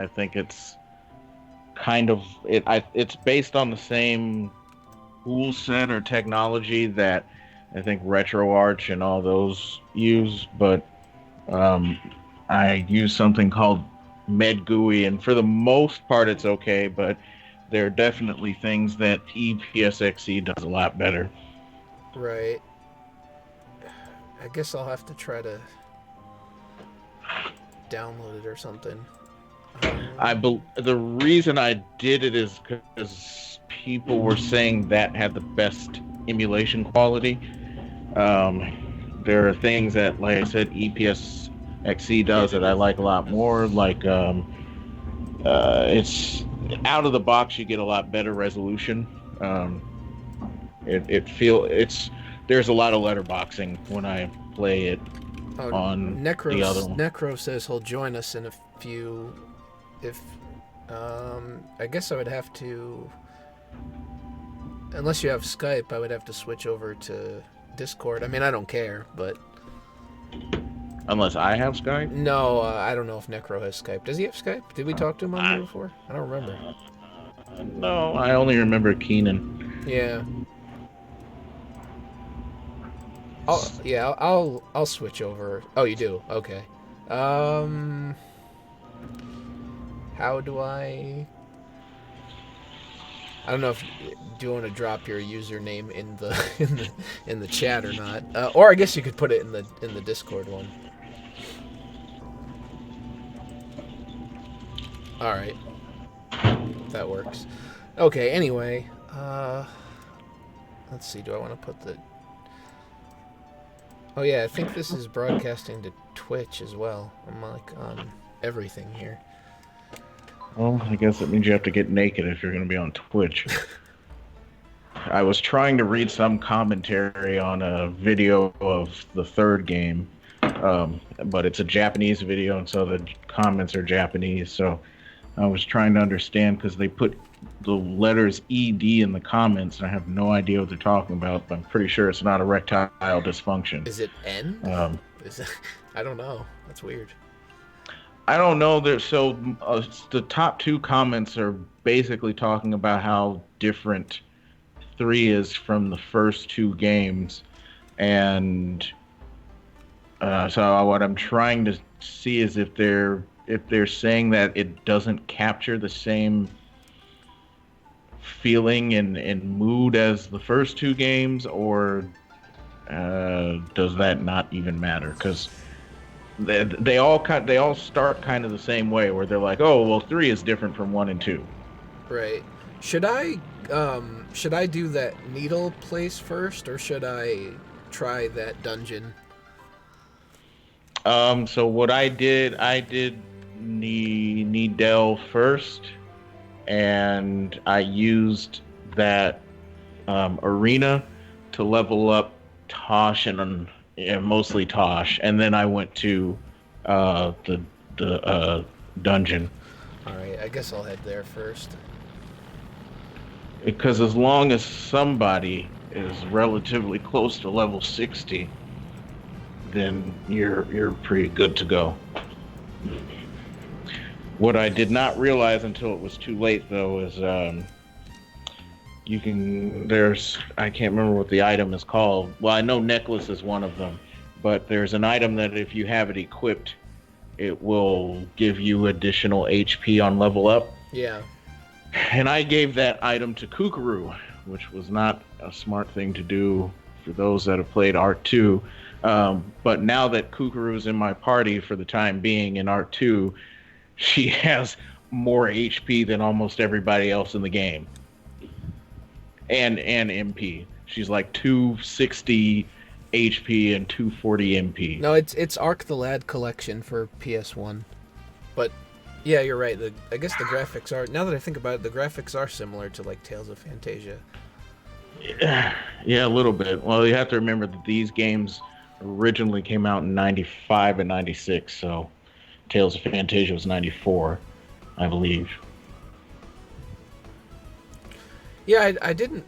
I think it's kind of it's based on the same tool set or technology that I think RetroArch and all those use, but um, I use something called MedGUI, and for the most part, it's okay. But there are definitely things that EPSXE does a lot better. Right. I guess I'll have to try to download it or something. The reason I did it is because people were saying that had the best emulation quality. There are things that, like I said, EPSXE does that I like a lot more. Like it's out of the box, you get a lot better resolution. Um, it's there's a lot of letterboxing when I play it Oh, on the other one. Necro says he'll join us in a few. If I guess I would have to, unless you have Skype, I would have to switch over to Discord. I mean, I don't care, but Unless I have Skype. no, I don't know if Necro has Skype. Does he have Skype? Did we talk to him on there I, before? I don't remember. no, I only remember Keenan. Yeah, I'll switch over. Oh, you do? Okay. Um, how do I? I don't know if do you want to drop your username in the in the chat or not, or I guess you could put it in the Discord one. All right, that works. Okay. Anyway, let's see. Do I want to put the? Oh yeah, I think this is broadcasting to Twitch as well. I'm like on everything here. Well, I guess that means you have to get naked if you're going to be on Twitch. I was trying to read some commentary on a video of the third game, but it's a Japanese video, and so the comments are Japanese. So I was trying to understand because they put the letters ED in the comments, and I have no idea what they're talking about, but I'm pretty sure it's not erectile dysfunction. Is it end? Um, Is it, I don't know. That's weird. I don't know. The top two comments are basically talking about how different three is from the first two games, and so what I'm trying to see is if they're saying that it doesn't capture the same feeling and mood as the first two games, or does that not even matter? Because they all start kind of the same way, where they're like, oh well, three is different from one and two. Right. Should should I do that needle place first, or should I try that dungeon? So what I did Needell first, and I used that arena to level up Tosh and yeah, mostly Tosh, and then I went to the dungeon All right, I guess I'll head there first. because as long as somebody is relatively close to level 60, then you're pretty good to go. What I did not realize until it was too late, though, is you can there's I can't remember what the item is called. Well, I know necklace is one of them, but there's an item that if you have it equipped, it will give you additional HP on level up. Yeah. And I gave that item to Kukuru, which was not a smart thing to do for those that have played Art 2. But now that Kukuru is in my party for the time being in Art 2, she has more HP than almost everybody else in the game. And MP. She's like 260 HP and 240 MP. No, it's Arc the Lad collection for PS1. But yeah, you're right. I guess the graphics are, now that I think about it, the graphics are similar to like Tales of Fantasia. Yeah, a little bit. Well, you have to remember that these games originally came out in 95 and 96, so Tales of Fantasia was 94, I believe. Yeah, I didn't.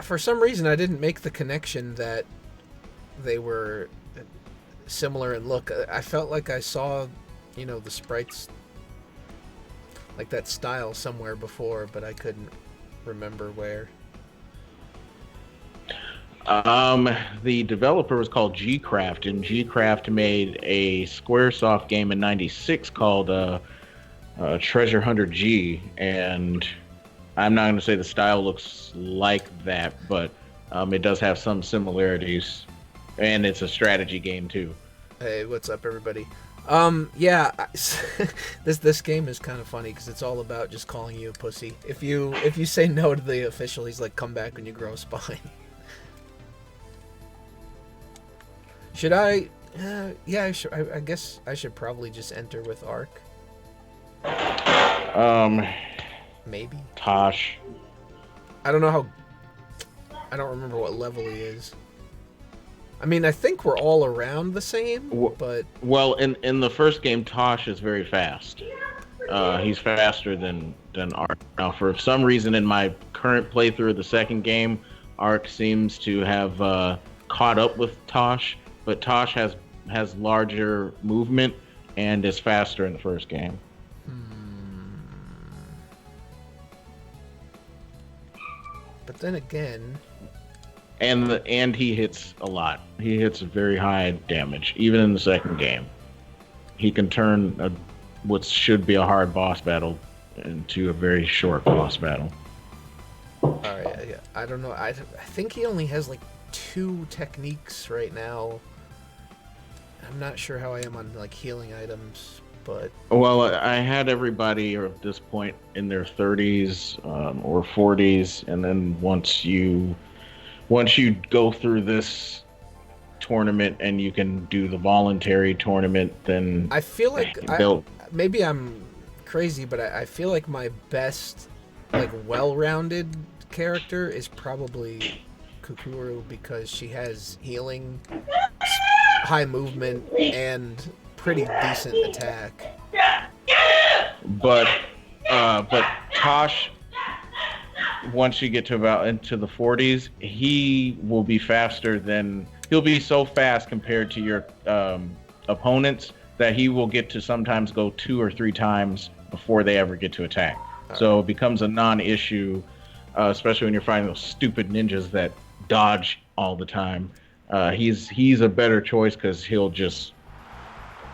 For some reason, I didn't make the connection that they were similar in look. I felt like I saw, the sprites like that style somewhere before, but I couldn't remember where. The developer was called G-Craft, and G-Craft made a SquareSoft game in '96 called Treasure Hunter G, and I'm not going to say the style looks like that, but it does have some similarities, and it's a strategy game too. Hey, what's up, everybody? Yeah, this game is kind of funny because it's all about just calling you a pussy. If you say no to the official, he's like, "Come back when you grow a spine." Should I? Yeah, I guess I should probably just enter with Ark. Um, Maybe. Tosh. I don't know how. I don't remember what level he is. I mean, I think we're all around the same, but... Well, in the first game, Tosh is very fast. He's faster than Ark. Now, for some reason, in my current playthrough of the second game, Ark seems to have caught up with Tosh, but Tosh has larger movement and is faster in the first game. But then again... And he hits a lot. He hits very high damage, even in the second game. He can turn what should be a hard boss battle into a very short boss battle. Alright, yeah. I don't know. I think he only has like 2 techniques right now. I'm not sure how I am on like healing items, but... Well, I had everybody at this point in their 30s or 40s, and then once you go through this tournament and you can do the voluntary tournament, then I feel like maybe I'm crazy, but I feel like my best, like, well-rounded character is probably Kukuru because she has healing, high movement, and pretty decent attack. But Tosh, once you get to about into the 40s, he will be faster than he'll be so fast compared to your opponents that he will get to sometimes go 2 or 3 times before they ever get to attack. So it becomes a non-issue, especially when you're fighting those stupid ninjas that dodge all the time. He's a better choice because he'll just,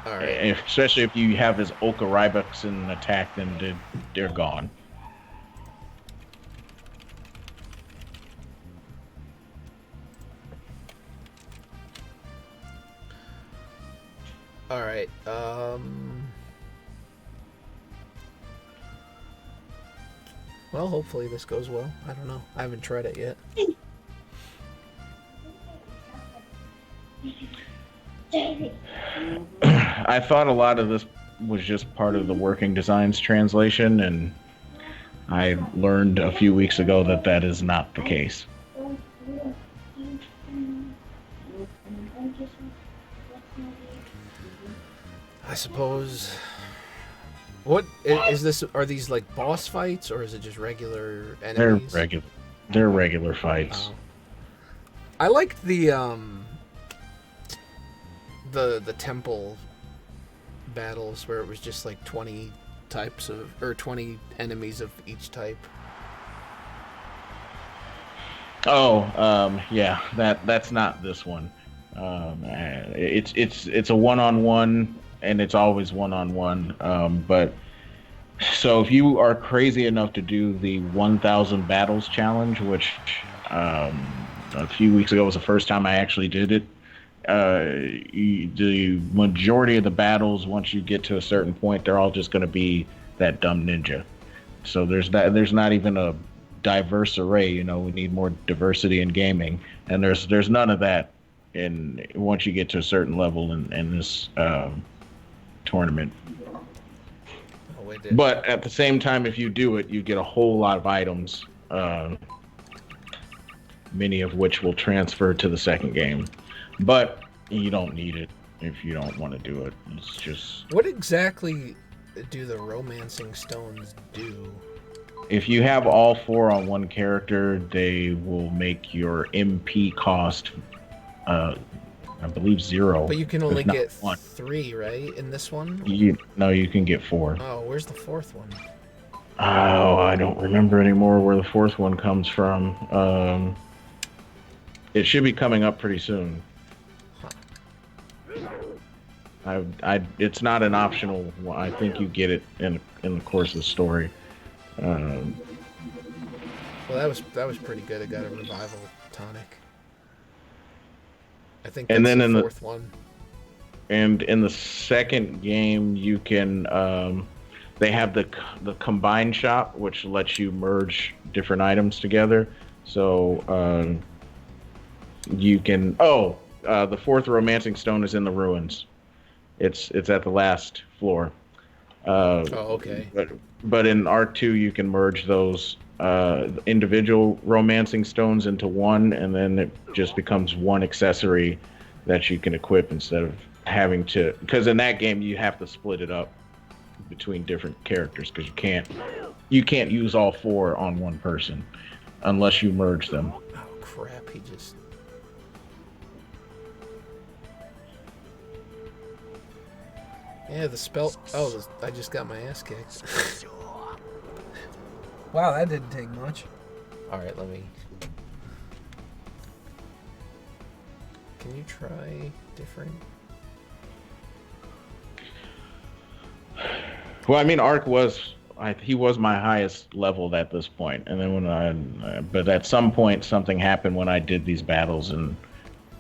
especially if you have his Okaribux in attack, then they're gone. All right. Well, hopefully this goes well. I don't know. I haven't tried it yet. I thought a lot of this was just part of the Working Designs translation, and I learned a few weeks ago that that is not the case. I suppose. What is this? Are these like boss fights, or is it just regular enemies? They're regular fights. Oh. I liked the temple battles where it was just like 20 types of, or 20 enemies of each type. Yeah, that's not this one. It's a one-on-one, and it's always one-on-one. But so if you are crazy enough to do the 1,000 battles challenge, which a few weeks ago was the first time I actually did it, the majority of the battles, once you get to a certain point, they're all just going to be that dumb ninja. So there's not even a diverse array. You know, we need more diversity in gaming, and there's none of that once you get to a certain level in this tournament. But at the same time, if you do it, you get a whole lot of items, many of which will transfer to the second game. But you don't need it if you don't want to do it. It's just... What exactly do the romancing stones do? If you have all 4 on one character, they will make your MP cost, I believe, 0. But you can only get 3, right, in this one? You can get 4. Oh, where's the 4th one? Oh, I don't remember anymore where the fourth one comes from. It should be coming up pretty soon. Huh. It's not an optional one. I think you get it in the course of the story. Um, Well, that was pretty good. It got a revival tonic. I think and that's then the fourth one. in the second game, you can they have the combine shop, which lets you merge different items together. So you can. Oh, the fourth romancing stone is in the ruins. It's at the last floor. Oh, okay. But in R2, you can merge those individual romancing stones into one, and then it just becomes one accessory that you can equip instead of having to. Because in that game, you have to split it up between different characters because you can't use all four on one person unless you merge them. Oh crap! He just. Yeah, the spell. Oh, I just got my ass kicked. Wow, that didn't take much. All right, let me. Can you try different? Well, I mean, Ark was he was my highest level at this point, and then but at some point something happened when I did these battles and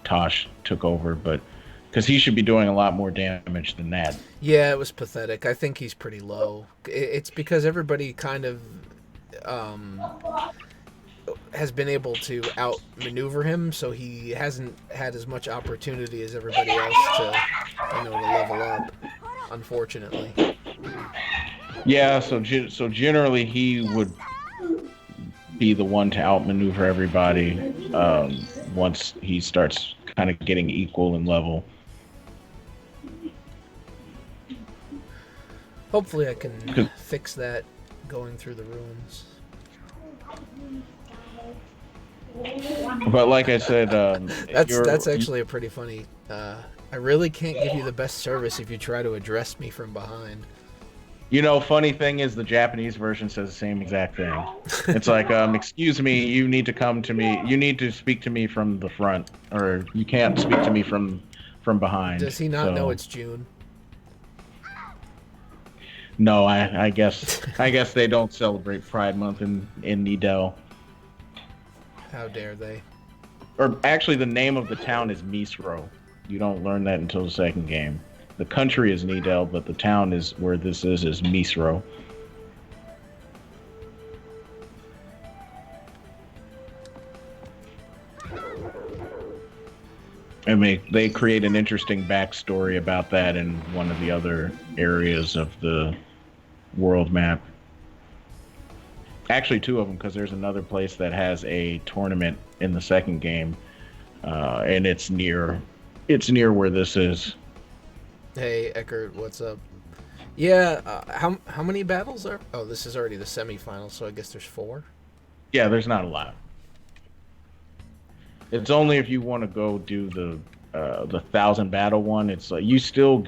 Tosh took over, but because he should be doing a lot more damage than that. Yeah, it was pathetic. I think he's pretty low. It's because everybody kind of um, has been able to outmaneuver him, so he hasn't had as much opportunity as everybody else to, to level up. Unfortunately. Yeah, so generally he would be the one to outmaneuver everybody once he starts kind of getting equal in level. Hopefully, I can fix that going through the ruins. But like I said, That's actually a pretty funny. I really can't give you the best service if you try to address me from behind. Funny thing is the Japanese version says the same exact thing. It's like, excuse me, you need to come to me. You need to speak to me from the front, or you can't speak to me from behind. Does he not know it's June? No, I guess they don't celebrate Pride Month in Nidell. How dare they? Or actually, the name of the town is Misro. You don't learn that until the second game. The country is Nidell, but the town is where this is Misro. And they create an interesting backstory about that in one of the other areas of the world map. Actually, two of them, because there's another place that has a tournament in the second game, and it's near where this is. Hey, Eckert, what's up? Yeah, how many battles are? Oh, this is already the semifinal, so I guess there's 4. Yeah, there's not a lot. It's only if you want to go do the 1,000 battle one. It's like you still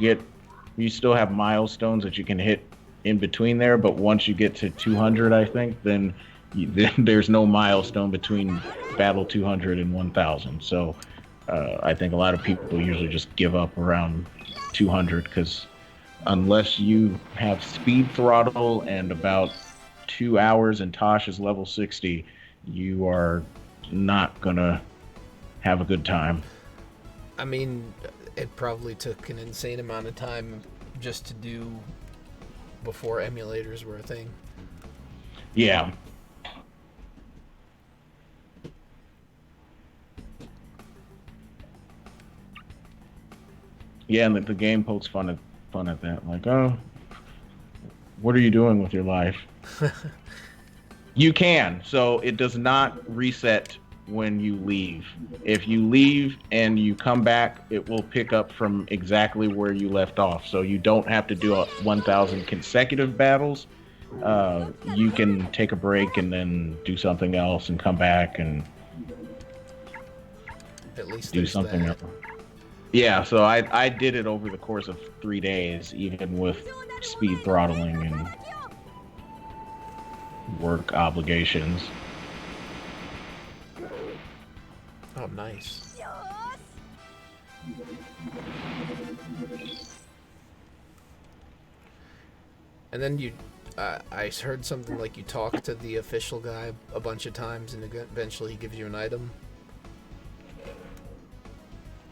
have milestones that you can hit in between there, but once you get to 200, I think, then there's no milestone between battle 200 and 1,000. So I think a lot of people usually just give up around 200 because unless you have speed throttle and about 2 hours and Tosh is level 60, you are not gonna have a good time. I mean, it probably took an insane amount of time just to do before emulators were a thing. Yeah. Yeah, and the game pokes fun at that. Like, oh, what are you doing with your life? You can. So it does not reset when you leave. If you leave and you come back, it will pick up from exactly where you left off. So you don't have to do 1,000 consecutive battles. You can take a break and then do something else and come back and at least do something else. Yeah, so I did it over the course of 3 days, even with speed throttling and work obligations. Oh, nice. And then I heard something like you talk to the official guy a bunch of times, and eventually he gives you an item.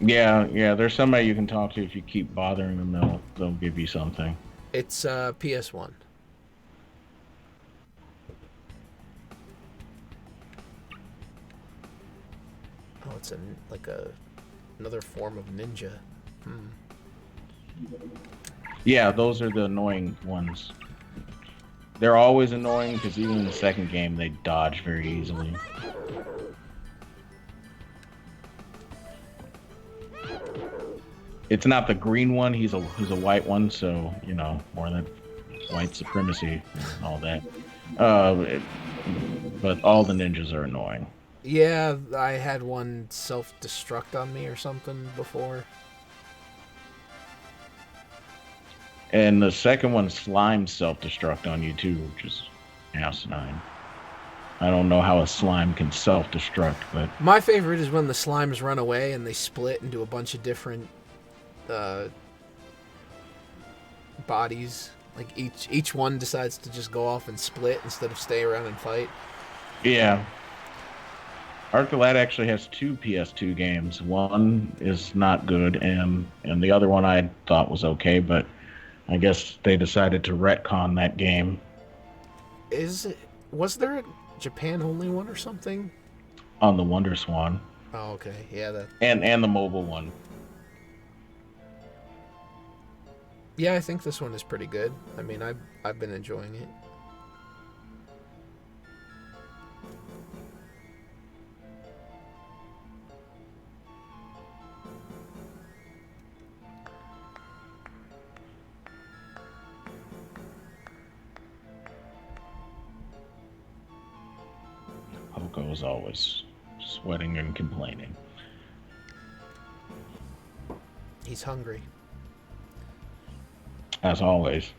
Yeah, yeah. There's somebody you can talk to if you keep bothering them. They'll give you something. It's PS1. Oh, it's like another form of ninja. Hmm. Yeah, those are the annoying ones. They're always annoying because even in the second game they dodge very easily. It's not the green one. He's a white one, so you know more than white supremacy and all that. But all the ninjas are annoying. Yeah, I had one self-destruct on me or something before. And the second one, slime self-destruct on you too, which is asinine. I don't know how a slime can self-destruct, but My favorite is when the slimes run away and they split into a bunch of different uh, bodies. Like each one decides to just go off and split instead of stay around and fight. yeah. Arcalad actually has two PS2 games. One is not good, and the other one I thought was okay, but I guess they decided to retcon that game Was there a Japan only one or something? on the Wonder Swan Oh, okay. Yeah, that. and the mobile one. Yeah, I think this one is pretty good. I mean, I've been enjoying it. Hoko is always sweating and complaining. He's hungry. As always.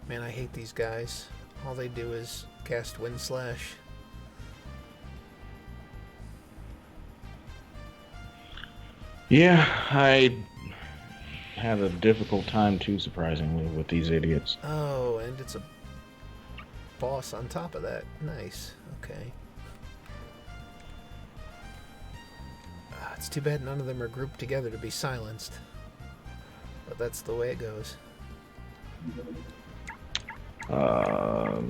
Man, I hate these guys. All they do is cast Wind Slash. Yeah, I had a difficult time too, surprisingly, with these idiots. Oh, and it's a boss on top of that. Nice. Okay. It's too bad none of them are grouped together to be silenced. But that's the way it goes.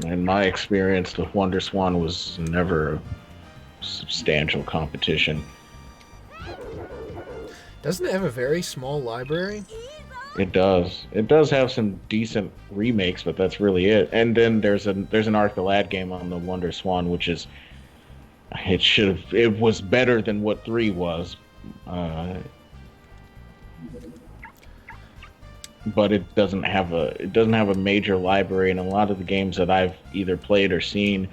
In my experience, the Wonder Swan was never a substantial competition. Doesn't it have a very small library? It does. It does have some decent remakes, but that's really it. And then there's an Arcalad game on the Wonder Swan, which is it was better than what 3 was. But it doesn't have a major library, and a lot of the games that I've either played or seen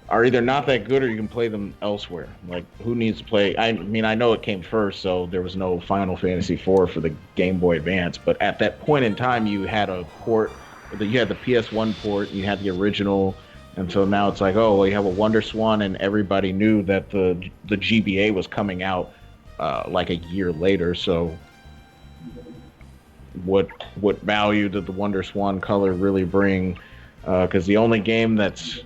are either not that good or you can play them elsewhere. Like, who needs to play? I mean, I know it came first, so there was no Final Fantasy IV for the Game Boy Advance, but at that point in time, you had a port, you had the PS1 port, you had the original, and so now it's like, oh, well, you have a Wonder Swan, and everybody knew that the GBA was coming out like a year later, so what value did the Wonder Swan color really bring? Because the only game that's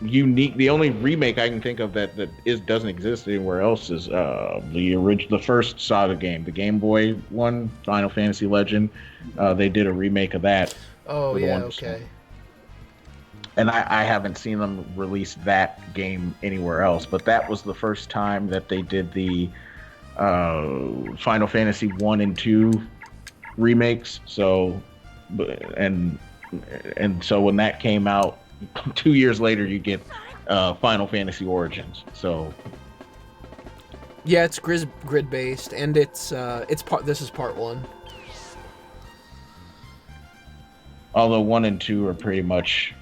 unique, the only remake I can think of that doesn't exist anywhere else is the first Saga game, the Game Boy one, Final Fantasy Legend. They did a remake of that. Oh yeah, okay. And I haven't seen them release that game anywhere else, but that was the first time that they did the Final Fantasy 1 and 2 remakes. So and so when that came out 2 years later, you get Final Fantasy Origins. So yeah, it's grid based, and it's part. This is part 1. Although 1 and 2 are pretty much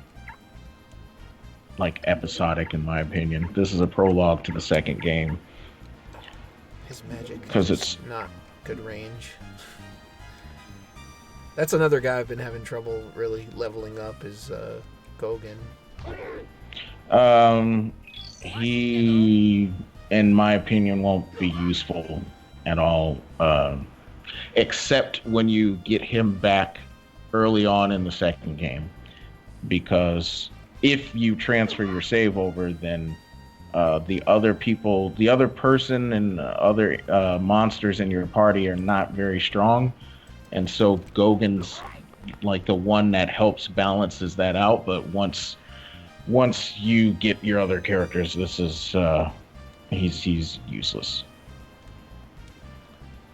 like episodic, in my opinion. This is a prologue to the second game. His magic because is not good range. That's another guy I've been having trouble really leveling up is Gogan. um he, in my opinion, won't be useful at all, except when you get him back early on in the second game, because if you transfer your save over, then the other person and other monsters in your party are not very strong, and so Gogan's like the one that helps balances that out. But once you get your other characters, this is he's useless.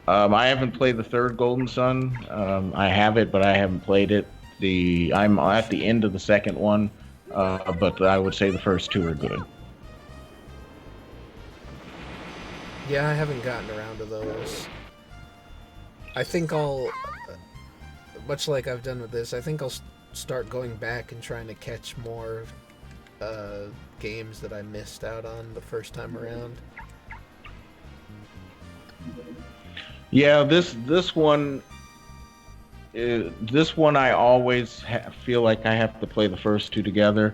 I haven't played the third Golden Sun. I have it, but I haven't played it. I'm at the end of the second one, but I would say the first two are good. Yeah, I haven't gotten around to those. I think I'll, much like I've done with this, I think I'll start going back and trying to catch more games that I missed out on the first time around. Yeah, this one I always feel like I have to play the first two together.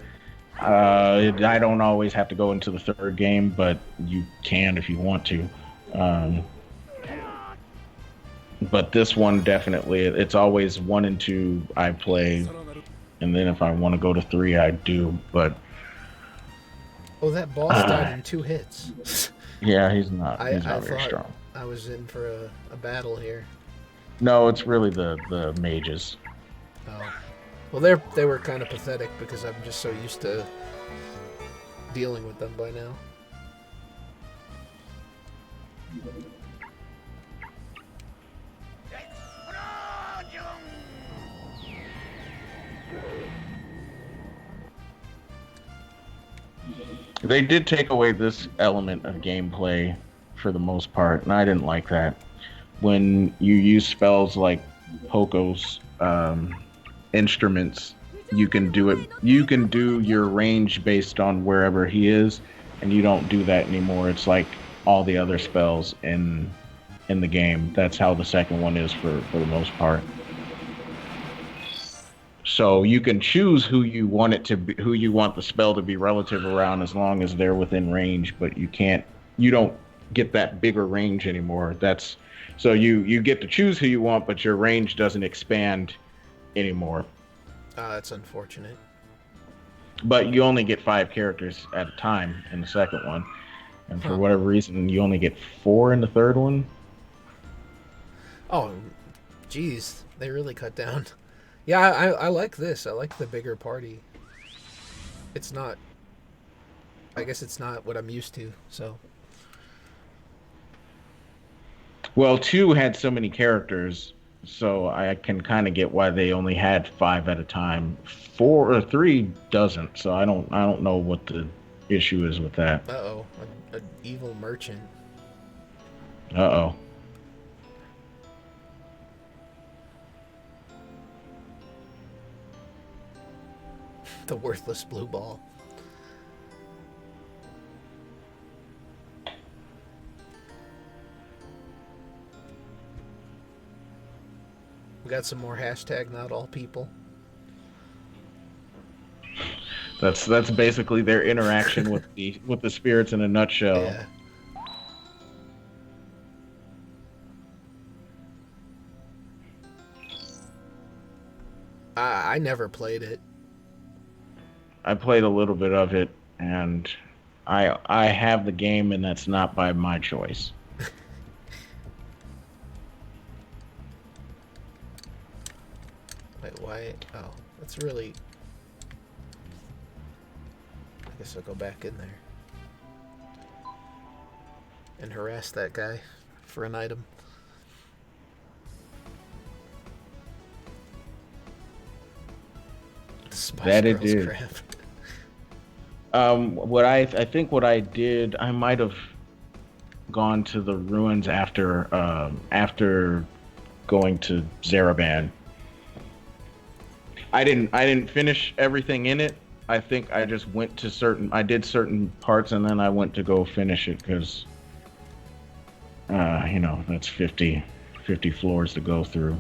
I don't always have to go into the third game, but you can if you want to. Um, but this one definitely, it's always one and two I play, and then if I want to go to three, I do. But Oh, that boss died in 2 hits. yeah, he's not I very thought strong. I was in for a battle here. No, it's really the mages. Oh. Well, they were kind of pathetic because I'm just so used to dealing with them by now. They did take away this element of gameplay for the most part, and I didn't like that. When you use spells like Poco's instruments, you can do it. You can do your range based on wherever he is, and you don't do that anymore. It's like all the other spells in the game. That's how the second one is for the most part. So you can choose who you want it to be, who you want the spell to be relative around, as long as they're within range. But you don't get that bigger range anymore. That's so you get to choose who you want, but your range doesn't expand anymore. That's unfortunate. But you only get 5 characters at a time in the second one, and for whatever reason, you only get 4 in the third one. Oh, geez, they really cut down. Yeah, I like this. I like the bigger party. It's not. I guess it's not what I'm used to. So. Well, 2 had so many characters, so I can kind of get why they only had 5 at a time. 4 or 3 doesn't, so I don't know what the issue is with that. Uh-oh, an evil merchant. Uh-oh. The worthless blue ball. We got some more hashtag not all people. That's basically their interaction with the spirits in a nutshell. Yeah. I never played it. I played a little bit of it, and I have the game, and that's not by my choice. Wait, why? Oh, that's really. I guess I'll go back in there and harass that guy for an item. That it did. What I did, I might have gone to the ruins after going to Zaraban. I didn't finish everything in it. I think I just went to I did certain parts, and then I went to go finish it because That's 50 floors to go through.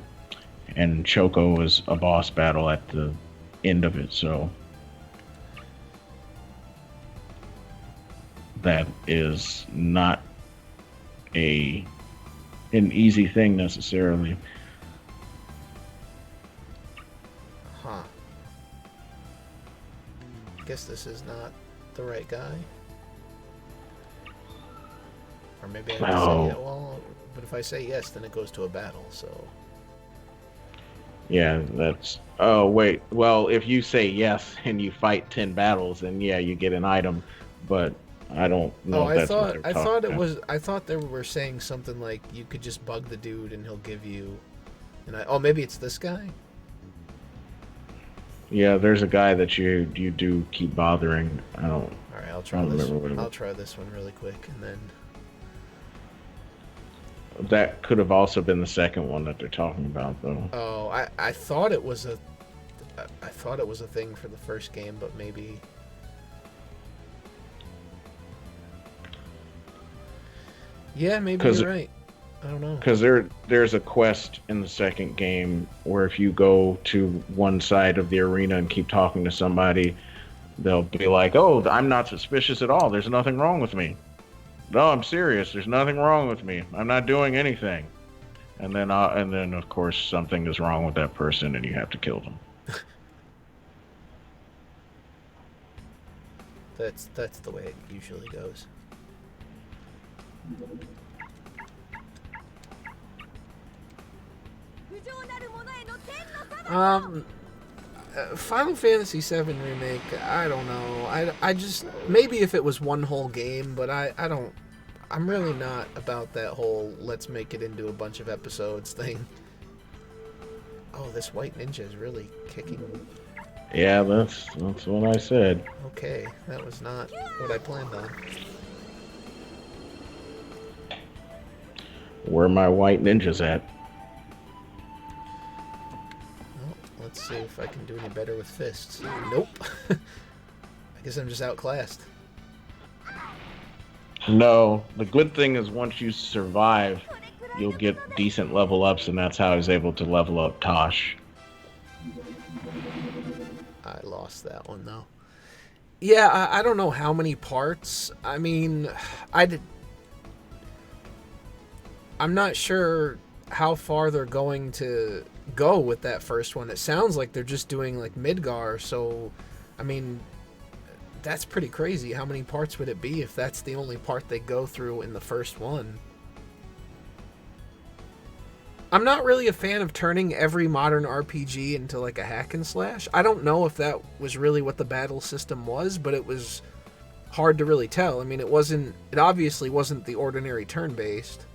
And Choco is a boss battle at the end of it, so that is not a an easy thing necessarily. Huh. Guess this is not the right guy. Or maybe I have to say, yeah, Oh, well, but if I say yes, then it goes to a battle, so. yeah, that's. Oh, wait. Well, if you say yes and you fight 10 battles, then yeah, you get an item, but I don't Oh, know if that's what they're I talking thought it about. was, I thought they were saying something like you could just bug the dude and he'll give you, oh, maybe it's this guy? Yeah, there's a guy that you do keep bothering. Alright, I don't remember what it was. I'll try this one really quick, and then, That could have also been the second one that they're talking about, though. oh, I thought it was I thought it was a thing for the first game, but maybe, yeah, maybe Because you're right. I don't know. there's a quest in the second game where if you go to one side of the arena and keep talking to somebody, they'll be like, "Oh, I'm not suspicious at all. There's nothing wrong with me. No, I'm serious. There's nothing wrong with me. I'm not doing anything." And then of course something is wrong with that person, and you have to kill them. That's the way it usually goes. Um, Final Fantasy VII remake. I don't know. I just maybe if it was one whole game, but I don't. I'm really not about that whole let's make it into a bunch of episodes thing. Oh, this white ninja is really kicking. Yeah, that's what I said. Okay, that was not what I planned on. Where my white ninjas at? Well, let's see if I can do any better with fists. Nope. I guess I'm just outclassed. No, the good thing is once you survive, you'll get decent level ups, and that's how I was able to level up Tosh. I lost that one though. Yeah, I don't know how many parts. I mean, I did. I'm not sure how far they're going to go with that first one. It sounds like they're just doing like Midgar, so I mean, that's pretty crazy. How many parts would it be if that's the only part they go through in the first one? I'm not really a fan of turning every modern RPG into like a hack and slash. I don't know if that was really what the battle system was, but it was hard to really tell. I mean, it obviously wasn't the ordinary turn-based.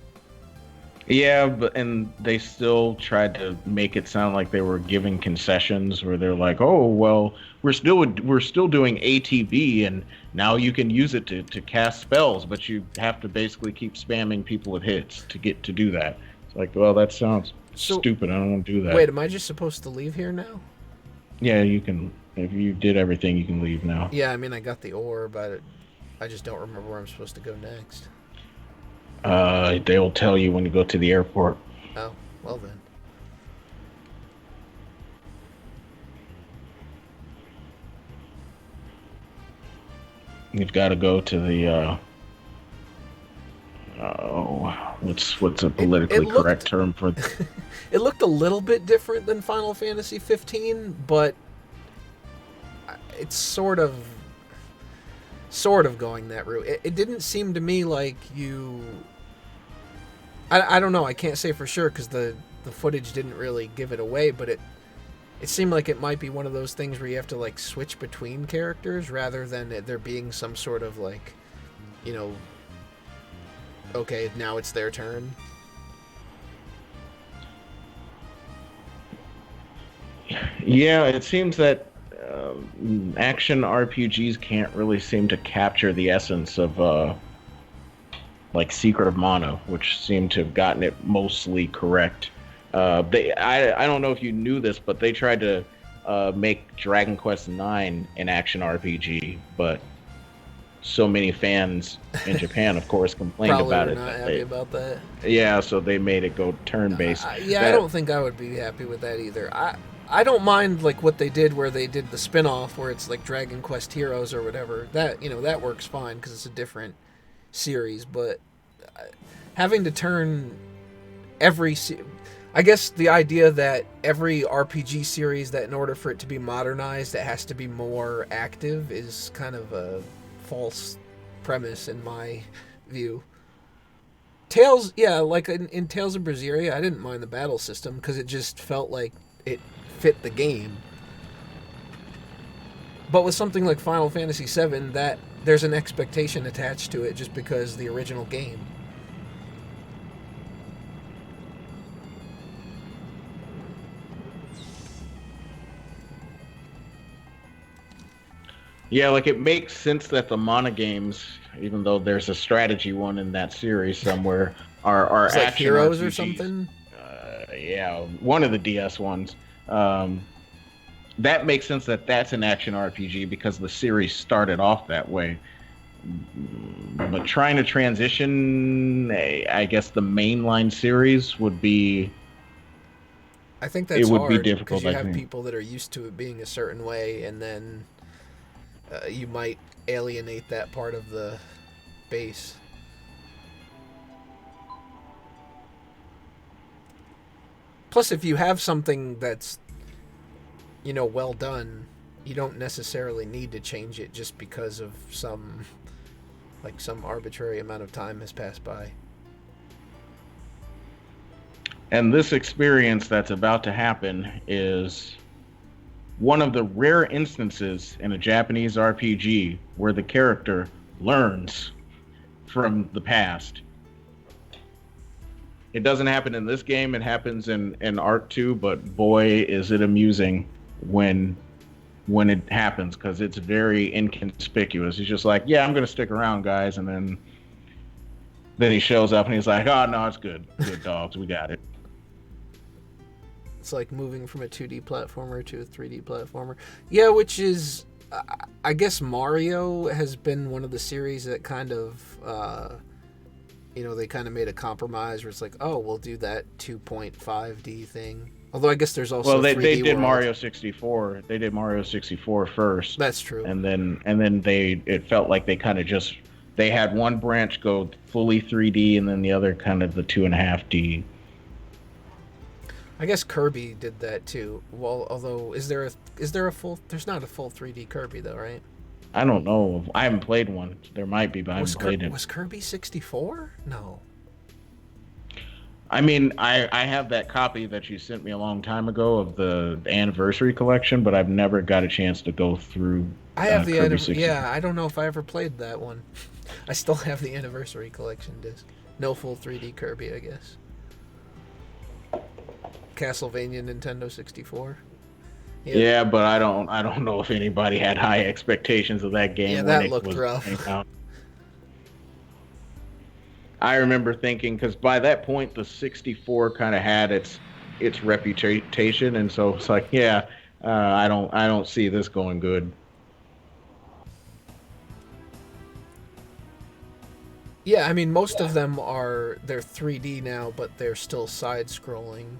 Yeah, and they still tried to make it sound like they were giving concessions where they're like, "Oh, well, we're still doing ATB and now you can use it to cast spells, but you have to basically keep spamming people with hits to get to do that." It's like, "Well, that sounds So, stupid. I don't want to do that." wait, am I just supposed to leave here now? Yeah, you can if you did everything, you can leave now. Yeah, I mean, I got the ore, but I just don't remember where I'm supposed to go next. They'll tell you when you go to the airport. Oh, well then. You've got to go to the what's a It politically correct looked term for it looked a little bit different than Final Fantasy 15, but it's sort of going that route. It didn't seem to me like you. I don't know. I can't say for sure because the footage didn't really give it away, but it seemed like it might be one of those things where you have to like switch between characters rather than there being some sort of like, you know, okay, now it's their turn. Yeah, it seems that action RPGs can't really seem to capture the essence of like Secret of Mana, which seemed to have gotten it mostly correct. I don't know if you knew this, but they tried to make Dragon Quest IX an action RPG, but so many fans in Japan, of course, complained Probably about were it. not That happy about that. yeah, so they made it go turn-based. Yeah, I That don't think I would be happy with that either. I don't mind like what they did where they did the spin-off where it's like Dragon Quest Heroes or whatever. That, that works fine because it's a different series, but having to turn every I guess the idea that every RPG series that in order for it to be modernized it has to be more active is kind of a false premise in my view. Tales, yeah, like in Tales of Berseria, I didn't mind the battle system because it just felt like it fit the game. But with something like Final Fantasy VII, that there's an expectation attached to it just because the original game. Yeah, like it makes sense that the Mana games, even though there's a strategy one in that series somewhere, are It's like action Heroes or RPGs. something. Yeah, one of the DS ones. Um, that makes sense that that's an action RPG because the series started off that way. But trying to transition, I guess the mainline series would be I think it that's would be hard because difficult. you I have think. people that are used to it being a certain way, and then you might alienate that part of the base. Plus, if you have something that's well done, you don't necessarily need to change it just because of some arbitrary amount of time has passed by. And this experience that's about to happen is one of the rare instances in a Japanese RPG where the character learns from the past. It doesn't happen in this game, it happens in Arc 2, but boy is it amusing when it happens because it's very inconspicuous. He's just like, "Yeah, I'm going to stick around, guys." And then he shows up and he's like, "Oh, no, it's good. Good dogs. We got it." It's like moving from a 2D platformer to a 3D platformer. Yeah, which is, I guess Mario has been one of the series that kind of, they kind of made a compromise where it's like, oh, we'll do that 2.5D thing. Although I guess there's also Well, they 3D did World. Mario 64. They did Mario 64 first. That's true. And then it felt like they kind of just they had one branch go fully 3D and then the other kind of the 2.5D. I guess Kirby did that too. Well, although is there a full? There's not a full 3D Kirby though, right? I don't know. I haven't played one. There might be, but I haven't played it. Was Kirby 64? No. I mean, I have that copy that you sent me a long time ago of the anniversary collection, but I've never got a chance to go through. I have the Kirby 64. yeah. I don't know if I ever played that one. I still have the anniversary collection disc. No full 3D Kirby, I guess. Castlevania Nintendo 64. Yeah, but I don't know if anybody had high expectations of that game. Yeah, when that it looked was rough. coming out. I remember thinking because by that point the 64 kind of had its reputation, and so it's like, yeah, I don't see this going good. Yeah, I mean most of them they're 3D now, but they're still side scrolling.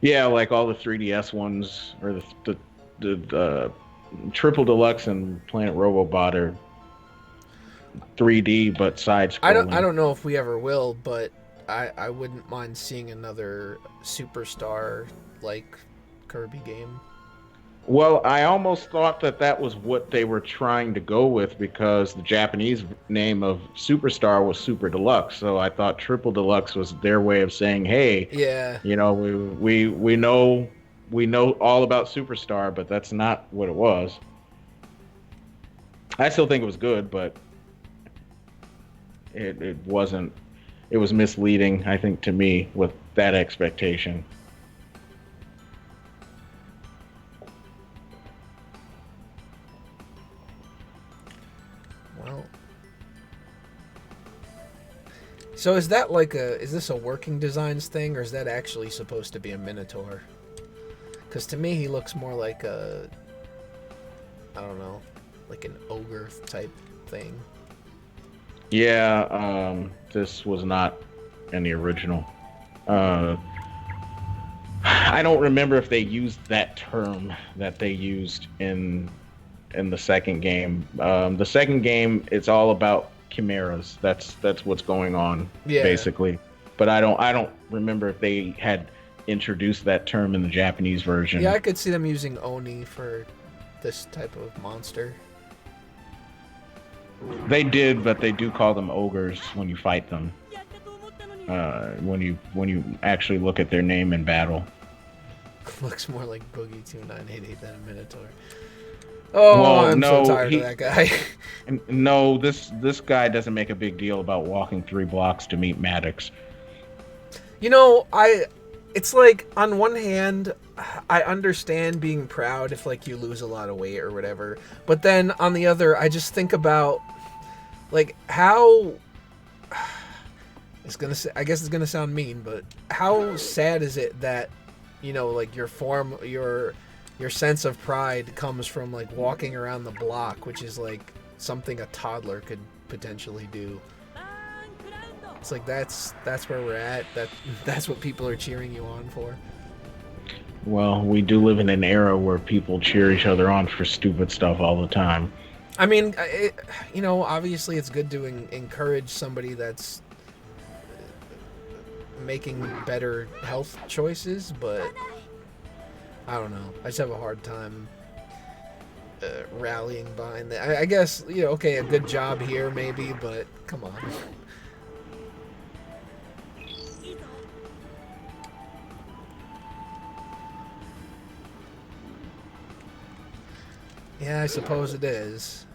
Yeah, like all the 3DS ones, or the Triple Deluxe and Planet Robobot are 3D but side scrolling. I don't know if we ever will, but I wouldn't mind seeing another Superstar like Kirby game. Well, I almost thought that was what they were trying to go with because the Japanese name of Superstar was Super Deluxe. So I thought Triple Deluxe was their way of saying, "Hey, Yeah. we know all about Superstar, but that's not what it was." I still think it was good, but it wasn't. It was misleading, I think, to me with that expectation. Well, so is this a working designs thing, or is that actually supposed to be a Minotaur? Because to me, he looks more like I don't know, like an ogre type thing. Yeah, this was not in the original. Uh, I don't remember if they used that term that they used in the second game. The second game, it's all about chimeras. That's what's going on Yeah. basically. But I don't remember if they had introduced that term in the Japanese Yeah, version. I could see them using Oni for this type of monster. They did, but they do call them ogres when you fight them. When you actually look at their name in battle. Looks more like Boogie 2988 than a Minotaur. Oh, Well, I'm so no, tired of that guy. no, this guy doesn't make a big deal about walking 3 blocks to meet Maddox. You know, it's like on one hand, I understand being proud if like you lose a lot of weight or whatever, but then on the other, I just think about like how I guess it's gonna sound mean, but how sad is it that like your sense of pride comes from like walking around the block, which is like something a toddler could potentially do. It's like that's where we're at. That's what people are cheering you on for. Well, we do live in an era where people cheer each other on for stupid stuff all the time. I mean, obviously it's good to encourage somebody that's making better health choices, but I don't know. I just have a hard time rallying behind that. I guess, okay, a good job here maybe, but come on. Yeah, I suppose it is.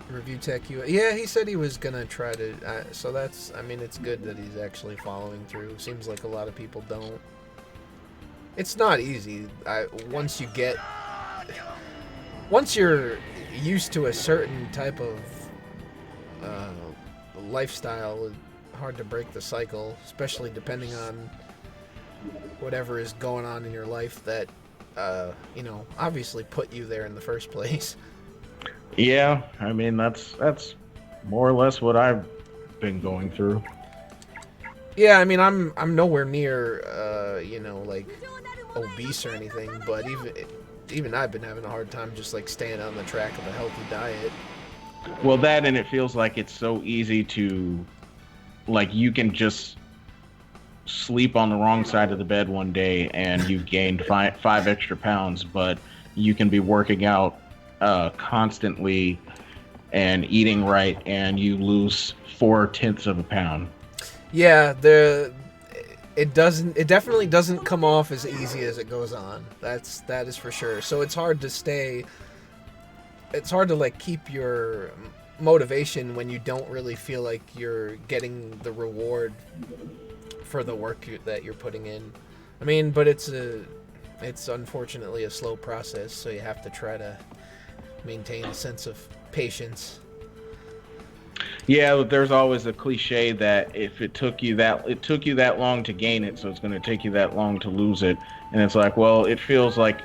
Review Tech U. Yeah, he said he was gonna try to. So that's. I mean, it's good that he's actually following through. Seems like a lot of people don't. It's not easy. Once you're used to a certain type of lifestyle, it's hard to break the cycle, especially depending on whatever is going on in your life that obviously put you there in the first place. Yeah, I mean that's more or less what I've been going through. Yeah, I mean I'm nowhere near like obese or anything, but even I've been having a hard time just like staying on the track of a healthy diet. Well, that and it feels like it's so easy to, like, you can just sleep on the wrong side of the bed one day and you've gained five extra pounds, but you can be working out constantly and eating right, and you lose 4/10 of a pound. Yeah, it definitely doesn't come off as easy as it goes on. That is for sure. So it's hard to like keep your motivation when you don't really feel like you're getting the reward for the work that you're putting in. I mean, but it's unfortunately a slow process, so you have to try to maintain a sense of patience. Yeah, but there's always a cliche that if it took you that long to gain it, so it's going to take you that long to lose it. And it's like, well, it feels like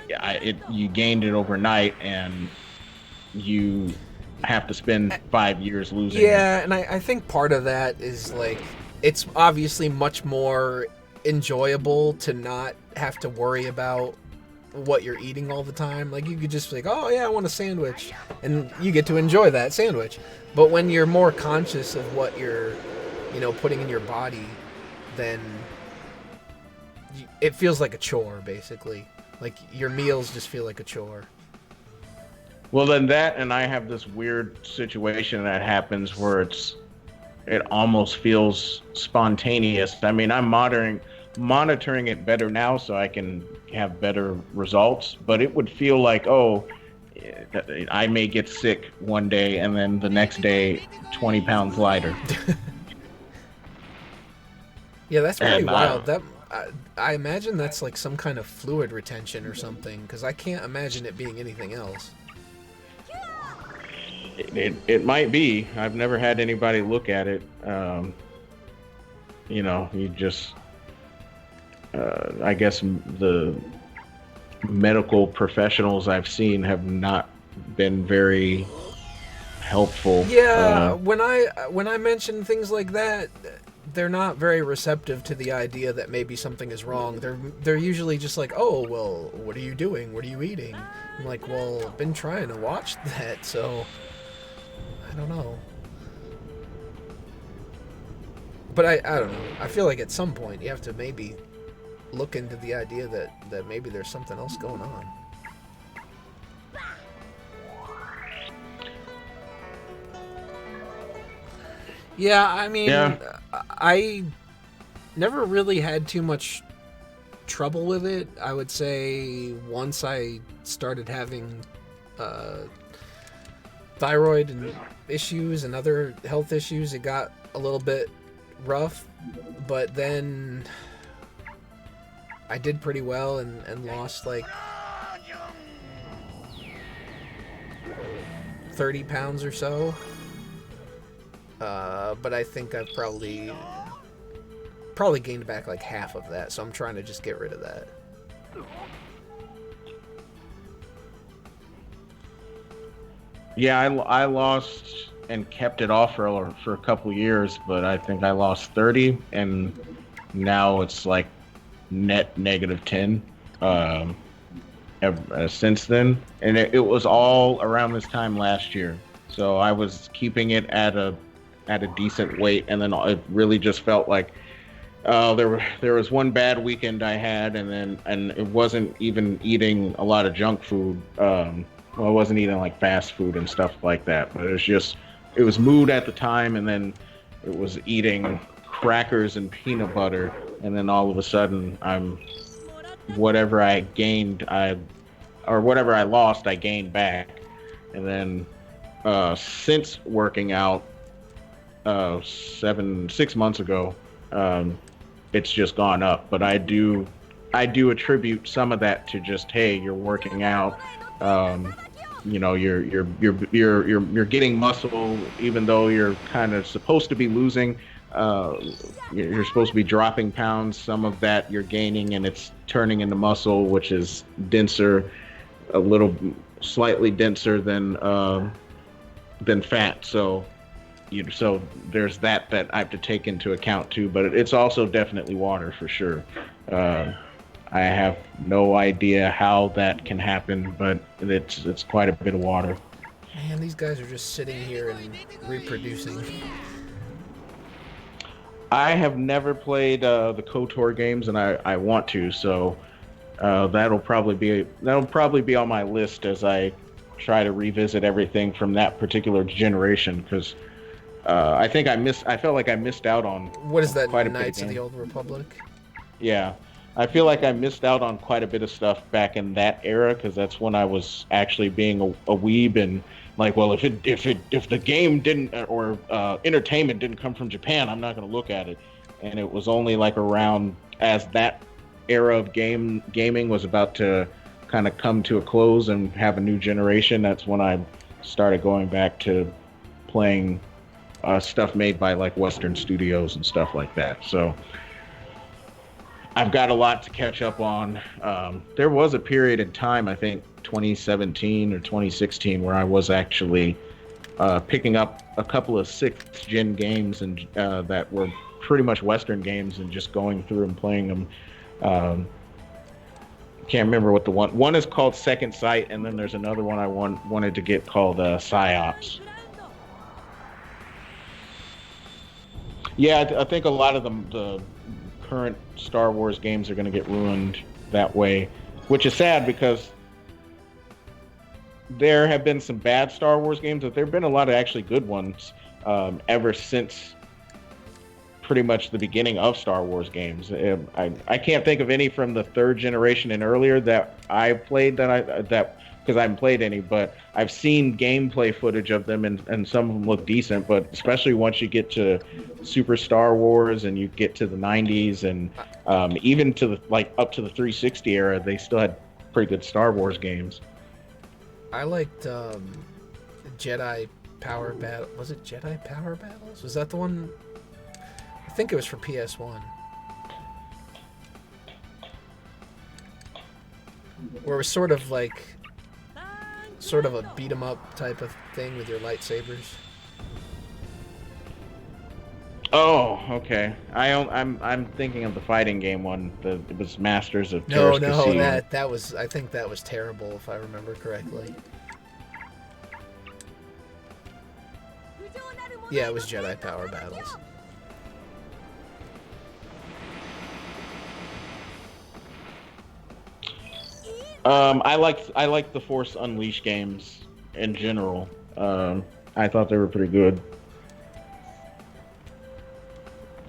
you gained it overnight, and you have to spend 5 years losing it. Yeah, and I think part of that is like it's obviously much more enjoyable to not have to worry about what you're eating all the time. Like you could just be like, oh yeah, I want a sandwich, and you get to enjoy that sandwich. But when you're more conscious of what you're putting in your body, then it feels like a chore basically. Like your meals just feel like a chore. Well, then that, and I have this weird situation that happens where it almost feels spontaneous. I mean, I'm monitoring it better now so I can have better results, but it would feel like, oh, I may get sick one day and then the next day 20 pounds lighter. Yeah, that's pretty wild. I imagine that's like some kind of fluid retention or something, because I can't imagine it being anything else. It might be. I've never had anybody look at it. You just I guess the medical professionals I've seen have not been very helpful. Yeah, when I mention things like that, they're not very receptive to the idea that maybe something is wrong. They're usually just like, "Oh, well, what are you doing? What are you eating?" I'm like, "Well, I've been trying to watch that, so I don't know." But I don't know. I feel like at some point you have to maybe look into the idea that maybe there's something else going on. Yeah, I Yeah, mean, I never really had too much trouble with it. I would say once I started having uh, thyroid and issues and other health issues, it got a little bit rough. But then I did pretty well and lost like 30 pounds or so. But I think I've probably gained back like half of that, so I'm trying to just get rid of that. yeah, I lost and kept it off for a couple years, but I think I lost 30, and now it's like net negative 10 um, since then, and it was all around this time last year. So I was keeping it at a decent weight, and then it really just felt like there was one bad weekend I had, and it wasn't even eating a lot of junk food. Well, I wasn't eating like fast food and stuff like that, but it was mood at the time, and then it was eating crackers and peanut butter, and then all of a sudden I'm whatever I gained, I or whatever I lost, I gained back, and then since working out 6 months ago. Um, it's just gone up. But I do attribute some of that to just, hey, you're working out. Um, you're getting muscle, even though you're kind of supposed to be losing. Uh, you're supposed to be dropping pounds. Some of that you're gaining, and it's turning into muscle, which is denser, a little slightly denser than fat. So there's that I have to take into account too. But it's also definitely water for sure. Uh, I have no idea how that can happen, but it's quite a bit of water. Man, these guys are just sitting here and reproducing. I have never played the KOTOR games, and I want to. So that'll probably be on my list as I try to revisit everything from that particular generation because I felt like I missed out on What is that, quite a bit of Knights of the game. Old Republic? Yeah, I feel like I missed out on quite a bit of stuff back in that era because that's when I was actually being a weeb and like, well, if the game didn't or entertainment didn't come from Japan, I'm not going to look at it. And it was only like around as that era of gaming was about to kind of come to a close and have a new generation. That's when I started going back to playing stuff made by like Western studios and stuff like that. So I've got a lot to catch up on. There was a period in time, I think 2017 or 2016, where I was actually picking up a couple of sixth gen games and that were pretty much Western games and just going through and playing them. Um, can't remember what the one is called Second Sight, and then there's another one I wanted to get called Psyops. Yeah, I think a lot of the current Star Wars games are going to get ruined that way, which is sad because there have been some bad Star Wars games, but there have been a lot of actually good ones ever since pretty much the beginning of Star Wars games. I can't think of any from the third generation and earlier that I played that because I haven't played any, but I've seen gameplay footage of them and some of them look decent. But especially once you get to Super Star Wars and you get to the 90s and even to the like up to the 360 era, they still had pretty good Star Wars games. I liked Jedi Power Battle. Was it Jedi Power Battles? Was that the one? I think it was for PS1. where it was sort of a beat 'em up type of thing with your lightsabers. Oh, okay. I'm thinking of the fighting game one. It was Masters of No, Terrace no, Casino. that was I think that was terrible if I remember correctly. Yeah, it was Jedi Power Battles. I like the Force Unleashed games in general. I thought they were pretty good.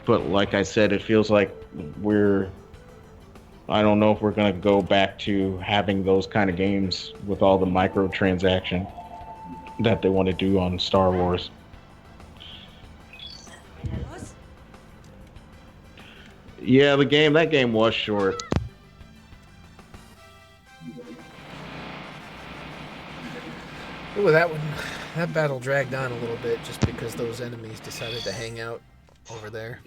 But like I said, it feels like we're I don't know if we're gonna go back to having those kind of games with all the microtransaction that they want to do on Star Wars. Yeah, that game was short. Ooh, that battle dragged on a little bit just because those enemies decided to hang out over there.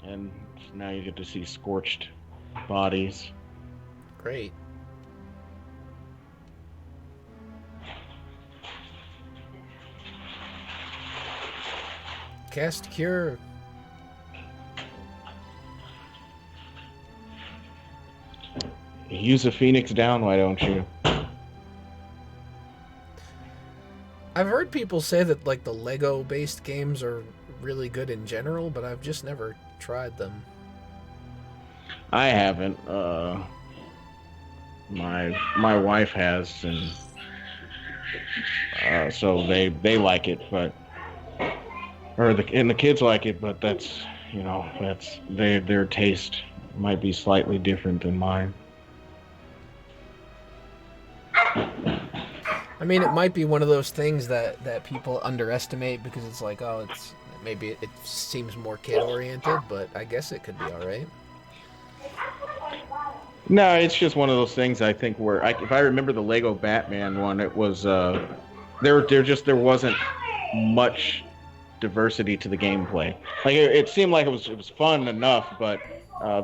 And now you get to see scorched bodies. Great. Cast Cure. Use a Phoenix down, why don't you? I've heard people say that like the Lego-based games are really good in general, but I've just never tried them. I haven't. My wife has, and so they like it, but the kids like it, but that's their taste might be slightly different than mine. I mean, it might be one of those things that people underestimate because it's like, oh, maybe it seems more kid oriented, but I guess it could be all right. No, it's just one of those things. I think if I remember the Lego Batman one, it was there wasn't much diversity to the gameplay. Like it seemed like it was fun enough, but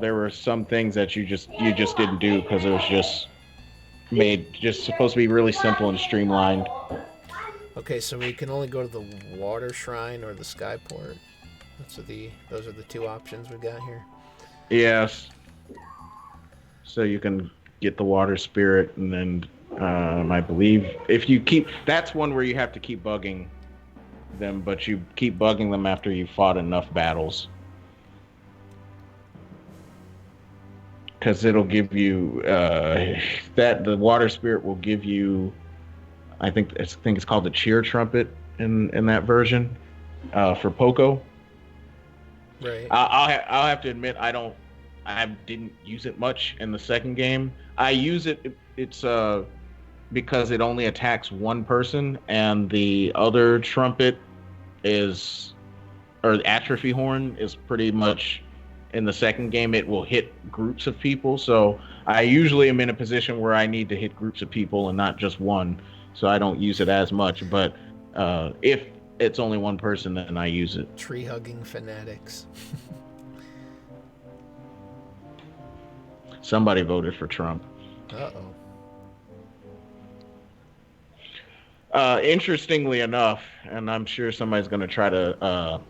there were some things that you just didn't do because it was just supposed to be really simple and streamlined. Okay, so we can only go to the Water Shrine or the Skyport. Those are the two options we've got here. Yes. So you can get the water spirit, and then I believe that's one where you have to keep bugging them, but you keep bugging them after you've fought enough battles. Because it'll give you the water spirit will give you, I think it's called the cheer trumpet in that version for Poco. Right. I'll have to admit I didn't use it much in the second game. I use it. It's because it only attacks one person, and the other trumpet or the atrophy horn is pretty much in the second game. It will hit groups of people, so I usually am in a position where I need to hit groups of people and not just one, so I don't use it as much. But if it's only one person, then I use it. Tree hugging fanatics. Somebody voted for Trump. Interestingly enough, and I'm sure somebody's going to try to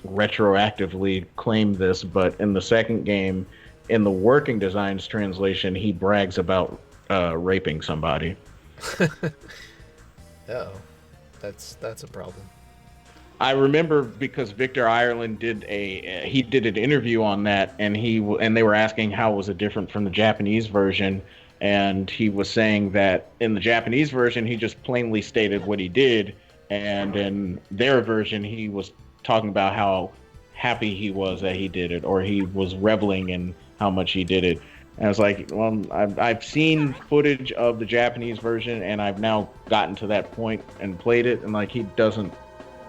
retroactively claim this, but in the second game, in the Working Designs translation, he brags about raping somebody. That's a problem. I remember because Victor Ireland did an interview on that, and they were asking how was it different from the Japanese version, and he was saying that in the Japanese version he just plainly stated what he did, and in their version he was talking about how happy he was that he did it, or he was reveling in how much he did it. And I was like, well, I've seen footage of the Japanese version, and I've now gotten to that point and played it, and like he doesn't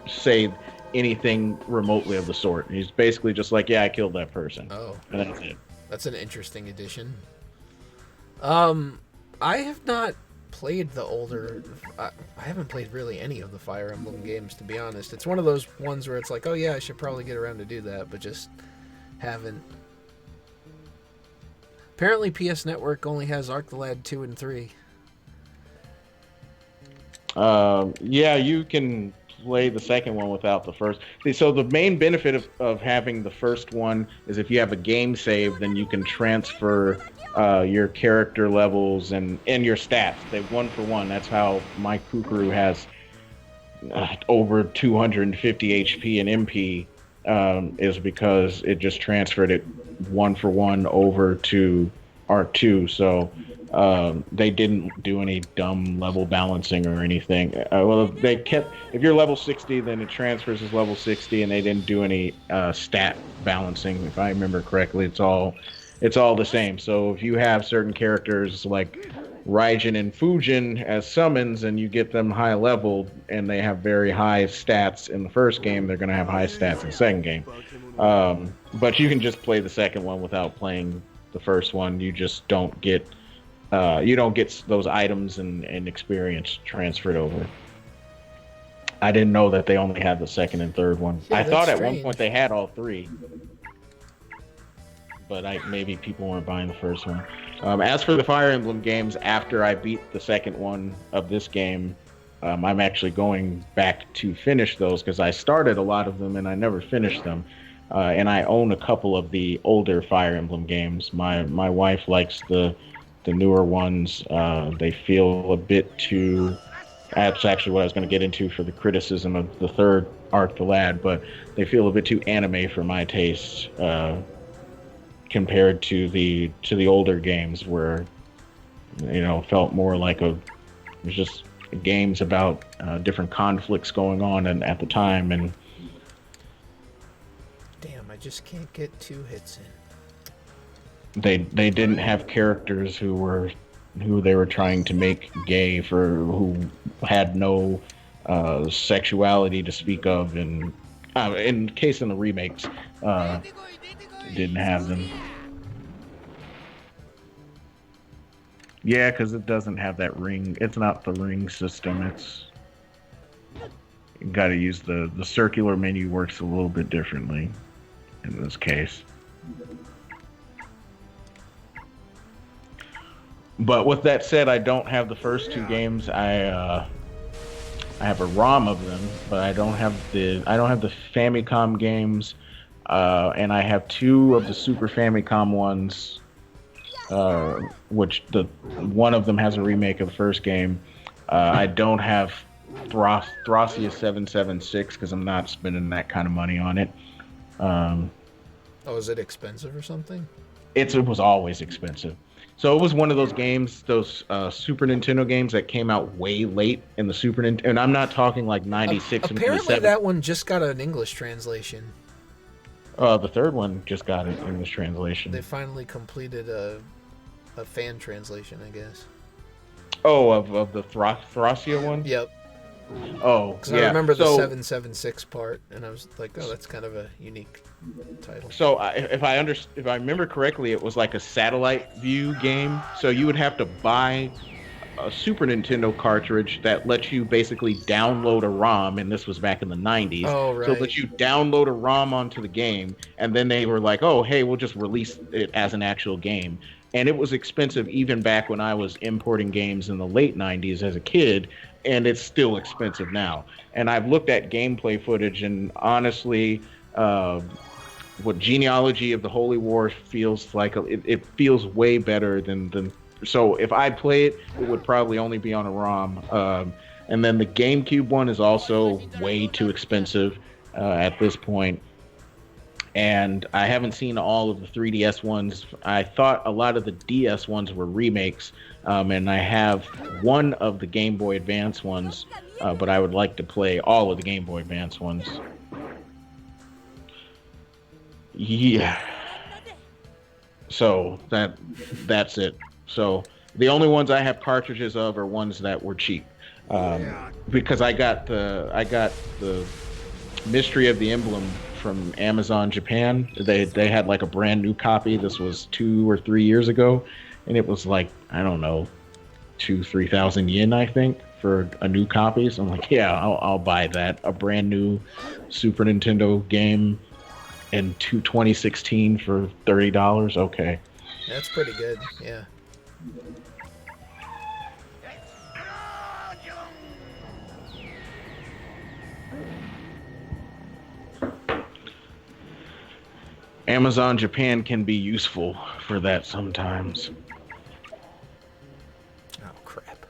say anything remotely of the sort. He's basically just like, yeah, I killed that person. Oh, and that's it. That's an interesting addition. I have not played the older. I haven't played really any of the Fire Emblem games, to be honest. It's one of those ones where it's like, oh yeah, I should probably get around to do that, but just haven't. Apparently, PS Network only has Arc the Lad 2 and 3. Yeah, you can play the second one without the first. So the main benefit of having the first one is if you have a game save, then you can transfer your character levels and your stats. They one for one. That's how my Kukuru has over 250 HP and MP, is because it just transferred it one for one over to R2. So they didn't do any dumb level balancing or anything. Well, they kept, if you're level 60, then it transfers as level 60, and they didn't do any stat balancing. If I remember correctly, it's all the same. So if you have certain characters like Raijin and Fujin as summons, and you get them high leveled, and they have very high stats in the first game, they're going to have high stats in the second game. But you can just play the second one without playing the first one. You just don't get those items and experience transferred over. I didn't know that they only had the second and third one. Yeah, I thought that's at one strange. point they had all three, but maybe people weren't buying the first one. As for the Fire Emblem games, after I beat the second one of this game, I'm actually going back to finish those because I started a lot of them and I never finished them. And I own a couple of the older Fire Emblem games. My wife likes the newer ones. They feel a bit too. That's actually what I was going to get into for the criticism of the third Arc the Lad, but they feel a bit too anime for my taste, compared to the older games, where felt more like it was just games about different conflicts going on and at the time. And Damn, I just can't get 2 hits in. they didn't have characters who they were trying to make gay, who had no sexuality to speak of, and in the case in the remakes, didn't have them. Yeah, because it doesn't have that ring. It's not the ring system. It's you got to use the circular menu. Works a little bit differently in this case. But with that said, I don't have the first 2 games. I have a ROM of them, but I don't have the Famicom games, and I have 2 of the Super Famicom ones, which one of them has a remake of the first game. I don't have Thracia 776 because I'm not spending that kind of money on it. Is it expensive or something? It was always expensive. So it was one of those games, those Super Nintendo games that came out way late in the Super Nintendo. And I'm not talking like 96 and Apparently 97. that one just got an English translation. The third one just got an English translation. They finally completed a fan translation, I guess. Oh, of the Thracia one? Yep. Oh, Because yeah. I remember the 776 part, and I was like, oh, that's kind of a unique title. So if I remember correctly, it was like a satellite view game. So you would have to buy a Super Nintendo cartridge that lets you basically download a ROM, and this was back in the 90s. Oh, right. So it lets you download a ROM onto the game, and then they were like, oh, hey, we'll just release it as an actual game. And it was expensive even back when I was importing games in the late 90s as a kid, and it's still expensive now. And I've looked at gameplay footage, and honestly, what Genealogy of the Holy War feels like, it feels way better than. So if I play it, it would probably only be on a ROM. And then the GameCube one is also way too expensive at this point. And I haven't seen all of the 3DS ones. I thought a lot of the DS ones were remakes, and I have one of the Game Boy Advance ones, but I would like to play all of the Game Boy Advance ones. Yeah. So that's it. So the only ones I have cartridges of are ones that were cheap, because I got the Mystery of the Emblem from Amazon Japan. They had like a brand new copy. This was 2 or 3 years ago, and it was like, I don't know, 2,000-3,000 yen, I think, for a new copy. So I'm like, yeah, I'll buy that. A brand new Super Nintendo game in 2016 for $30. Okay. That's pretty good. Yeah. Amazon Japan can be useful for that sometimes. Oh crap.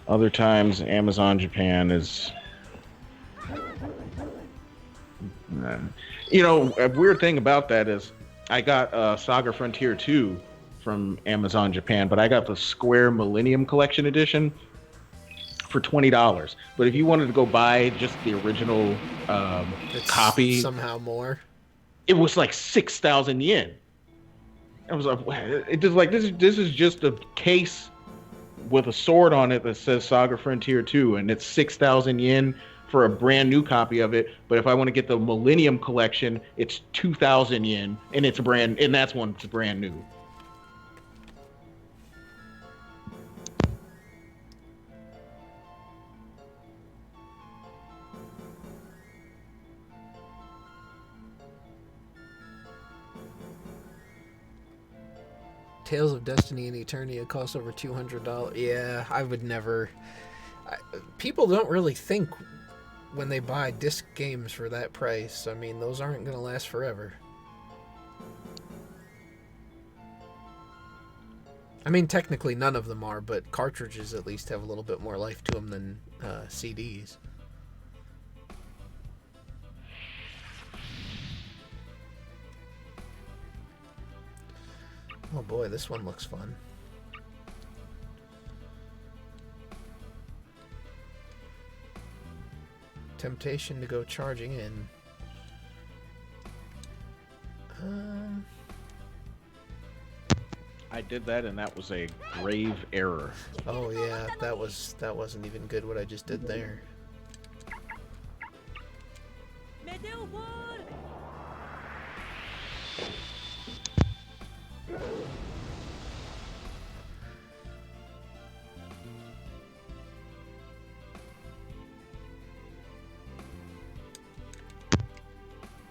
Other times, Amazon Japan is. You know, a weird thing about that is I got Saga Frontier 2 from Amazon Japan, but I got the Square Millennium Collection Edition for $20. But if you wanted to go buy just the original copy, somehow more. It was like 6,000 yen. I was like, it just like this is just a case with a sword on it that says Saga Frontier 2, and it's 6,000 yen for a brand new copy of it. But if I want to get the Millennium Collection, it's 2,000 yen, and it's that's one that's brand new. Tales of Destiny and Eternia costs over $200. Yeah, I would never. People don't really think when they buy disc games for that price. I mean, those aren't going to last forever. I mean, technically none of them are, but cartridges at least have a little bit more life to them than CDs. Oh boy, this one looks fun. Temptation to go charging in. I did that, and that was a grave error. Oh yeah, that wasn't even good what I just did there.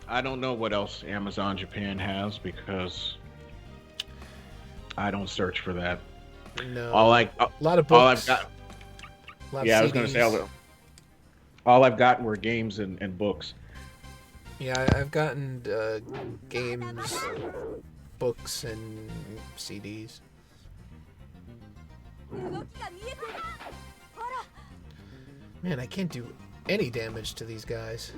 I don't know what else Amazon Japan has because I don't search for that. No. A lot of books. All I've got. Yeah, I was going to say all I've gotten were games and books. Yeah, I've gotten games, books, and CDs. Man, I can't do any damage to these guys.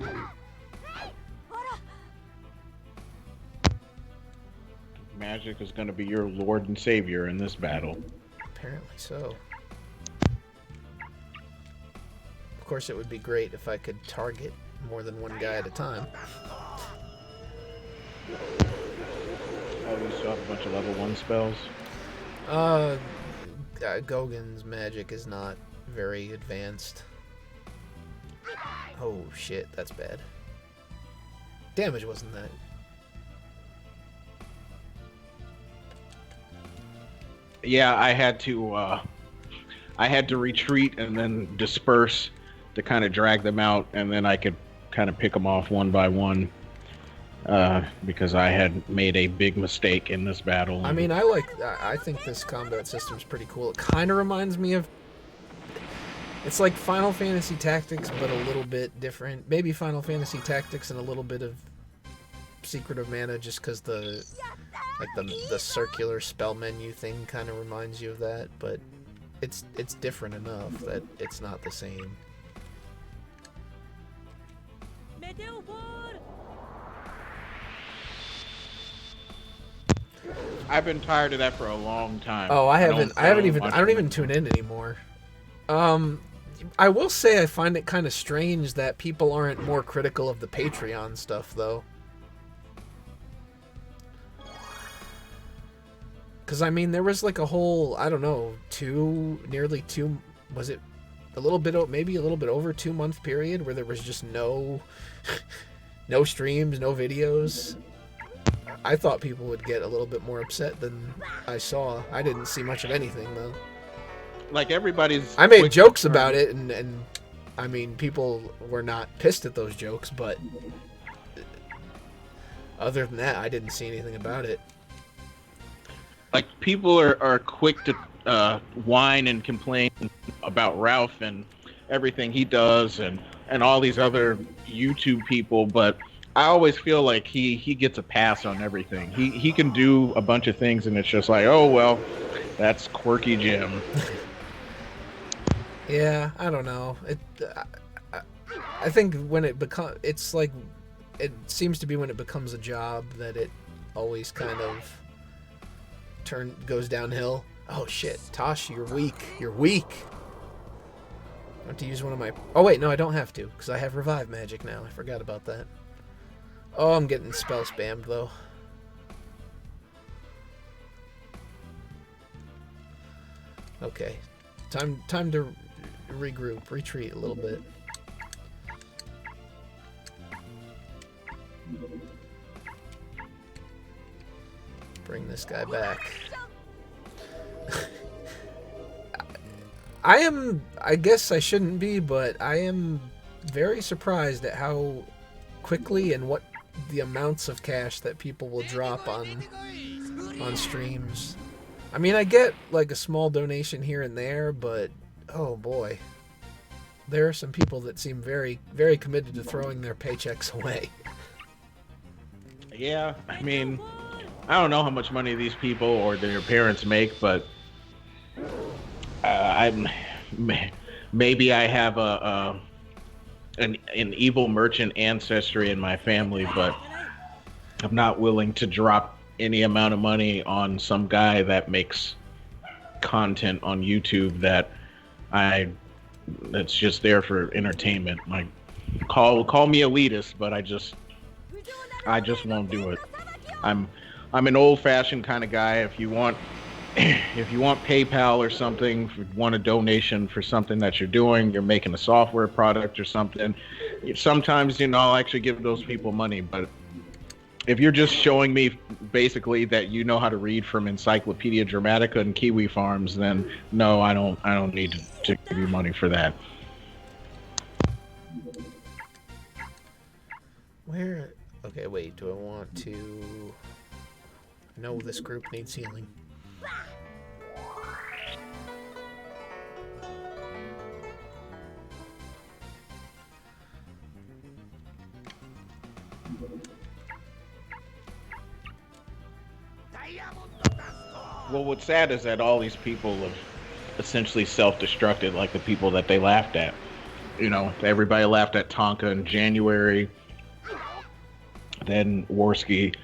Magic is going to be your lord and savior in this battle. Apparently so. Of course, it would be great if I could target more than one guy at a time. Oh, you still have a bunch of level 1 spells? Gogen's magic is not very advanced. Oh shit, that's bad. Damage wasn't that. Yeah, I had to retreat and then disperse to kind of drag them out, and then I could kind of pick them off one by one because I had made a big mistake in this battle. I mean, I think this combat system is pretty cool. It kind of reminds me of, it's like Final Fantasy Tactics, but a little bit different. Maybe Final Fantasy Tactics and a little bit of Secret of Mana, just because the circular spell menu thing kind of reminds you of that, but it's different enough that it's not the same. I've been tired of that for a long time. Oh, I don't even tune in anymore. I will say I find it kind of strange that people aren't more critical of the Patreon stuff, though. Because, I mean, there was like a whole, I don't know, nearly two, was it maybe a little bit over 2 month period where there was just no streams, no videos. I thought people would get a little bit more upset than I saw. I didn't see much of anything though. Like everybody's. I made jokes about it, and I mean, people were not pissed at those jokes, but other than that, I didn't see anything about it. Like people are quick to whine and complain about Ralph and everything he does, and all these other YouTube people, but I always feel like he gets a pass on everything. He can do a bunch of things, and it's just like, oh well, that's quirky Jim. Yeah, I don't know. I think when it seems to be when it becomes a job that it always kind of goes downhill. Oh shit, Tosh, you're weak. You're weak. I have to use one of my. Oh wait, no, I don't have to because I have revive magic now. I forgot about that. Oh, I'm getting spell spammed though. Okay, time to regroup, retreat a little bit. Bring this guy back. I guess I shouldn't be, but I am very surprised at how quickly and what the amounts of cash that people will drop on streams. I mean, I get like a small donation here and there, but oh boy. There are some people that seem very, very committed to throwing their paychecks away. Yeah, I mean, I don't know how much money these people or their parents make, but maybe I have an evil merchant ancestry in my family, but I'm not willing to drop any amount of money on some guy that makes content on YouTube that's just there for entertainment. Like, call me elitist, but I just won't do it. I'm an old-fashioned kind of guy. If you want PayPal or something, if you want a donation for something that you're doing, you're making a software product or something, sometimes, I'll actually give those people money. But if you're just showing me basically that you know how to read from Encyclopedia Dramatica and Kiwi Farms, then no, I don't need to give you money for that. Where? Okay, wait. Do I want to? No, this group needs healing. Well, what's sad is that all these people have essentially self-destructed, like the people that they laughed at. Everybody laughed at Tonka in January. Then Worski,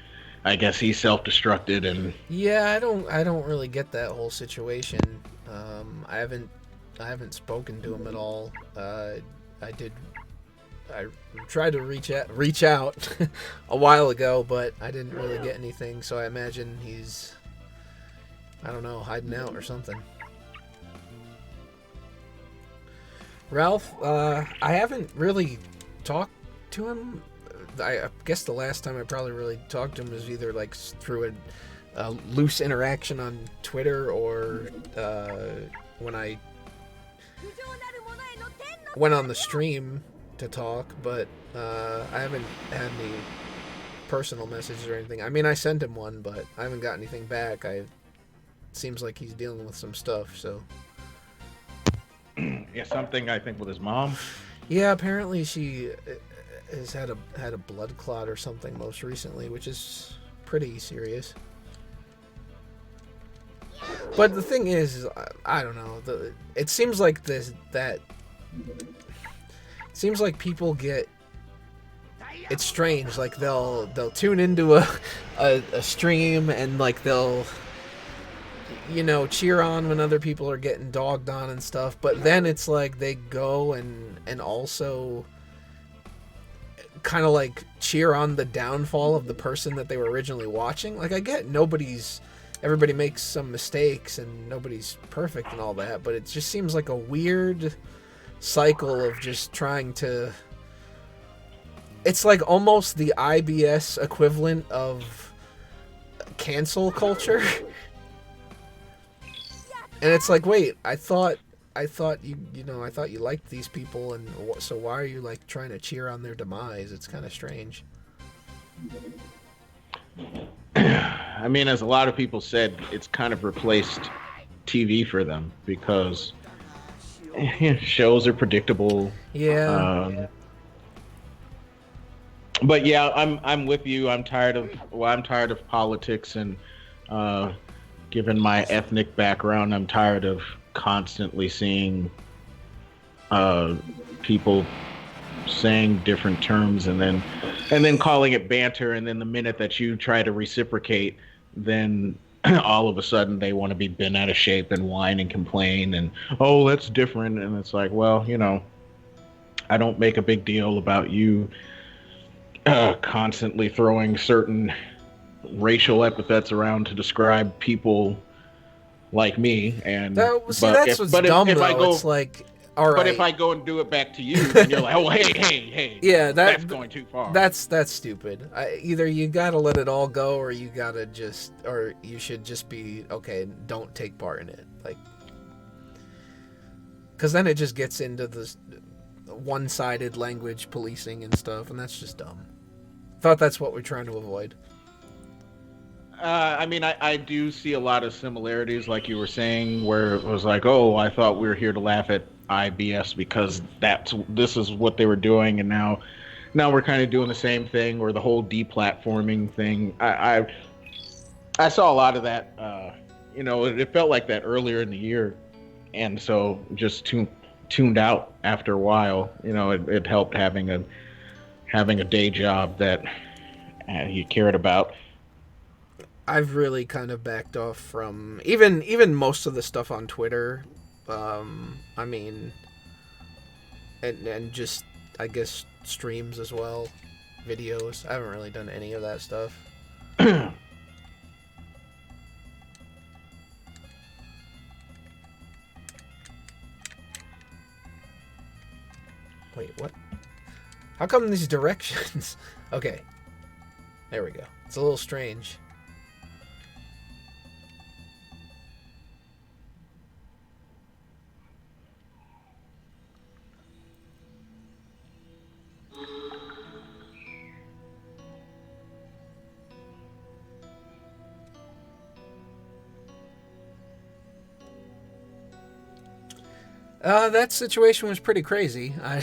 I guess he self-destructed, and yeah, I don't really get that whole situation. I haven't spoken to him at all. I tried to reach out a while ago, but I didn't really get anything. So I imagine he's, I don't know, hiding out or something. Ralph, I haven't really talked to him. I guess the last time I probably really talked to him was either like through a loose interaction on Twitter or when I went on the stream to talk, but I haven't had any personal messages or anything. I mean, I sent him one, but I haven't got anything back. It seems like he's dealing with some stuff, so. Yeah, something I think with his mom. Yeah, apparently she has had a blood clot or something most recently, which is pretty serious. But the thing is I don't know. It seems like it seems like people get. It's strange. Like they'll tune into a stream and like they'll cheer on when other people are getting dogged on and stuff. But then it's like they go and also kind of like cheer on the downfall of the person that they were originally watching. Like I get everybody makes some mistakes and nobody's perfect and all that, but it just seems like a weird cycle of just trying to. It's like almost the IBS equivalent of cancel culture. And it's like, wait, I thought I thought you liked these people, and so why are you like trying to cheer on their demise? It's kind of strange. I mean, as a lot of people said, it's kind of replaced TV for them because shows are predictable. Yeah. But yeah, I'm with you. I'm tired of politics, and given my ethnic background, I'm tired of constantly seeing people saying different terms and then calling it banter, and then the minute that you try to reciprocate, then all of a sudden they want to be bent out of shape and whine and complain and, oh, that's different. And it's like, well, I don't make a big deal about you constantly throwing certain racial epithets around to describe people like me. And that's what's dumb, though. It's like, all right. But if I go and do it back to you, then you're like, oh, hey. Yeah, that's going too far. That's stupid. Either you gotta let it all go, or you gotta or you should just be, okay, don't take part in it. Like, because then it just gets into this one-sided language policing and stuff, and that's just dumb. Thought that's what we're trying to avoid. I mean, I do see a lot of similarities, like you were saying, where it was like, oh, I thought we were here to laugh at IBS because this is what they were doing, and now we're kind of doing the same thing, or the whole deplatforming thing. I saw a lot of that. It felt like that earlier in the year, and so just tuned out after a while. It helped having a day job that you cared about. I've really kind of backed off from even most of the stuff on Twitter. I mean, and just, I guess, streams as well, videos. I haven't really done any of that stuff. Wait, what? How come these directions? Okay. There we go. It's a little strange. That situation was pretty crazy. I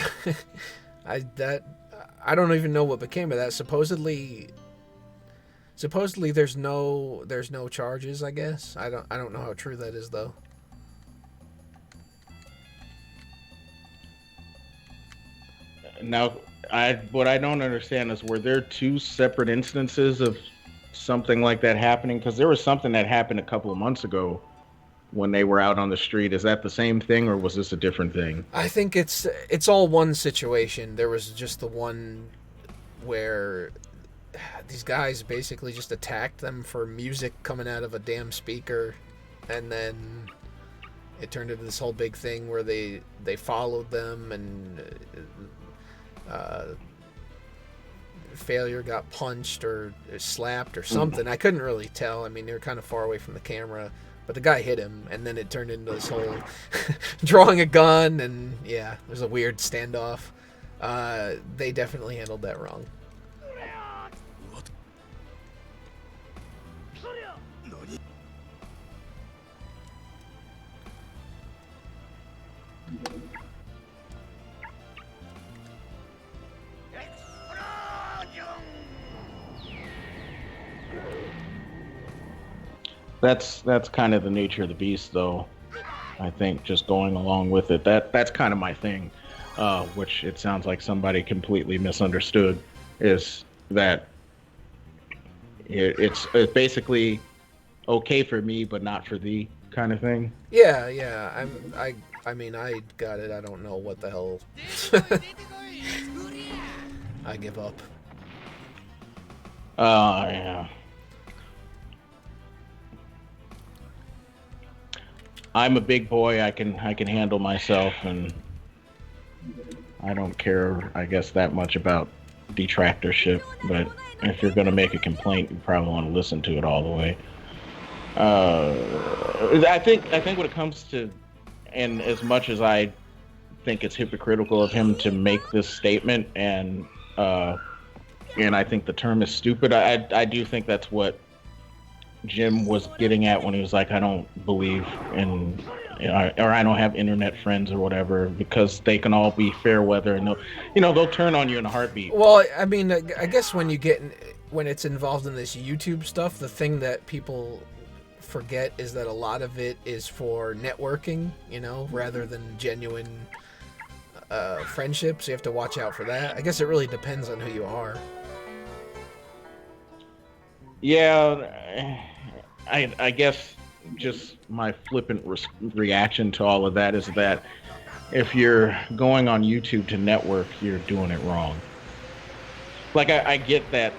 don't even know what became of that. Supposedly there's no charges, I guess. I don't know how true that is, though. Now, what I don't understand is, were there two separate instances of something like that happening? Because there was something that happened a couple of months ago when they were out on the street. Is that the same thing, or was this a different thing? I think it's all one situation. There was just the one where these guys basically just attacked them for music coming out of a damn speaker, and then it turned into this whole big thing where they followed them, and Failure got punched or slapped or something. I couldn't really tell. I mean, they were kind of far away from the camera. But the guy hit him, and then it turned into this whole drawing a gun, and yeah, there's a weird standoff. They definitely handled that wrong. That's kind of the nature of the beast, though. I think just going along with it, that's kind of my thing, which it sounds like somebody completely misunderstood, is that it's basically okay for me, but not for thee, kind of thing. Yeah. I mean, I got it. I don't know what the hell. I give up. Yeah. I'm a big boy. I can handle myself, and I don't care, I guess, that much about detractorship. But if you're going to make a complaint, you probably want to listen to it all the way. I think when it comes to, and as much as I think it's hypocritical of him to make this statement, uh, and I think the term is stupid. I do think that's what Jim was getting at when he was like, I don't believe in, or I don't have internet friends or whatever, because they can all be fair weather and they'll turn on you in a heartbeat. Well, I mean, I guess when when it's involved in this YouTube stuff, the thing that people forget is that a lot of it is for networking, rather than genuine friendships. You have to watch out for that. I guess it really depends on who you are. Yeah, I guess just my flippant reaction to all of that is that if you're going on YouTube to network, you're doing it wrong. Like, I get that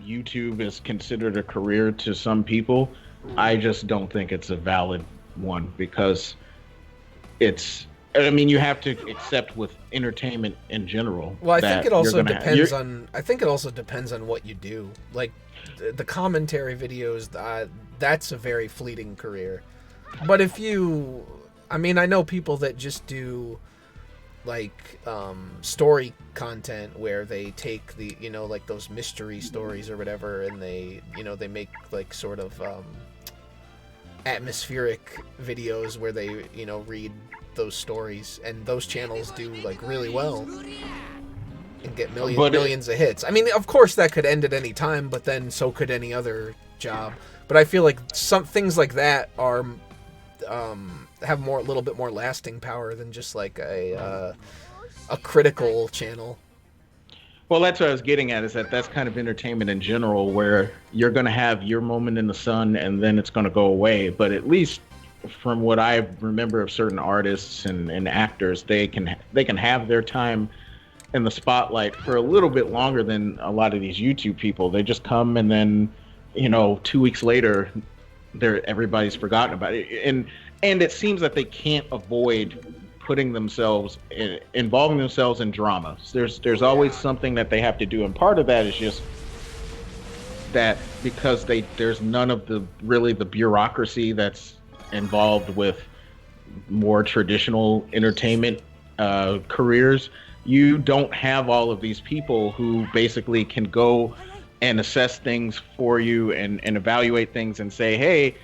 YouTube is considered a career to some people. I just don't think it's a valid one, because I mean, you have to accept with entertainment in general. Well, I think it also depends you're, on. I think it also depends on what you do. Like the commentary videos, that's a very fleeting career. But I mean, I know people that just do like story content where they take like those mystery stories or whatever, and they make like sort of atmospheric videos where they read those stories, and those channels do like really well and get millions of hits. I mean, of course that could end at any time, but then so could any other job. But I feel like some things like that are have a little bit more lasting power than just like a critical channel. well, that's what I was getting at, is that that's kind of entertainment in general, where you're going to have your moment in the sun and then it's going to go away. But at least from what I remember of certain artists and actors, they can have their time in the spotlight for a little bit longer than a lot of these YouTube people. They just come, and then 2 weeks later, everybody's forgotten about it. And it seems that they can't avoid involving themselves in drama. There's always something that they have to do, and part of that is just that because there's none of the bureaucracy that's involved with more traditional entertainment careers. You don't have all of these people who basically can go and assess things for you and evaluate things and say, hey,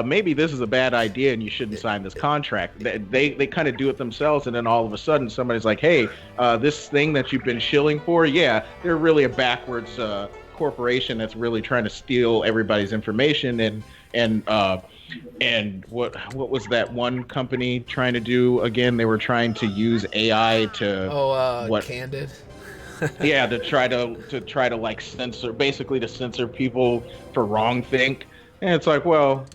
maybe this is a bad idea and you shouldn't sign this contract. They kind of do it themselves, and then all of a sudden somebody's like, hey, this thing that you've been shilling for, yeah, they're really a backwards corporation that's really trying to steal everybody's information. And what was that one company trying to do again? They were trying to use AI to Candid. Yeah, to try to like censor people for wrongthink. And it's like, well,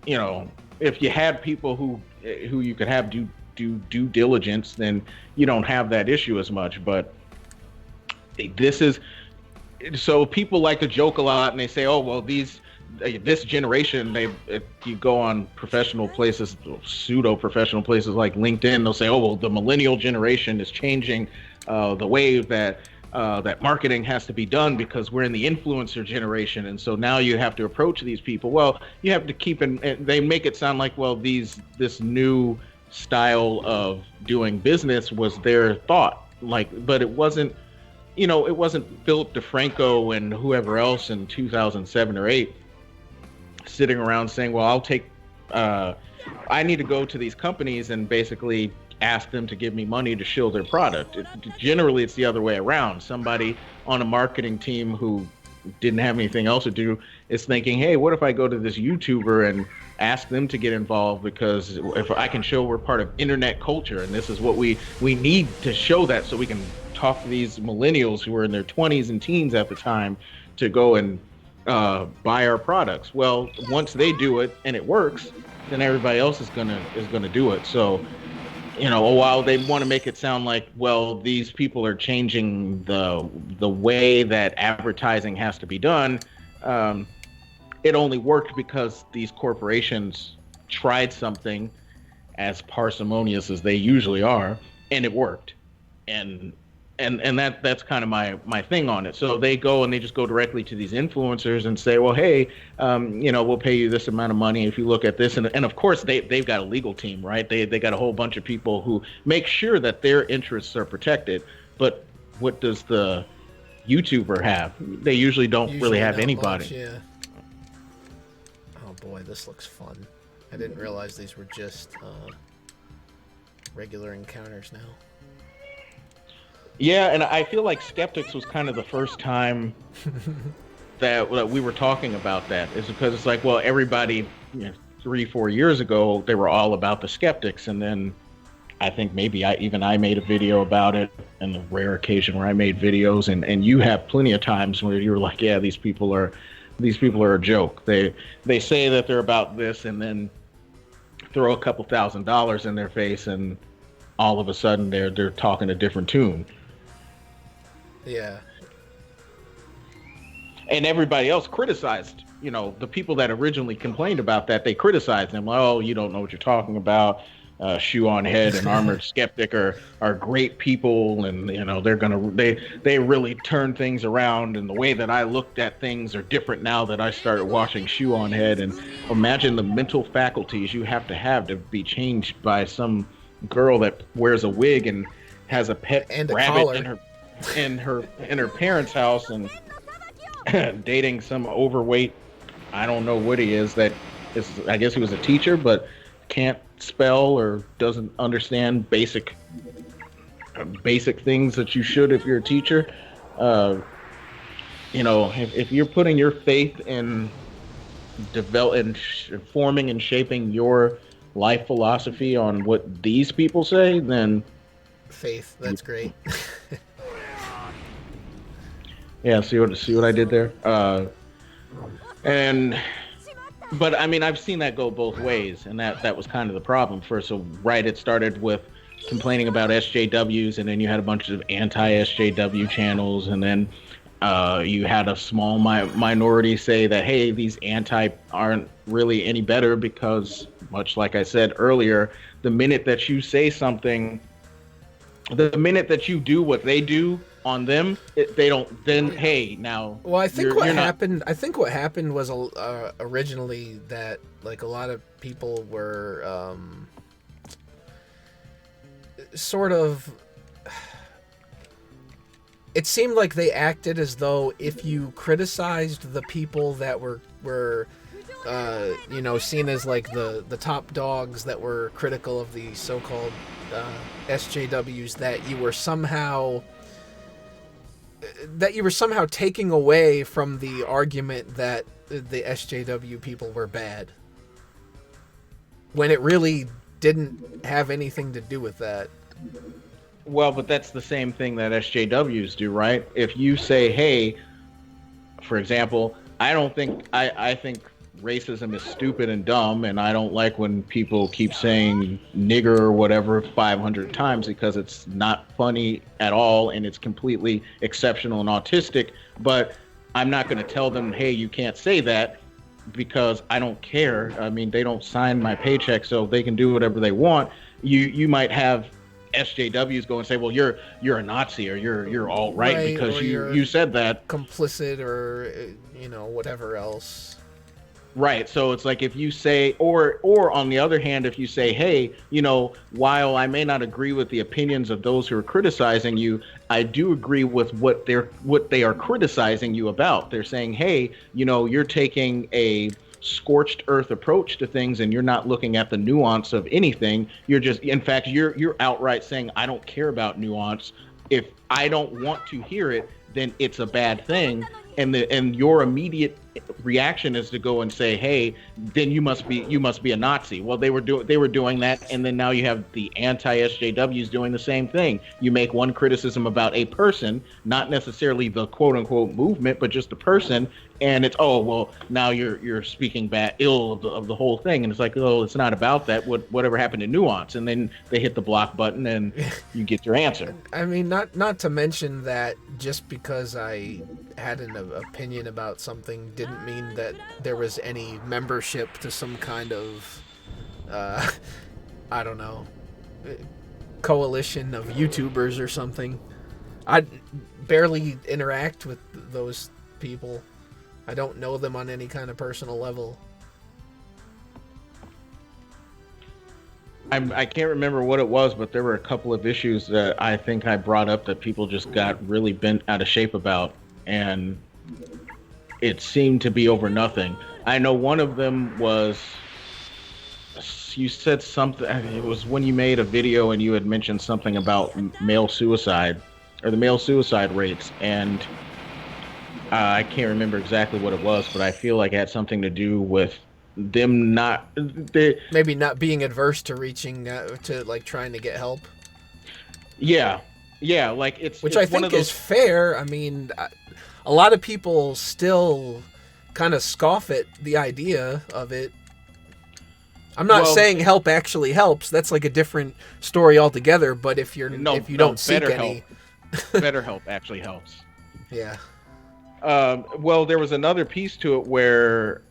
if you had people who you could have do due diligence, then you don't have that issue as much. But so people like to joke a lot, and they say, oh, well, this generation, if you go on professional places, pseudo professional places like LinkedIn, they'll say, oh, well, the millennial generation is changing the way that marketing has to be done because we're in the influencer generation, and so now you have to approach these people. Well, you have to they make it sound like, well, this new style of doing business was their thought, but it wasn't. It wasn't Philip DeFranco and whoever else in 2007 or 8 sitting around saying, well, I need to go to these companies and basically ask them to give me money to shill their product. Generally, it's the other way around. Somebody on a marketing team who didn't have anything else to do is thinking, hey, what if I go to this YouTuber and ask them to get involved, because if I can show we're part of internet culture, and this is what we need to show that, so we can talk to these millennials who are in their 20s and teens at the time to go and buy our products. Well, once they do it and it works, then everybody else is gonna do it. So, while they want to make it sound like, well, these people are changing the way that advertising has to be done, it only worked because these corporations tried something as parsimonious as they usually are, and it worked. And and that's kind of my thing on it. So they go and they just go directly to these influencers and say, well, hey, we'll pay you this amount of money if you look at this, and of course they've got a legal team, right? They got a whole bunch of people who make sure that their interests are protected. But what does the YouTuber have? They usually don't really have not anybody. much, yeah. Oh boy, this looks fun. I didn't realize these were just regular encounters now. Yeah, and I feel like Skeptics was kind of the first time that we were talking about that. Is because it's like, well, everybody, 3-4 years ago, they were all about the Skeptics, and then I think maybe I made a video about it, and the rare occasion where I made videos, and you have plenty of times where you're like, yeah, these people are a joke. They say that they're about this, and then throw a couple $1,000s in their face, and all of a sudden they're talking a different tune. Yeah. And everybody else criticized, the people that originally complained about that, they criticized them. Oh, you don't know what you're talking about. Shoe on Head and Armored Skeptic are great people, and they really turn things around, and the way that I looked at things are different now that I started watching Shoe on Head. And imagine the mental faculties you have to be changed by some girl that wears a wig and has a pet and a rabbit collar. in her parents' house, and dating some overweight, I don't know what he is, that is, I guess he was a teacher but can't spell or doesn't understand basic things that you should if you're a teacher. If you're putting your faith in forming and shaping your life philosophy on what these people say, then Faith, that's great. yeah, see what I did there? But I mean, I've seen that go both ways, and that was kind of the problem. First, so it started with complaining about SJWs, and then you had a bunch of anti-SJW channels, and then you had a small minority say that, hey, these anti aren't really any better because, much like I said earlier, the minute that you say something, the minute that you do what they do on them, they don't. Then hey, now. Well, I think what happened. I think what happened was originally that like a lot of people were sort of. It seemed like they acted as though if you criticized the people that were seen as like the top dogs that were critical of the so-called SJWs, that you were somehow taking away from the argument that the SJW people were bad, when it really didn't have anything to do with that. Well, but that's the same thing that SJWs do, right? If you say, hey, for example, I think racism is stupid and dumb, and I don't like when people keep saying nigger or whatever 500 times because it's not funny at all and it's completely exceptional and autistic, but I'm not going to tell them, hey, you can't say that, because I don't care. I mean, they don't sign my paycheck, so they can do whatever they want. You might have SJWs go and say, well, you're a Nazi, or you're all right because you said that. Complicit, or whatever else. Right. So it's like if you say, or on the other hand, if you say, hey, while I may not agree with the opinions of those who are criticizing you, I do agree with what they are criticizing you about. They're saying, hey, you're taking a scorched earth approach to things, and you're not looking at the nuance of anything. You're just, in fact, you're outright saying, I don't care about nuance. If I don't want to hear it, then it's a bad thing. And your immediate reaction is to go and say, hey, then you must be a Nazi. Well, they were doing that, and then now you have the anti-SJWs doing the same thing. You make one criticism about a person, not necessarily the quote unquote movement, but just the person, and it's, oh, well, now you're speaking ill of the whole thing, and it's like, oh, it's not about that. Whatever happened to nuance? And then they hit the block button, and you get your answer. I mean, not to mention that just because I had an opinion about something didn't mean that there was any membership to some kind of I don't know, coalition of YouTubers or something. I barely interact with those people. I don't know them on any kind of personal level. I can't remember what it was, but there were a couple of issues that I think I brought up that people just got really bent out of shape about, and it seemed to be over nothing. I know one of them was you said something. It was when you made a video and you had mentioned something about male suicide or the male suicide rates, and I can't remember exactly what it was, but I feel like it had something to do with them not they Maybe not being adverse to reaching to like trying to get help, yeah, yeah, like which it's I one think of those. is fair. I mean, a lot of people still kind of scoff at the idea of it. I'm not Well, saying help actually helps. That's like a different story altogether. But if if you don't seek better any, better help actually helps. yeah, Well, there was another piece to it where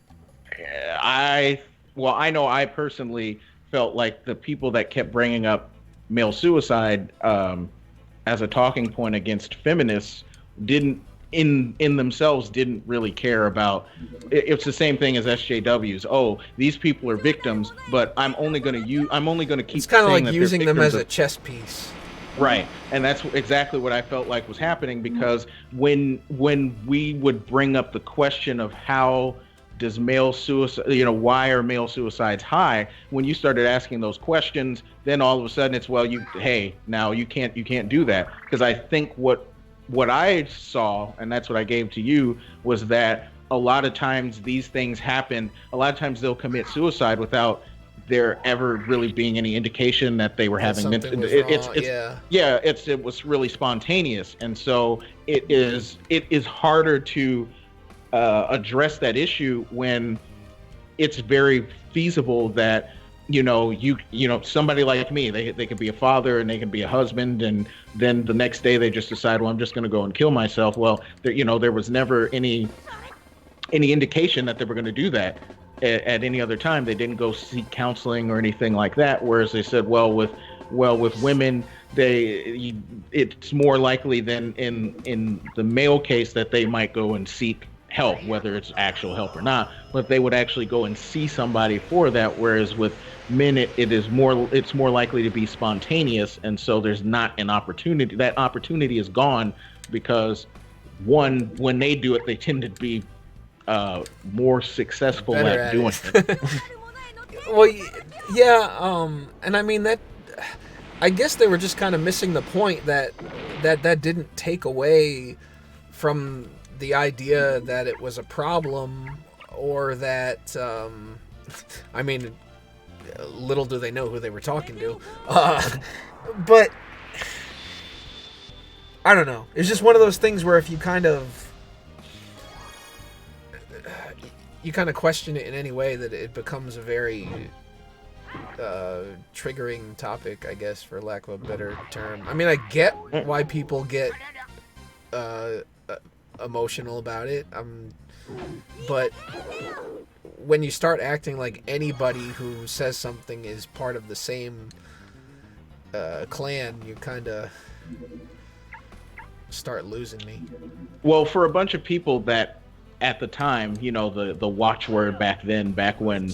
I know I personally felt like the people that kept bringing up male suicide as a talking point against feminists didn't in themselves didn't really care about it's the same thing as SJWs. Oh, these people are victims, but I'm only going to keep it's kind of saying like that using they're them as victims a chess piece. Right, and that's exactly what I felt like was happening because when we would bring up the question of how does male suicide, why are male suicides high? When you started asking those questions, then all of a sudden it's now you can't do that because I think what I saw and that's what I gave to you was that a lot of times these things happen. A lot of times they'll commit suicide without there ever really being any indication that they were having something was wrong. it was really spontaneous, and so it is harder to address that issue when it's very feasible that somebody like me, they could be a father and they can be a husband, and then the next day they just decide, well, I'm just going to go and kill myself. Well, there was never any indication that they were going to do that at any other time. They didn't go seek counseling or anything like that. Whereas they said, with women, it's more likely than in the male case that they might go and seek help, whether it's actual help or not, but they would actually go and see somebody for that. Whereas with men, it's more likely to be spontaneous, and so there's not an opportunity. That opportunity is gone because when they do it, they tend to be more successful Better at doing it. Well, yeah, and I mean that. I guess they were just kind of missing the point that didn't take away from the idea that it was a problem, or that I mean, little do they know who they were talking to, but I don't know. It's just one of those things where if you kind of question it in any way, that it becomes a very triggering topic, I guess, for lack of a better term. I mean, I get why people get emotional about it, but when you start acting like anybody who says something is part of the same clan, you kind of start losing me. Well, for a bunch of people that at the time, the watchword back when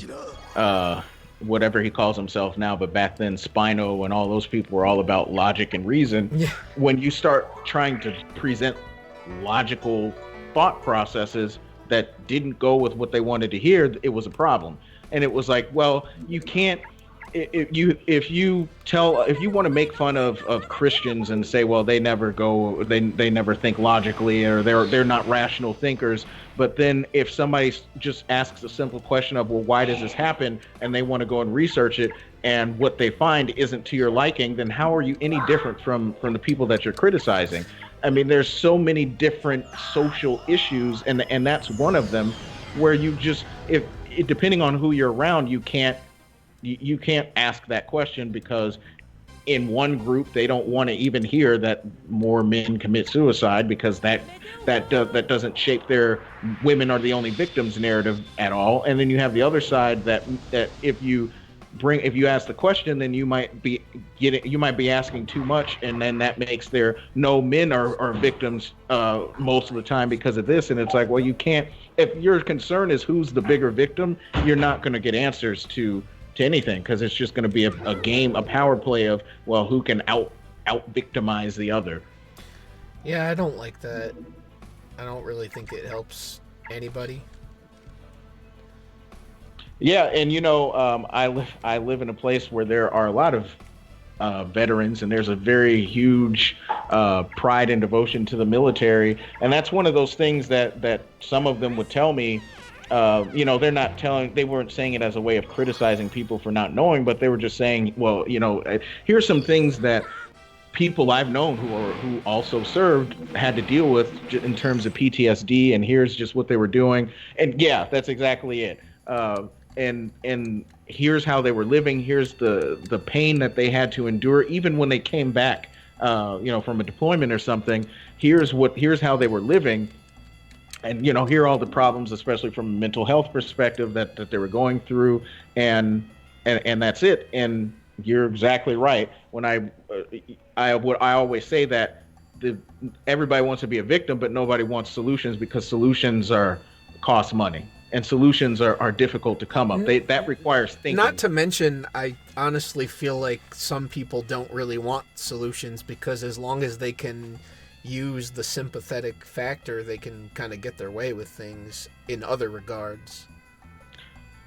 whatever he calls himself now, but back then Spino and all those people were all about logic and reason. Yeah. When you start trying to present logical thought processes that didn't go with what they wanted to hear, it was a problem. And it was like, well, you can't, if you want to make fun of Christians and say, well, they never think logically, or they're not rational thinkers. But then if somebody just asks a simple question of, well, why does this happen? And they want to go and research it, and what they find isn't to your liking, then how are you any different from the people that you're criticizing? I mean, there's so many different social issues, and that's one of them, where you just, depending on who you're around, you can't ask that question, because in one group they don't want to even hear that more men commit suicide, because that doesn't shape their women are the only victims narrative at all. And then you have the other side that if you if you ask the question, then you might be asking too much, and then that makes there no men are victims most of the time because of this. And it's like, well, you can't, if your concern is who's the bigger victim, you're not going to get answers to anything, because it's just going to be a game, a power play of, well, who can out victimize the other. Yeah, I don't like that. I don't really think it helps anybody. Yeah, and I live in a place where there are a lot of veterans, and there's a very huge pride and devotion to the military, and that's one of those things that some of them would tell me. They weren't saying it as a way of criticizing people for not knowing, but they were just saying, well, here's some things that people I've known who also served had to deal with in terms of PTSD, and here's just what they were doing, and yeah, that's exactly it. And here's how they were living. Here's the pain that they had to endure, even when they came back, from a deployment or something. Here's how they were living, and here are all the problems, especially from a mental health perspective that they were going through, and that's it. And you're exactly right. When I always say that everybody wants to be a victim, but nobody wants solutions, because solutions cost money. And solutions are difficult to come up. That requires thinking. Not to mention, I honestly feel like some people don't really want solutions, because as long as they can use the sympathetic factor, they can kind of get their way with things in other regards.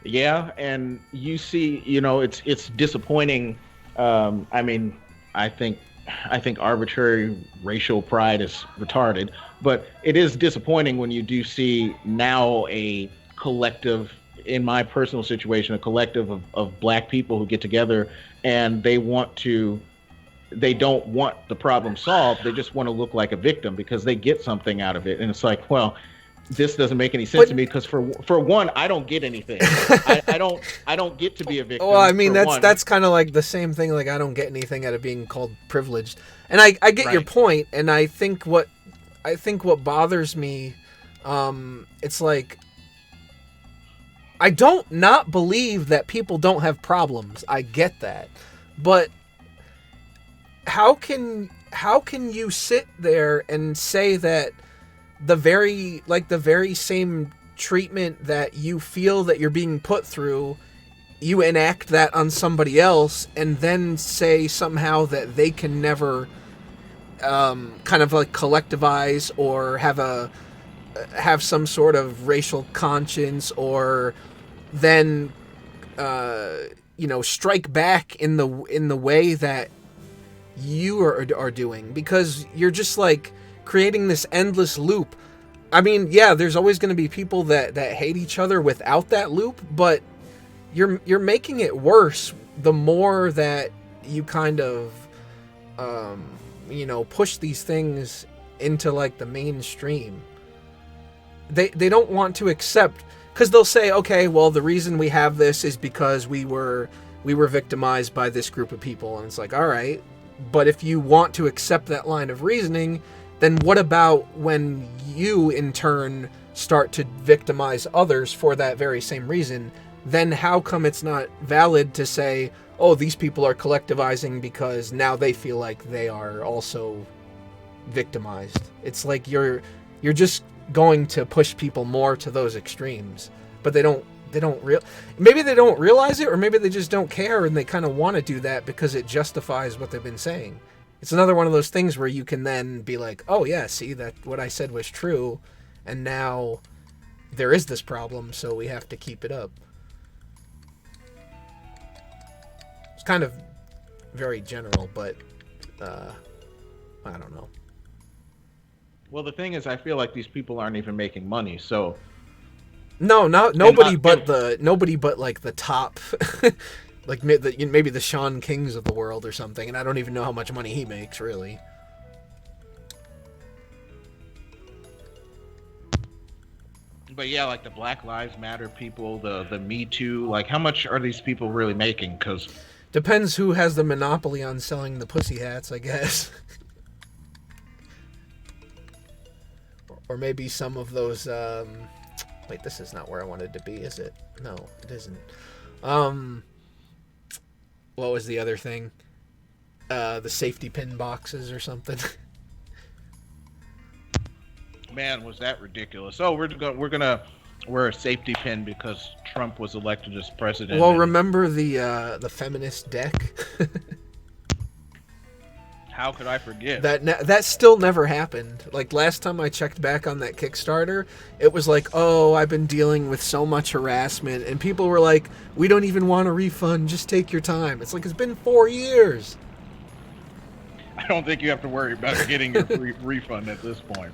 Yeah, and you see, it's disappointing. I think arbitrary racial pride is retarded, but it is disappointing when you do see now a collective, in my personal situation, a collective of black people who get together, and they don't want the problem solved. They just want to look like a victim because they get something out of it. And it's like, well, this doesn't make any sense to me, because for one, I don't get anything. I don't get to be a victim. Well, I mean, that's kind of like the same thing. Like, I don't get anything out of being called privileged, and I get your point. And I think what bothers me, it's like, I don't not believe that people don't have problems. I get that, but how can you sit there and say that the very same treatment that you feel that you're being put through, you enact that on somebody else, and then say somehow that they can never kind of like collectivize or have some sort of racial conscience, or then strike back in the way that you are doing, because you're just like creating this endless loop. I mean, yeah, there's always going to be people that hate each other without that loop, but you're making it worse the more that you kind of push these things into like the mainstream. They don't want to accept, because they'll say, okay, well, the reason we have this is because we were victimized by this group of people, and it's like, all right, but if you want to accept that line of reasoning, then what about when you in turn start to victimize others for that very same reason? Then how come it's not valid to say, oh, these people are collectivizing because now they feel like they are also victimized? It's like you're just going to push people more to those extremes, but maybe they don't realize it, or maybe they just don't care, and they kind of want to do that because it justifies what they've been saying. It's another one of those things where you can then be like, oh yeah, see, that what I said was true, and now there is this problem, so we have to keep it up. It's kind of very general, but I don't know. Well, the thing is, I feel like these people aren't even making money, so nobody but like the top, like maybe the Sean Kings of the world or something, and I don't even know how much money he makes, really. But yeah, like the Black Lives Matter people, the Me Too, like how much are these people really making? Because depends who has the monopoly on selling the pussy hats, I guess. Or maybe some of those. Wait, this is not where I wanted to be, is it? No, it isn't. what was the other thing? The safety pin boxes or something. Man, was that ridiculous? Oh, we're gonna wear a safety pin because Trump was elected as president. Well, And remember the feminist deck? how could I forget? That still never happened. Like last time I checked back on that Kickstarter, it was like, oh, I've been dealing with so much harassment, and people were like, we don't even want a refund. Just take your time. It's like it's been 4 years. I don't think you have to worry about getting your refund at this point.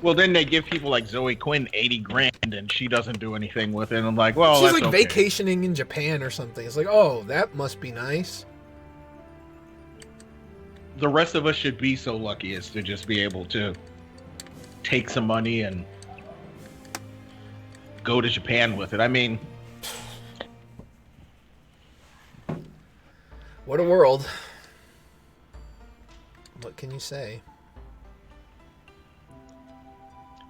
Well, then they give people like Zoe Quinn 80 grand, and she doesn't do anything with it. And I'm like, well, she's that's like okay. vacationing in Japan or something. It's like, oh, that must be nice. The rest of us should be so lucky as to just be able to take some money and go to Japan with it. I mean, what a world. What can you say?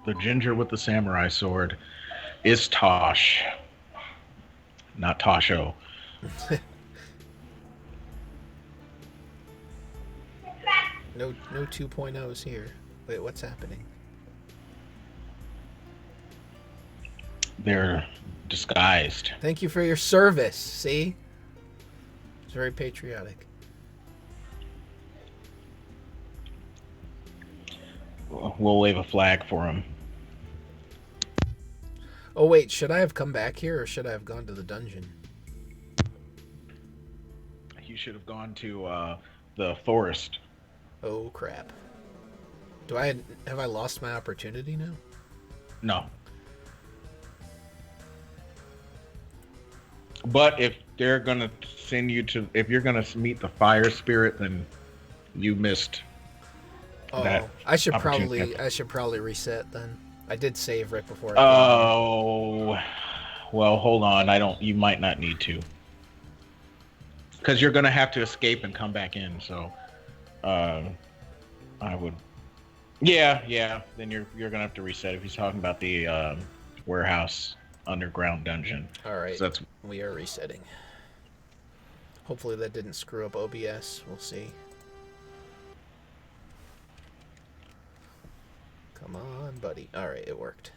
the ginger with the samurai sword is Tosh, not Tosho. No 2.0s here. Wait, what's happening? They're disguised. Thank you for your service. See? It's very patriotic. We'll wave a flag for them. Oh, wait. Should I have come back here or should I have gone to the dungeon? You should have gone to the forest. Oh, crap. Have I lost my opportunity now? No. But if they're gonna send you to, if you're gonna meet the fire spirit, then you missed that. I should probably reset then. I did save right before. I came here. Well, hold on. You might not need to, because you're gonna have to escape and come back in. So, I would. Yeah. Then you're gonna have to reset if he's talking about the warehouse underground dungeon. All right. So we are resetting. Hopefully that didn't screw up OBS. We'll see. Come on, buddy. All right, it worked.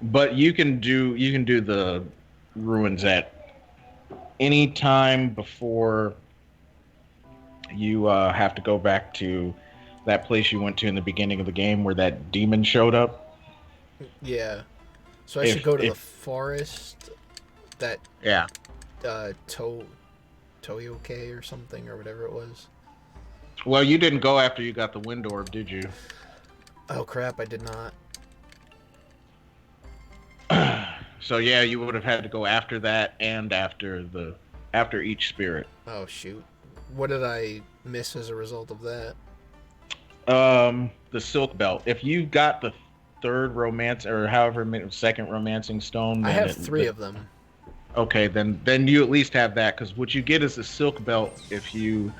But you can do the ruins at any time before you have to go back to that place you went to in the beginning of the game where that demon showed up. Yeah. So I should go to the forest. That yeah. Toyoke or something or whatever it was. Well, you didn't go after you got the wind orb, did you? Oh crap! I did not. So yeah, you would have had to go after that and after each spirit. Oh shoot! What did I miss as a result of that? The silk belt. If you got the third romance or however many second romancing stone, I have three of them. Okay, then you at least have that, because what you get is the silk belt if you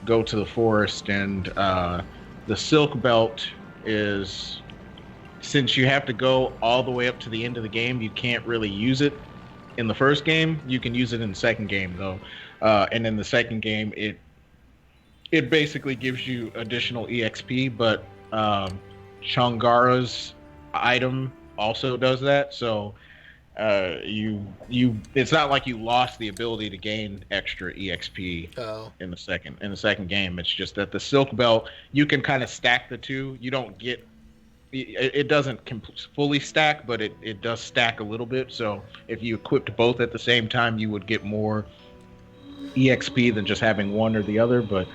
go to the forest, and the silk belt is, since you have to go all the way up to the end of the game, you can't really use it in the first game. You can use it in the second game though, and in the second game it basically gives you additional EXP, but Changara's item also does that, so it's not like you lost the ability to gain extra EXP in the second game. It's just that the silk belt, you can kind of stack the two. You don't get it doesn't fully stack, but it does stack a little bit. So if you equipped both at the same time, you would get more EXP than just having one or the other, but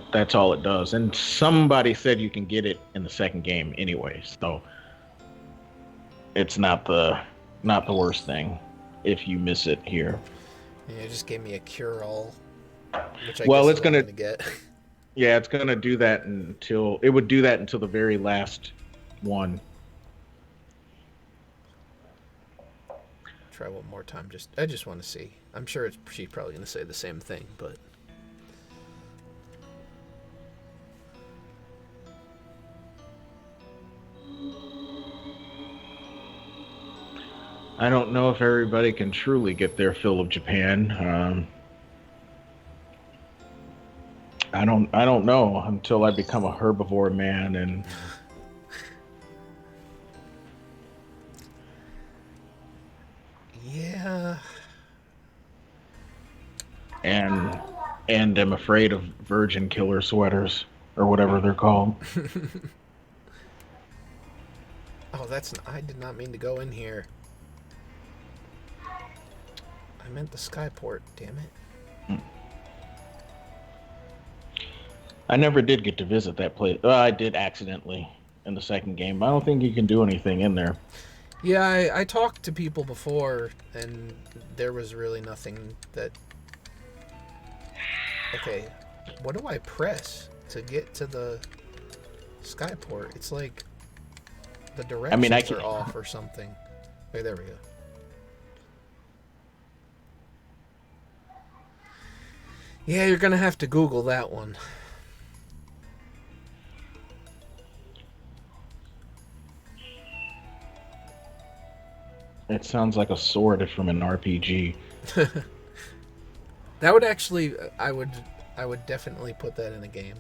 that's all it does. And somebody said you can get it in the second game anyway, so it's not the worst thing if you miss it here. Yeah, it just gave me a cure-all, which it's gonna get. Yeah, it's gonna do that until the very last one. Try one more time. I just want to see. I'm sure she's probably gonna say the same thing, but. I don't know if everybody can truly get their fill of Japan. I don't know until I become a herbivore man Yeah. and and am afraid of virgin killer sweaters or whatever they're called. Oh, I did not mean to go in here. I meant the skyport, damn it. I never did get to visit that place. I did accidentally in the second game. I don't think you can do anything in there. Yeah, I talked to people before, and there was really nothing that... Okay, what do I press to get to the skyport? It's like the I mean, I directions can. are off or something. Okay, there we go. Yeah, you're gonna have to Google that one. It sounds like a sword from an RPG. That would actually, I would definitely put that in a game.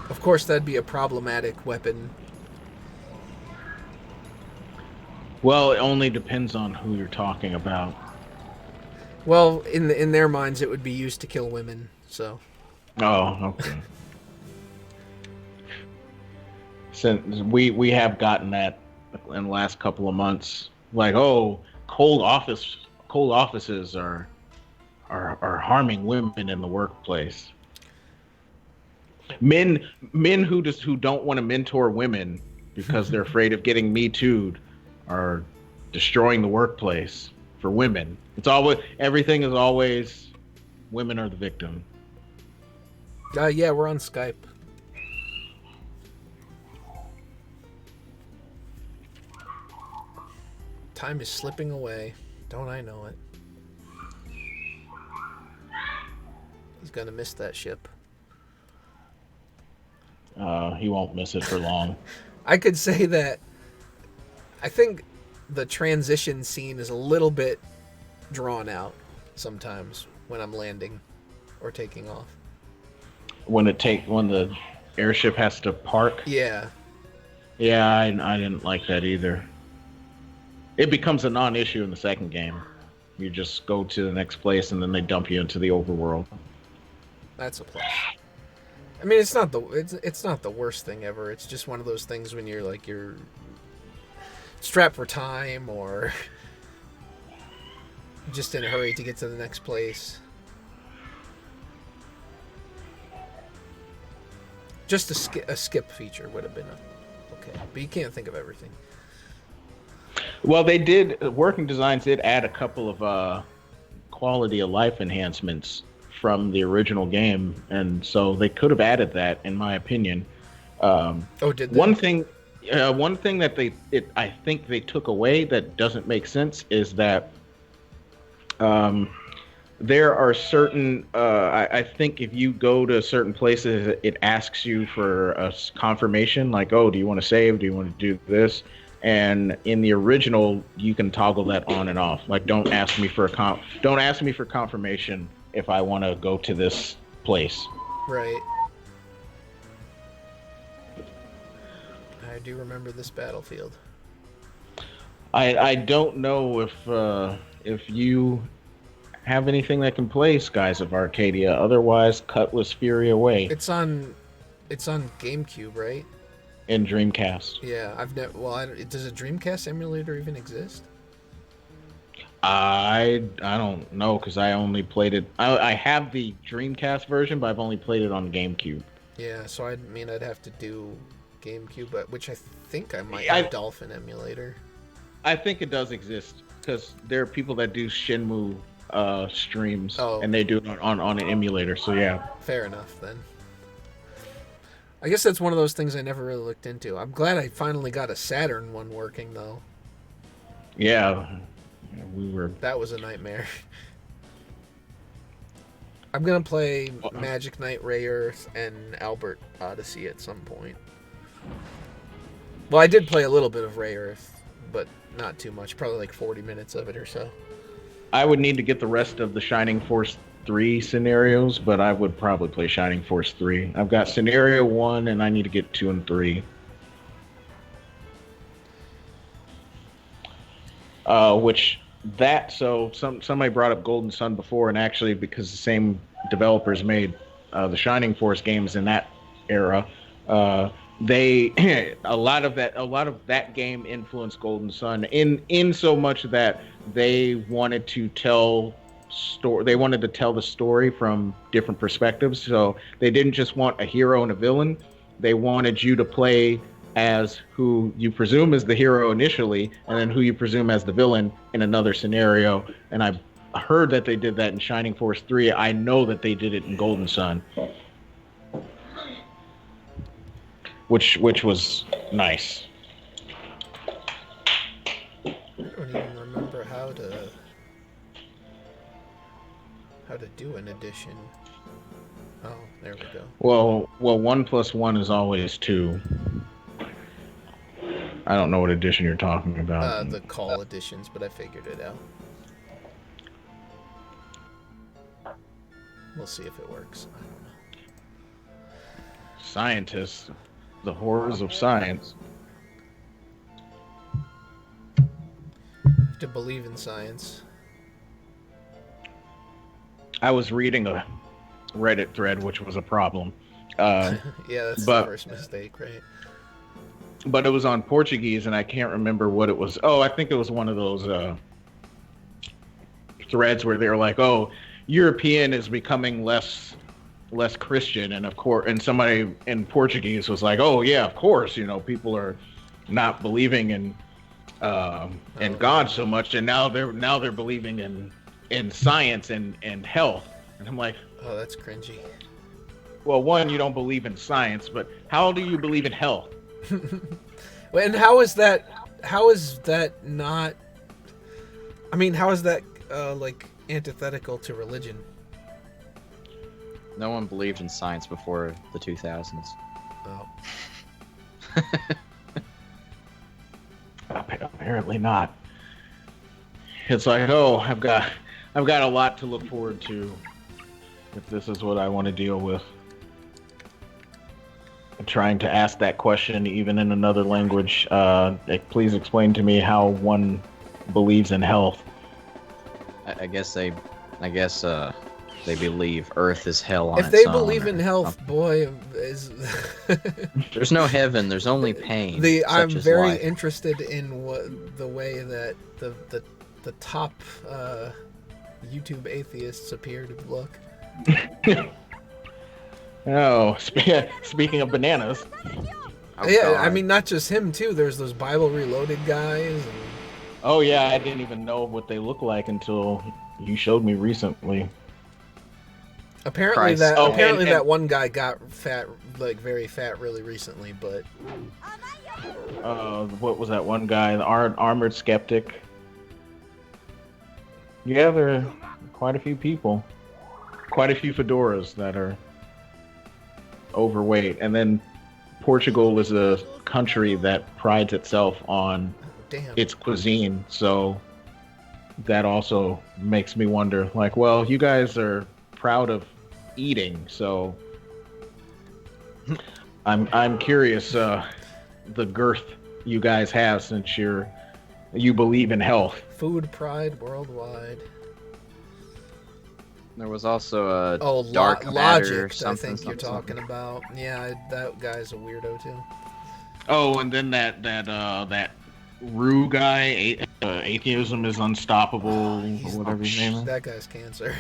Of course, that'd be a problematic weapon. Well, it only depends on who you're talking about. Well, in their minds, it would be used to kill women. So. Oh, okay. Since we have gotten that in the last couple of months, like, oh, cold offices are harming women in the workplace. Men who don't want to mentor women because they're afraid of getting me too'd are destroying the workplace for women. It's always everything is always women are the victim. Yeah, we're on Skype. Time is slipping away. Don't I know it? He's gonna miss that ship. He won't miss it for long. I could say that I think the transition scene is a little bit drawn out sometimes when I'm landing or taking off. When the airship has to park. Yeah. Yeah, I didn't like that either. It becomes a non-issue in the second game. You just go to the next place and then they dump you into the overworld. That's a plus. I mean, it's not the worst thing ever. It's just one of those things when you're strapped for time or just in a hurry to get to the next place. Just a skip feature would have been okay, but you can't think of everything. Well, Working Designs did add a couple of quality of life enhancements from the original game, and so they could have added that, in my opinion. Oh, did they? One thing that I think they took away that doesn't make sense is that there are certain. I think if you go to certain places, it asks you for a confirmation, like, "Oh, do you want to save? Do you want to do this?" And in the original, you can toggle that on and off. Like, don't ask me for confirmation if I want to go to this place. Right. I do remember this battlefield. I don't know if you have anything that can play Skies of Arcadia. Otherwise, Cutlass Fury away. It's on GameCube, right? In Dreamcast. Yeah, I've never. Well, does a Dreamcast emulator even exist? I don't know because I only played it. I have the Dreamcast version, but I've only played it on GameCube. Yeah, so I mean I'd have to do GameCube, but which I think I might have Dolphin emulator. I think it does exist because there are people that do Shenmue streams, and they do it on an emulator. So yeah. Fair enough then. I guess that's one of those things I never really looked into. I'm glad I finally got a Saturn one working though. Yeah, That was a nightmare. I'm gonna play Magic Knight Rayearth and Albert Odyssey at some point. Well, I did play a little bit of Ray Earth, but not too much. Probably like 40 minutes of it or so. I would need to get the rest of the Shining Force 3 scenarios, but I would probably play Shining Force 3. I've got scenario 1 and I need to get 2 and 3. Somebody brought up Golden Sun before, and actually because the same developers made the Shining Force games in that era, they a lot of that game influenced Golden Sun in so much that they wanted to tell the story from different perspectives. So they didn't just want a hero and a villain. They wanted you to play as who you presume is the hero initially, and then who you presume as the villain in another scenario. And I heard that they did that in Shining Force 3. I know that they did it in Golden Sun, which was nice. I don't even remember how to do an addition. Oh, there we go. Well, 1 + 1 is always 2. I don't know what edition you're talking about. The call editions, but I figured it out. We'll see if it works. I don't know. Scientists, the horrors of science. To believe in science. I was reading a Reddit thread, which was a problem. Yeah, that's the first mistake, right? But it was on Portuguese, and I can't remember what it was. Oh, I think it was one of those threads where they were like, "Oh, European is becoming less Christian," and of course, and somebody in Portuguese was like, "Oh yeah, of course, people are not believing in God so much, and now they're believing in science and health." And I'm like, "Oh, that's cringy." Well, one, you don't believe in science, but how do you believe in health? And how is that not? I mean, how is that like antithetical to religion? No one believed in science before the 2000s. Oh. Apparently not. It's like, oh, I've got a lot to look forward to if this is what I want to deal with. I'm trying to ask that question even in another language. Please explain to me how one believes in health. I guess they believe Earth is hell on if its they own believe in health, boy, is there's no heaven. There's only pain. I'm very life. interested in the way that the top YouTube atheists appear to look. Oh, speaking of bananas. Oh, yeah, God. I mean, not just him too. There's those Bible Reloaded guys. And... Oh yeah, I didn't even know what they look like until you showed me recently. Apparently Christ. that one guy got fat, like very fat, really recently. But what was that one guy? The armored skeptic. Yeah, there are quite a few people, quite a few fedoras that are overweight, and then Portugal is a country that prides itself on its cuisine, so that also makes me wonder, like, well, you guys are proud of eating, so I'm curious the girth you guys have since you believe in health. Food pride worldwide. There was also a dark Logic. or something. I think you're talking about. Yeah, that guy's a weirdo too. Oh, and then that Rue guy, atheism is unstoppable, or whatever his name is. That guy's cancer.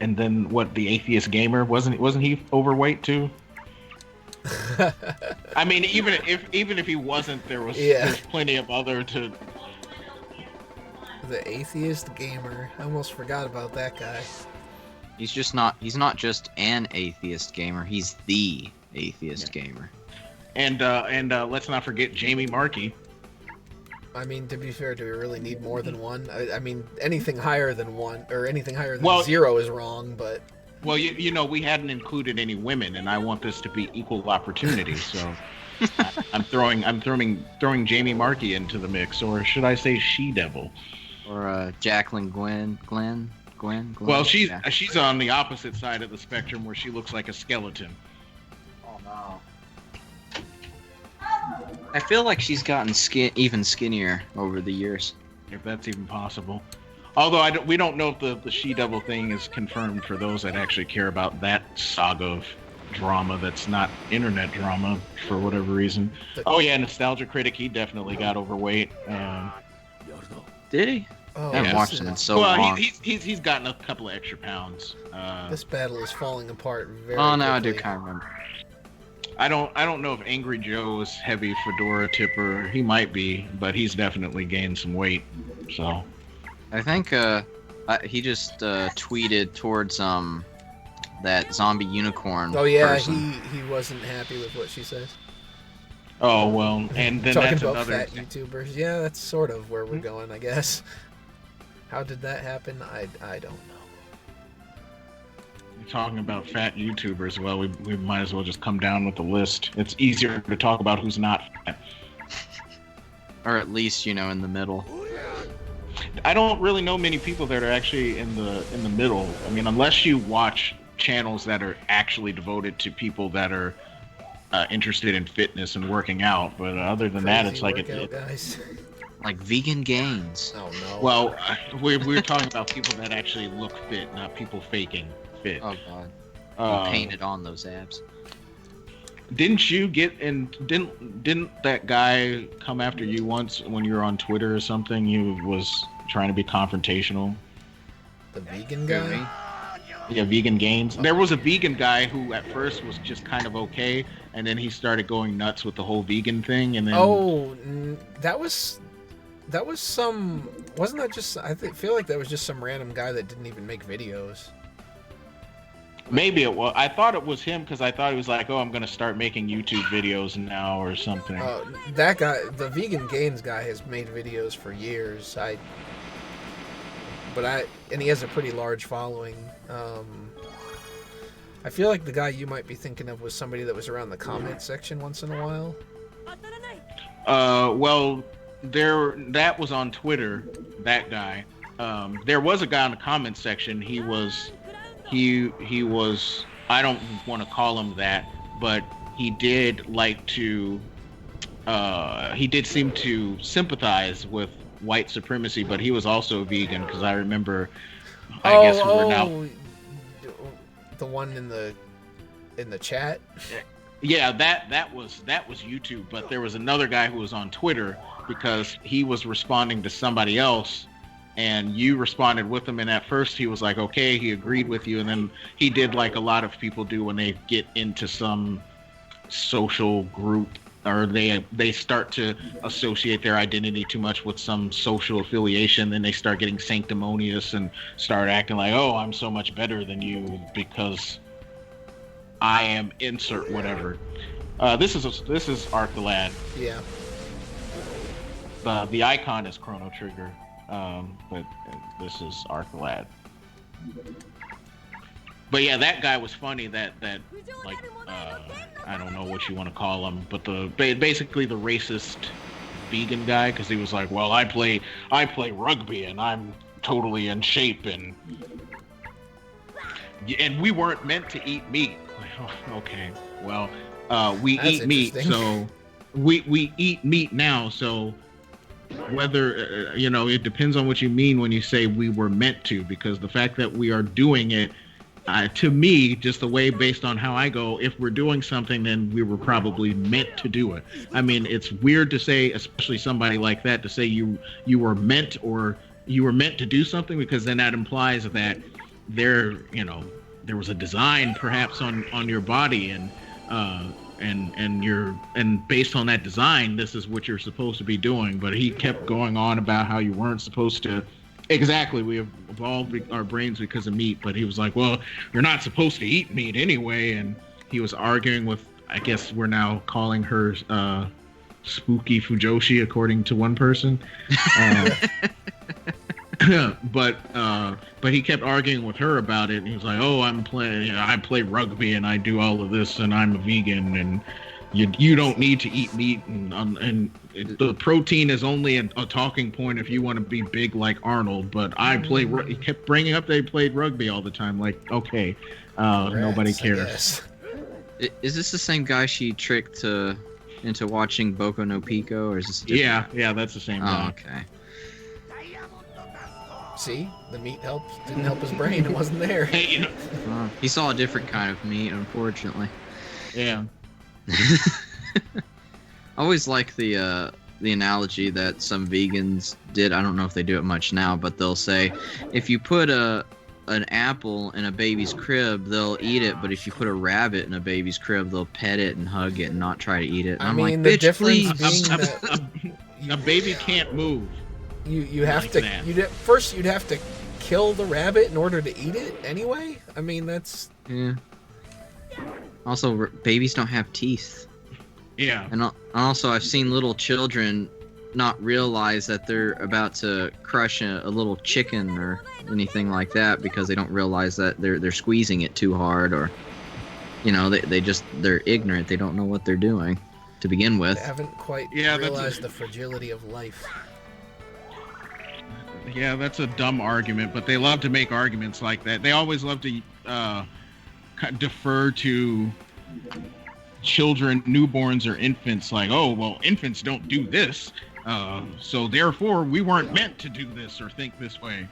And then what? The atheist gamer wasn't he overweight too? I mean, even if he wasn't, there's plenty of other to. The atheist gamer. I almost forgot about that guy. He's not just an atheist gamer. He's the atheist gamer. And let's not forget Jamie Markey. I mean, to be fair, do we really need more than one? I mean, anything higher than one or anything higher than 0 is wrong, but Well, you know, we hadn't included any women, and I want this to be equal opportunity. So I'm throwing Jamie Markey into the mix, or should I say She Devil? Or Jacqueline Glenn. Well, she's Yeah. she's on the opposite side of the spectrum where she looks like a skeleton. Oh no. I feel like she's gotten even skinnier over the years. If that's even possible. Although we don't know if the She-Devil thing is confirmed for those that actually care about that saga of drama that's not internet drama for whatever reason. Oh yeah, Nostalgia Critic, he definitely got overweight. Did he? Oh, I haven't yeah. watched him in so Well, long. he's gotten a couple of extra pounds. This battle is falling apart very Oh, now I do quickly. kind of remember. I don't know if Angry Joe is heavy fedora tipper. He might be, but he's definitely gained some weight. So I think he just tweeted towards that zombie unicorn. Oh yeah, person. he wasn't happy with what she said. oh well, and then Talking that's about another. fat YouTubers. Yeah, that's sort of where we're going, I guess. How did that happen? I don't know. Talking about fat YouTubers, well, we might as well just come down with the list. It's easier to talk about who's not fat. Or at least, in the middle. I don't really know many people that are actually in the middle. I mean, unless you watch channels that are actually devoted to people that are interested in fitness and working out. But other than that, it's like Crazy workout guys. Like Vegan Gains. Oh no. well, we're talking about people that actually look fit, not people faking fit. Oh god. Uh, You painted on those abs. Didn't you get in? Didn't that guy come after you once when you were on Twitter or something? He was trying to be confrontational. The vegan guy. Yeah, Vegan Gains. There was a vegan guy who at first was just kind of okay, and then he started going nuts with the whole vegan thing, and then Oh, that was some. Wasn't that just? Feel like that was just some random guy that didn't even make videos. maybe it was. I thought it was him because I thought he was like, "Oh, I'm gonna start making YouTube videos now" or something. That guy, the Vegan Gains guy, has made videos for years. And he has a pretty large following. I feel like the guy you might be thinking of was somebody that was around the comment section once in a while. Well, that was on Twitter. That guy. There was a guy in the comment section. He was. I don't want to call him that, but he did like to. He did seem to sympathize with white supremacy, but he was also vegan because I remember. I guess we're now. The one in the chat. Yeah, that was YouTube, but there was another guy who was on Twitter because he was responding to somebody else, and you responded with him. And at first he was like, okay, he agreed with you, and then he did like a lot of people do when they get into some social group or they start to associate their identity too much with some social affiliation, then they start getting sanctimonious and start acting like, oh, I'm so much better than you because I am insert whatever. This is Arc the Lad. Yeah. The icon is Chrono Trigger, but this is Arc the Lad. But yeah, that guy was funny. That like I don't know what you want to call him, but basically the racist vegan guy, because he was like, well, I play rugby and I'm totally in shape and we weren't meant to eat meat. Like, oh, okay, well, we That's eat meat, interesting. so we eat meat now, so. Whether it depends on what you mean when you say we were meant to, because the fact that we are doing it, to me, just the way based on how I go, if we're doing something, then we were probably meant to do it. I mean, it's weird to say, especially somebody like that, to say you were meant or you were meant to do something, because then that implies that there was a design perhaps on your body and based on that design, this is what you're supposed to be doing. But he kept going on about how you weren't supposed to. Exactly, we have evolved our brains because of meat, but he was like, well, you're not supposed to eat meat anyway, and he was arguing with, I guess we're now calling her Spooky Fujoshi, according to one person. but he kept arguing with her about it, and he was like, "Oh, I play rugby, and I do all of this, and I'm a vegan, and you don't need to eat meat, and the protein is only a talking point if you want to be big like Arnold. But I play." He kept bringing up they played rugby all the time. Like, okay, nobody cares. Is this the same guy she tricked into watching Boku no Pico, or is this a different Yeah, that's the same guy. Oh, okay. See, the meat didn't help his brain. It wasn't there. Hey, He saw a different kind of meat, unfortunately. yeah. I always like the analogy that some vegans did. I don't know if they do it much now, but they'll say, if you put an apple in a baby's crib, they'll eat it, but if you put a rabbit in a baby's crib, they'll pet it and hug it and not try to eat it. And I I'm mean, like, the bitch, difference please. being that A baby can't move. you have like to that. first you'd have to kill the rabbit in order to eat it anyway. I mean, that's Yeah. Also, babies don't have teeth. Yeah. And also, I've seen little children not realize that they're about to crush a little chicken or anything like that because they don't realize that they're squeezing it too hard, or they're ignorant. They don't know what they're doing to begin with. they haven't quite Yeah, realized the fragility of life. Yeah, that's a dumb argument, but they love to make arguments like that. They always love to defer to children, newborns, or infants, like, oh, well, infants don't do this, so therefore we weren't meant to do this or think this way.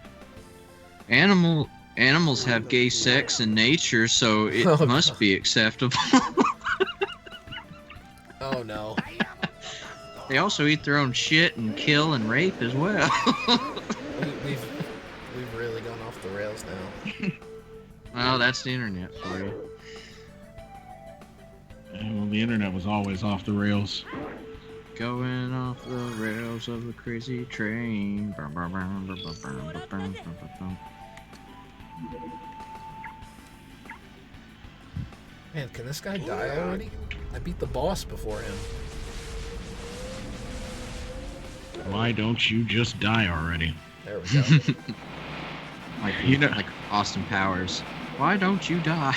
Animals have gay sex in nature, so it Oh, must God. be acceptable. Oh no. They also eat their own shit and kill and rape as well. We've really gone off the rails now. Well, that's the internet for you. Well, the internet was always off the rails. Going off the rails of the crazy train. Man, can this guy die already? I beat the boss before him. Why don't you just die already? There we go. Like Austin Powers. Why don't you die?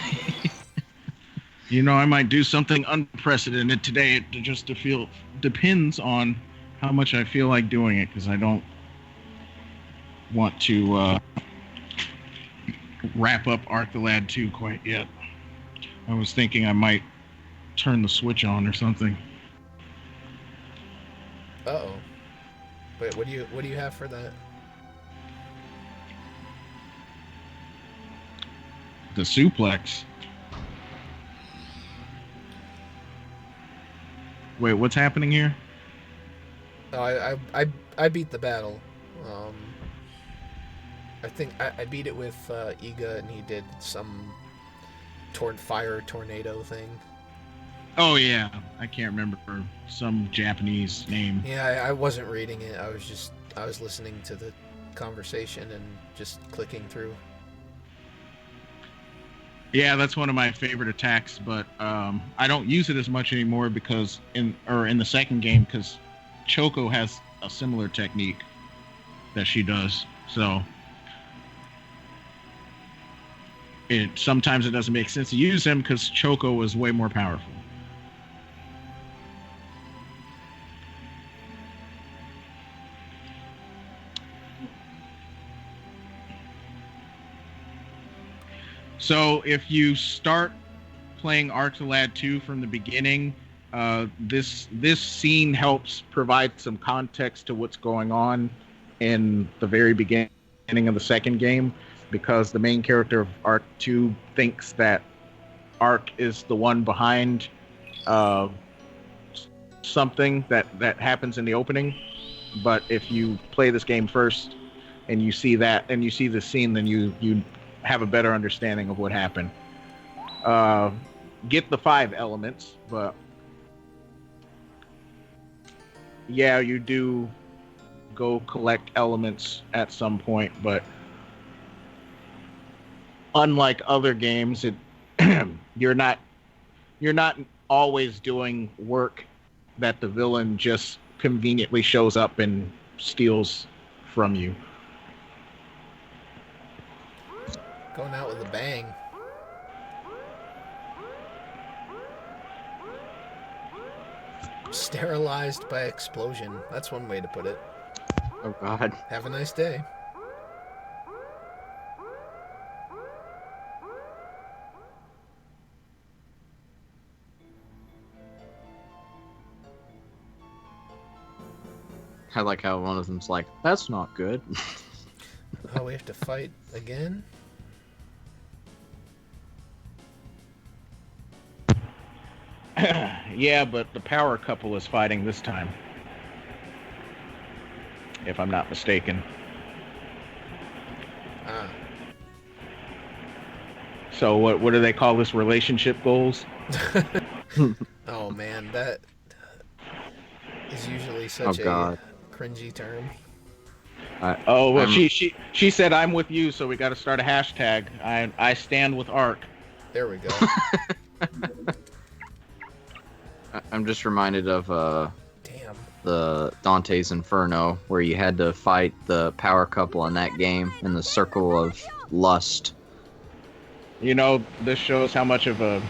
I might do something unprecedented today. It depends on how much I feel like doing it, because I don't want to wrap up Arc the Lad 2 quite yet. I was thinking I might turn the Switch on or something. Uh-oh. Wait, what do you have for that? The suplex. Wait, what's happening here? Oh, I beat the battle. I think I beat it with Iga, and he did some fire tornado thing. Oh yeah, I can't remember some Japanese name. Yeah, I wasn't reading it. I was listening to the conversation and just clicking through. Yeah, that's one of my favorite attacks, but I don't use it as much anymore because in the second game, because Choco has a similar technique that she does. So sometimes it doesn't make sense to use him because Choco is way more powerful. So if you start playing Arc the Lad 2 from the beginning, this scene helps provide some context to what's going on in the very beginning of the second game, because the main character of Arc 2 thinks that Arc is the one behind something that happens in the opening. But if you play this game first and you see that and you see the scene, then you have a better understanding of what happened. Get the 5 elements, but yeah, you do go collect elements at some point, but unlike other games, you're not always doing work that the villain just conveniently shows up and steals from you. Going out with a bang. Sterilized by explosion. That's one way to put it. Oh God. Have a nice day. I like how one of them's like, "That's not good." Oh, we have to fight again? Yeah, but the power couple is fighting this time. If I'm not mistaken. Ah. So what do they call this? Relationship goals? Oh man, that is usually such a cringy term. Oh well, she said I'm with you, so we got to start a hashtag. I stand with Ark. There we go. I'm just reminded of Damn. the Dante's Inferno, where you had to fight the power couple in that game in the circle of lust. You know, this shows how much of a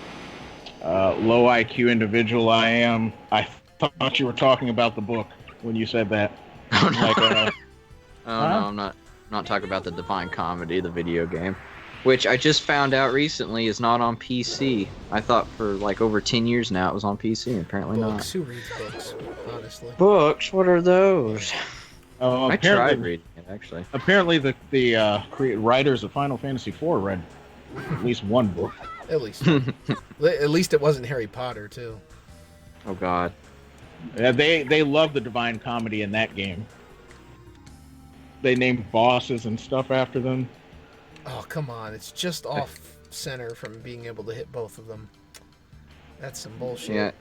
low IQ individual I am. I thought you were talking about the book when you said that. Oh no, Like, no, I'm not talking about the Divine Comedy, the video game, which I just found out recently is not on PC. I thought for like over 10 years now it was on PC, and apparently Books. Who reads books, honestly? Books? What are those? I tried apparently, reading it actually. apparently the writers of Final Fantasy IV read at least one book. At least. At least it wasn't Harry Potter, too. Oh God. They love the Divine Comedy in that game. They named bosses and stuff after them. Oh, come on. It's just off center from being able to hit both of them. That's some bullshit. Yeah.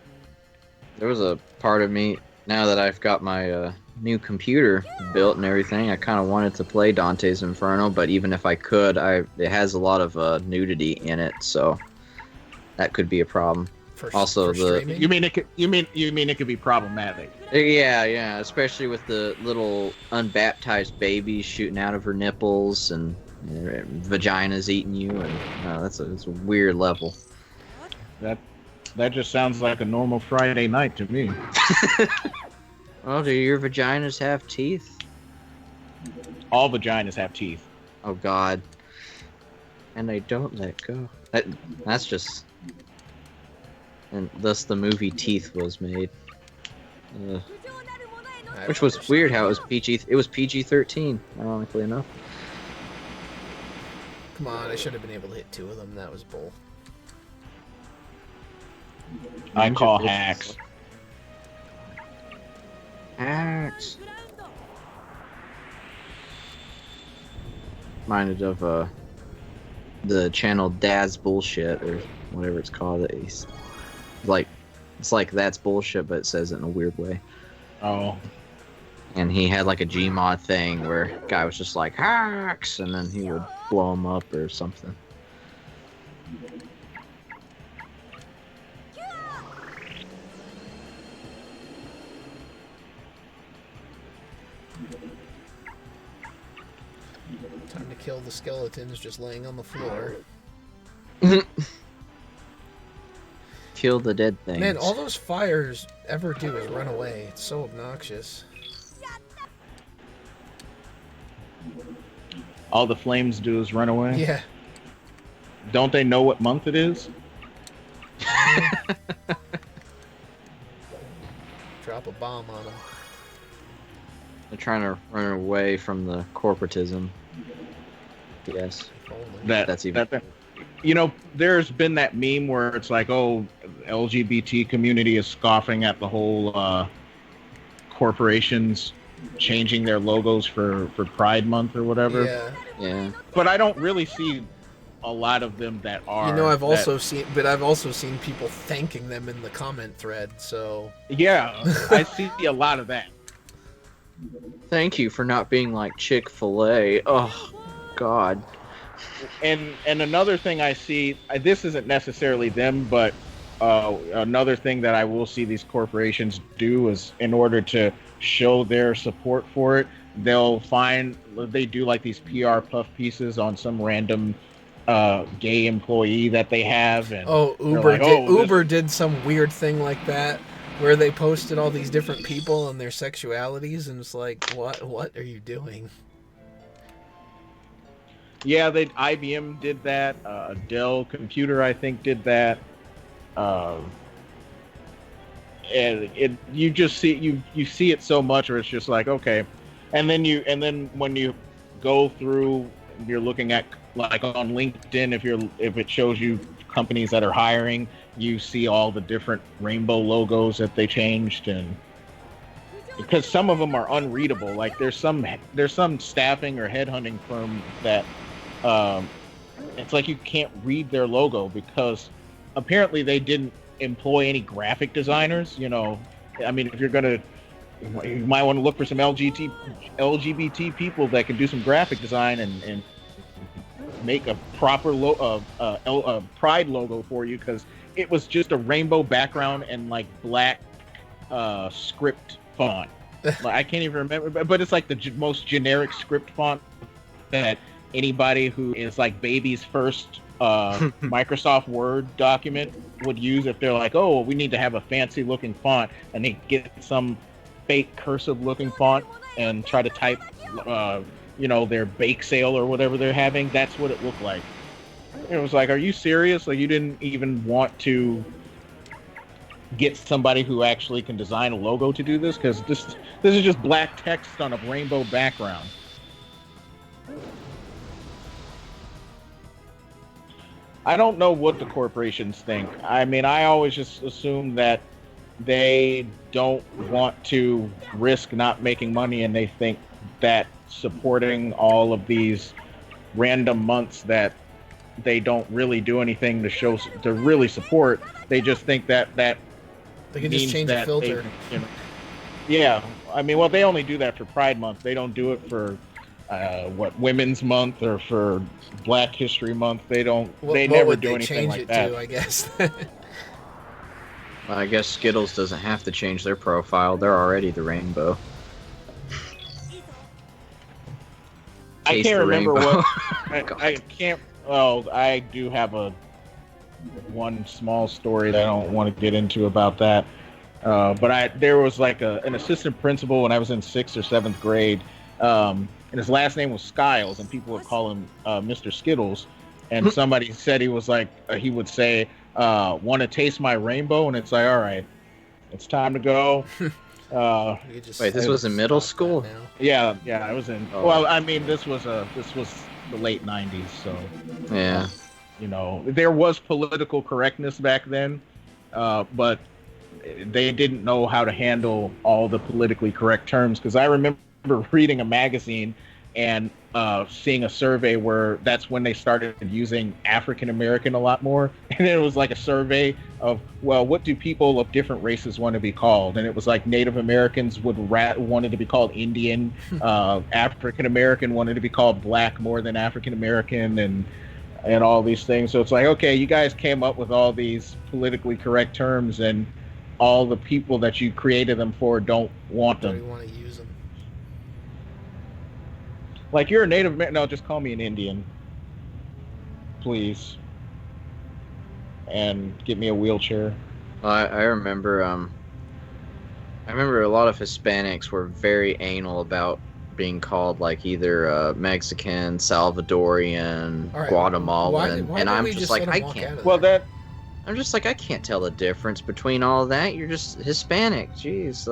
There was a part of me, now that I've got my new computer built and everything, I kind of wanted to play Dante's Inferno, but even if I could, it has a lot of nudity in it, so that could be a problem. Also, streaming? You mean it could be problematic? Yeah, especially with the little unbaptized babies shooting out of her nipples and vaginas eating you, and it's a weird level. That just sounds like a normal Friday night to me. Well, do your vaginas have teeth? All vaginas have teeth. Oh God. And they don't let go. That's just... And thus the movie Teeth was made. Which was weird how it was PG-13, ironically enough. Come on, I should have been able to hit two of them. That was bull. I call hacks. Hacks. Reminded of the channel Dad's Bullshit, or whatever it's called. It's like That's Bullshit, but it says it in a weird way. Oh. And he had like a Gmod thing where a guy was just like, hacks, and then he would blow him up or something. Time to kill the skeletons just laying on the floor. Kill the dead things. Man, all those fires ever do is run away. It's so obnoxious. All the flames do is run away? Yeah. Don't they know what month it is? Drop a bomb on them. They're trying to run away from the corporatism. Yes. That's even... You know, there's been that meme where it's like, oh, LGBT community is scoffing at the whole corporations changing their logos for Pride Month or whatever. Yeah. But I don't really see a lot of them that are. You know, I've also seen people thanking them in the comment thread. So yeah, I see a lot of that. Thank you for not being like Chick-fil-A. Oh, God. And another thing I see, this isn't necessarily them, but another thing that I will see these corporations do is, in order to show their support for it, they do like these PR puff pieces on some random gay employee that they have, and Oh, they're like, Uber did some weird thing like that where they posted all these different people and their sexualities, and it's like, what are you doing? Yeah, IBM did that. Dell Computer, I think, did that. And you just see you see it so much, where it's just like, okay, and then when you go through, you're looking at, like, on LinkedIn, if it shows you companies that are hiring, you see all the different rainbow logos that they changed, and because some of them are unreadable. Like, there's some staffing or headhunting firm that it's like you can't read their logo because apparently they didn't employ any graphic designers. I mean, if you're gonna, you might want to look for some LGBT people that can do some graphic design and make a proper Pride logo for you, because it was just a rainbow background and like black script font. Like, I can't even remember, but it's like the most generic script font that anybody who is like baby's first Microsoft Word document would use if they're like, oh, we need to have a fancy looking font, and they get some fake cursive looking font and try to type their bake sale or whatever they're having. That's what it looked like. It was like, are you serious? Like, you didn't even want to get somebody who actually can design a logo to do this? Because this is just black text on a rainbow background. I don't know what the corporations think. I mean, I always just assume that they don't want to risk not making money, and they think that supporting all of these random months that they don't really do anything to really support, they just think that they can just change the filter. Yeah, I mean, well, they only do that for Pride Month. They don't do it for Women's Month or for Black History Month. They don't. They never do anything like that. To, I guess. I guess Skittles doesn't have to change their profile. They're already the rainbow. I can't remember what. I can't. Oh, I do have one small story that I don't want to get into about that. But there was like an assistant principal when I was in 6th or 7th grade, and his last name was Skiles, and people would call him Mr. Skittles. And somebody said he was like, he would say, "Want to taste my rainbow?" And it's like, all right, it's time to go. Wait, this was in middle school? Yeah, I was in. Oh. Well, I mean, this was the late '90s, so yeah. There was political correctness back then, but they didn't know how to handle all the politically correct terms. Because I remember reading a magazine and seeing a survey where that's when they started using African American a lot more, and it was like a survey of, well, what do people of different races want to be called? And it was like Native Americans wanted to be called Indian, African American wanted to be called Black more than African American, and all these things. So it's like, okay, you guys came up with all these politically correct terms, and all the people that you created them for don't want them. Don't want to use them. Like, you're a Native American. No, just call me an Indian, please, and get me a wheelchair. I remember. I remember a lot of Hispanics were very anal about being called like either Mexican, Salvadorian, right, Guatemalan, why and I'm just like, I can't. Well, I'm just like, I can't tell the difference between all that. You're just Hispanic. Jeez,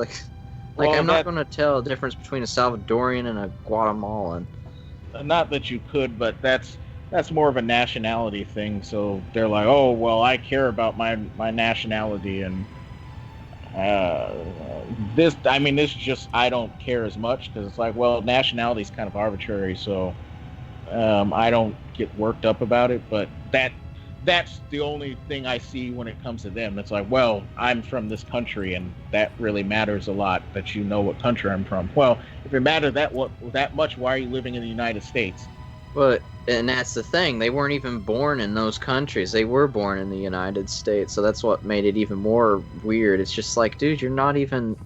I'm not going to tell the difference between a Salvadorian and a Guatemalan. Not that you could, but that's more of a nationality thing. So they're like, oh, well, I care about my nationality, and this just, I don't care as much, because it's like, well, nationality is kind of arbitrary, so I don't get worked up about it. But that's the only thing I see when it comes to them. It's like, well, I'm from this country, and that really matters a lot, that you know what country I'm from. Well, if it mattered that much, why are you living in the United States? Well, and that's the thing. They weren't even born in those countries. They were born in the United States, so that's what made it even more weird. It's just like, dude, you're not even...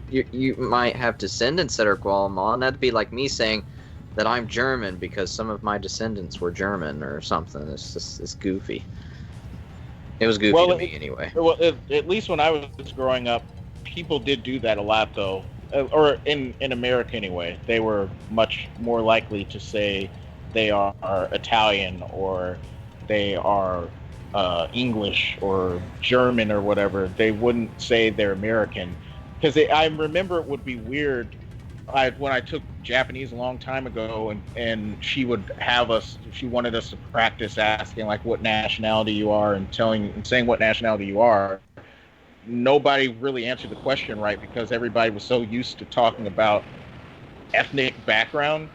You might have descendants that are Guatemalan. That'd be like me saying, that I'm German because some of my descendants were German or something. It's goofy. It was goofy to me anyway. At least when I was growing up, people did do that a lot, though. Or in America anyway, they were much more likely to say they are Italian or they are English or German or whatever. They wouldn't say they're American because I remember it would be weird. When I took Japanese a long time ago, and she would have us. She wanted us to practice asking like what nationality you are and saying what nationality you are. Nobody really answered the question right because everybody was so used to talking about ethnic background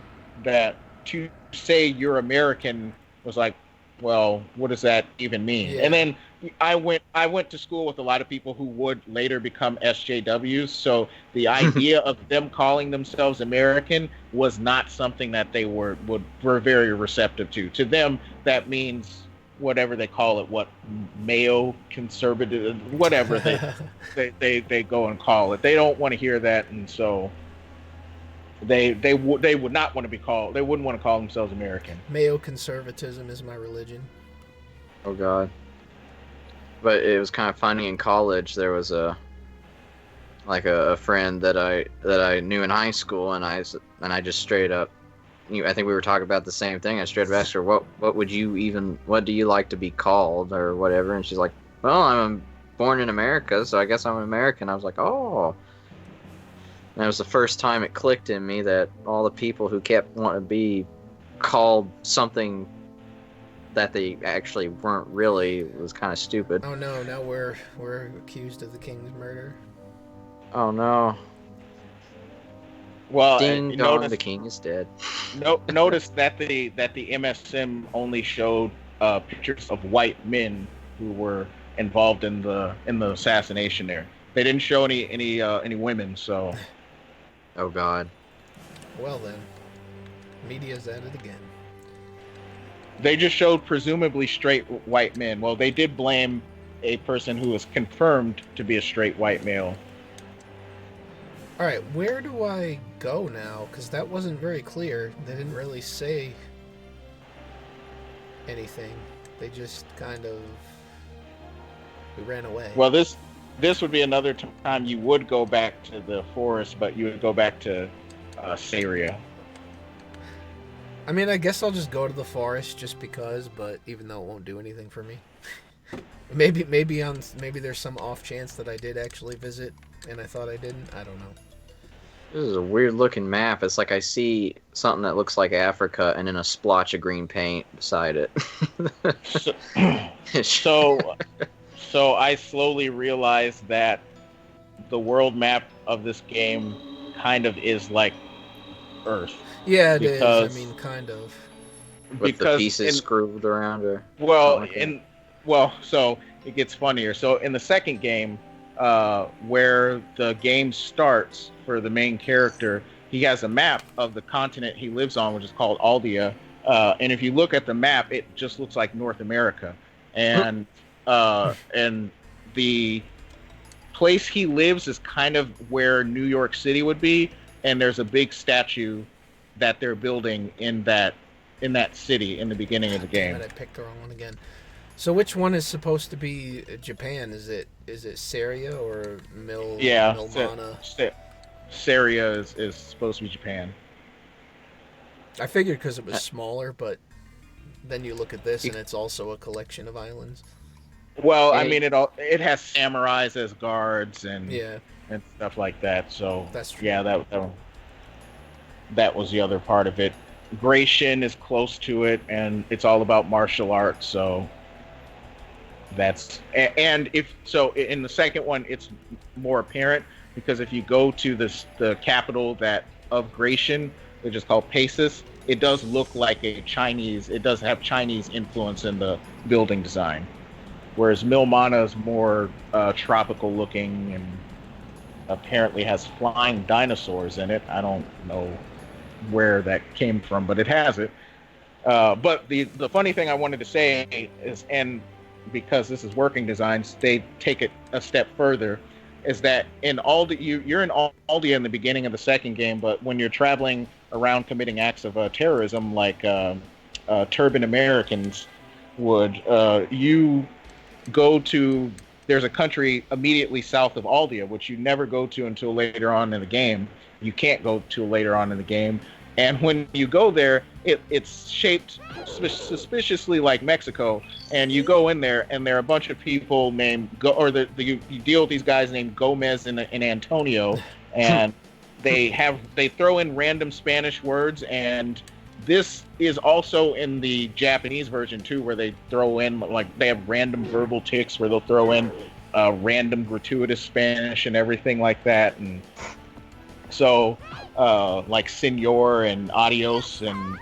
that to say you're American was like, well, what does that even mean? Yeah. And then I went to school with a lot of people who would later become SJWs. So the idea of them calling themselves American was not something that they were very receptive to. To them, that means whatever they call it, what Mayo conservative, whatever they go and call it. They don't want to hear that, and so they would not want to be called. They wouldn't want to call themselves American. Mayo conservatism is my religion. Oh God. But it was kind of funny in college. There was a friend that I knew in high school, and I just straight up, I think we were talking about the same thing. I straight up asked her, what do you like to be called or whatever? And she's like, well, I'm born in America, so I guess I'm an American. I was like, oh. And it was the first time it clicked in me that all the people who kept wanting to be called something that they actually weren't really was kind of stupid. Oh no, now we're accused of the king's murder. Oh no. Well, Ding dong, the king is dead. Notice that the MSM only showed pictures of white men who were involved in the assassination there. They didn't show any women, so. Oh God. Well then, media's at it again. They just showed presumably straight white men. Well, they did blame a person who was confirmed to be a straight white male. All right, where do I go now? Because that wasn't very clear. They didn't really say anything. They just kind of we ran away. Well, this would be another time you would go back to the forest, but you would go back to Saria. I mean, I guess I'll just go to the forest just because, but even though it won't do anything for me. maybe there's some off chance that I did actually visit and I thought I didn't. I don't know. This is a weird looking map. It's like I see something that looks like Africa and then a splotch of green paint beside it. So I slowly realized that the world map of this game kind of is like Earth. Yeah, it is. I mean, kind of. With the pieces screwed around her. Well, so it gets funnier. So in the second game, where the game starts for the main character, he has a map of the continent he lives on, which is called Aldia. And if you look at the map, it just looks like North America. And and the place he lives is kind of where New York City would be. And there's a big statue that they're building in that city in the beginning of the game. I picked the wrong one again. So which one is supposed to be Japan? Is it Saria or Milmana? Saria is supposed to be Japan. I figured because it was smaller, but then you look at this and it's also a collection of islands. Well, I mean, it has samurais as guards and stuff like that. So that's true. Yeah, that was the other part of it. Gratian is close to it, and it's all about martial arts. So that's in the second one, it's more apparent because if you go to the capital of Gratian, which is called Pacis, it does look like a Chinese. It does have Chinese influence in the building design, whereas Milmana is more tropical looking and apparently has flying dinosaurs in it. I don't know where that came from, but it has it. But the funny thing I wanted to say is, and because this is working designs, they take it a step further. is that in Aldi, you're in Aldia in the beginning of the second game, but when you're traveling around committing acts of terrorism, like turban Americans would, you go to, there's a country immediately south of Aldia, which you never go to until later on in the game. You can't go to later on in the game. And when you go there, it's shaped suspiciously like Mexico. And you go in there, and there are a bunch of people named, you deal with these guys named Gomez and Antonio, and they throw in random Spanish words, and this is also in the Japanese version too, where they throw in, like, they have random verbal tics where they'll throw in random gratuitous Spanish and everything like that. And so like senor and adios and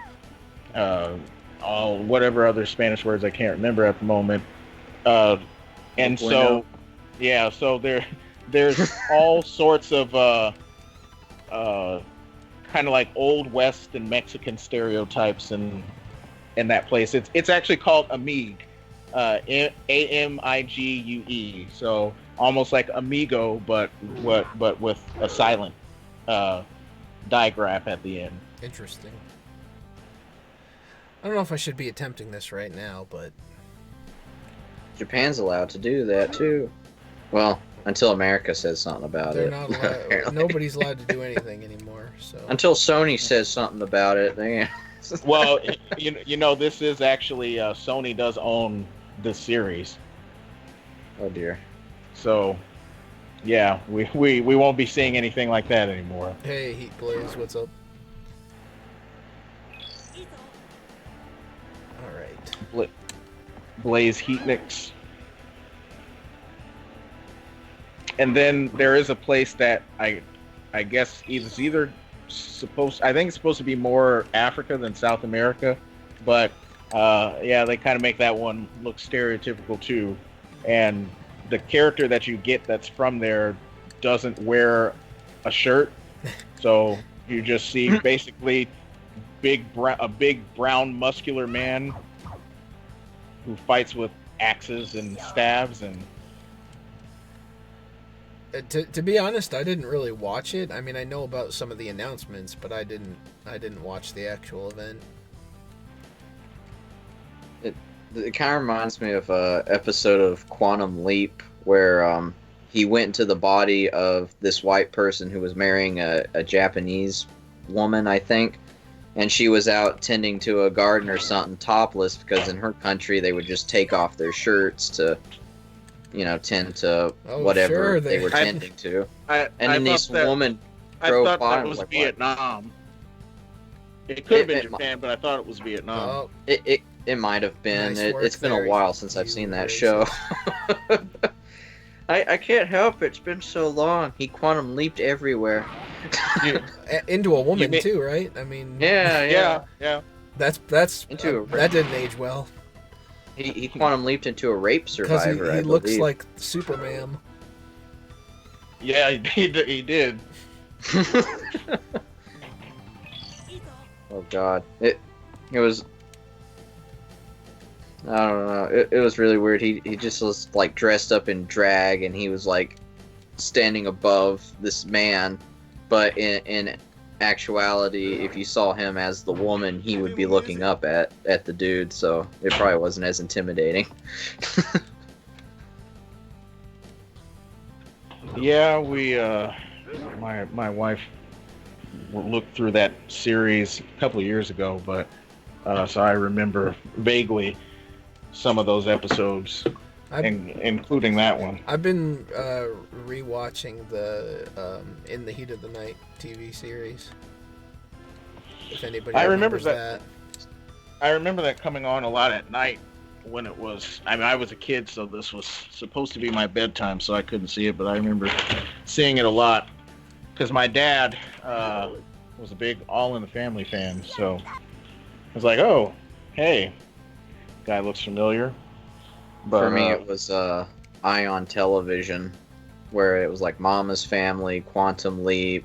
whatever other Spanish words I can't remember at the moment. And so, yeah, so there's all sorts of kind of like Old West and Mexican stereotypes in that place. It's actually called Amigue, Amigue. So almost like Amigo, but with a silent digraph at the end. Interesting. I don't know if I should be attempting this right now, but Japan's allowed to do that too. Well, until America says something about they're it. not allowed. Nobody's allowed to do anything anymore. So Until Sony says something about it, they. Well, you know, this is actually Sony does own this series. Oh dear. So, yeah, we won't be seeing anything like that anymore. Hey, Heat Blaze, what's up? All right. Blaze Heatniks. And then there is a place that I guess it's either I think it's supposed to be more Africa than South America, but yeah, they kind of make that one look stereotypical too. And the character that you get that's from there doesn't wear a shirt, so you just see basically a big brown muscular man who fights with axes and staves. And to be honest, I didn't really watch it. I mean, I know about some of the announcements, but I didn't watch the actual event. It kind of reminds me of a episode of Quantum Leap where he went into the body of this white person who was marrying a Japanese woman, I think, and she was out tending to a garden or something topless because in her country they would just take off their shirts to, you know, tend to whatever they were tending to. And then this woman drove by. I thought that was Vietnam. It could have been Japan, but I thought it was Vietnam. It might have been. Nice It's been a while since I've seen that show. I can't help it. It's been so long. He quantum leaped everywhere. Into a woman too, right? I mean, yeah. That's into that didn't age well. He quantum leaped into a rape survivor. Because he looks like Superman. Yeah, he did. Oh God, it was. I don't know. It was really weird. He just was like dressed up in drag, and he was like standing above this man, but in actuality, if you saw him as the woman, he would be looking up at the dude. So it probably wasn't as intimidating. Yeah, we my wife looked through that series a couple of years ago, but so I remember vaguely some of those episodes, including that one. I've been rewatching the In the Heat of the Night TV series. If anybody remembers that. I remember that coming on a lot at night when it was. I mean, I was a kid, so this was supposed to be my bedtime, so I couldn't see it. But I remember seeing it a lot because my dad was a big All in the Family fan, so I was like, "Oh, hey, guy looks familiar." But for me, it was Ion Television, where it was like Mama's Family, Quantum Leap,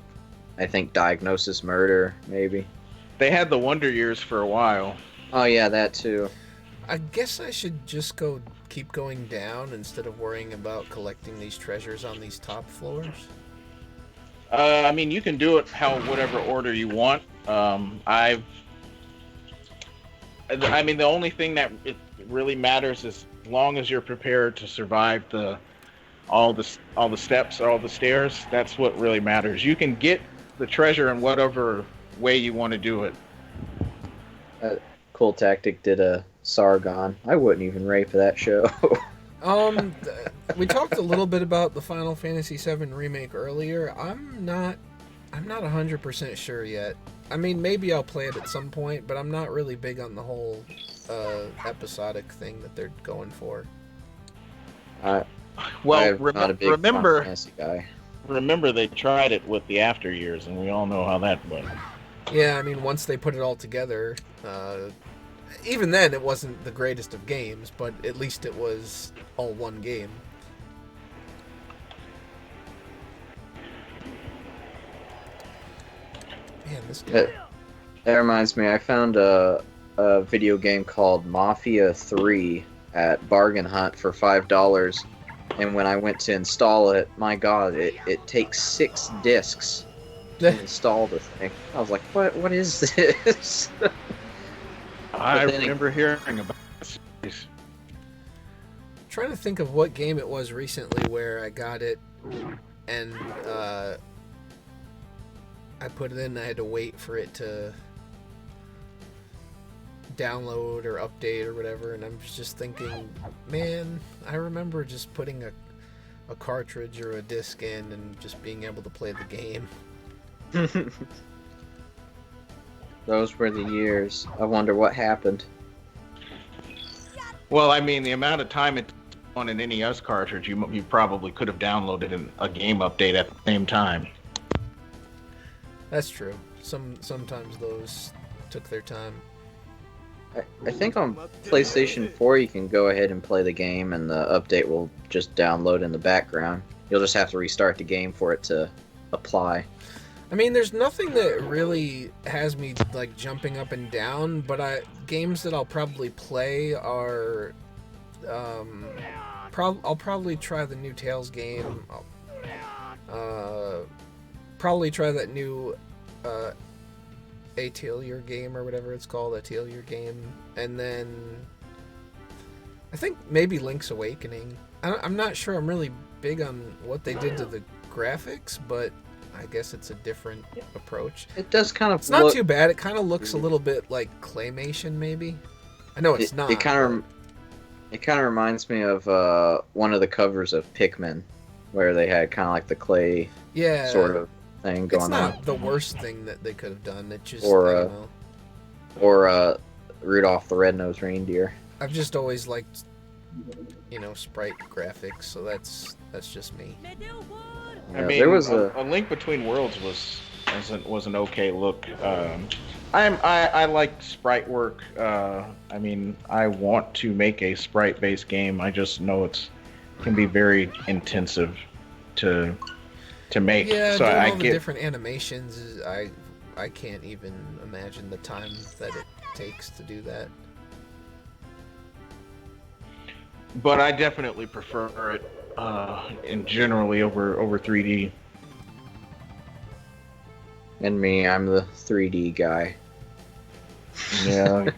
I think Diagnosis Murder, maybe. They had the Wonder Years for a while. Oh yeah, that too. I guess I should just keep going down instead of worrying about collecting these treasures on these top floors. I mean, you can do it whatever order you want. I mean, the only thing that it really matters is as long as you're prepared to survive all the steps, all the stairs. That's what really matters. You can get the treasure in whatever way you want to do it. Cool Tactic did a Sargon. I wouldn't even rape that show. We talked a little bit about the Final Fantasy VII remake earlier. I'm not 100% sure yet. I mean, maybe I'll play it at some point, but I'm not really big on the whole episodic thing that they're going for. Well, not a big remember, Final Fantasy guy. Remember they tried it with the after years, and we all know how that went. Yeah, I mean, once they put it all together, even then it wasn't the greatest of games, but at least it was all one game. Man, this game. That reminds me, I found a video game called Mafia 3 at Bargain Hunt for $5, and when I went to install it, my god, it takes 6 discs to install the thing. I was like, what is this? I remember hearing about this. Trying to think of what game it was recently where I got it and I put it in and I had to wait for it to download or update or whatever, and I'm just thinking, man, I remember just putting a cartridge or a disc in and just being able to play the game. Those were the years. I wonder what happened. Well, I mean, the amount of time it on an NES cartridge, you probably could have downloaded a game update at the same time. That's true. Sometimes those took their time. I think on PlayStation 4 you can go ahead and play the game and the update will just download in the background. You'll just have to restart the game for it to apply. I mean, there's nothing that really has me like jumping up and down, but games that I'll probably play are I'll probably try the new Tales game. Probably try that new Atelier game or whatever it's called, Atelier game, and then I think maybe Link's Awakening. I'm not sure. I'm really big on what they did to the graphics, but I guess it's a different approach. It does kind of. It's not too bad. It kind of looks a little bit like claymation, maybe. I know it's not. It kind of reminds me of one of the covers of Pikmin, where they had kind of like the clay sort of thing going on. It's not the worst thing that they could have done. It just or Rudolph the Red-Nosed Reindeer. I've just always liked, sprite graphics, so that's just me. I mean, there was a Link Between Worlds was an okay look. I like sprite work. I mean, I want to make a sprite-based game. I just know it can be very intensive to make. Yeah, so doing I all the get different animations. I can't even imagine the time that it takes to do that. But I definitely prefer it in generally over 3D. And me, I'm the 3D guy. Yeah,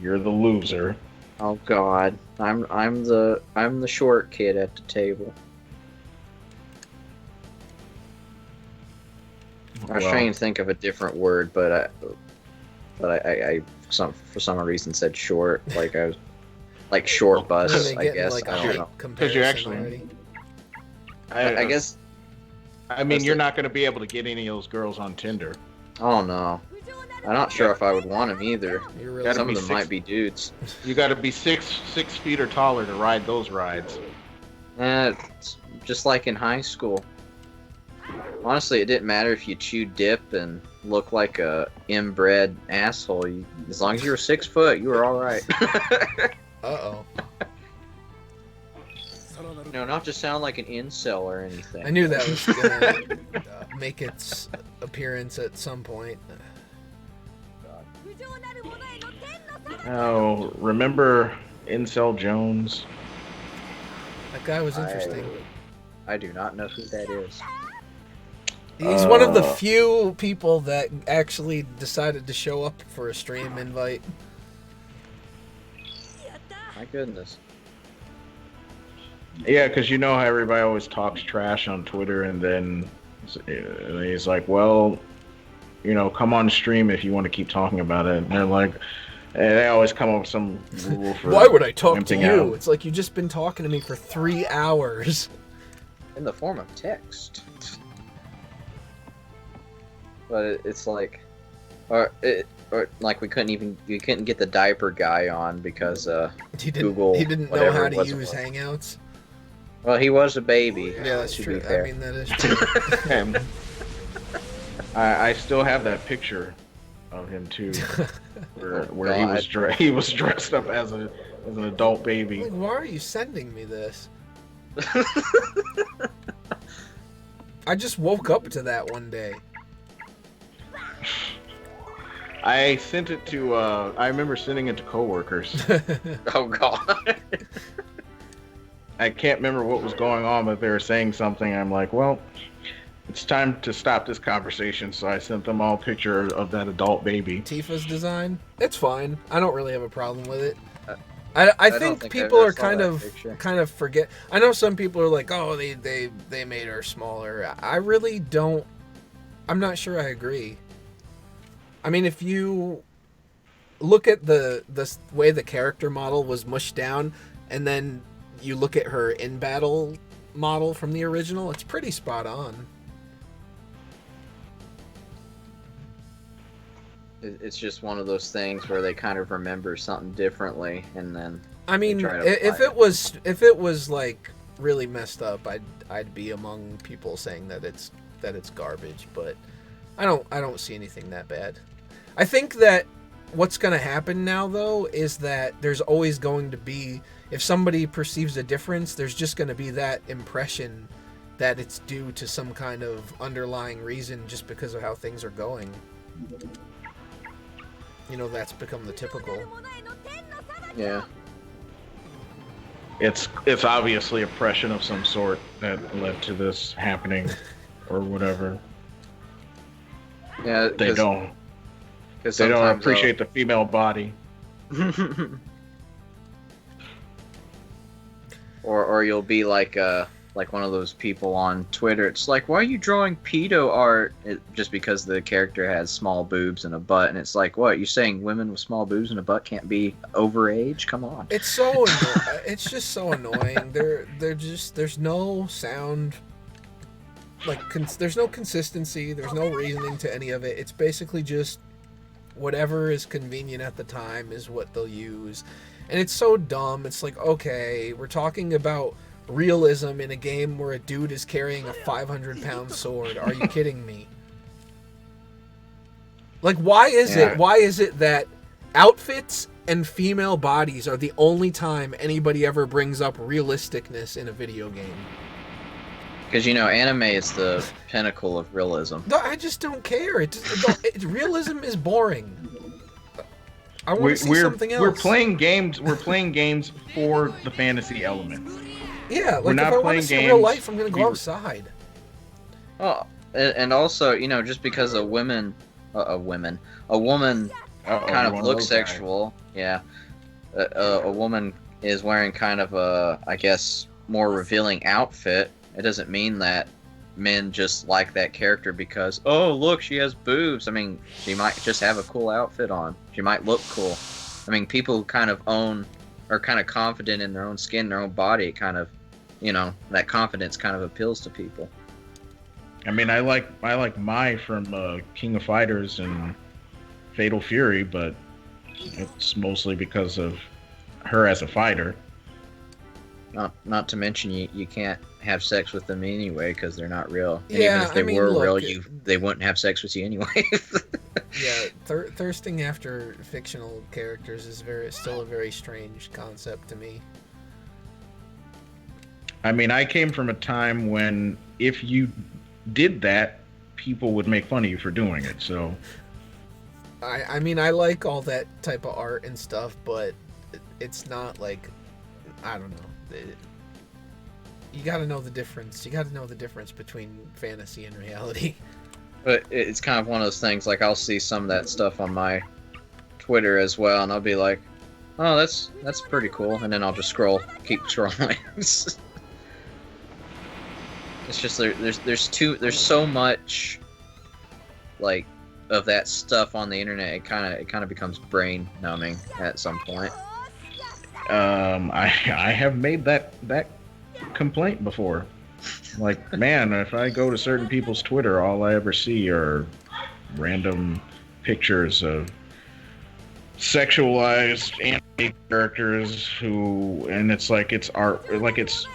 you're the loser. Oh God, I'm the short kid at the table. I was trying to think of a different word, but I for some reason said short, like I was like short bus. I guess like I don't know. Because you're actually. I guess. I mean, you're not going to be able to get any of those girls on Tinder. Oh no, I'm not sure if I would want them either. Really Some of them might be dudes. You got to be six feet or taller to ride those rides. It's just like in high school. Honestly, it didn't matter if you chewed dip and looked like a inbred asshole. As long as you were 6 foot, you were all right. Uh-oh. No, not to sound like an incel or anything. I knew that was gonna make its appearance at some point. Oh, remember Incel Jones? That guy was interesting. I do not know who that is. He's one of the few people that actually decided to show up for a stream invite. My goodness. Yeah, because you know how everybody always talks trash on Twitter, and then he's like, well, you know, come on stream if you want to keep talking about it. And they're like, and they always come up with some rule for why would I talk to wimping you? out. It's like you've just been talking to me for 3 hours. In the form of text. But it's like, or like we couldn't get the diaper guy on because He Google didn't know whatever how it to was use was. Hangouts. Well, he was a baby. Yeah, that's to true. be fair. I mean, that is true. I still have that picture of him too, where he was dressed up as an adult baby. Like, why are you sending me this? I just woke up to that one day. I sent it to. I remember sending it to coworkers. Oh god. I can't remember what was going on, but they were saying something. I'm like, well, it's time to stop this conversation. So I sent them all a picture of that adult baby. Tifa's design. It's fine. I don't really have a problem with it. I I don't think think people I are ever saw that kind picture. of forget. I know some people are like, oh, they made her smaller. I really don't. I'm not sure I agree. I mean, if you look at the way the character model was mushed down, and then you look at her in battle model from the original, it's pretty spot on. It's just one of those things where they kind of remember something differently, and then I mean, try to if apply it was like really messed up, I'd be among people saying that it's garbage, but I don't see anything that bad. I think that what's going to happen now though is that there's always going to be, if somebody perceives a difference, there's just going to be that impression that it's due to some kind of underlying reason just because of how things are going. You know, that's become the typical. yeah. It's obviously oppression of some sort that led to this happening, or whatever. Yeah, They don't appreciate the female body. or you'll be like one of those people on Twitter. It's like, why are you drawing pedo art? Just because the character has small boobs and a butt, and it's like, what? You saying women with small boobs and a butt can't be overage? Come on. It's so annoying. It's just so annoying. There's no sound. Like, there's no consistency. There's no reasoning to any of it. It's basically just whatever is convenient at the time is what they'll use. And it's so dumb. It's like, okay, we're talking about realism in a game where a dude is carrying a 500-pound sword. Are you kidding me? Like, why is it that outfits and female bodies are the only time anybody ever brings up realisticness in a video game? Because, you know, anime is the pinnacle of realism. No, I just don't care. Realism is boring. I want to see something else. We're playing games. We're playing games for the fantasy element. Yeah, We're like not if I want playing to see games. real life, I'm going to go outside. Oh, and also, you know, just because a woman kind of looks sexual, yeah, a woman is wearing kind of a, I guess, more revealing outfit, it doesn't mean that men just like that character because, oh, look, she has boobs. I mean, she might just have a cool outfit on. She might look cool. I mean, people who kind of are kind of confident in their own skin, their own body, it kind of, you know, that confidence kind of appeals to people. I mean, I like Mai from King of Fighters and Fatal Fury, but it's mostly because of her as a fighter. Not to mention you can't have sex with them anyway because they're not real. And Yeah, even if they I mean, were look, real, they wouldn't have sex with you anyway. Yeah, thirsting after fictional characters is still a very strange concept to me. I mean, I came from a time when if you did that, people would make fun of you for doing it. So I mean, I like all that type of art and stuff, but it's not like, I don't know. You got to know the difference. You got to know the difference between fantasy and reality. But it's kind of one of those things. Like I'll see some of that stuff on my Twitter as well, and I'll be like, "Oh, that's pretty cool," and then I'll just keep scrolling. It's just there's so much like of that stuff on the internet. It kind of becomes brain numbing at some point. I have made that complaint before. Like, man, if I go to certain people's Twitter, all I ever see are random pictures of sexualized anime characters and it's like it's art, like it's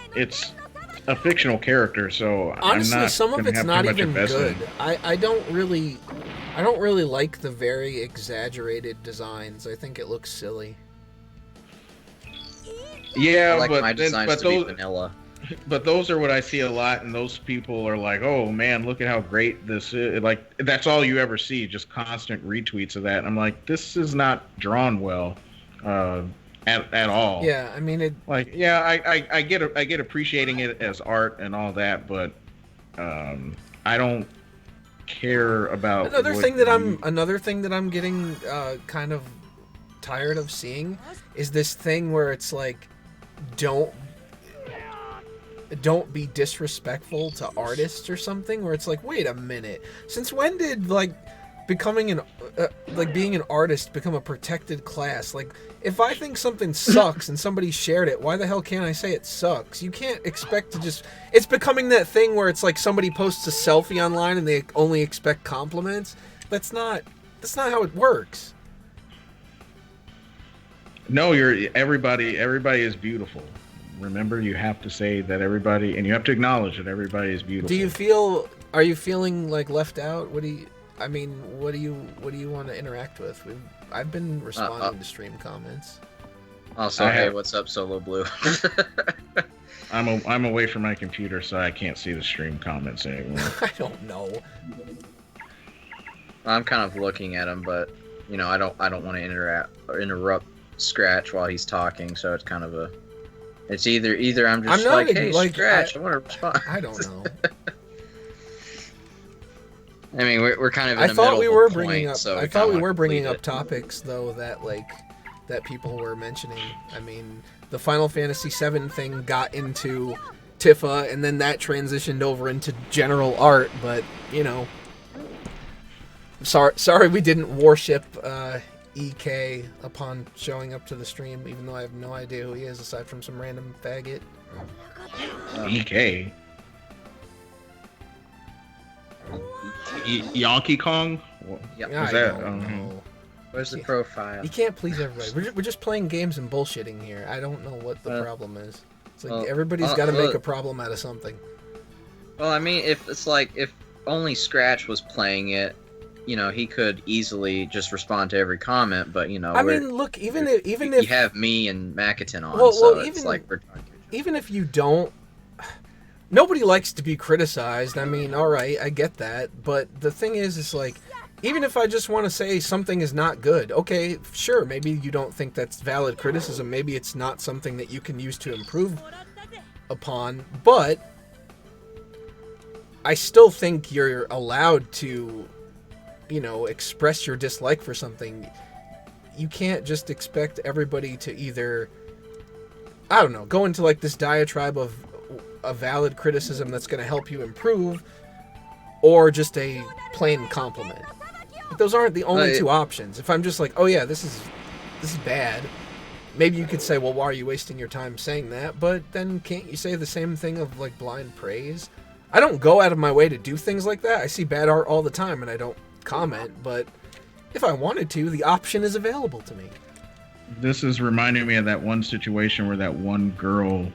a fictional character. So honestly, I'm not some of gonna it's have not too much even investment. good. I don't really like the very exaggerated designs. I think it looks silly. Yeah, I like but my designs to be those, vanilla. but those are what I see a lot, and those people are like, "Oh man, look at how great this is!" Like that's all you ever see, just constant retweets of that. And I'm like, this is not drawn well, at all. Yeah, I mean it. Like, yeah, I get appreciating it as art and all that, but I don't care about Another thing that I'm getting kind of tired of seeing is this thing where it's like, don't be disrespectful to artists or something, where it's like, wait a minute, since when did like becoming an being an artist become a protected class? Like, if I think something sucks and somebody shared it, why the hell can't I say it sucks? You can't expect to just... It's becoming that thing where it's like somebody posts a selfie online and they only expect compliments. That's not how it works. No, everybody is beautiful. Remember, you have to say that everybody, and you have to acknowledge that everybody is beautiful. Are you feeling like left out? What do you want to interact with? I've been responding to stream comments. Also, hey, what's up, Solo Blue? I'm away from my computer, so I can't see the stream comments anymore. I don't know. I'm kind of looking at him, but I don't want to interrupt Scratch while he's talking, so it's kind of a... It's either I'm just hey, Scratch, I want to respond. I don't know. I mean, we're kind of in I the thought middle we of were a bringing point, up. so I thought we were bringing complete up topics though that people were mentioning. I mean, the Final Fantasy VII thing got into Tifa, and then that transitioned over into general art. But sorry we didn't worship EK upon showing up to the stream, even though I have no idea who he is aside from some random faggot. EK. Yonky Kong? Yep. I Is that? don't know. Where's the profile? You can't please everybody. We're just playing games and bullshitting here. I don't know what the problem is. It's like everybody's got to make a problem out of something. Well, I mean, if only Scratch was playing it, he could easily just respond to every comment. But I mean, look, even if you have me and Macaton on, it's like we're talking. Even if you don't, nobody likes to be criticized. I mean, all right, I get that, but the thing is like, even if I just want to say something is not good, okay, sure, maybe you don't think that's valid criticism. Maybe it's not something that you can use to improve upon, but I still think you're allowed to, express your dislike for something. You can't just expect everybody to either, I don't know, go into like this diatribe of a valid criticism that's going to help you improve, or just a plain compliment. But those aren't the only two options. If I'm just like, oh yeah, this is bad, maybe you could say, well, why are you wasting your time saying that? But then can't you say the same thing of like blind praise? I don't go out of my way to do things like that. I see bad art all the time and I don't comment, but if I wanted to, the option is available to me. This is reminding me of that one situation where that one girl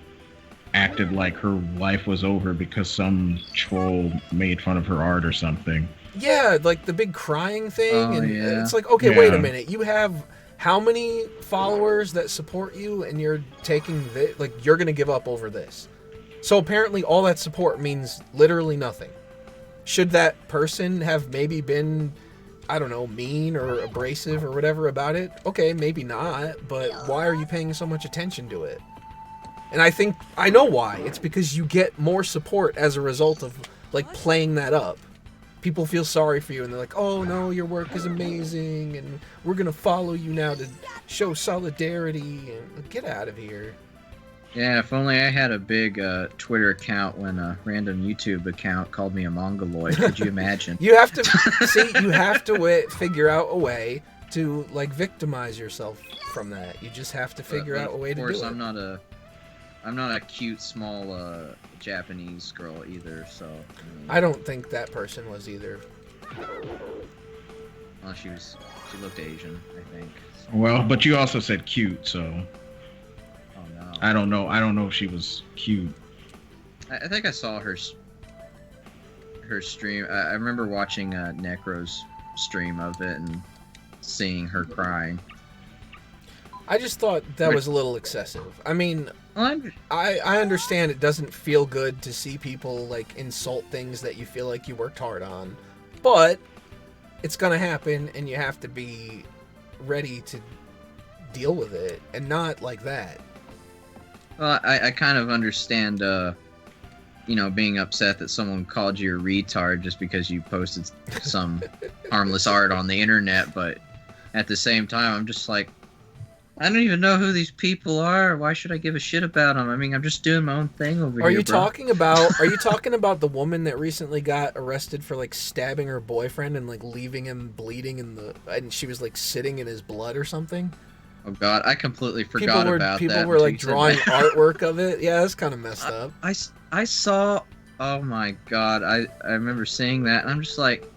acted like her life was over because some troll made fun of her art or something. Yeah, like the big crying thing, yeah. It's like, okay, Yeah. wait a minute. You have how many followers that support you, and you're taking this, like, you're gonna give up over this. So apparently all that support means literally nothing. Should that person have maybe been I don't know, mean or abrasive or whatever about it, okay, maybe not, but why are you paying so much attention to it? And I think I know why. It's because you get more support as a result of like playing that up. People feel sorry for you and they're like, "Oh no, your work is amazing and we're going to follow you now to show solidarity." And get out of here. Yeah, if only I had a big Twitter account when a random YouTube account called me a mongoloid. Could you imagine? You have to see. You have to figure out a way to like victimize yourself from that. You just have to figure out a way to do it. Of course, I'm not a cute small Japanese girl either. So I don't think that person was either. Well, she looked Asian, I think. So. Well, but you also said cute, so Oh no. I don't know. I don't know if she was cute. I think I saw her stream. I remember watching Necro's stream of it and seeing her crying. I just thought that was a little excessive. I mean, I understand it doesn't feel good to see people like insult things that you feel like you worked hard on, but it's gonna happen and you have to be ready to deal with it and not like that. Well, I kind of understand, being upset that someone called you a retard just because you posted some harmless art on the internet, but at the same time, I'm just like, I don't even know who these people are. Why should I give a shit about them? I mean, I'm just doing my own thing over here. Are you talking about the woman that recently got arrested for like stabbing her boyfriend and like leaving him bleeding and she was like sitting in his blood or something? Oh God, I completely forgot about that. People were like drawing artwork of it. Yeah, that's kind of messed up. I saw. Oh my God, I remember seeing that, and I'm just like,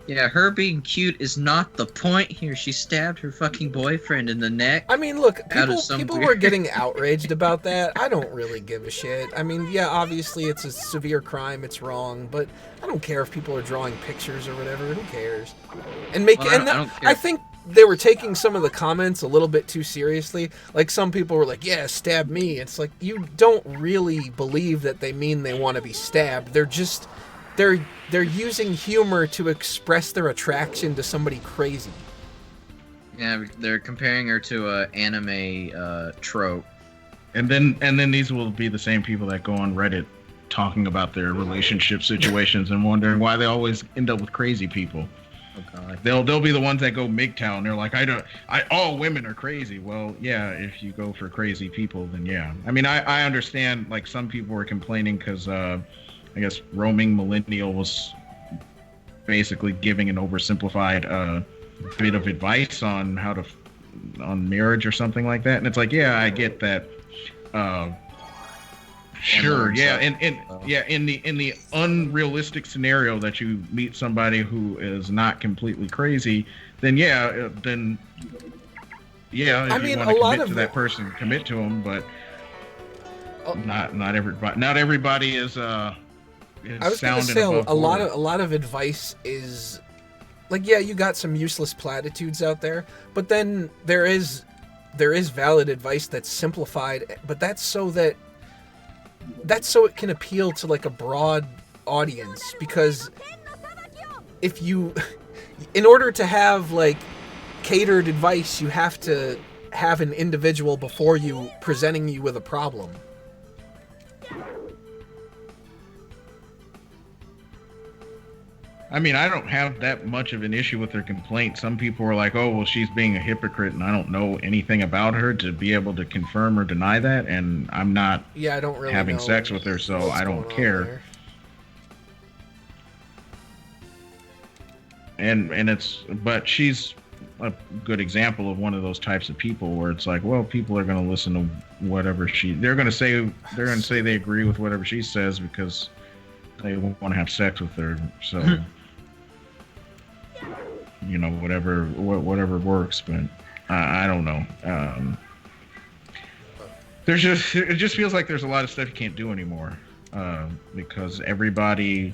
yeah, her being cute is not the point here. She stabbed her fucking boyfriend in the neck. I mean, look, people were getting outraged about that. I don't really give a shit. I mean, yeah, obviously it's a severe crime, it's wrong, but I don't care if people are drawing pictures or whatever. Who cares? And I think they were taking some of the comments a little bit too seriously. Like some people were like, "Yeah, stab me." It's like you don't really believe that they mean they want to be stabbed. They're using humor to express their attraction to somebody crazy. Yeah, they're comparing her to a anime trope. And then these will be the same people that go on Reddit talking about their relationship situations and wondering why they always end up with crazy people. Oh God. They'll be the ones that go MGTOW. They're like, all women are crazy. Well, yeah, if you go for crazy people, then yeah. I mean, I understand. Like some people were complaining because I guess Roaming Millennial was basically giving an oversimplified bit of advice on how to on marriage or something like that, and it's like, yeah, I get that. Sure, yeah, in the unrealistic scenario that you meet somebody who is not completely crazy, then yeah, if you want to commit to that person, commit to them, but not everybody is I was gonna say a lot of advice is like, yeah, you got some useless platitudes out there, but then there is valid advice that's simplified, but that's so it can appeal to like a broad audience, because in order to have like catered advice, you have to have an individual before you presenting you with a problem. I mean, I don't have that much of an issue with her complaint. Some people are like, oh, well, she's being a hypocrite, and I don't know anything about her to be able to confirm or deny that, and I'm not I don't really having know sex with her, so I don't care. But she's a good example of one of those types of people where it's like, well, people are going to listen to whatever they're going to say they agree with whatever she says because they want to have sex with her, so whatever works. But I don't know. It just feels like there's a lot of stuff you can't do anymore because everybody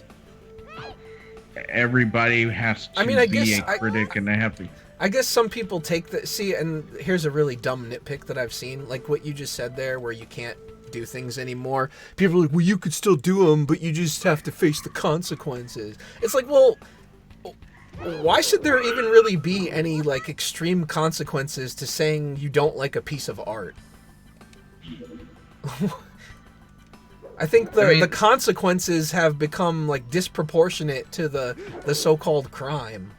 has to be a critic, and they have to. I guess some people take and here's a really dumb nitpick that I've seen, like what you just said there, where you can't do things anymore. People are like, well, you could still do them, but you just have to face the consequences. It's like, well, why should there even really be any like extreme consequences to saying you don't like a piece of art? I think the consequences have become like disproportionate to the so-called crime.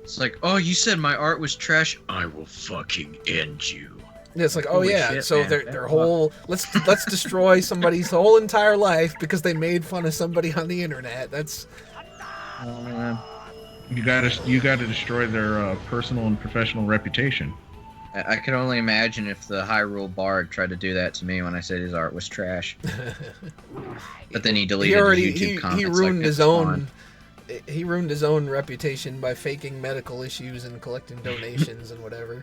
It's like, oh, you said my art was trash. I will fucking end you. It's like, oh Holy yeah, shit, so man. their whole let's destroy somebody's whole entire life because they made fun of somebody on the internet. That's You gotta destroy their personal and professional reputation. I can only imagine if the Hyrule Bard tried to do that to me when I said his art was trash. But then he deleted his YouTube comments. He ruined his own. He ruined his own reputation by faking medical issues and collecting donations and whatever.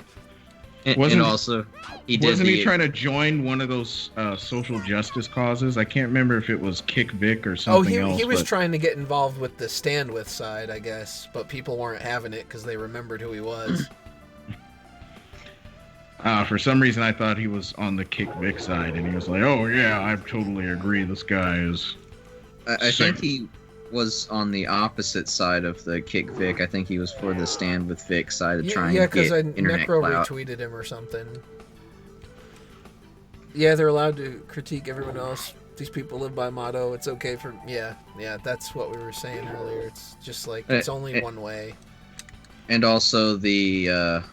And also, he trying to join one of those social justice causes? I can't remember if it was Kick Vic or something else. He was trying to get involved with the Stand With side, I guess, but people weren't having it because they remembered who he was. For some reason, I thought he was on the Kick Vic side, and he was like, "Oh yeah, I totally agree. This guy is." I think he was on the opposite side of the Kick Vic. I think he was for the Stand With Vic side of trying to get internet Necro clout. retweeted him or something. Yeah, they're allowed to critique everyone else. These people live by motto. It's okay for yeah. That's what we were saying earlier. It's just like it's only one way. And also the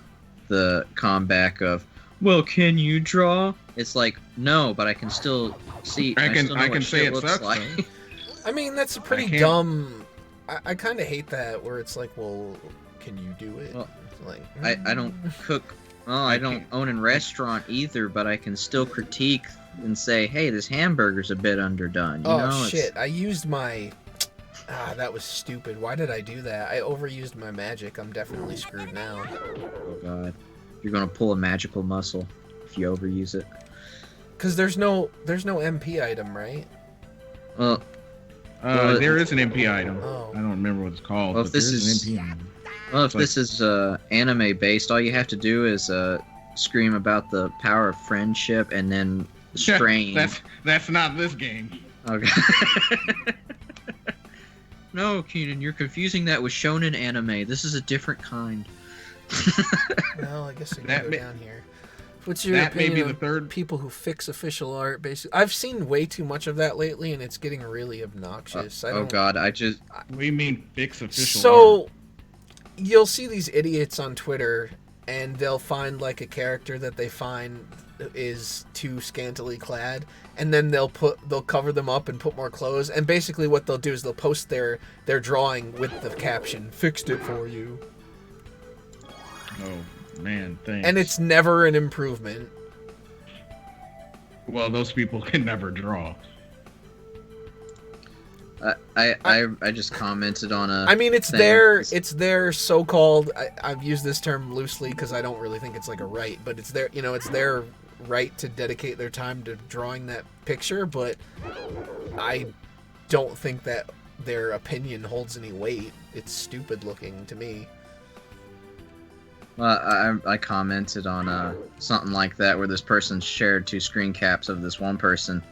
comeback of, well, can you draw? It's like, no, but I can still see. I can say it sucks. Like. I mean, that's a pretty dumb. I kind of hate that where it's like, well, can you do it? Well, like, I don't cook. Well, I don't own a restaurant either, but I can still critique and say, hey, this hamburger's a bit underdone. You know? Shit! I used my. That was stupid. Why did I do that? I overused my magic. I'm definitely screwed now. Oh god, you're gonna pull a magical muscle if you overuse it. Cause there's no MP item, right? Well. There is an MP item. Oh. I don't remember what it's called. Well, if this is an MP item. Well, if this is anime based, all you have to do is scream about the power of friendship and then strain. That's not this game. Okay. No, Keenan, you're confusing that with shonen anime. This is a different kind. Well, I guess I can go down here. What's your that opinion may be the of third people who fix official art? Basically, I've seen way too much of that lately, and it's getting really obnoxious. Oh god, What do you mean fix official art? So you'll see these idiots on Twitter, and they'll find like a character that they find is too scantily clad, and then they'll cover them up and put more clothes. And basically, what they'll do is they'll post their drawing with the caption "Fixed it for you." Oh man, thanks. And it's never an improvement. Well, those people can never draw. I just commented on a. I mean, it's thing. their so-called. I've used this term loosely because I don't really think it's like a right, but it's their right to dedicate their time to drawing that picture. But I don't think that their opinion holds any weight. It's stupid looking to me. Well, I commented on something like that where this person shared 2 screen caps of this one person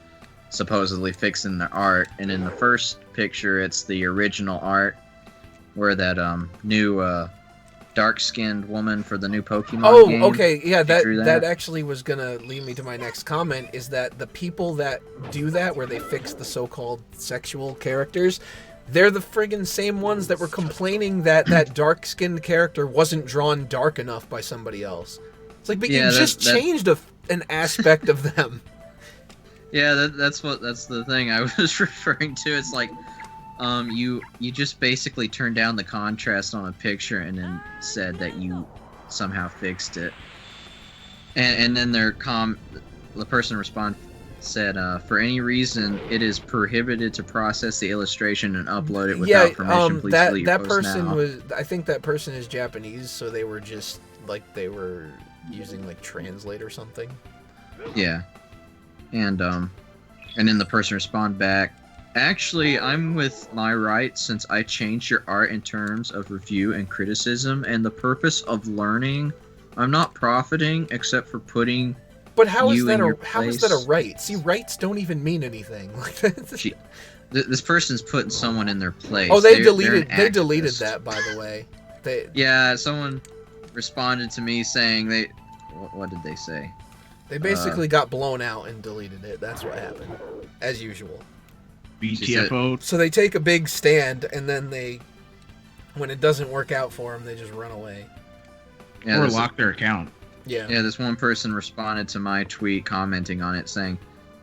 supposedly fixing their art, and in the first picture it's the original art where that new dark-skinned woman for the new Pokemon game. Okay, yeah, drew that actually was gonna lead me to my next comment, is that the people that do that where they fix the so-called sexual characters, they're the friggin' same ones that were complaining that dark-skinned character wasn't drawn dark enough by somebody else. It's like, but you just changed an aspect of them. Yeah, that's the thing I was referring to. It's like, you just basically turned down the contrast on a picture and then said that you somehow fixed it. And then the person said, for any reason, it is prohibited to process the illustration and upload it without permission. Please delete that post person now. I think that person is Japanese, so they were just like they were using like Translate or something. Yeah. And then the person responded back, actually, I'm with my right since I changed your art in terms of review and criticism and the purpose of learning. I'm not profiting except for putting. But how is that a right? See, rights don't even mean anything. This person's putting someone in their place. Oh, they They're deleted. an They deleted activist. that, by the way. They Someone responded to me saying they. What did they say? they basically got blown out and deleted it. That's what happened, as usual. BTFO. So they take a big stand, and then when it doesn't work out for them, they just run away. Yeah, Or this- lock their account. Yeah. Yeah, this one person responded to my tweet commenting on it saying,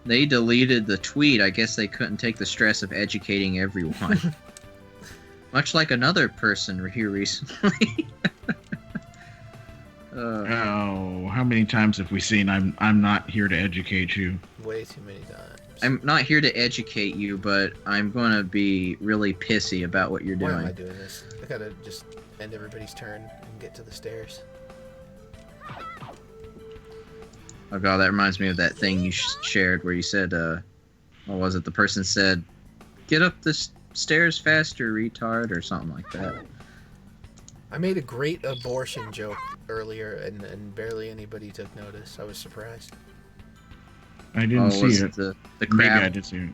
they deleted the tweet. I guess they couldn't take the stress of educating everyone. Much like another person here recently. Oh, how many times have we seen I'm not here to educate you? Way too many times. I'm not here to educate you, but I'm going to be really pissy about what you're Why am I doing. doing this? I gotta just end everybody's turn and get to the stairs. Oh god, that reminds me of that thing you shared where you said, what was it? The person said, get up the stairs faster, retard, or something like that. I made a great abortion joke earlier, and barely anybody took notice. I was surprised. I didn't see was it. the Maybe I crab? did see it.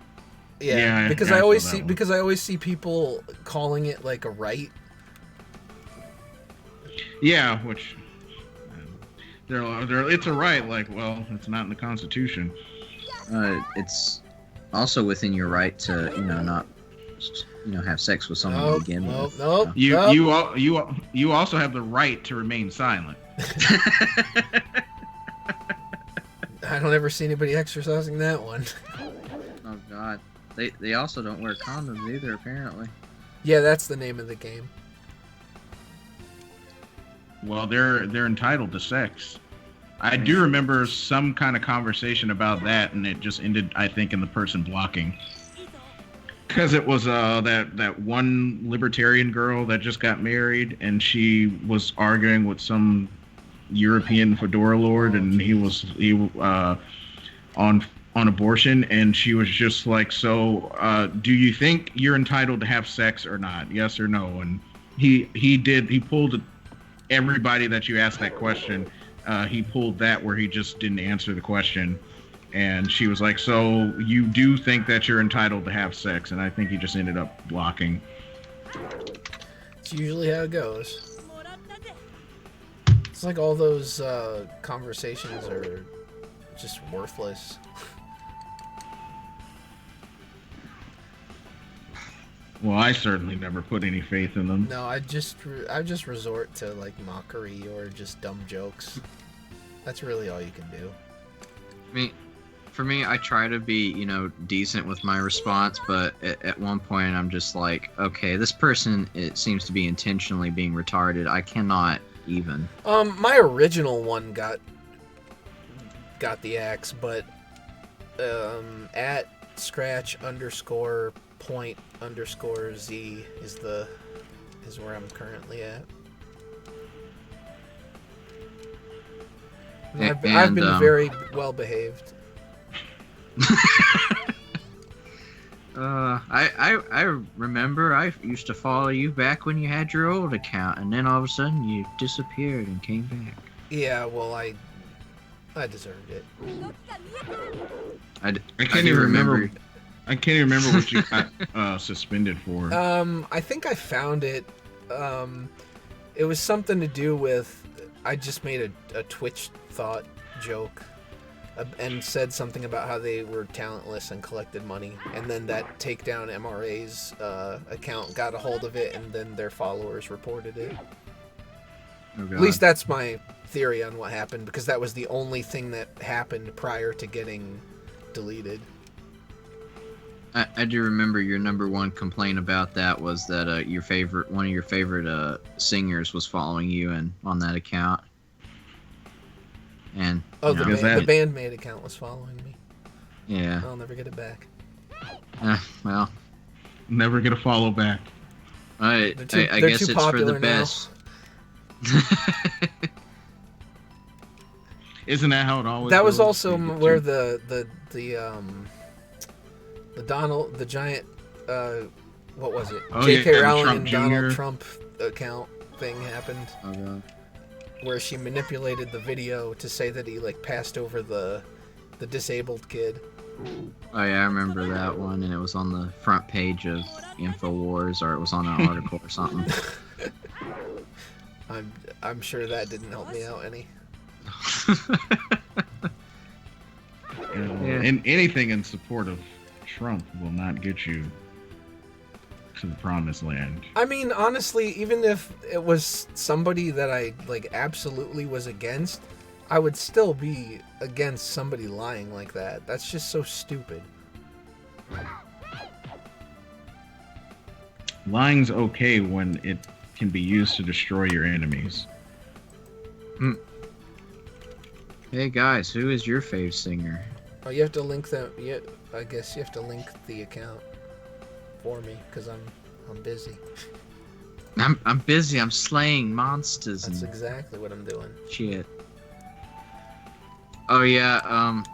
Yeah, Yeah, because I I saw always that see one. because I always see people calling it like a right. Yeah, which it's a right. Like, well, it's not in the Constitution. It's also within your right to, not, have sex with someone to Nope, begin nope, with. nope. You nope. you also have the right to remain silent. I don't ever see anybody exercising that one. Oh god. They also don't wear condoms either, apparently. Yeah, that's the name of the game. Well, they're entitled to sex. I do remember some kind of conversation about that, and it just ended, I think, in the person blocking. Because it was that one libertarian girl that just got married, and she was arguing with some European fedora lord, and he on abortion, and she was just like, so do you think you're entitled to have sex or not? Yes or no? And he pulled everybody that you asked that question. He pulled that where he just didn't answer the question. And she was like, so you do think that you're entitled to have sex? And I think he just ended up blocking. It's usually how it goes. It's like all those conversations are just worthless. Well, I certainly never put any faith in them. No, I just resort to like mockery or just dumb jokes. That's really all you can do. For me, I try to be, decent with my response, but at one point I'm just like, okay, this person, it seems to be intentionally being retarded. I cannot even. My original one got the axe, but at @scratch_point_z is where I'm currently at. I've been very well behaved. I remember I used to follow you back when you had your old account, and then all of a sudden you disappeared and came back. Yeah, well, I deserved it. I can't even remember. I can't even remember what you got suspended for. I think I found it. It was something to do with I just made a Twitch thought joke and said something about how they were talentless and collected money, and then that Takedown MRA's account got a hold of it, and then their followers reported it. Oh, God. At least that's my theory on what happened, because that was the only thing that happened prior to getting deleted. I do remember your number one complaint about that was that one of your favorite singers was following you and on that account. And Oh, you know, the bandmate account was following me. yeah, I'll never get it back. well, Never get a follow back. I They're guess too it's for the popular now. best. Isn't that how it always? That was goes? also You get where to- the giant what was it? Oh, J.K. yeah, Rowling Trump and Jr. Donald Trump account thing happened, Oh, God. where she manipulated the video to say that he like passed over the disabled kid. Oh yeah, I remember that one, and it was on the front page of InfoWars, or it was on an article or something. I'm sure that didn't help me out any. Yeah. And anything in support of Trump will not get you to the promised land. I mean, honestly, even if it was somebody that I like absolutely was against, I would still be against somebody lying like that. That's just so stupid. Lying's okay when it can be used to destroy your enemies. Hey guys, who is your fave singer? Oh, you have to link them. Yeah, I guess you have to link the account for me because I'm busy. I'm busy. I'm slaying monsters That's and exactly what I'm doing. shit. Oh yeah,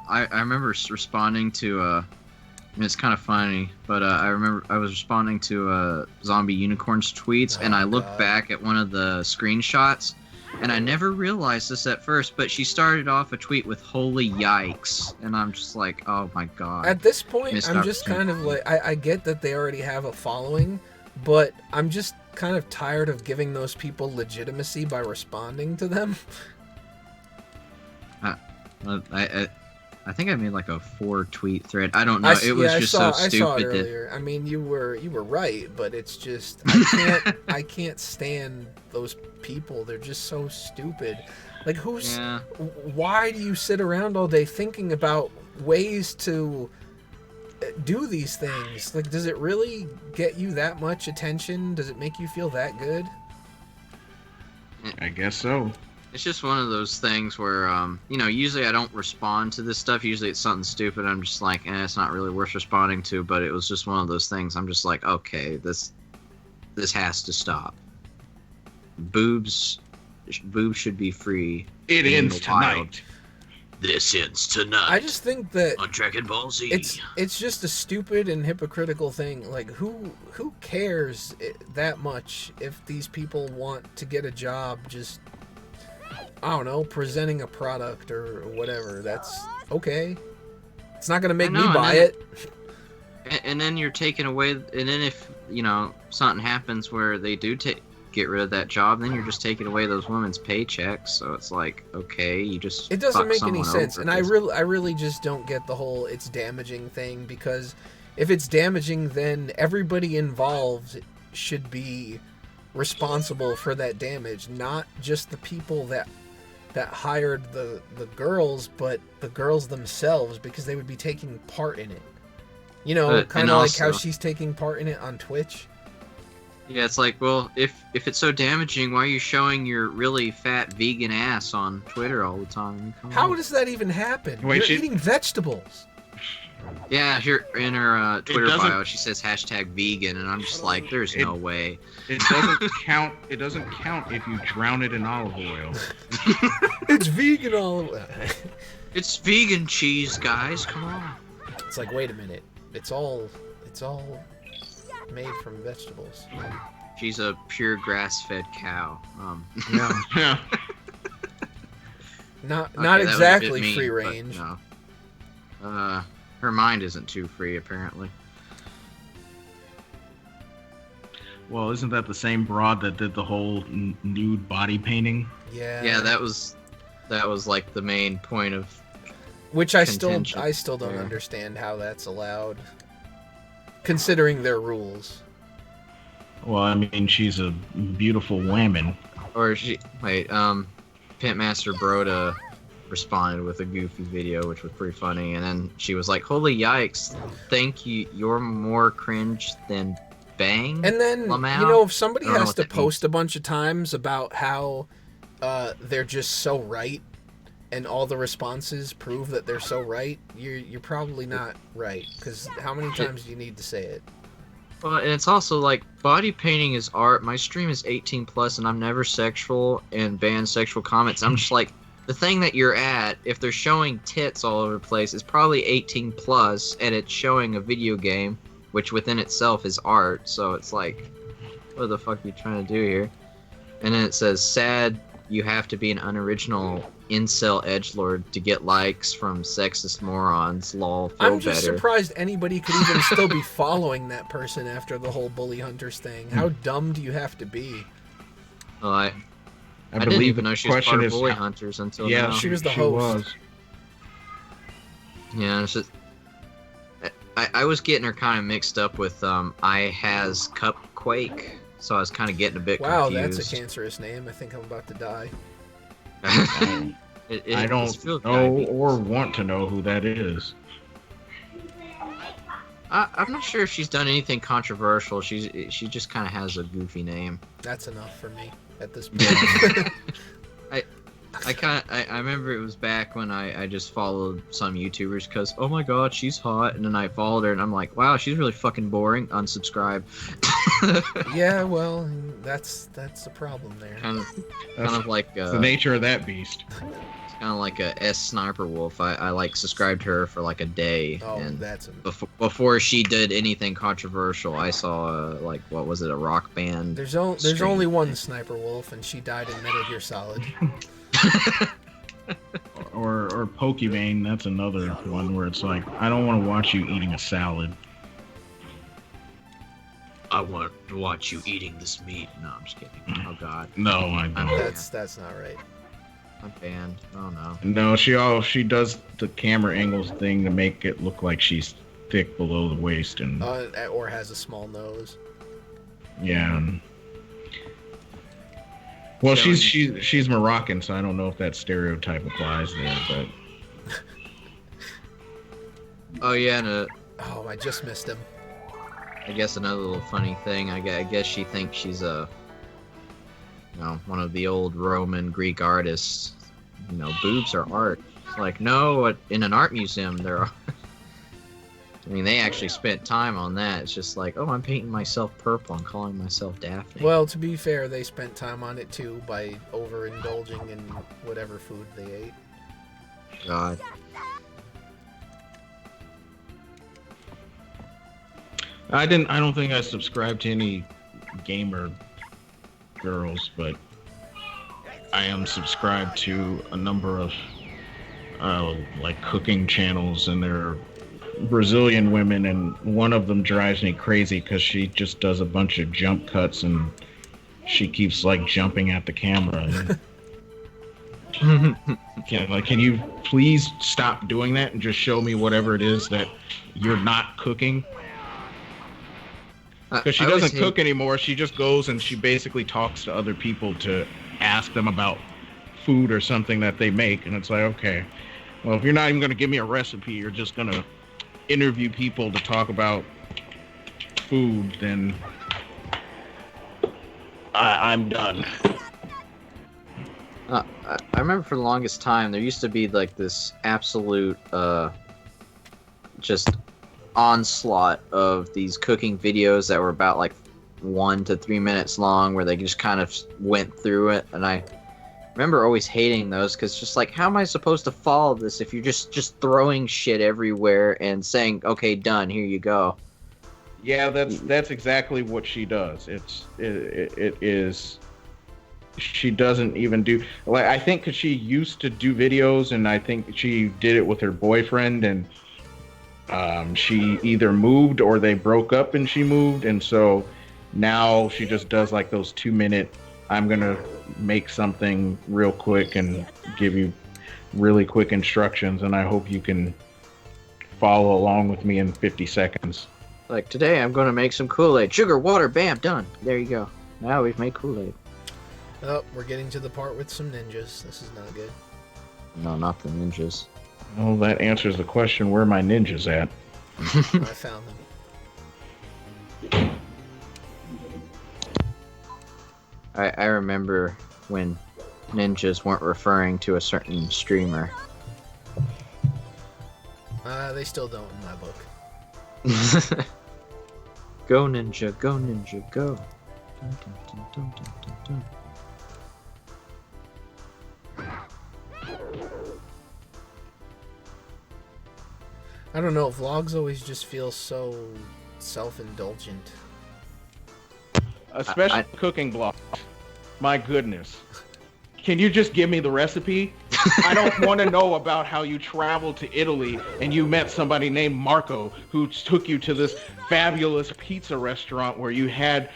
I remember responding to and it's kind of funny, but I remember I was responding to Zombie Unicorn's tweets, and Oh, I looked God. back at one of the screenshots, and I never realized this at first, but she started off a tweet with "Holy yikes," and I'm just like, oh my god. At this point, Missed I'm just kind of like, I get that they already have a following, but I'm just kind of tired of giving those people legitimacy by responding to them. I think I made like a 4-tweet thread. I don't know. It was just so I saw it stupid that earlier. I mean, you were right, but it's just I can't stand those people. They're just so stupid. Like, yeah. why do you sit around all day thinking about ways to do these things? Like, does it really get you that much attention? Does it make you feel that good? I guess so. It's just one of those things where, usually I don't respond to this stuff. Usually it's something stupid. I'm just like, it's not really worth responding to. But it was just one of those things. I'm just like, okay, this has to stop. Boobs should be free. It in ends the wild. tonight. This ends tonight. I just think that on Dragon Ball Z. it's just a stupid and hypocritical thing. Like, who cares that much if these people want to get a job just, I don't know, presenting a product or whatever? That's okay. It's not gonna make me buy it. And then you're taking away. And then if something happens where they do get rid of that job, then you're just taking away those women's paychecks. So it's like, okay, you just It doesn't fuck make any someone sense, over and I 'cause- really just don't get the whole it's damaging thing, because if it's damaging, then everybody involved should be responsible for that damage, not just the people that hired the girls, but the girls themselves, because they would be taking part in it. But- Kind and of like how also- she's taking part in it on Twitch. Yeah, it's like, well, if it's so damaging, why are you showing your really fat vegan ass on Twitter all the time? Come How on. does that even happen? Wait, You're she- eating vegetables. Yeah, here in her Twitter doesn't- bio, she says #vegan, and I'm just like, there's no way. It doesn't count. It doesn't count if you drown it in olive oil. It's vegan all. It's vegan cheese, guys. Come on. It's like, wait a minute. It's all made from vegetables. She's a pure grass-fed cow. Yeah. Yeah. Not Okay, that was a bit exactly mean, free but range. no. Her mind isn't too free, apparently. Well, isn't that the same broad that did the whole nude body painting? Yeah. Yeah, that was like the main point of. Which I contention. still don't Yeah. understand how that's allowed, considering their rules. Well, I mean, she's a beautiful woman. Or Pitmaster Broda responded with a goofy video, which was pretty funny, and then she was like, "Holy yikes! Thank you. You're more cringe than Bang." And then, Lamau? if somebody I don't know has what to that post a bunch of times about how they're just so right, and all the responses prove that they're so right, you're probably not right, because how many times do you need to say it? Well, and it's also like, body painting is art. My stream is 18 plus, and I'm never sexual and ban sexual comments. I'm just like, the thing that you're at, if they're showing tits all over the place, is probably 18 plus, and it's showing a video game, which within itself is art. So it's like, what the fuck are you trying to do here? And then it says, sad you have to be an unoriginal incel edgelord to get likes from sexist morons. Lol, feel I'm just better. surprised anybody could even still be following that person after the whole Bully Hunters thing. How dumb do you have to be? Well, I didn't believe even the know she was question part of is Bully how- Hunters until Yeah, now. She was the host. was. Yeah, it's just, I was getting her kind of mixed up with I Has Cupquake, so I was kind of getting a bit Wow, confused. that's a cancerous name. I think I'm about to die. I don't know or want to know who that is. I'm not sure if she's done anything controversial. She just kind of has a goofy name. That's enough for me at this point. I remember it was back when I just followed some YouTubers because, oh my god, she's hot, and then I followed her and I'm like, wow, she's really fucking boring. Unsubscribe. Yeah, well, that's the problem there. kind of like It's the nature of that beast. kind of like a S Sniper Wolf. I like subscribed to her for like a day, Oh, and that's a... before she did anything controversial, I saw like what was it, a rock band? There's stream. only one Sniper Wolf, and she died in Metal Gear Solid. Or Pokimane, that's another one where it's like, I don't want to watch you eating a salad. I want to watch you eating this meat. No, I'm just kidding. Oh god, No, I don't. That's not right. I'm banned. Oh no. No, she does the camera angles thing to make it look like she's thick below the waist, and Or has a small nose. yeah. Well, Showing- she's Moroccan, so I don't know if that stereotype applies there, but Oh yeah, and Oh, I just missed him. I guess another little funny thing. I guess she thinks she's one of the old Roman Greek artists. You know, boobs are art. It's like, no, in an art museum there are. I mean, they actually spent time on that. It's just like, oh, I'm painting myself purple and calling myself Daphne. Well, to be fair, they spent time on it too by overindulging in whatever food they ate. God. I don't think I subscribe to any gamer girls, but I am subscribed to a number of like cooking channels, and they're Brazilian women, and one of them drives me crazy because she just does a bunch of jump cuts and she keeps like jumping at the camera. Can you please stop doing that and just show me whatever it is that you're not cooking? Because she doesn't cook anymore. She just goes and she basically talks to other people to ask them about food or something that they make. And it's like, okay, well, if you're not even going to give me a recipe, you're just going to interview people to talk about food, then I'm done. I remember for the longest time there used to be like this absolute just onslaught of these cooking videos that were about like 1 to 3 minutes long, where they just kind of went through it, and I remember always hating those because just like, how am I supposed to follow this if you're just throwing shit everywhere and saying, okay, done, here you go. Yeah, that's exactly what she does. It is. She doesn't even do, like, I think because she used to do videos, and I think she did it with her boyfriend, and she either moved or they broke up and she moved, and so now she just does like those 2-minute, I'm gonna make something real quick and give you really quick instructions, and I hope you can follow along with me in 50 seconds. Like, today I'm going to make some Kool-Aid. Sugar, water, bam, done. There you go. Now we've made Kool-Aid. Oh, we're getting to the part with some ninjas. This is not good. No, not the ninjas. Well, that answers the question, where are my ninjas at? I found them. I remember when ninjas weren't referring to a certain streamer. They still don't in my book. Go ninja, go ninja, go. Dun, dun, dun, dun, dun, dun, dun. I don't know, vlogs always just feel so self-indulgent. Especially I- cooking blogs. My goodness. Can you just give me the recipe? I don't want to know about how you traveled to Italy and you met somebody named Marco who took you to this fabulous pizza restaurant where you had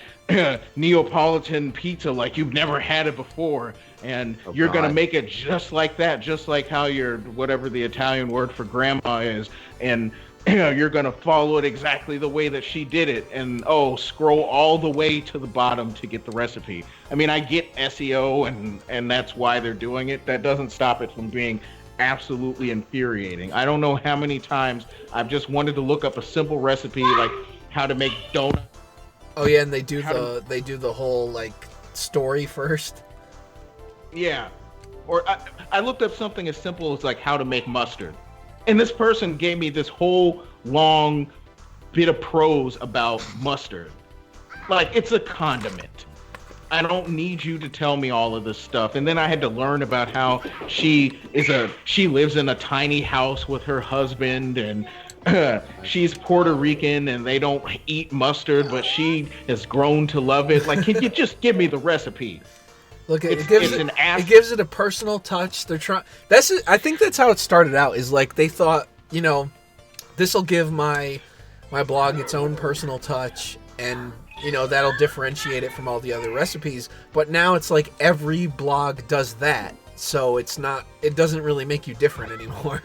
Neapolitan pizza like you've never had it before, and you're going to make it just like that, just like how your whatever the Italian word for grandma is, and you're going to follow it exactly the way that she did it, and scroll all the way to the bottom to get the recipe. I mean, I get SEO and that's why they're doing it. That doesn't stop it from being absolutely infuriating. I don't know how many times I've just wanted to look up a simple recipe like how to make donuts. Oh yeah, and they do the whole like story first. Yeah. Or I looked up something as simple as like how to make mustard. And this person gave me this whole long bit of prose about mustard. Like, it's a condiment. I don't need you to tell me all of this stuff. And then I had to learn about how she lives in a tiny house with her husband, and she's Puerto Rican and they don't eat mustard, but she has grown to love it. Like, can you just give me the recipe? Look, it gives it a personal touch. They're trying. I think that's how it started out. Is like they thought, this will give my blog its own personal touch, and that'll differentiate it from all the other recipes. But now it's like every blog does that, so it doesn't really make you different anymore.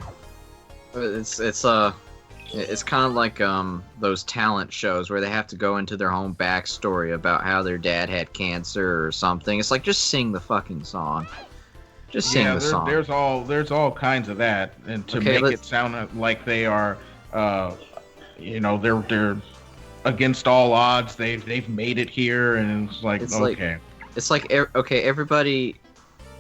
It's kind of like those talent shows where they have to go into their own backstory about how their dad had cancer or something. It's like, just sing the fucking song. Just sing the song. There's all kinds of that, and to make it sound like they are, they're against all odds. They've made it here, and it's like everybody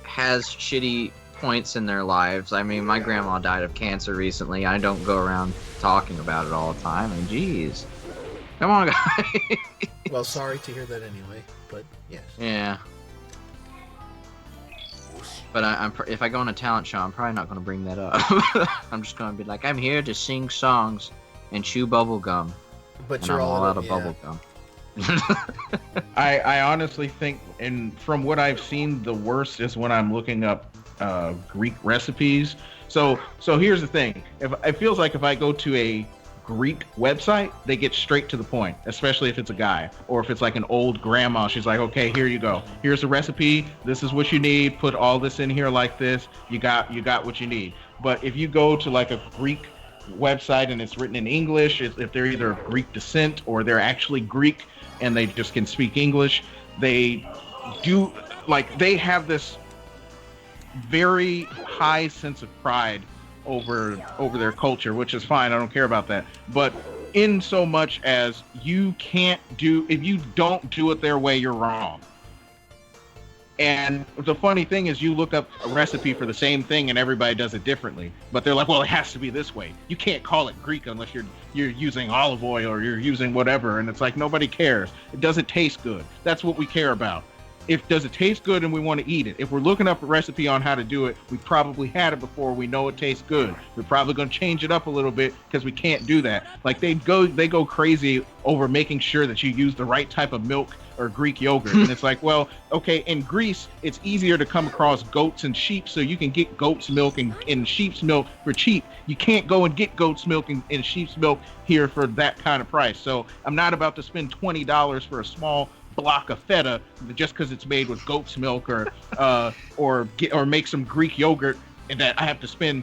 has shitty points in their lives. I mean, my grandma died of cancer recently. I don't go around talking about it all the time. I mean, geez, come on, guys. Well, sorry to hear that anyway, but yes. Yeah. But if I go on a talent show, I'm probably not going to bring that up. I'm just going to be like, I'm here to sing songs and chew bubble gum. But and you're all out of bubble gum. I honestly think, and from what I've seen, the worst is when I'm looking up Greek recipes. So here's the thing. It feels like if I go to a Greek website, they get straight to the point, especially if it's a guy, or if it's like an old grandma. She's like, okay, here you go. Here's the recipe. This is what you need. Put all this in here like this. You got what you need. But if you go to like a Greek website and it's written in English, if they're either of Greek descent or they're actually Greek and they just can speak English, they have this very high sense of pride over their culture, which is fine. I don't care about that. But in so much as if you don't do it their way, you're wrong. And the funny thing is, you look up a recipe for the same thing and everybody does it differently. But they're like, well, it has to be this way. You can't call it Greek unless you're using olive oil or you're using whatever. And it's like, nobody cares. It doesn't taste good. That's what we care about. Does it taste good and we want to eat it? If we're looking up a recipe on how to do it, we probably had it before. We know it tastes good. We're probably going to change it up a little bit because we can't do that. Like they go crazy over making sure that you use the right type of milk or Greek yogurt. And it's like, well, okay, in Greece, it's easier to come across goats and sheep, so you can get goat's milk and sheep's milk for cheap. You can't go and get goat's milk and sheep's milk here for that kind of price. So I'm not about to spend $20 for a small block of feta just because it's made with goat's milk, or make some Greek yogurt, and that I have to spend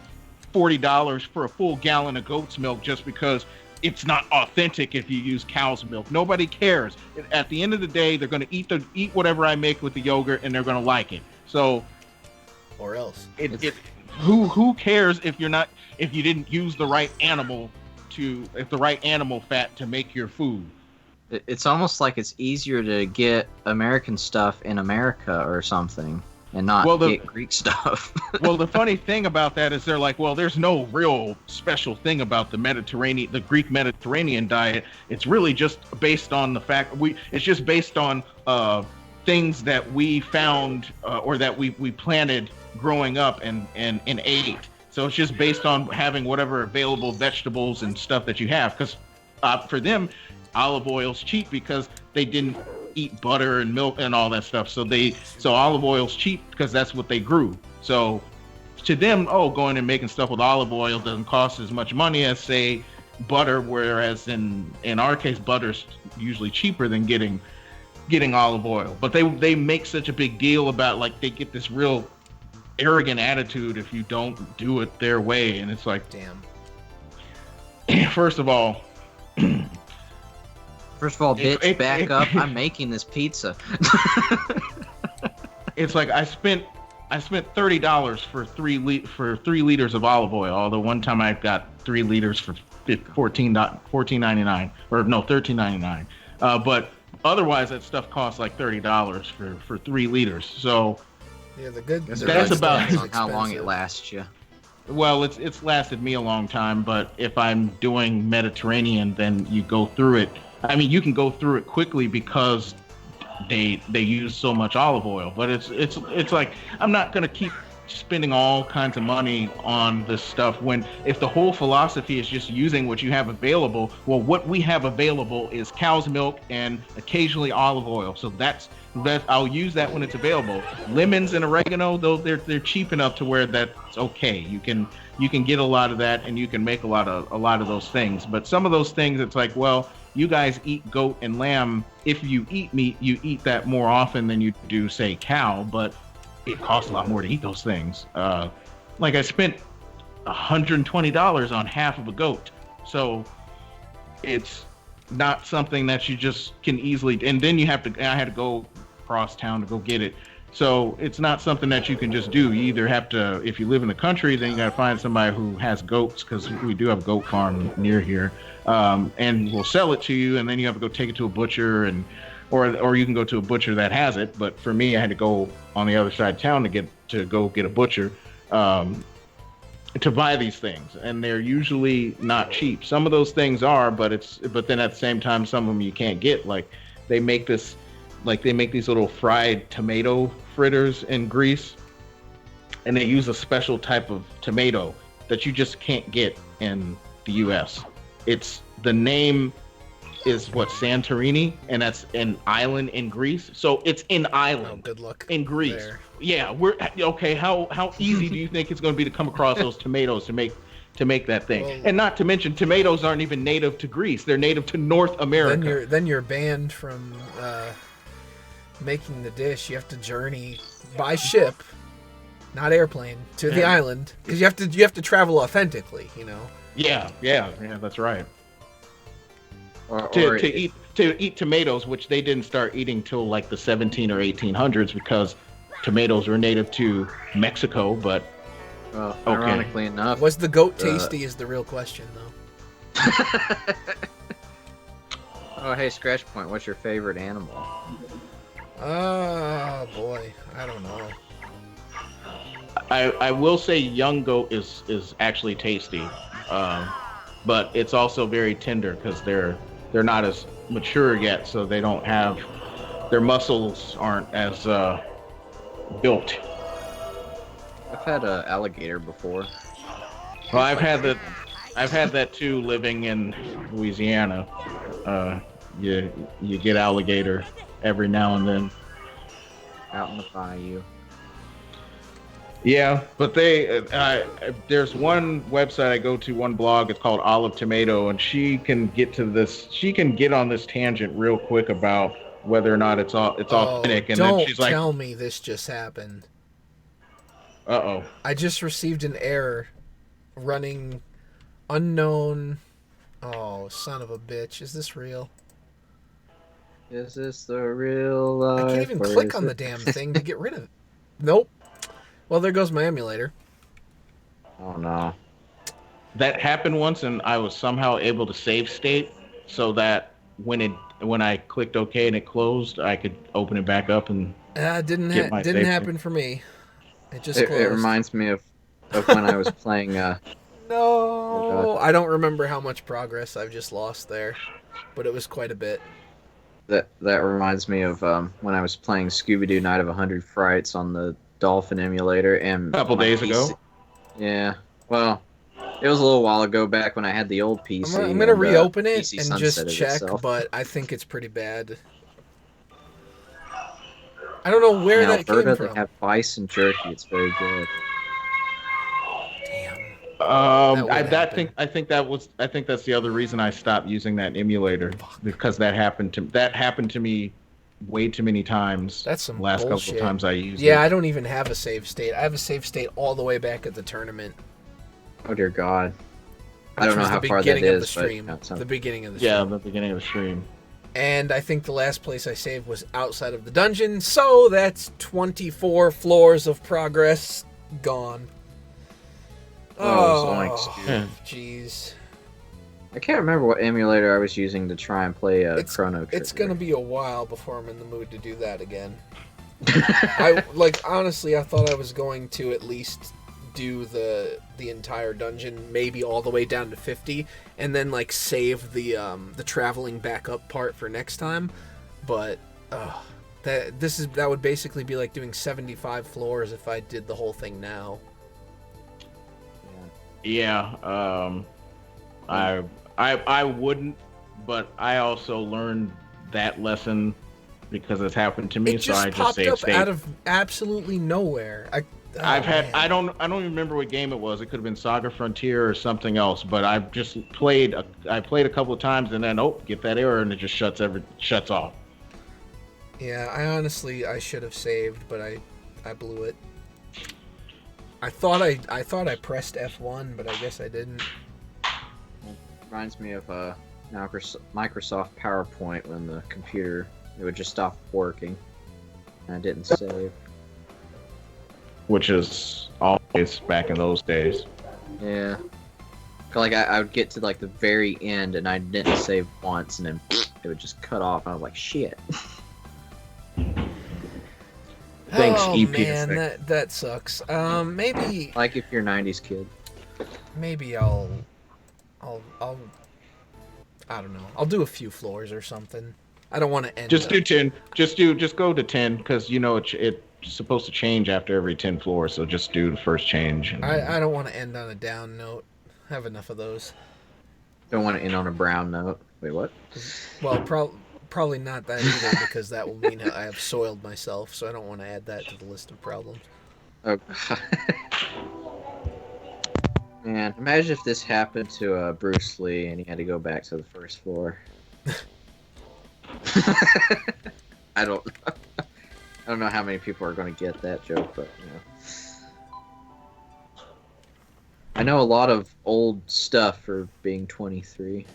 $40 for a full gallon of goat's milk just because it's not authentic if you use cow's milk. Nobody cares. At the end of the day, they're going to eat whatever I make with the yogurt, and they're going to like it. So, or else, who cares if you didn't use the right animal fat to make your food? It's almost like it's easier to get American stuff in America or something and not get Greek stuff. Well, the funny thing about that is they're like, well, there's no real special thing about the Greek Mediterranean diet. It's really just based on the fact it's just based on things that we found or that we planted growing up and ate. So it's just based on having whatever available vegetables and stuff that you have. Because for them, olive oil's cheap because they didn't eat butter and milk and all that stuff. So olive oil's cheap because that's what they grew. So to them, going and making stuff with olive oil doesn't cost as much money as, say, butter, whereas in our case, butter's usually cheaper than getting olive oil. But they make such a big deal about, like, they get this real arrogant attitude if you don't do it their way, and it's like, Damn. First of all, bitch, back up. I'm making this pizza. it's like I spent $30 for 3 liters of olive oil. Although one time I got 3 liters for $14.99, or no, $13.99. But otherwise, that stuff costs like $30 for 3 liters. So Yeah, the good. That's about on how long it lasts you. Well, it's lasted me a long time, but if I'm doing Mediterranean, then you go through it. I mean, you can go through it quickly because they use so much olive oil. But it's like, I'm not gonna keep spending all kinds of money on this stuff if the whole philosophy is just using what you have available. Well, what we have available is cow's milk and occasionally olive oil. So that's I'll use that when it's available. Lemons and oregano, though, they're cheap enough to where that's okay. You can get a lot of that, and you can make a lot of those things. But some of those things, it's like, well, you guys eat goat and lamb. If you eat meat, you eat that more often than you do, say, cow. But it costs a lot more to eat those things. Like, I spent $120 on half of a goat, so it's not something that you just can easily. And then I had to go across town to go get it. So it's not something that you can just do. You either have to, if you live in the country, then you got to find somebody who has goats, because we do have a goat farm near here, and we'll sell it to you, and then you have to go take it to a butcher, or you can go to a butcher that has it. But for me, I had to go on the other side of town to go get a butcher to buy these things, and they're usually not cheap. Some of those things are, but then at the same time, some of them you can't get. Like, they make these little fried tomato fritters in Greece, and they use a special type of tomato that you just can't get in the U.S. The name is Santorini, and that's an island in Greece. So it's an island. Oh, good luck in Greece. there. Yeah, we're okay. How easy do you think it's going to be to come across those tomatoes to make that thing? Well, and not to mention, tomatoes aren't even native to Greece; they're native to North America. Then you're banned from making the dish. You have to journey by ship, not airplane, to the island, because you have to travel authentically. You know. Yeah, that's right. Or To eat tomatoes, which they didn't start eating till like the 17 or 1800s, because tomatoes were native to Mexico. But ironically enough, Was the goat tasty? Is the real question, though. Oh, hey, Scratch Point, what's your favorite animal? Oh boy, I don't know. I will say young goat is actually tasty, but it's also very tender because they're not as mature yet, so they don't have, their muscles aren't as built. I've had an alligator before. Well, I've had that too, living in Louisiana. You get alligator every now and then. Out in the bayou. Yeah, but there's one website I go to, one blog, it's called Olive Tomato, and she can get on this tangent real quick about whether or not it's authentic, and then she's like, don't tell me this just happened. Uh-oh. I just received an error running unknown. Oh, son of a bitch. Is this real? Is this the real life? I can't even click on the damn thing to get rid of it. Nope. Well, there goes my emulator. Oh no. That happened once, and I was somehow able to save state so that when I clicked OK and it closed, I could open it back up and Didn't save happen for me. It just closed. It reminds me of when I was playing. No, I don't remember how much progress I've just lost there, but it was quite a bit. That reminds me of when I was playing Scooby-Doo Night of 100 Frights on the Dolphin emulator, and a couple days ago. Yeah, well, it was a little while ago, back when I had the old PC. I'm gonna reopen it PC and just sunsetted check, itself. but I think it's pretty bad. I don't know where In that came Alberta, from. they have bison jerky. It's very good. Damn. I think that's the other reason I stopped using that emulator, because that happened to me way too many times. That's some last bullshit. couple of times I used Yeah, it. I don't even have a save state. I have a save state all the way back at the tournament. Oh dear God. I Which don't know was how the far that beginning of the is, but stream. that sounds- The beginning of the stream. Yeah, the beginning of the stream. And I think the last place I saved was outside of the dungeon, so that's 24 floors of progress gone. Oh, zoinks, dude. Jeez. I can't remember what emulator I was using to try and play Chrono Trigger. It's gonna be a while before I'm in the mood to do that again. Honestly, I thought I was going to at least do the entire dungeon, maybe all the way down to 50, and then like save the traveling back up part for next time. But that would basically be like doing 75 floors if I did the whole thing now. Yeah, I wouldn't, but I also learned that lesson because it's happened to me. It So I just just popped saved up state. out of absolutely nowhere. I don't even remember what game it was. It could have been Saga Frontier or something else. But I've just played. I played a couple of times and then get that error and it just shuts off. Yeah, I should have saved, but I blew it. I thought I pressed F1, but I guess I didn't. Reminds me of Microsoft PowerPoint when the computer it would just stop working. And I didn't save. Which is always back in those days. Yeah. Like I would get to like the very end and I didn't save once and then it would just cut off. I was like, shit. Thanks, Oh EP man, effect. that sucks. Maybe Like if you're a 90s kid. I'll I don't know. I'll do a few floors or something. I don't want to end. Just do 10. Just go to 10 because it's supposed to change after every 10 floors. So just do the first change. I don't want to end on a down note. I have enough of those. Don't want to end on a brown note. Wait, what? Well, probably not that either because that will mean I have soiled myself. So I don't want to add that to the list of problems. Oh, man, imagine if this happened to Bruce Lee and he had to go back to the first floor. I don't know how many people are going to get that joke, but you know. I know a lot of old stuff for being 23.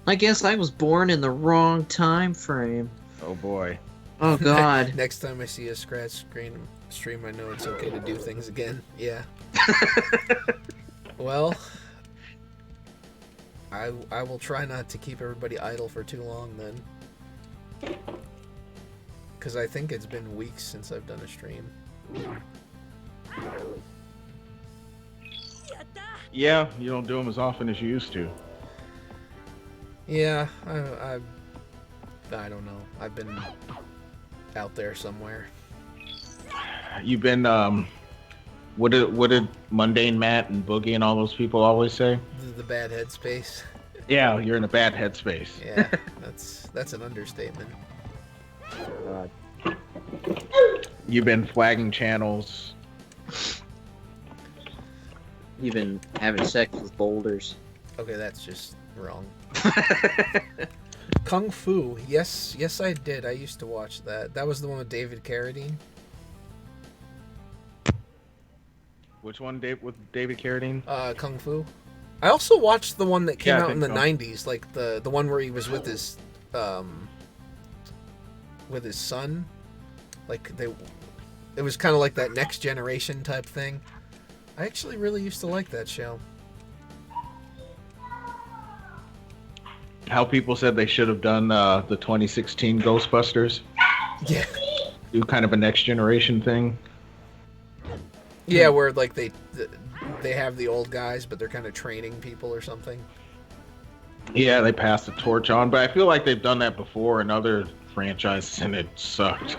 I guess I was born in the wrong time frame. Oh boy. Oh God. Next time I see a scratch screen stream, I know it's okay to do things again. Yeah. Well, I will try not to keep everybody idle for too long then. Because I think it's been weeks since I've done a stream. Yeah, you don't do them as often as you used to. Yeah, I don't know. I've been out there somewhere. You've been what did Mundane Matt and Boogie and all those people always say? The bad headspace. Yeah, you're in a bad headspace. Yeah, that's an understatement. God. You've been flagging channels. You've been having sex with boulders. Okay, that's just wrong. Kung Fu. Yes, I did. I used to watch that. That was the one with David Carradine. Which one, with David Carradine? Kung Fu. I also watched the one that came Yeah, I out in the think so. 90s, like the one where he was with his son. Like it was kind of like that Next Generation type thing. I actually really used to like that show. How people said they should have done the 2016 Ghostbusters. Yeah. Do kind of a Next Generation thing. Yeah, where like they have the old guys, but they're kind of training people or something. Yeah, they passed the torch on, but I feel like they've done that before in other franchises and it sucked.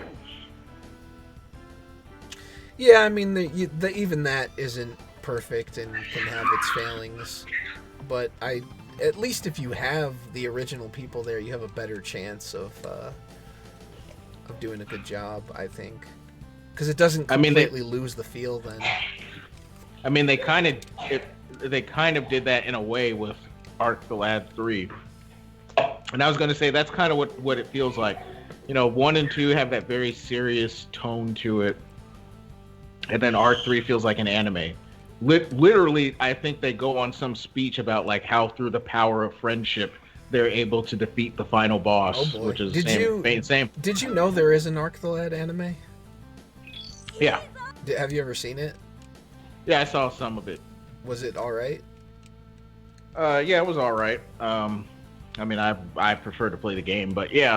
Yeah, I mean, even that isn't perfect and can have its failings. But at least if you have the original people there, you have a better chance of of doing a good job, I think, because it doesn't I mean, completely lose the feel. Then I mean, they kind of did that in a way with Arc the Lad 3. And I was going to say that's kind of what it feels like. You know, 1 and 2 have that very serious tone to it, and then Arc 3 feels like an anime. Literally, I think they go on some speech about like how through the power of friendship they're able to defeat the final boss, Oh, boy. which is same. Did you know there is an Arc the Lad anime? Yeah, Have you ever seen it? yeah, I saw some of it. Was it all right? Yeah, it was all right. I mean, I prefer to play the game, but yeah,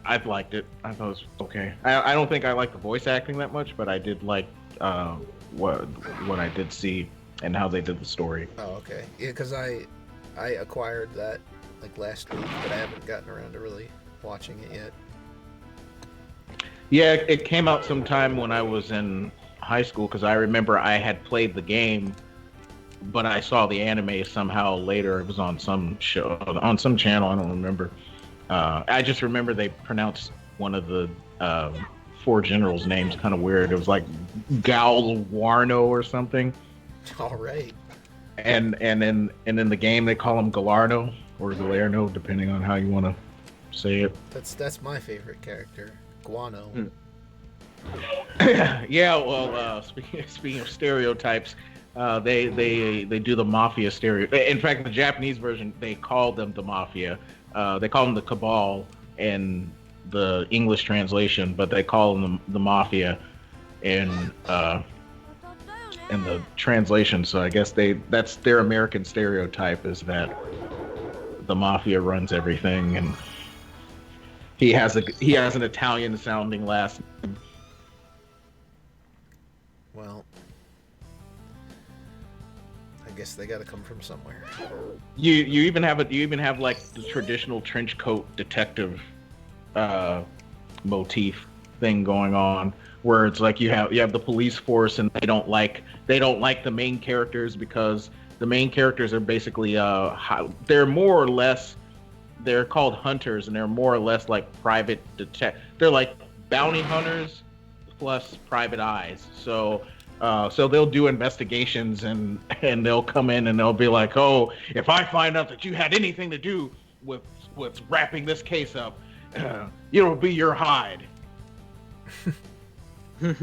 I liked it. I thought it was okay. I don't think I like the voice acting that much, but I did like what I did see and how they did the story. Oh, okay. Yeah, because I acquired that like last week, but I haven't gotten around to really watching it yet. Yeah, it came out sometime when I was in high school because I remember I had played the game, but I saw the anime somehow later. It was on some show, on some channel. I don't remember. I just remember they pronounced one of the 4 generals' names kind of weird. It was like Galwarno or something. All right. And in the game they call him Galarno or Galerno, depending on how you want to say it. That's my favorite character, Guano. Yeah, well, speaking of stereotypes, they do the mafia stereo. In fact, the Japanese version they call them the mafia. They call them the cabal in the English translation, but they call them the mafia in the translation. So I guess that's their American stereotype, is that the mafia runs everything, and he has an Italian sounding last name. Well, I guess they got to come from somewhere. You even have like the traditional trench coat detective motif thing going on, where it's like you have the police force, and they don't like the main characters because the main characters are basically they're more or less, they're called hunters, and they're more or less like private they're like bounty hunters plus private eyes. So they'll do investigations, and they'll come in and they'll be like, oh, if I find out that you had anything to do with wrapping this case up, it'll be your hide. I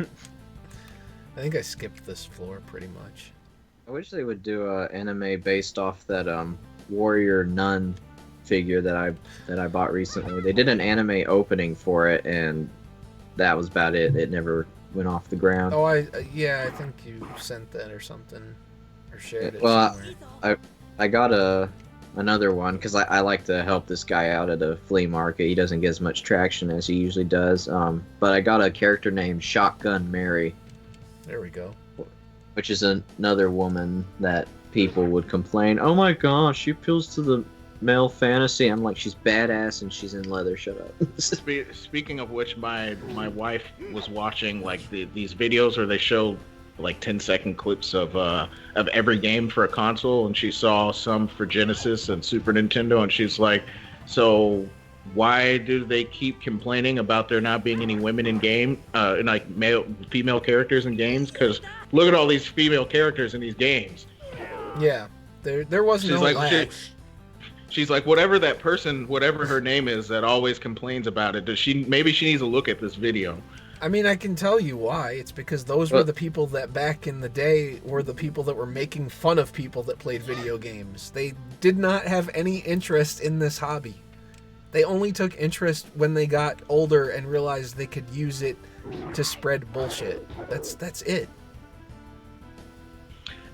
think I skipped this floor pretty much. I wish they would do a anime based off that warrior nun figure that I bought recently. They did an anime opening for it, and that was about it. It never went off the ground. Oh, I think you sent that or something, or shared it Well, somewhere. I got another one because I like to help this guy out at a flea market. He doesn't get as much traction as he usually does. But I got a character named Shotgun Mary, There we go. which is another woman that people would complain, oh my gosh, she appeals to the male fantasy. I'm like, she's badass and she's in leather. Shut up. Speaking of which, my wife was watching like these videos where they show like 10-second clips of every game for a console, and she saw some for Genesis and Super Nintendo, and she's like, so why do they keep complaining about there not being any women in game, and like female characters in games? Because look at all these female characters in these games. Yeah, there was no lash. She's like, whatever that person, whatever her name is, that always complains about it. Maybe she needs to look at this video. I mean, I can tell you why. It's because those were the people that back in the day were the people that were making fun of people that played video games. They did not have any interest in this hobby. They only took interest when they got older and realized they could use it to spread bullshit. That's it.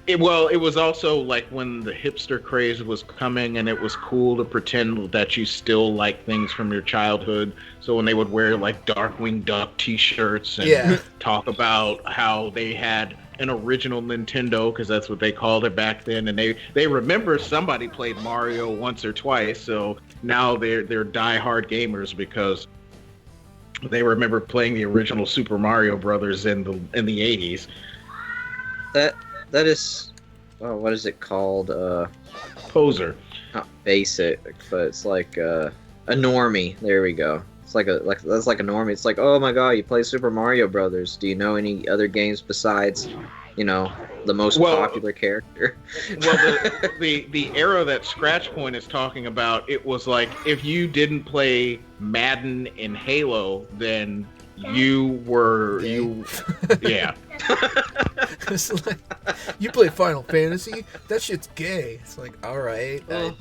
It was also like when the hipster craze was coming, and it was cool to pretend that you still like things from your childhood. So when they would wear like Darkwing Duck t-shirts and talk about how they had an original Nintendo, because that's what they called it back then, and they remember somebody played Mario once or twice, so now they're diehard gamers because they remember playing the original Super Mario Brothers in the 80s. That is, what is it called? Poser. Not basic, but it's like a normie. There we go. It's like that's like a normie. It's like, oh my god, you play Super Mario Brothers. Do you know any other games besides, the most popular character? Well, the era that Scratch Point is talking about, it was like if you didn't play Madden and Halo, then you were yeah. It's like, you play Final Fantasy? That shit's gay. It's like, all right. I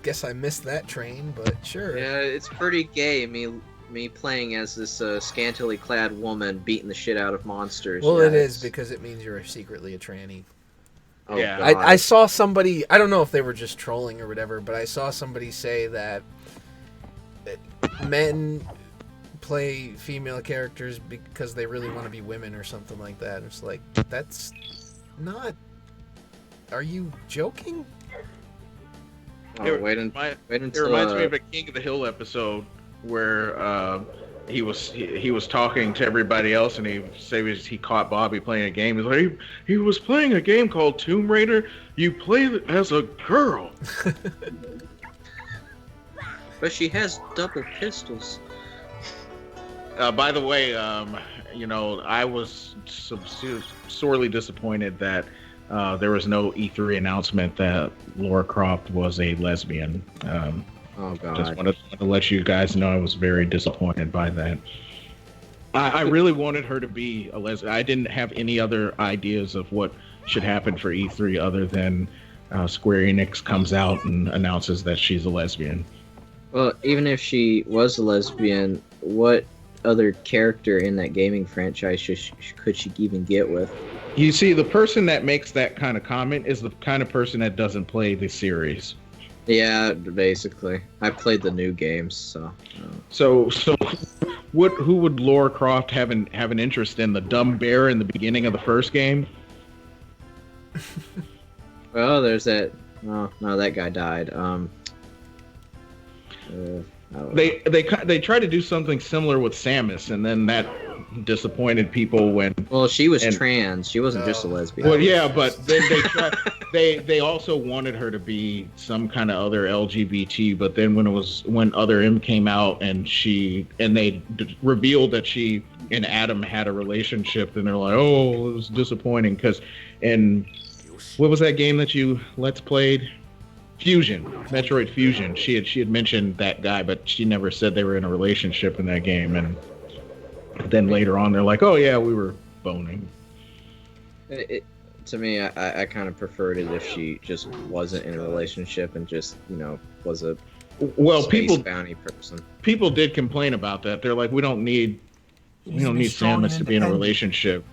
guess I missed that train, but sure. Yeah, it's pretty gay. Me playing as this scantily clad woman beating the shit out of monsters. Well, it is because it means you're secretly a tranny. Oh, Yeah. God. I saw somebody, I don't know if they were just trolling or whatever, but I saw somebody say that men play female characters because they really want to be women or something like that. It's like, that's not... Are you joking? Oh, wait It until reminds me of a King of the Hill episode where he was talking to everybody else, and he caught Bobby playing a game. He's like, he was playing a game called Tomb Raider. You play as a girl. But she has double pistols. By the way, I was sorely disappointed that there was no E3 announcement that Lara Croft was a lesbian. Oh god! Just wanted to let you guys know I was very disappointed by that. I really wanted her to be a lesbian. I didn't have any other ideas of what should happen for E3 other than Square Enix comes out and announces that she's a lesbian. Well, even if she was a lesbian, what other character in that gaming franchise could she even get with? You see, the person that makes that kind of comment is the kind of person that doesn't play the series. Yeah, basically. I played the new games, so. So, who would Lara Croft have an interest in? The dumb bear in the beginning of the first game? Well, there's that. Oh no, that guy died. They tried to do something similar with Samus, and then that disappointed people when. Well, she was trans. She wasn't just a lesbian. Well, yeah, but then they also wanted her to be some kind of other LGBT. But then when Other M came out and they revealed that she and Adam had a relationship, and they're like, oh, it was disappointing because what was that game that you Let's Played? Metroid Fusion. She had mentioned that guy, but she never said they were in a relationship in that game. And then later on, they're like, "Oh yeah, we were boning." To me, I kind of preferred it if she just wasn't in a relationship and just was a space bounty person. People did complain about that. They're like, "We don't need Samus to be in a relationship."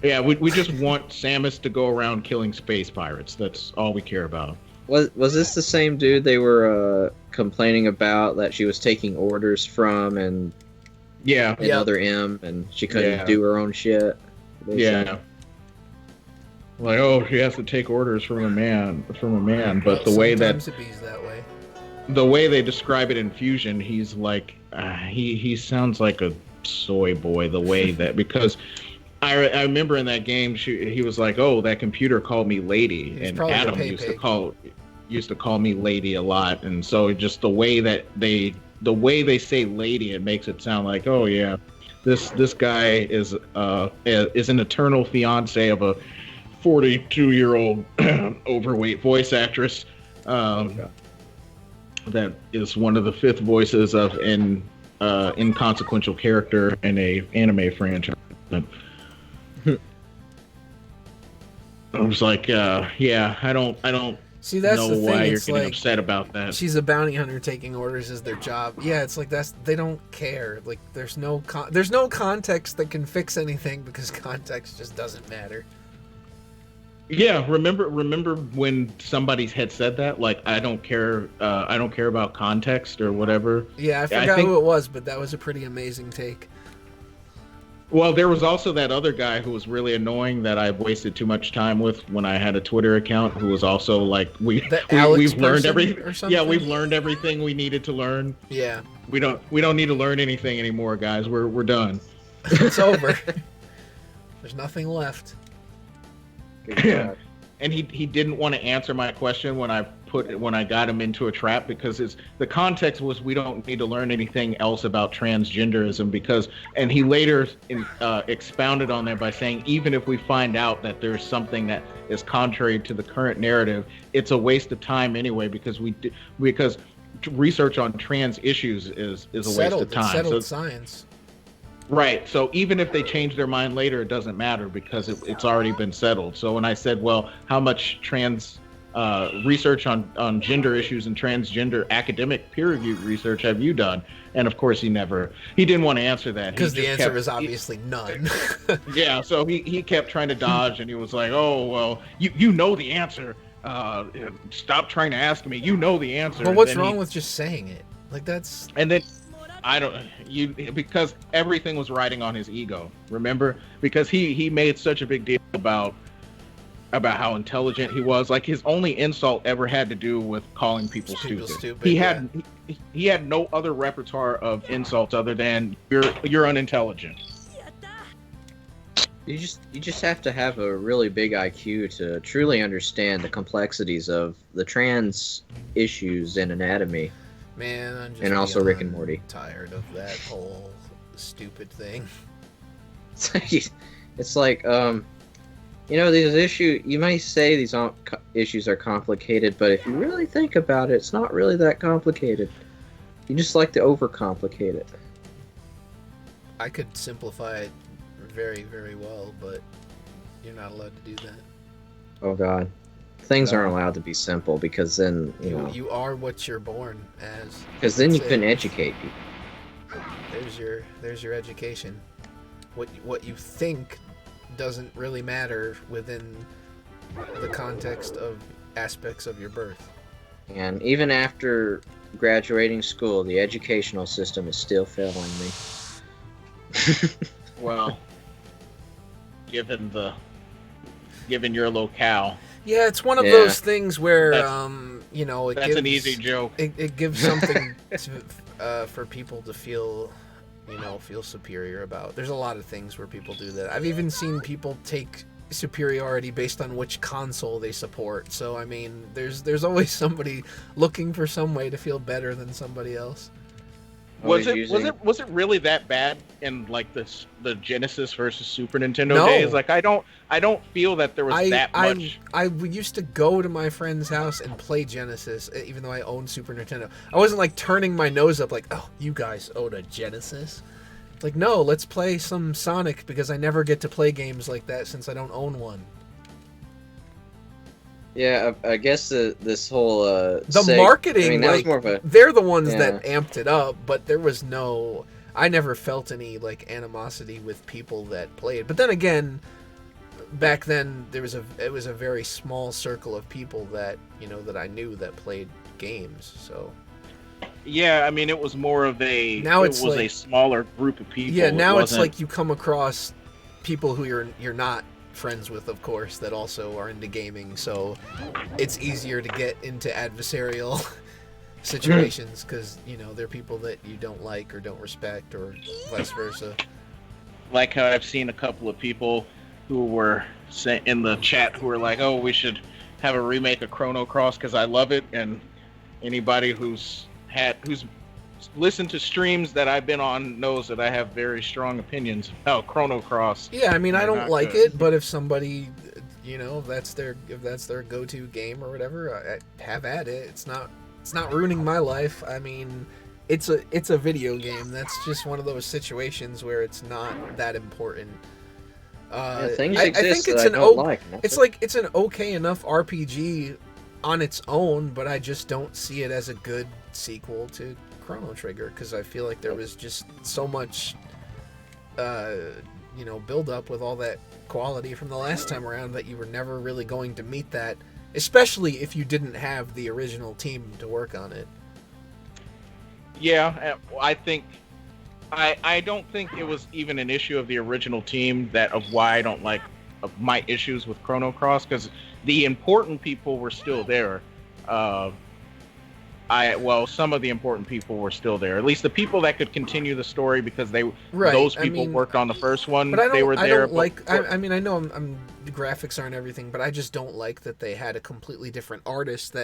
Yeah, we just want Samus to go around killing space pirates. That's all we care about. Was this the same dude they were complaining about that she was taking orders from and Other M and she couldn't do her own shit? Yeah. Like, oh, she has to take orders from a man, but the way that Sometimes it bees that way. The way they describe it in Fusion, he's like he sounds like a soy boy. The way that because I remember in that game he was like, oh, that computer called me lady, and Adam used to call me lady a lot, and so just the way they say lady, it makes it sound like, oh yeah, this guy is an eternal fiance of a 42-year-old overweight voice actress that is one of the fifth voices of an inconsequential character in a anime franchise. I was like, I don't See, that's know the thing. why you're It's getting like, upset about that. she's a bounty hunter taking orders as their job. Yeah, it's like they don't care. Like there's no context that can fix anything because context just doesn't matter. Yeah, remember when somebody had said that? Like, I don't care about context or whatever. Yeah, I forgot who it was, but that was a pretty amazing take. Well, there was also that other guy who was really annoying that I wasted too much time with when I had a Twitter account, who was also like, we've learned everything. Yeah, we've learned everything we needed to learn. Yeah. We don't need to learn anything anymore, guys. We're done. It's over. There's nothing left. Good God. and he didn't want to answer my question when I got him into a trap, because the context was we don't need to learn anything else about transgenderism, because, and he later expounded on that by saying, even if we find out that there's something that is contrary to the current narrative, it's a waste of time anyway, because research on trans issues is a waste of time. Settled science. Right. So even if they change their mind later, it doesn't matter, because it's already been settled. So when I said, well, how much trans research on gender issues and transgender academic peer-reviewed research have you done? And of course, he didn't want to answer that. Because the answer is obviously none. Yeah. So he kept trying to dodge, and he was like, oh, well, you know the answer. Stop trying to ask me. You know the answer. But what's wrong with just saying it? Like, that's... And then... because everything was riding on his ego, remember? Because he made such a big deal about how intelligent he was. Like, his only insult ever had to do with calling people stupid. He had no other repertoire of insults other than you're unintelligent. You just have to have a really big IQ to truly understand the complexities of the trans issues in anatomy. Man, I'm just and also Rick and Morty. Tired of that whole stupid thing. It's like, these issues, you might say these issues are complicated, but if you really think about it, it's not really that complicated. You just like to overcomplicate it. I could simplify it very, very well, but you're not allowed to do that. Oh, God. Things aren't allowed to be simple, because then, you are what you're born as. Because then you couldn't educate people. There's your education. What you think doesn't really matter within the context of aspects of your birth. And even after graduating school, the educational system is still failing me. Well, given your locale. Yeah, it's one of those things where that's an easy joke. It gives something for people to feel superior about. There's a lot of things where people do that. I've even seen people take superiority based on which console they support. So I mean, there's always somebody looking for some way to feel better than somebody else. Was it really that bad in like the Genesis versus Super Nintendo days? Like I don't feel that there was that much. I used to go to my friend's house and play Genesis, even though I owned Super Nintendo. I wasn't like turning my nose up like, oh, you guys own a Genesis? Like, no, let's play some Sonic, because I never get to play games like that since I don't own one. Yeah, I guess this whole marketing, I mean, that was more of a, they're the ones that amped it up, but there was I never felt any like animosity with people that played. But then again, back then it was a very small circle of people that that I knew that played games. So yeah, I mean, it was more of a a smaller group of people. Yeah, now it's like you come across people who you're not friends with, of course, that also are into gaming, so it's easier to get into adversarial situations because they're people that you don't like or don't respect, or vice versa. Like how I've seen a couple of people who were in the chat who were like, oh, we should have a remake of Chrono Cross because I love it, and anybody who's listened to streams that I've been on knows that I have very strong opinions about Chrono Cross. Yeah, I mean, I don't like it, but if somebody, if that's their go-to game or whatever, have at it. It's not ruining my life. I mean, it's a video game. That's just one of those situations where it's not that important. Things I exist think that I don't like. It's an okay enough RPG on its own, but I just don't see it as a good sequel to Chrono Trigger, because I feel like there was just so much build up with all that quality from the last time around that you were never really going to meet that, especially if you didn't have the original team to work on it. Yeah, I think I don't think it was even an issue of the original team of why I don't like my issues with Chrono Cross, because the important people were still there. Some of the important people were still there. At least the people that could continue the story because Right. those people worked on the first one. But They were there. I mean, I know the graphics aren't everything, but I just don't like that they had a completely different artist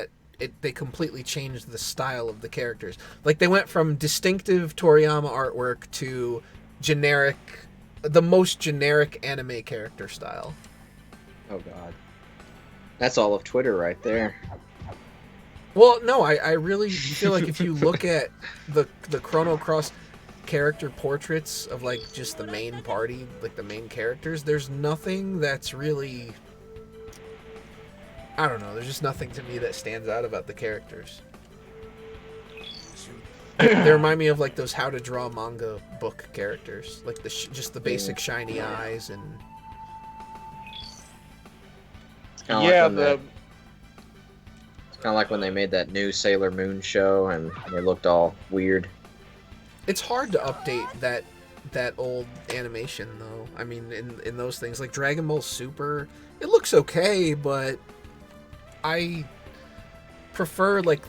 they completely changed the style of the characters. Like they went from distinctive Toriyama artwork to the most generic anime character style. Oh god. That's all of Twitter right there. Well, no, I really feel like if you look at the Chrono Cross character portraits of like just the main party, like the main characters, there's nothing that's really, I don't know, there's just nothing to me that stands out about the characters. They remind me of like those how to draw manga book characters, like just the basic shiny eyes and it's kind of like when they made that new Sailor Moon show and they looked all weird. it's hard to update that old animation though. I mean, in those things like Dragon Ball Super, it looks okay, but I prefer like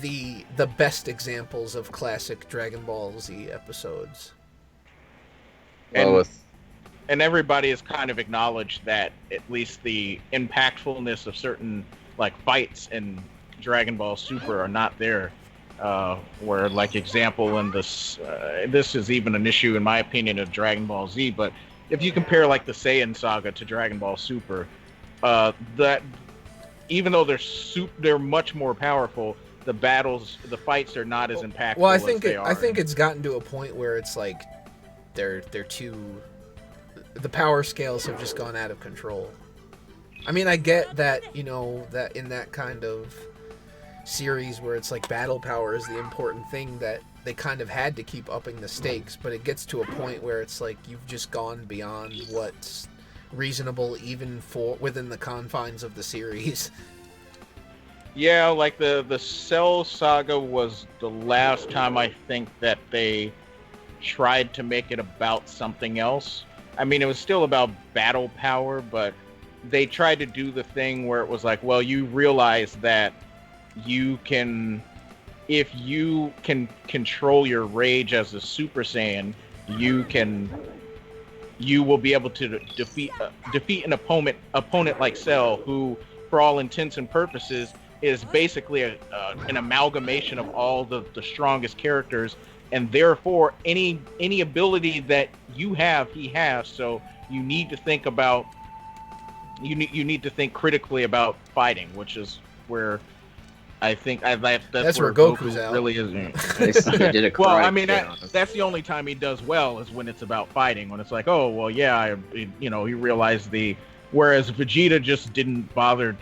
the best examples of classic Dragon Ball Z episodes. And everybody has kind of acknowledged that at least the impactfulness of certain like fights in Dragon Ball Super are not there. Where, like, example in this is even an issue in my opinion of Dragon Ball Z. But if you compare like the Saiyan saga to Dragon Ball Super, that even though they're much more powerful, the fights are not as impactful. Well, I think it's gotten to a point where it's like they're too. The power scales have just gone out of control. I mean, I get that, that in that kind of series where it's like battle power is the important thing, that they kind of had to keep upping the stakes, but it gets to a point where it's like you've just gone beyond what's reasonable even within the confines of the series. Yeah, like the Cell saga was the last time I think that they tried to make it about something else. I mean, it was still about battle power, but they tried to do the thing where it was like, well, you realize that if you can control your rage as a Super Saiyan, you will be able to defeat an opponent like Cell, who, for all intents and purposes, is basically an amalgamation of all the strongest characters. And therefore, any ability that you have, he has. So you need to think about, you need to think critically about fighting, which is where I think that's where Goku's out. Really isn't. They did a Well, I mean, that's the only time he does well is when it's about fighting. When it's like, oh, well, yeah, he realized whereas Vegeta just didn't bother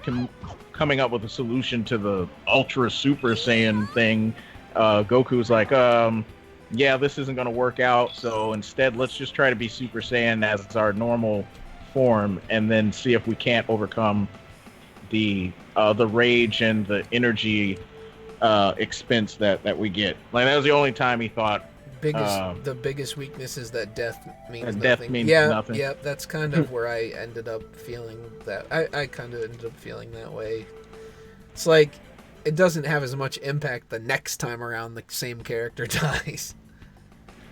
coming up with a solution to the Ultra Super Saiyan thing. Goku's like, yeah, this isn't going to work out, so instead let's just try to be Super Saiyan as our normal form, and then see if we can't overcome the rage and the energy expense that we get. Like, that was the only time he thought The biggest weakness is that death means nothing. Death means nothing. Yeah, that's kind of where I ended up feeling that. I kind of ended up feeling that way. It's like it doesn't have as much impact the next time around the same character dies.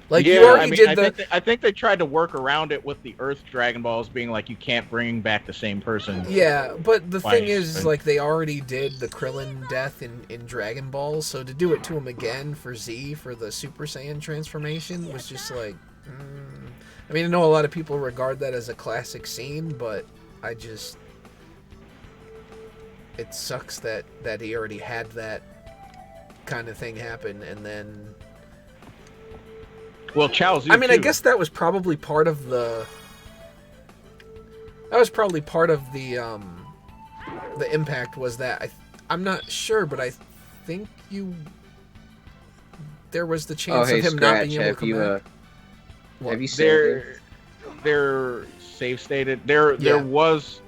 Like, yeah, you already did I think they tried to work around it with the Earth Dragon Balls being like, you can't bring back the same person. Yeah, but the twice, thing is, right? like, they already did the Krillin death in Dragon Ball, so to do it to him again for Z, for the Super Saiyan transformation, was just like, I mean, I know a lot of people regard that as a classic scene, but it sucks that he already had that kind of thing happen, and then... Well, Chaozu, I mean, too. I guess that was probably part of the... That was probably part of the impact, was that... I'm not sure, but I think there was the chance of him not being able to come back. Have you seen they're save stated. There was...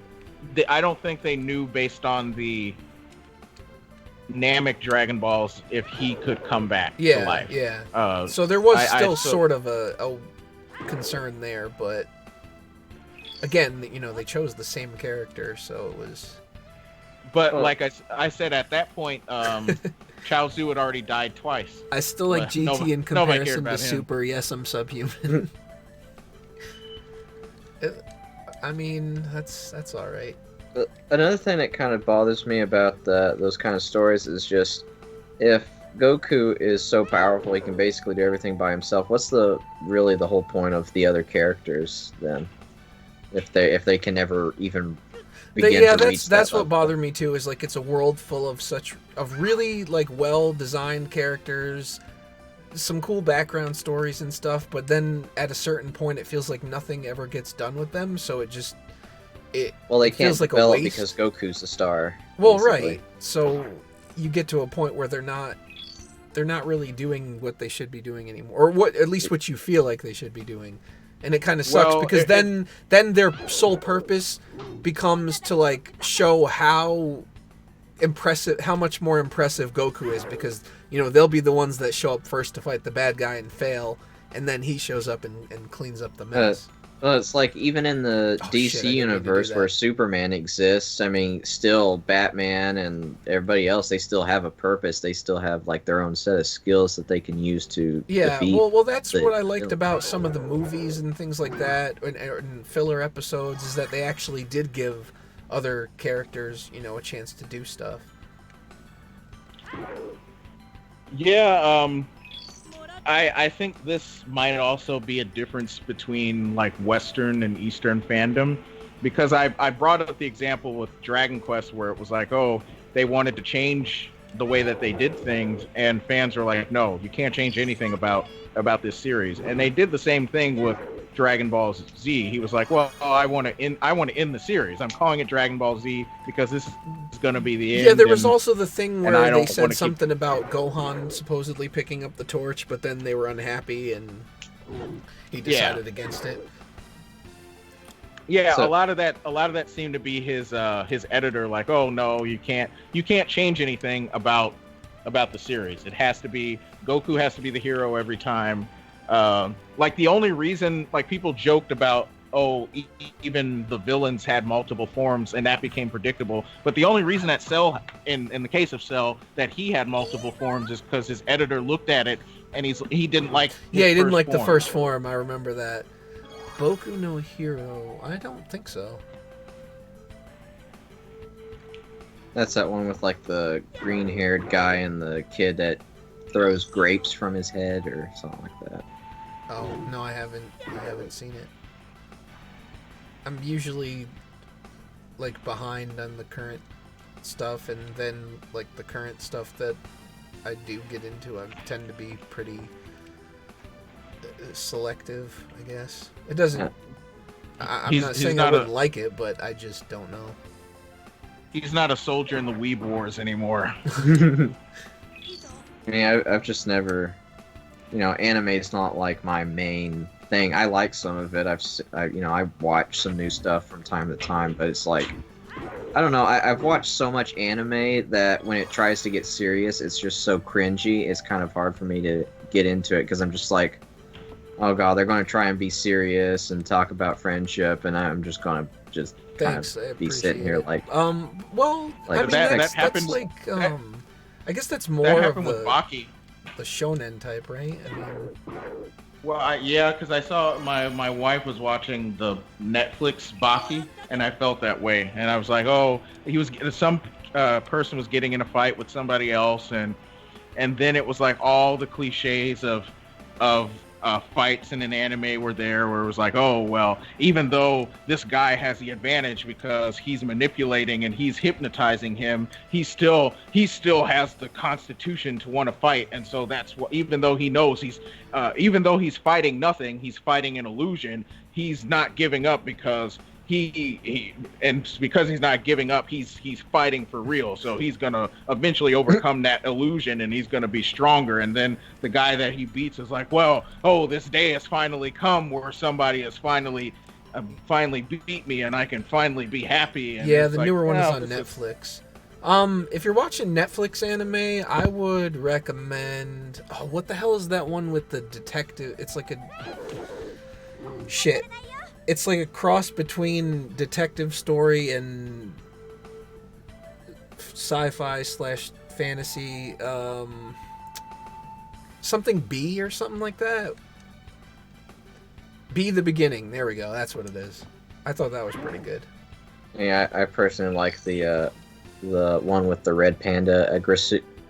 I don't think they knew based on the Namek Dragon Balls if he could come back to life. Yeah. So there was still sort of a concern there, but again, they chose the same character, so it was... But like I said, at that point, Chaozu had already died twice. I still like GT Nobody- in nobody cared comparison to about him. Super. Yes, I'm subhuman. I mean, that's all right. But another thing that kind of bothers me about those kind of stories is just if Goku is so powerful he can basically do everything by himself. What's really the whole point of the other characters then? If they can never even begin Yeah, to reach that's that what level. bothered me too. Is like it's a world full of really like well designed characters, some cool background stories and stuff. But then at a certain point, it feels like nothing ever gets done with them. So Well, they it can't feels like a develop waste. because Goku's the star. Well, basically. right. So you get to a point where they're not really doing what they should be doing anymore, or what at least what you feel like they should be doing, and it kind of sucks Well, because then their sole purpose becomes to like show how much more impressive Goku is, because they'll be the ones that show up first to fight the bad guy and fail, and then he shows up and cleans up the mess. Well, it's like even in the Oh, DC shit, I didn't mean to do universe that. where Superman exists, I mean, still Batman and everybody else, they still have a purpose. They still have like their own set of skills that they can use to Yeah, defeat. well, that's the what I liked villain. about some of the movies and things like that, and filler episodes, is that they actually did give other characters, a chance to do stuff. Yeah, I think this might also be a difference between like Western and Eastern fandom, because I brought up the example with Dragon Quest where it was like, oh, they wanted to change the way that they did things, and fans were like, no, you can't change anything about this series. And they did the same thing with Dragon Ball Z. He was like, well, I want to end the series. I'm calling it Dragon Ball Z because this is going to be the end. Yeah, there was and- also the thing and I where they don't said wanna keep- something about Gohan supposedly picking up the torch, but then they were unhappy and he decided against it. Yeah, So- a lot of that seemed to be his editor, like, oh no, you can't change anything about the series. It has to be Goku has to be the hero every time. Like the only reason, like people joked about, oh, even the villains had multiple forms, and that became predictable. But the only reason that Cell, in the case of Cell, that he had multiple forms is because his editor looked at it and he didn't like. Yeah, he didn't first like the form. first form. I remember that. Boku no Hero. I don't think so. That's that one with like the green-haired guy and the kid that throws grapes from his head or something like that. Oh no, I haven't seen it. I'm usually like behind on the current stuff, and then like the current stuff that I do get into, I tend to be pretty selective, I guess. It doesn't. Yeah. I'm He's- not he's saying not I wouldn't a- like it, but I just don't know. He's not a soldier in the Weeb Wars anymore. I mean, I've just never, anime's not like my main thing. I like some of it. I watch some new stuff from time to time, but it's like, I don't know. I've watched so much anime that when it tries to get serious, it's just so cringy. It's kind of hard for me to get into it because I'm just like, oh god, they're going to try and be serious and talk about friendship, and I'm just going to just Thanks, I be appreciate sitting here it. like, Well, Like, I mean, that that's happens- like, I guess that's more That of happened with the Baki. shonen type, right? I mean, Well, yeah, because I saw my wife was watching the Netflix Baki, and I felt that way, and I was like, oh, some person was getting in a fight with somebody else, and then it was like all the cliches of fights in an anime were there, where it was like, oh well, even though this guy has the advantage because he's manipulating and he's hypnotizing him, he still has the constitution to want to fight, and so that's what, even though he knows even though he's fighting nothing, he's fighting an illusion, he's not giving up because because he's not giving up, he's fighting for real. So he's gonna eventually overcome that illusion, and he's gonna be stronger. And then the guy that he beats is like, well, oh, this day has finally come where somebody has finally beat me, and I can finally be happy. And yeah, it's the like, newer one is well, on this Netflix. If you're watching Netflix anime, I would recommend. Oh, what the hell is that one with the detective? It's like a shit. It's like a cross between detective story and sci-fi / fantasy. Something B or something like that. Be the Beginning. There we go. That's what it is. I thought that was pretty good. Yeah, I personally like the one with the red panda,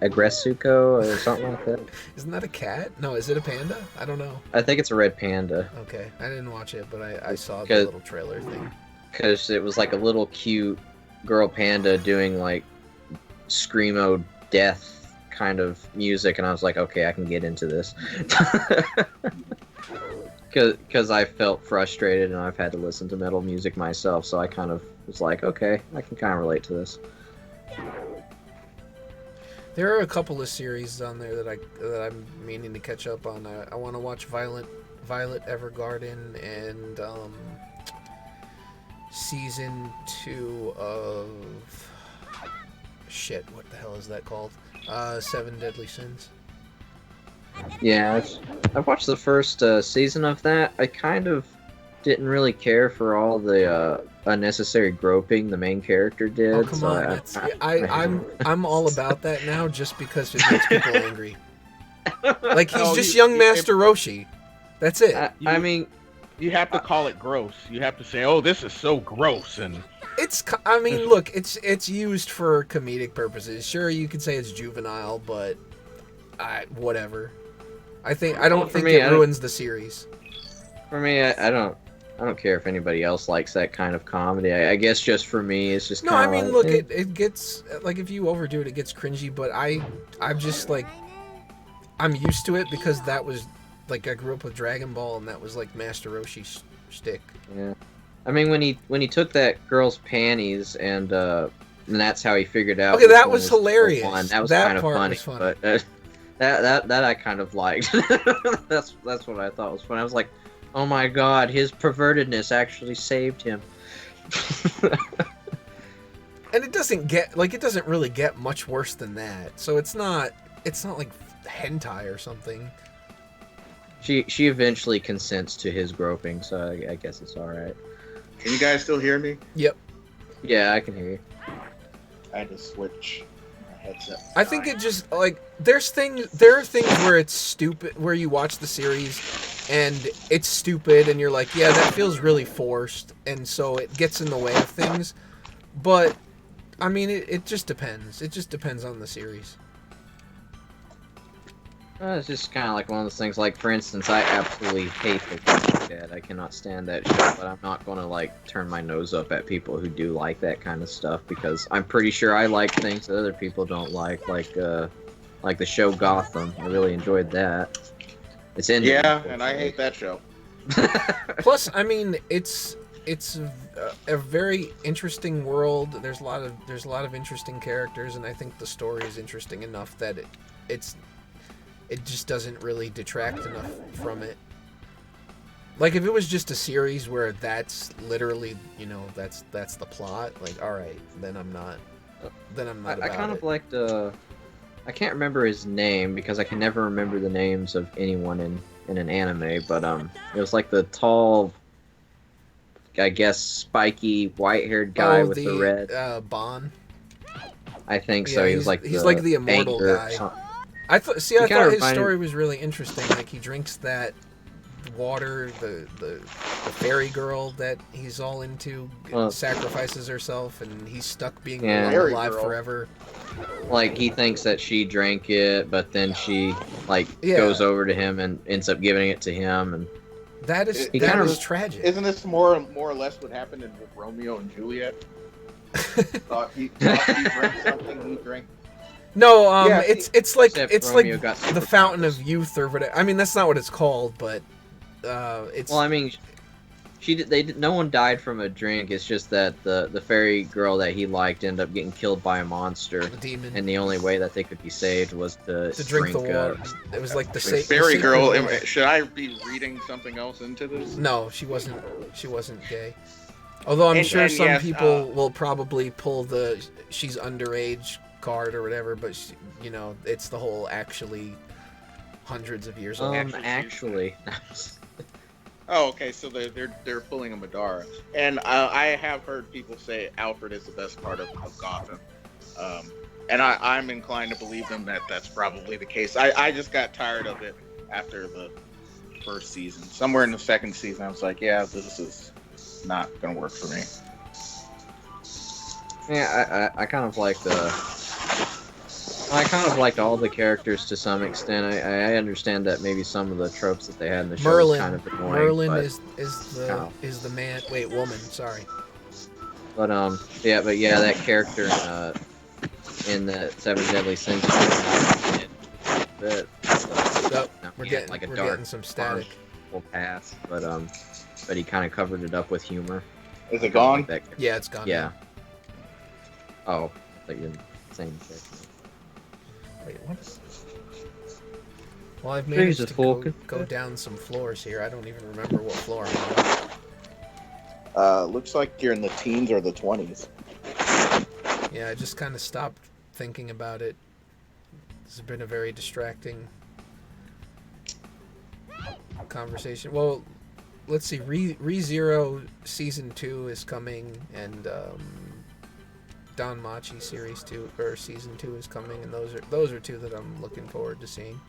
Aggretsuko or something like that. Isn't that a cat? No, is it a panda? I don't know. I think it's a red panda. Okay, I didn't watch it, but I saw the Cause- little trailer thing. Because it was like a little cute girl panda doing like screamo death kind of music, and I was like, okay, I can get into this. Because I felt frustrated and I've had to listen to metal music myself, so I kind of was like, okay, I can kind of relate to this. There are a couple of series on there that I'm meaning to catch up on. I want to watch Violet Evergarden and season 2 of shit. What the hell is that called? Seven Deadly Sins. Yeah, I've watched the first season of that. I kind of didn't really care for all the unnecessary groping the main character did. Oh come so on! I'm all about that now, just because it makes people angry. Like he's No, just young you- Master Roshi. That's it. I mean, You have to call it gross. You have to say, "Oh, this is so gross," and I mean, look, it's used for comedic purposes. Sure, you could say it's juvenile, but whatever. I don't For think me, it ruins the series. for me, I don't care if anybody else likes that kind of comedy. I guess just for me, it's just No, kind I of mean, like, look, eh. it gets like if you overdo it, it gets cringy. But I'm just like I'm used to it because that was like I grew up with Dragon Ball, and that was like Master Roshi's shtick. Yeah, I mean when he took that girl's panties and that's how he figured out. Okay, which that one was the hilarious. one. That was That kind of part funny, was funny. but that I kind of liked. that's what I thought was funny. I was like, oh my god, his pervertedness actually saved him. And it doesn't really get much worse than that. So it's not like hentai or something. She eventually consents to his groping, so I guess it's all right. Can you guys still hear me? Yep. Yeah, I can hear you. I had to switch my headset. I think it just like there are things where it's stupid, where you watch the series and it's stupid and you're like, yeah, that feels really forced, and so it gets in the way of things. But I mean, it just depends. It just depends on the series. It's just kind of like one of those things. Like, for instance, I absolutely hate The Walking Dead. I cannot stand that show, but I'm not going to, like, turn my nose up at people who do like that kind of stuff, because I'm pretty sure I like things that other people don't like the show Gotham. I really enjoyed that. It's ending. Yeah, and I hate that show. Plus, I mean, it's a very interesting world. There's a lot of interesting characters, and I think the story is interesting enough that it just doesn't really detract enough from it. Like if it was just a series where that's literally, that's the plot, like all right, then I'm not I about kind it. of liked. I can't remember his name because I can never remember the names of anyone in an anime, but it was like the tall, I guess, spiky, white-haired guy with the red. Bon. I think so. Yeah, He was like he's like the immortal anchor or guy. something. I thought kinda his reminded- story was really interesting. Like he drinks that water, the fairy girl that he's all into sacrifices herself, and he's stuck being Yeah. Fairy alive girl. forever. Like he thinks that she drank it, but then she Yeah. goes over to him and ends up giving it to him, and That is He that kinda is was- tragic. Isn't this more or less what happened in Romeo and Juliet? thought he drank something, he drank. No, Yeah, it's like except Romeo got the fountain of youth or whatever. I mean, that's not what it's called, but it's well, I mean, no one died from a drink. It's just that the fairy girl that he liked ended up getting killed by a monster, a demon. and the only way that they could be saved was to drink the water. It was like the Fairy sacred girl. water. Should I be reading something else into this? No, she wasn't gay. Although I'm And- sure and some yes, people will probably pull the she's underage card or whatever, but it's the whole actually hundreds of years old. Actually, Oh, okay. So they're pulling a Madara, and I have heard people say Alfred is the best part of Gotham. And I'm inclined to believe them that that's probably the case. I just got tired of it after the first season. Somewhere in the second season, I was like, yeah, this is not going to work for me. Yeah, I kind of like I kind of liked all the characters to some extent. I understand that maybe some of the tropes that they had in the show was kind of annoying. Merlin but, is the man. Wait, woman. Sorry. But yeah, that character in the Seven Deadly Sins. We're getting some static. Past, but he kind of covered it up with humor. Is it gone? Yeah, it's gone. Yeah. Oh, I thought you were saying that. Wait, what? Well, I've managed to go down some floors here. I don't even remember what floor I'm on. Looks like you're in the teens or the 20s. Yeah, I just kind of stopped thinking about it. This has been a very distracting conversation. Well, let's see. ReZero Season 2 is coming, and Don Machi Series 2 or Season 2 is coming, and those are two that I'm looking forward to seeing.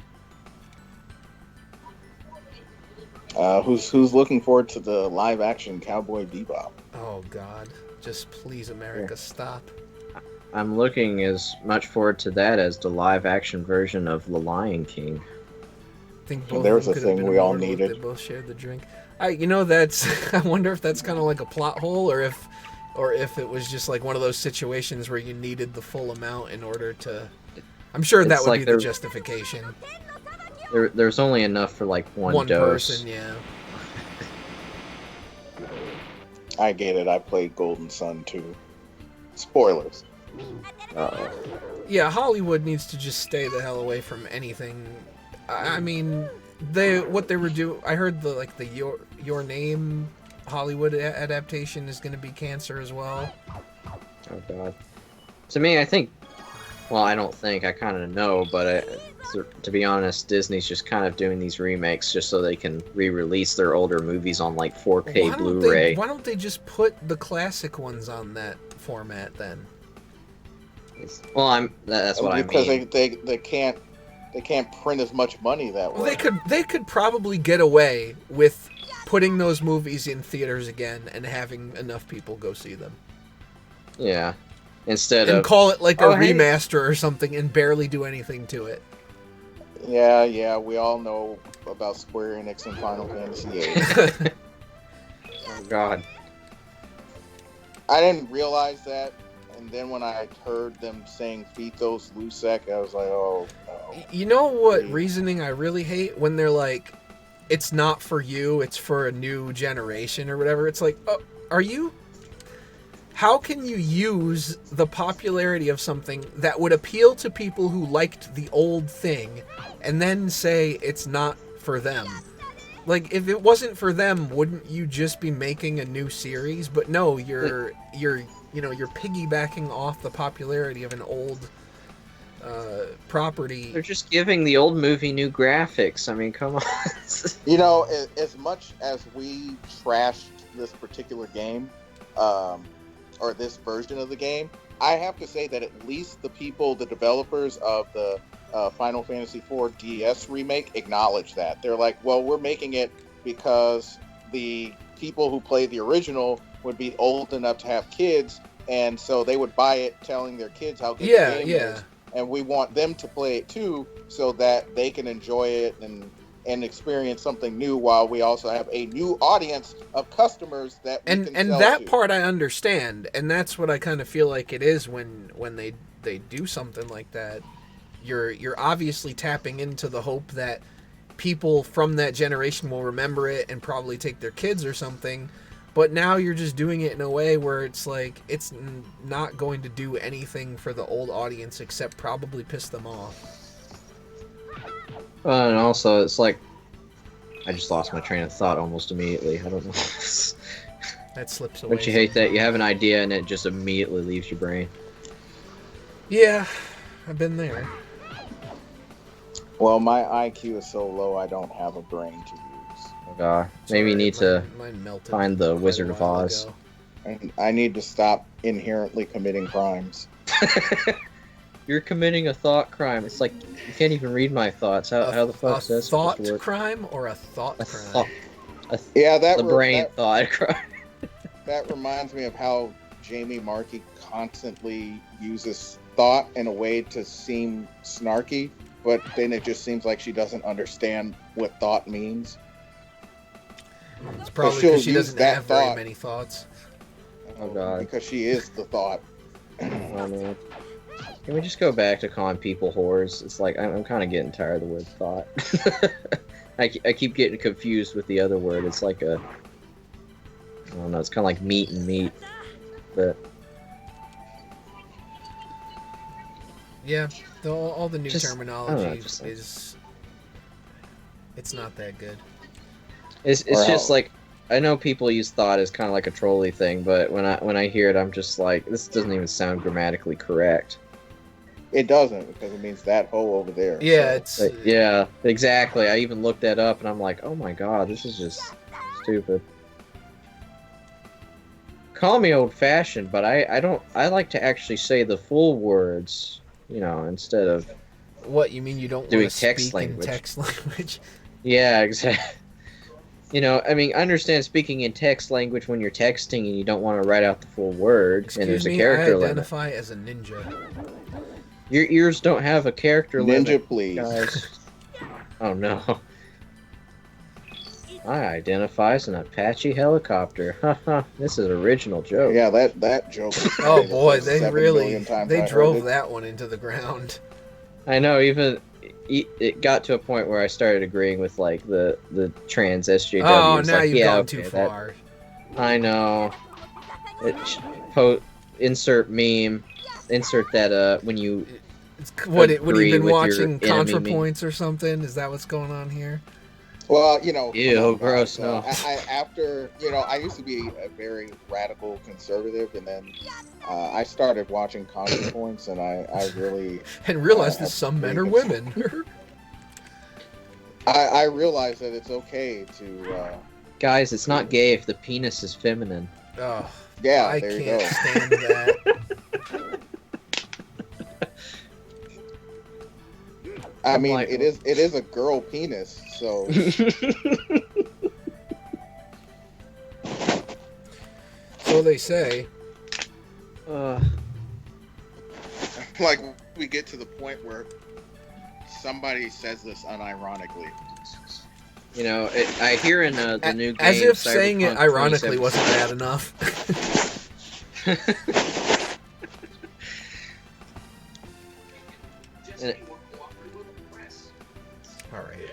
Who's looking forward to the live action Cowboy Bebop? Oh God, just please America, stop. I'm looking as much forward to that as the live action version of The Lion King. I think both there was of them a thing we all needed. They both shared the drink. That's I wonder if that's kind of like a plot hole, or if it was just like one of those situations where you needed the full amount in order to. I'm sure that would be the justification. There's only enough for like one dose. Person, yeah. I get it. I played Golden Sun too. Spoilers. Yeah, Hollywood needs to just stay the hell away from anything. I mean, what they were doing. I heard the Your Name Hollywood adaptation is going to be cancer as well. Oh God. To me, I think. Well, I don't think. I kind of know, but to be honest, Disney's just kind of doing these remakes just so they can re-release their older movies on like 4K Blu-ray. Why don't they just put the classic ones on that format then? Well, that's what I mean. Because they can't print as much money that way. Well, they could probably get away with putting those movies in theaters again and having enough people go see them. Yeah. And call it like a remaster or something and barely do anything to it. Yeah, we all know about Square Enix and Final Fantasy VIII. Oh God. I didn't realize that, and then when I heard them saying Phytos Lusek, I was like, oh no. You know what reasoning I really hate? When they're like, it's not for you, it's for a new generation or whatever. It's like, are you... How can you use the popularity of something that would appeal to people who liked the old thing and then say it's not for them? Like, if it wasn't for them, wouldn't you just be making a new series? But no, you're piggybacking off the popularity of an old property. They're just giving the old movie new graphics. I mean, come on. As much as we trashed this particular game, or this version of the game, I have to say that at least the developers of the Final Fantasy IV DS remake acknowledge that. They're like, well, we're making it because the people who play the original would be old enough to have kids, and so they would buy it telling their kids how good the game is. And we want them to play it too so that they can enjoy it and experience something new, while we also have a new audience of customers that we can sell that to. Part I understand, and that's what I kind of feel like it is when they do something like that. You're obviously tapping into the hope that people from that generation will remember it and probably take their kids or something, but now you're just doing it in a way where it's like it's not going to do anything for the old audience except probably piss them off. And also, it's like, I just lost my train of thought almost immediately. I don't know. That slips away. Don't you hate that? You have an idea and it just immediately leaves your brain. Yeah, I've been there. Well, my IQ is so low, I don't have a brain to use. Oh God. Maybe you need to find the Wizard of Oz. And I need to stop inherently committing crimes. You're committing a thought crime. It's like you can't even read my thoughts. How the fuck is that A supposed thought to work? crime or a thought A crime? thought. Yeah, The brain thought crime. that reminds me of how Jamie Markey constantly uses thought in a way to seem snarky, but then it just seems like she doesn't understand what thought means. It's probably she'll because she use doesn't that have very thought. many thoughts. Oh, God. Because she is the thought. Oh, man. Can we just go back to calling people whores? It's like I'm kind of getting tired of the word thought. I keep getting confused with the other word. It's like I don't know. It's kind of like meat and meat, but Yeah, all the new Just- terminology I don't know, just like- is. It's not that good. it's Or just how- like I know people use thought as kind of like a trolley thing, but when I hear it, I'm just like, this doesn't even sound grammatically correct. It doesn't, because it means that hole over there. Yeah, So- it's Like, yeah, exactly. I even looked that up, and I'm like, oh my god, this is just stupid. Call me old-fashioned, but I don't. I like to actually say the full words, instead of What you mean? You don't Doing want to text speak language. in text language? yeah, exactly. I mean, I understand speaking in text language when you're texting and you don't want to write out the full word, and Excuse there's a me, I character limit. identify as a ninja. Your ears don't have a character limit. Ninja, please. Guys. Oh no. I identify as an Apache helicopter. Haha, this is an original joke. Yeah, that joke. was Oh played boy, like they 7 really million times I they heard drove it. that one into the ground. I know, even it got to a point where I started agreeing with like the trans SJW. Oh, It's now like, you've yeah, gone okay, too that- far. I know. Insert meme. Insert that when you What have agree you been with your watching? enemy ContraPoints or something? Is that what's going on here? Well, Ew, come on, gross, guys. no. After, I used to be a very radical conservative, and then I started watching ContraPoints, and I really, And realize that have some men are really women. I realized that it's okay to, guys, it's not gay if the penis is feminine. Oh, yeah, I there you can't go. stand that. I mean, like- it is a girl penis, so So they say. like we get to the point where somebody says this unironically. I hear in the new game. As if saying it Cyberpunk ironically 2077 wasn't bad enough. All right.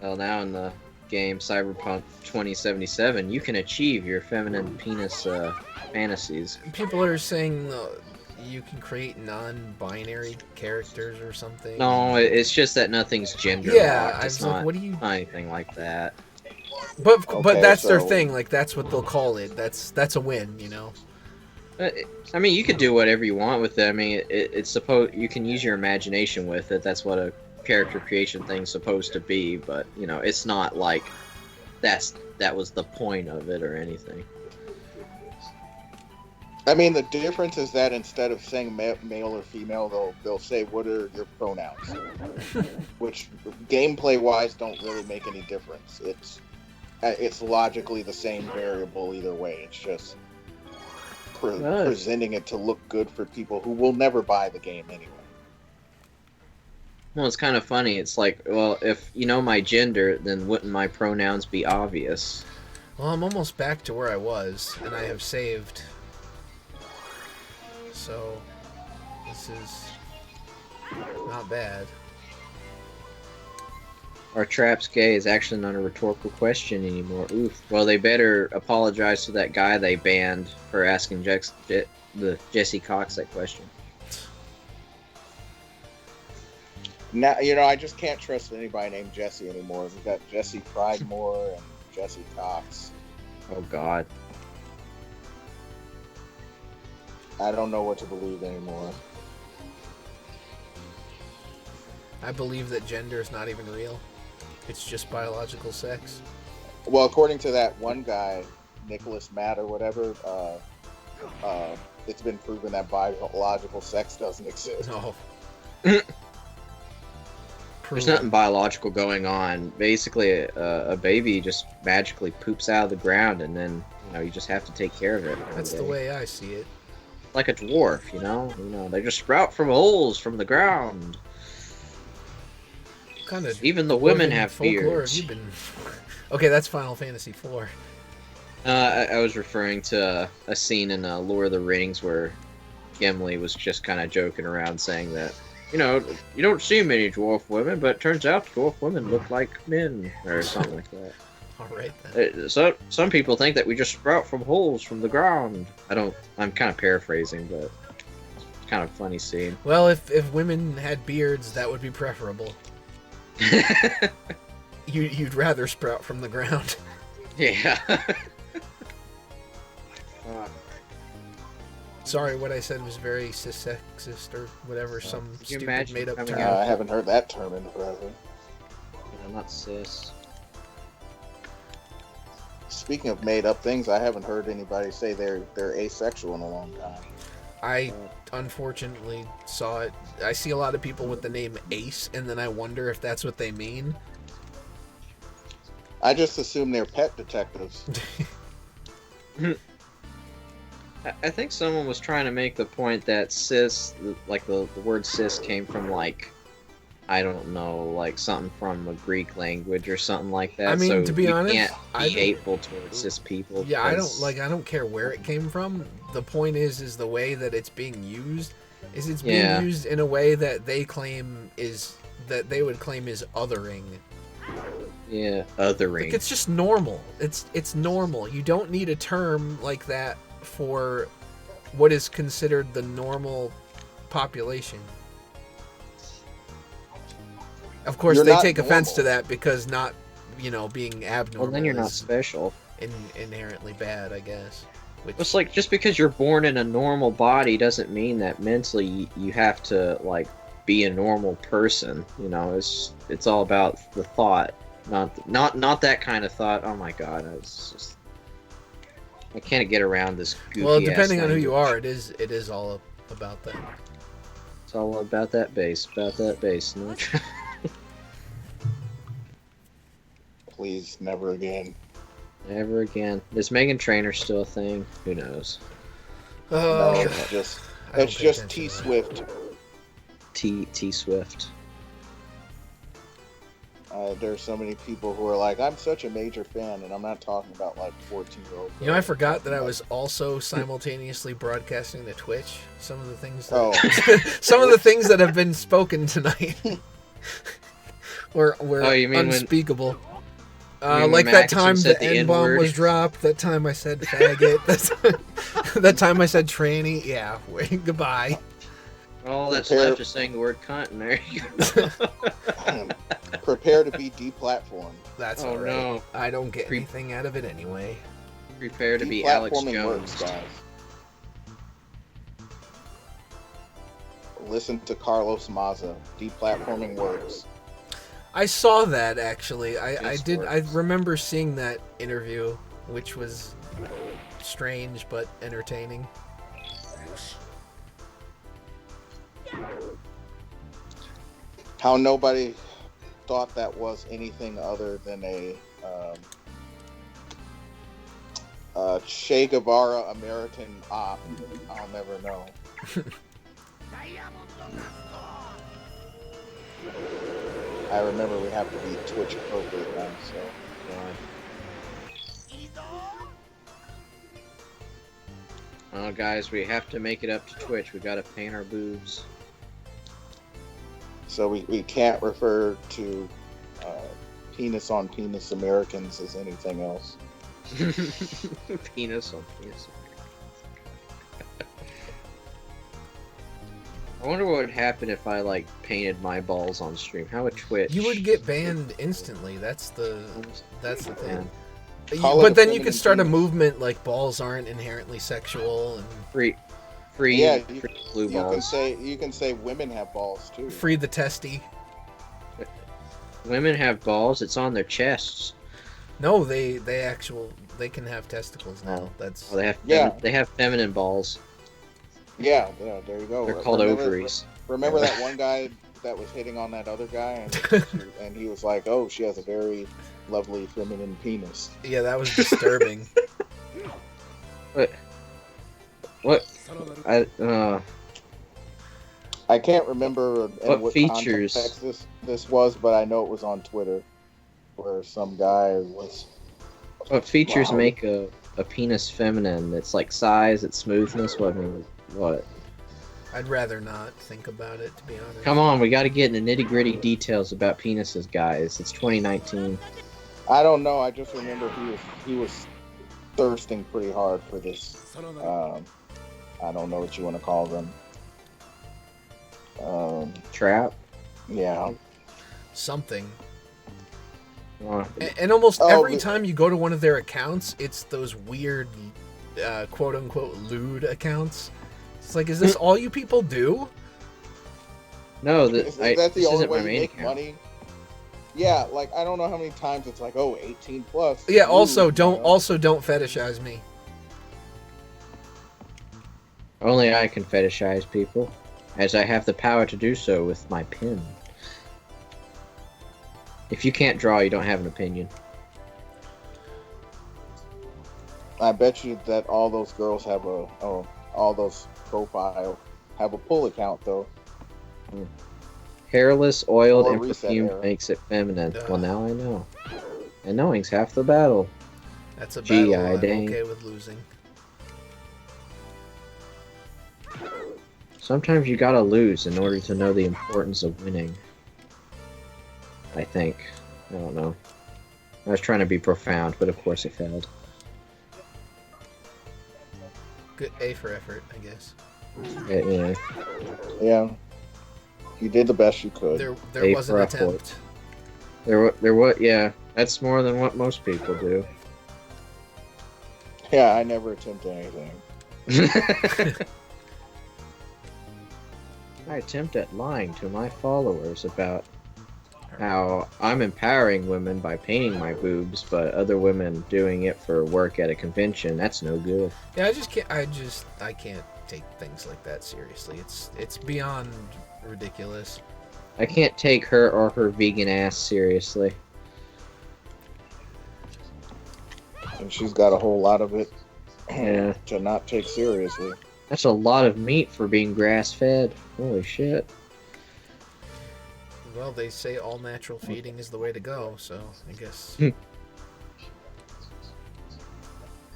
Well, now in the game Cyberpunk 2077, you can achieve your feminine penis fantasies. People are saying you can create non-binary characters or something. No, it's just that nothing's gender Yeah, locked. I It's was like, not what do you? anything like that. But Okay, that's their so- thing. Like that's what they'll call it. That's a win. I mean, you could do whatever you want with it. I mean, it's supposed you can use your imagination with it. That's what a character creation thing's supposed to be. But it's not like that was the point of it or anything. I mean, the difference is that instead of saying male or female, they'll say, "What are your pronouns?" Which, gameplay wise, don't really make any difference. It's logically the same variable either way. It's just Right. presenting it to look good for people who will never buy the game anyway. Well, it's kind of funny. It's like, well, if you know my gender, then wouldn't my pronouns be obvious? Well, I'm almost back to where I was, and I have saved. So this is not bad. Are traps gay is actually not a rhetorical question anymore. Oof. Well, they better apologize to that guy they banned for asking Jesse Cox that question. Now, I just can't trust anybody named Jesse anymore. We've got Jesse Pridemore and Jesse Cox. Oh God. I don't know what to believe anymore. I believe that gender is not even real. It's just biological sex. Well, according to that one guy, Nicholas Matt or whatever, it's been proven that biological sex doesn't exist. No. There's nothing biological going on. Basically, a baby just magically poops out of the ground, and then you just have to take care of it. That's the way I see it. Like a dwarf, you know, they just sprout from holes from the ground. Kind of. Even the women have folklore beards. have you been? Okay, that's Final Fantasy IV. I was referring to a scene in Lord of the Rings where Gimli was just kind of joking around, saying that, you don't see many dwarf women, but it turns out dwarf women look like men, or something like that. All right then. So some people think that we just sprout from holes from the ground. I'm kind of paraphrasing, but it's kind of a funny scene. Well, if women had beards, that would be preferable. You'd rather sprout from the ground. Yeah. Sorry, what I said was very cis-sexist or whatever, some Could you stupid imagine made-up coming term. out- I haven't heard that term in forever. Not cis. Speaking of made up things, I haven't heard anybody say they're asexual in a long time. I unfortunately saw it. I see a lot of people with the name Ace, and then I wonder if that's what they mean. I just assume they're pet detectives. I think someone was trying to make the point that cis, like the word cis came from I don't know, like something from a Greek language or something like that. I mean, so to be you honest, can't I be don't- hateful towards cis people. Yeah, I because- don't care where it came from. The point is the way that it's being used is it's being Yeah. used in a way that they claim is that they would claim is othering. Yeah, othering. Like, it's just normal. It's normal. You don't need a term like that for what is considered the normal population. Of course, You're they not take offense to normal. that because not, being abnormal. Well, then you're not is special. inherently bad, I guess. Which, It's like just because you're born in a normal body doesn't mean that mentally you have to be a normal person. It's all about the thought, not that kind of thought. Oh my god, I can't get around this goofy. well, depending ass on who you language. are, it is all about that. It's all about that bass. No? Please, never again. Never again. Is Megan Trainor still a thing? Who knows? Oh, No, it's just I don't it's pay just attention T to that. Swift. T Swift. There's so many people who are like, I'm such a major fan, and I'm not talking about 14-year-old. I forgot that I was also simultaneously broadcasting to Twitch. Some of the things that, Oh, some of the things that have been spoken tonight were Oh, you mean when- unspeakable. when Like that Maxim time said the the N-bomb N-word? was dropped. That time I said faggot. That time I said tranny. Yeah, goodbye. All that's Prepare- left is saying the word cunt, and there you go. prepare to be deplatformed. That's Oh, all right. no. I don't get anything out of it anyway. Prepare to be Alex Deplatforming Jones. works, guys. Listen to Carlos Maza. Deplatforming works. I saw that actually. I Yes, did. I works. remember seeing that interview, which was strange but entertaining. How nobody thought that was anything other than a Che Guevara American op. I'll never know. I remember we have to be Twitch appropriate now, so. Well, guys, we have to make it up to Twitch. We gotta paint our boobs. So we can't refer to penis on penis Americans as anything else. Penis on penis. I wonder what would happen if I painted my balls on stream. How would Twitch? You would get banned instantly. That's the thing. Call it But a then you feminine could start a penis. movement like balls aren't inherently sexual and Free Yeah, you blue balls. You can say women have balls too. free the testy. Women have balls. It's on their chests. No, they can have testicles now. That's Oh, they have Yeah. they have feminine balls. Yeah, yeah, there you go. They're called ovaries. Remember that one guy that was hitting on that other guy, and he was like, "Oh, she has a very lovely feminine penis." Yeah, that was disturbing. What? I can't remember in What features? context this was, but I know it was on Twitter, where some guy was. What features Wow. make a penis feminine? It's like size, it's smoothness. What? I'd rather not think about it, to be honest. Come on, we got to get into nitty gritty details about penises, guys. It's 2019. I don't know. I just remember he was thirsting pretty hard for this. I don't know what you want to call them. Trap. Yeah. Something. Uh, And almost Oh, every but- time you go to one of their accounts, it's those weird, quote unquote, lewd accounts. It's like, is this all you people do? no, Is that the this only isn't way my you main make account. money? Yeah, like I don't know how many times it's like, oh, 18 plus. Yeah. Ooh, Also, you don't know? don't fetishize me. Only I can fetishize people, as I have the power to do so with my pen. If you can't draw, you don't have an opinion. I bet you that all those girls have all those profile have a pull account though. Hairless, oiled, Or and reset perfumed error. makes it feminine. Ugh. Well, now I know. And knowing's half the battle. That's a Gee, battle I I'm dang. okay with losing. Sometimes you gotta lose in order to know the importance of winning. I think. I don't know. I was trying to be profound, but of course it failed. Good A for effort, I guess. Yeah. Yeah, you did the best you could. There A was an for effort. attempt. There what? Yeah, that's more than what most people do. Yeah, I never attempt anything. I attempt at lying to my followers about how I'm empowering women by painting my boobs, but other women doing it for work at a convention, that's no good. Yeah, I can't take things like that seriously. It's beyond ridiculous. I can't take her or her vegan ass seriously. And she's got a whole lot of it Yeah. to not take seriously. That's a lot of meat for being grass-fed. Holy shit. Well, they say all natural feeding is the way to go, so I guess.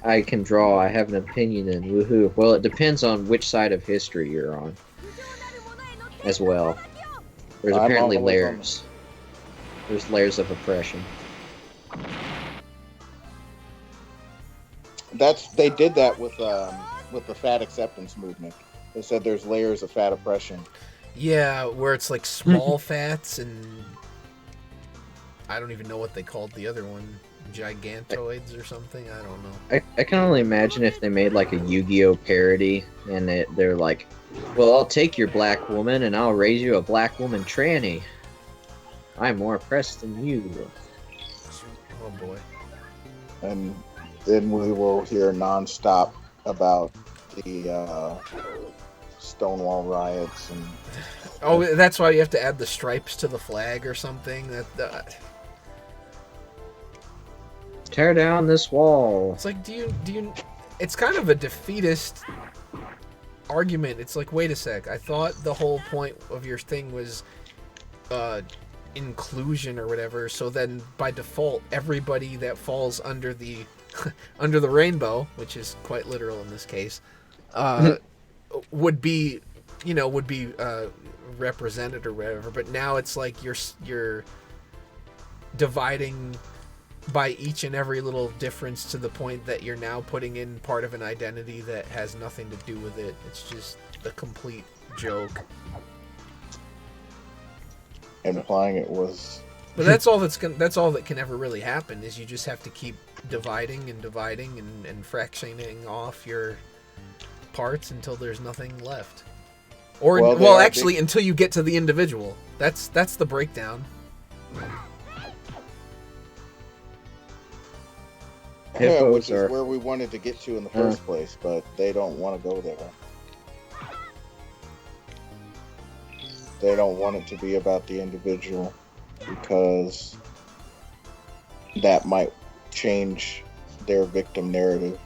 I can draw, I have an opinion, and woohoo. Well, it depends on which side of history you're on. As well. There's I'm apparently always on- layers. There's layers of oppression. They did that with the fat acceptance movement. They said there's layers of fat oppression. Yeah, where it's like small fats and I don't even know what they called the other one, gigantoids or something. I don't know. I can only imagine if they made like a Yu-Gi-Oh parody and they're like, well, I'll take your black woman and I'll raise you a black woman tranny. I'm more oppressed than you. Oh boy. And then we will hear nonstop about the Stonewall riots and Oh, that's why you have to add the stripes to the flag or something. Tear down this wall. It's like, do you? It's kind of a defeatist argument. It's like, wait a sec. I thought the whole point of your thing was inclusion or whatever. So then, by default, everybody that falls under the under the rainbow, which is quite literal in this case, would be, represented or whatever. But now it's like you're dividing by each and every little difference to the point that you're now putting in part of an identity that has nothing to do with it. It's just a complete joke. implying it was. But that's all that can ever really happen is you just have to keep dividing and fractioning off your parts until there's nothing left. Or Well, well, they are actually until you get to the individual. That's the breakdown. Yeah, Hippos which are- is where we wanted to get to in the first place, but they don't want to go there. they don't want it to be about the individual because that might change their victim narrative.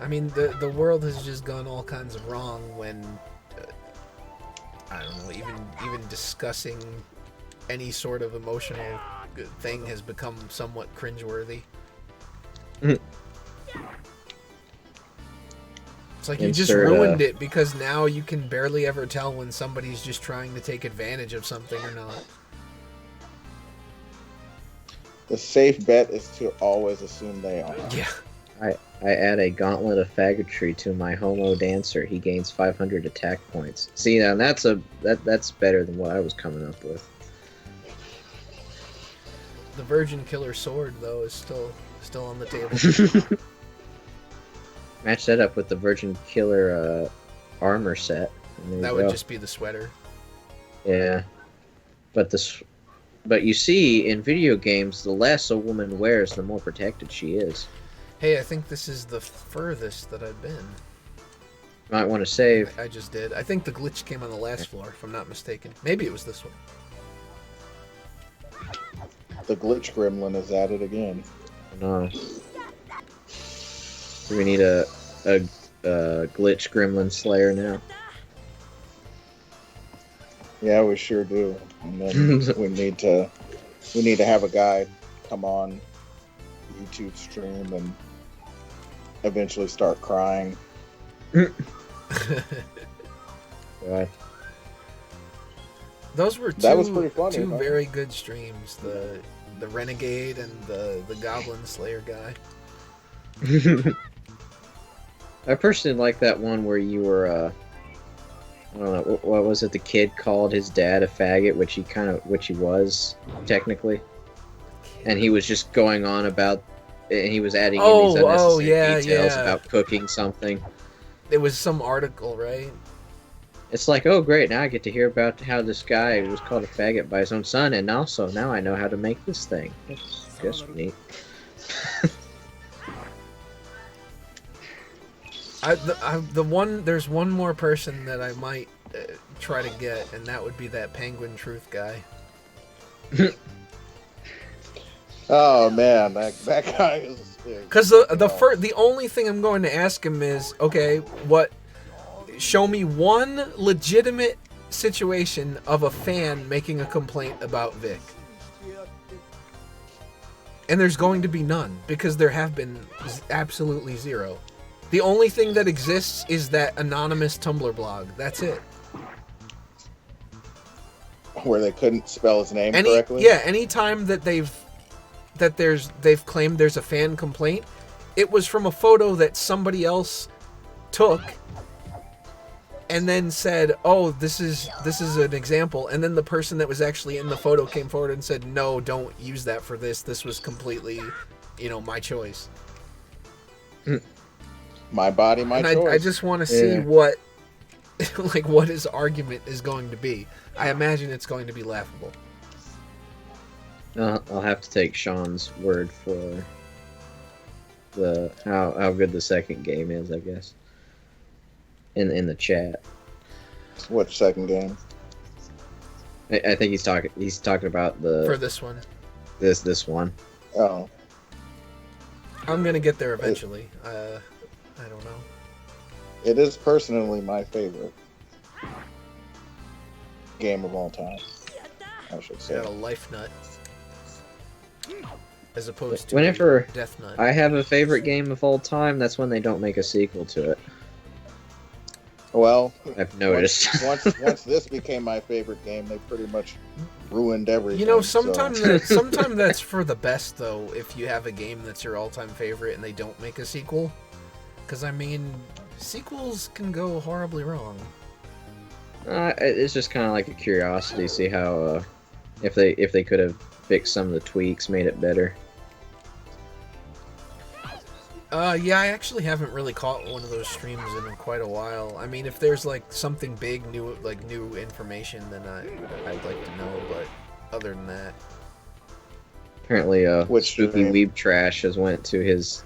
I mean, the world has just gone all kinds of wrong when I don't know, even discussing any sort of emotional thing has become somewhat cringeworthy. It's like you just ruined it because now you can barely ever tell when somebody's just trying to take advantage of something or not. The safe bet is to always assume they are. Yeah. I add a gauntlet of faggotry to my homo dancer. He gains 500 attack points. See, now that's better than what I was coming up with. The Virgin Killer sword, though, is still on the table. Match that up with the Virgin Killer armor set. That would just be the sweater. Yeah, but you see, in video games, the less a woman wears, the more protected she is. Hey, I think this is the furthest that I've been. Might want to save. I just did. I think the glitch came on the last floor, if I'm not mistaken. Maybe it was this one. The glitch gremlin is at it again. No. Do we need a glitch gremlin slayer now? Yeah, we sure do. And then we need to have a guy come on YouTube stream and eventually start crying. God. Those were That was pretty funny, two huh? very good streams. The Renegade and the Goblin Slayer guy. I personally like that one where you were, I don't know, what was it? The kid called his dad a faggot, which he was, technically. And he was just going on about, and he was adding in these unnecessary details about cooking something. It was some article, right? It's like, oh great, now I get to hear about how this guy was called a faggot by his own son, and also now I know how to make this thing. That's neat. There's one more person that I might try to get, and that would be that Penguin Truth guy. Oh man, that guy is. Because the only thing I'm going to ask him is, okay, show me one legitimate situation of a fan making a complaint about Vic. And there's going to be none, because there have been absolutely zero. The only thing that exists is that anonymous Tumblr blog. That's it. Where they couldn't spell his name correctly? Yeah, anytime that they've claimed there's a fan complaint, it was from a photo that somebody else took and then said, oh, this is an example, and then the person that was actually in the photo came forward and said, no, don't use that for this. This was completely, my choice. My body, my choice. I just want to see what his argument is going to be. I imagine it's going to be laughable. I'll have to take Sean's word for how good the second game is, I guess. In the chat. What second game? I think he's talking about for this one. This one. Oh. I'm gonna get there eventually. I don't know. It is personally my favorite game of all time, I should say. Got a life nut. As opposed to whenever Death Nut. I have a favorite game of all time, that's when they don't make a sequel to it. Well, I've noticed. Once this became my favorite game, they pretty much ruined everything. Sometimes that's for the best, though, if you have a game that's your all-time favorite and they don't make a sequel. Because, sequels can go horribly wrong. It's just kind of like a curiosity, see how, if they could have fixed some of the tweaks, made it better. Yeah, I actually haven't really caught one of those streams in quite a while. I mean, if there's something big, new information, then I'd like to know. But other than that, apparently, Spooky Weeb Trash has went to his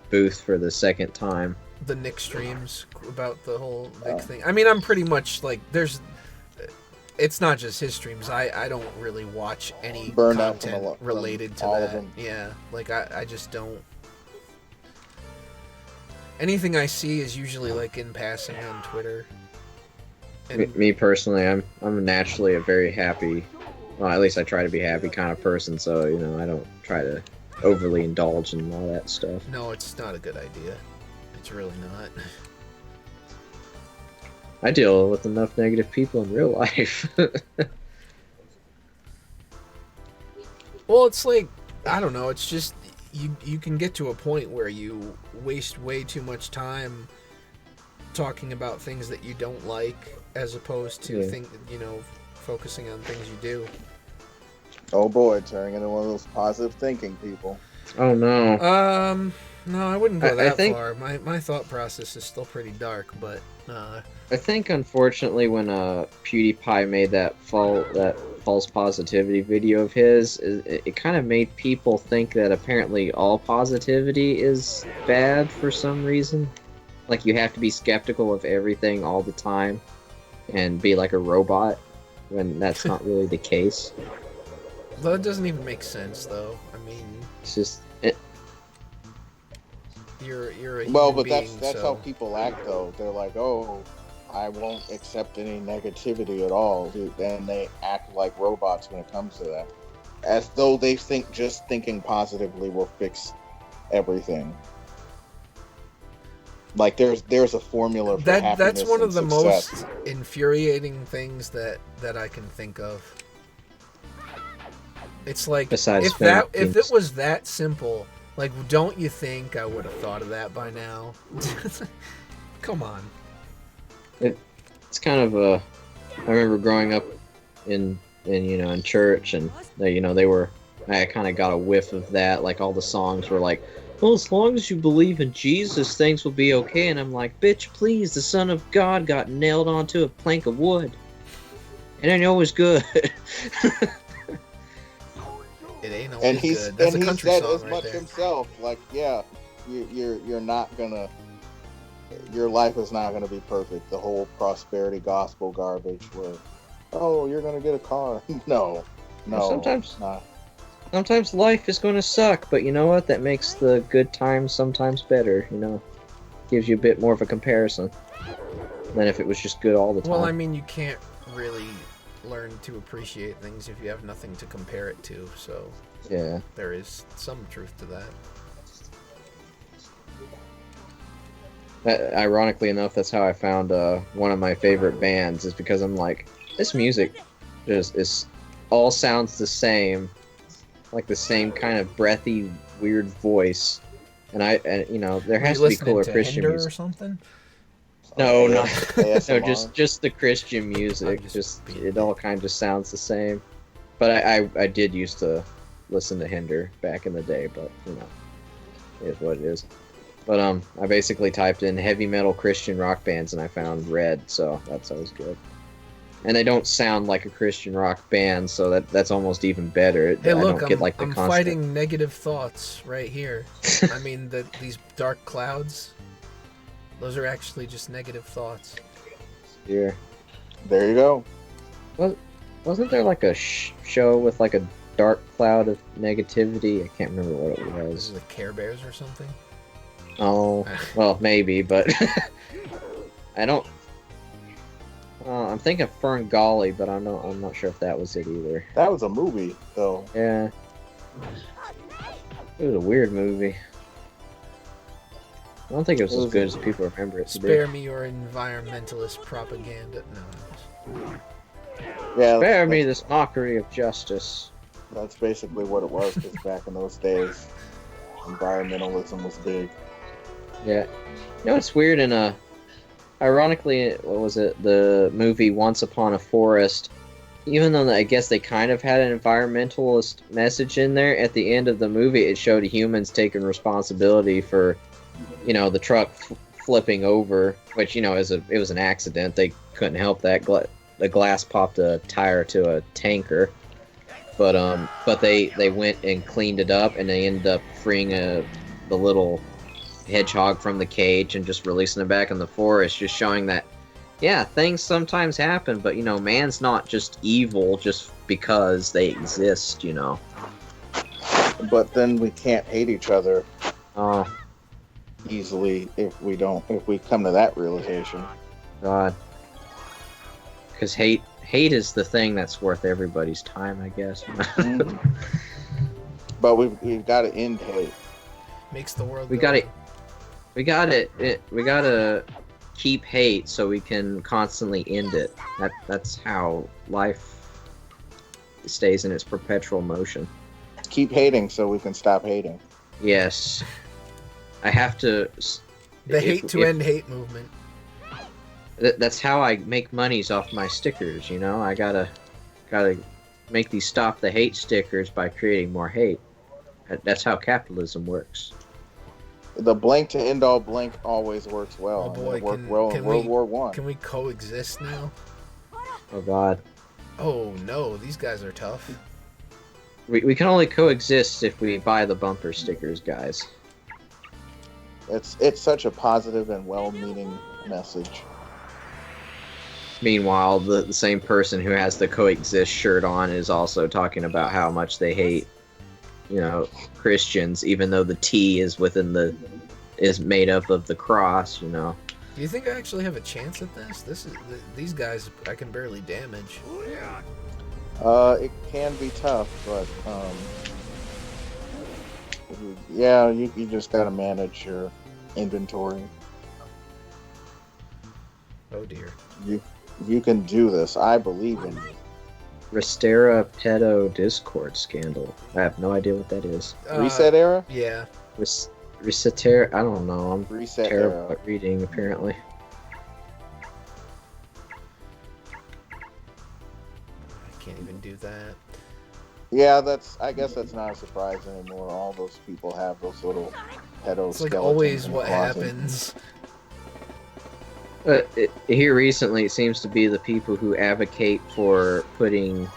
booth for the second time the Nick streams about the whole Nick thing. I mean, I'm pretty much like there's. It's not just his streams. I don't really watch any Burned out from content related to all of that. them. Yeah, like I just don't. Anything I see is usually like in passing on Twitter. And Me personally, I'm naturally a very happy, well, at least I try to be happy kind of person. So you know, I don't try to overly indulge in all that stuff. no, it's not a good idea. It's really not. I deal with enough negative people in real life. Well, it's like I don't know. It's just you can get to a point where you waste way too much time talking about things that you don't like, as opposed to focusing on things you do. Oh boy, turning into one of those positive thinking people. Oh no. No, I wouldn't go I that think- far. My thought process is still pretty dark, but I think unfortunately when PewDiePie made that false positivity video of his, it kind of made people think that apparently all positivity is bad for some reason. Like you have to be skeptical of everything all the time and be like a robot when that's not really the case. that doesn't even make sense, though. I mean, It's just you're a Well, human but being, that's so. how people act, though. They're like, oh, I won't accept any negativity at all, and they act like robots when it comes to that, as though they think just thinking positively will fix everything. Like there's a formula for happiness. That's one of the and success. most infuriating things that I can think of. It's like Besides if it Philippines. was that simple, like don't you think I would have thought of that by now? Come on. it's kind of a. I remember growing up in church, and I kind of got a whiff of that. Like all the songs were like, well, as long as you believe in Jesus, things will be okay. And I'm like, bitch, please, the Son of God got nailed onto a plank of wood. And I know it was good. It ain't always And he's good. That's and a he country said song as right much there. himself. Like, yeah, you're not gonna. Your life is not gonna be perfect. The whole prosperity gospel garbage, where, oh, you're gonna get a car. No, Sometimes- it's not. Sometimes life is going to suck, but you know what? That makes the good times sometimes better, Gives you a bit more of a comparison than if it was just good all the time. Well, I mean, you can't really learn to appreciate things if you have nothing to compare it to. So yeah. there is some truth to that. Ironically enough, that's how I found one of my favorite bands, is because I'm like, this music just all sounds the same, like the same kind of breathy, weird voice, and there has to be cooler Christian Hinder or music. something. No, no, ASMR. no, just the Christian music. I'm Just being it all kind of sounds the same. But I did used to listen to Hinder back in the day, but it is what it is. But I basically typed in heavy metal Christian rock bands and I found Red, so that's always good. And they don't sound like a Christian rock band, so that's almost even better. Hey, I look, don't get like the I'm constant. fighting negative thoughts right here. I mean, these dark clouds, those are actually just negative thoughts. Here. There you go. Wasn't there like a show with like a dark cloud of negativity? I can't remember what it This was. is like Care Bears or something. Oh, well, maybe, but I don't. I'm thinking Fern Gully, but I'm not sure if that was it either. That was a movie, though. Yeah, it was a weird movie. I don't think it was as good as people remember it to be. Spare me your environmentalist propaganda. No. Yeah, Spare me this mockery of justice. That's basically what it was. Because back in those days, environmentalism was big. Yeah, you know it's weird. And ironically, what was it? The movie Once Upon a Forest. Even though I guess they kind of had an environmentalist message in there, at the end of the movie, it showed humans taking responsibility for, the truck flipping over, which it was an accident. They couldn't help that. The glass popped a tire to a tanker, but they went and cleaned it up, and they ended up freeing the little hedgehog from the cage and just releasing it back in the forest, just showing that, yeah, things sometimes happen, but man's not just evil just because they exist. But then we can't hate each other Oh easily if we come to that realization. God, because hate is the thing that's worth everybody's time, I guess. Mhm. But we've got to end hate. Makes the world. We go gotta- on. we gotta keep hate so we can constantly end it. That's how life stays in its perpetual motion. Keep hating so we can stop hating. Yes, I have to. The if- hate to if- end hate movement. That's how I make monies off my stickers. I gotta make these stop the hate stickers by creating more hate. That's how capitalism works. The blank to end all blank always works well. Oh, and boy, it worked can- well in can World we- War One. Can we coexist now? Oh God, Oh no, these guys are tough. we can only coexist if we buy the bumper stickers, guys. It's such a positive and well-meaning message. Meanwhile, the same person who has the coexist shirt on is also talking about how much they hate, Christians, even though the T is is made up of the cross. Do you think I actually have a chance at this? These guys I can barely damage. It can be tough, but yeah, you just gotta manage your inventory. Oh dear. You can do this. I believe in you. Restera pedo Discord scandal. I have no idea what that is. Reset era? Yeah. Resetera. I don't know. I'm Reset terrible era. at reading, apparently. I can't even do that. Yeah, I guess that's not a surprise anymore. All those people have those little pedo It's like skeletons always in the what closet. happens. Here recently, it seems to be the people who advocate for putting,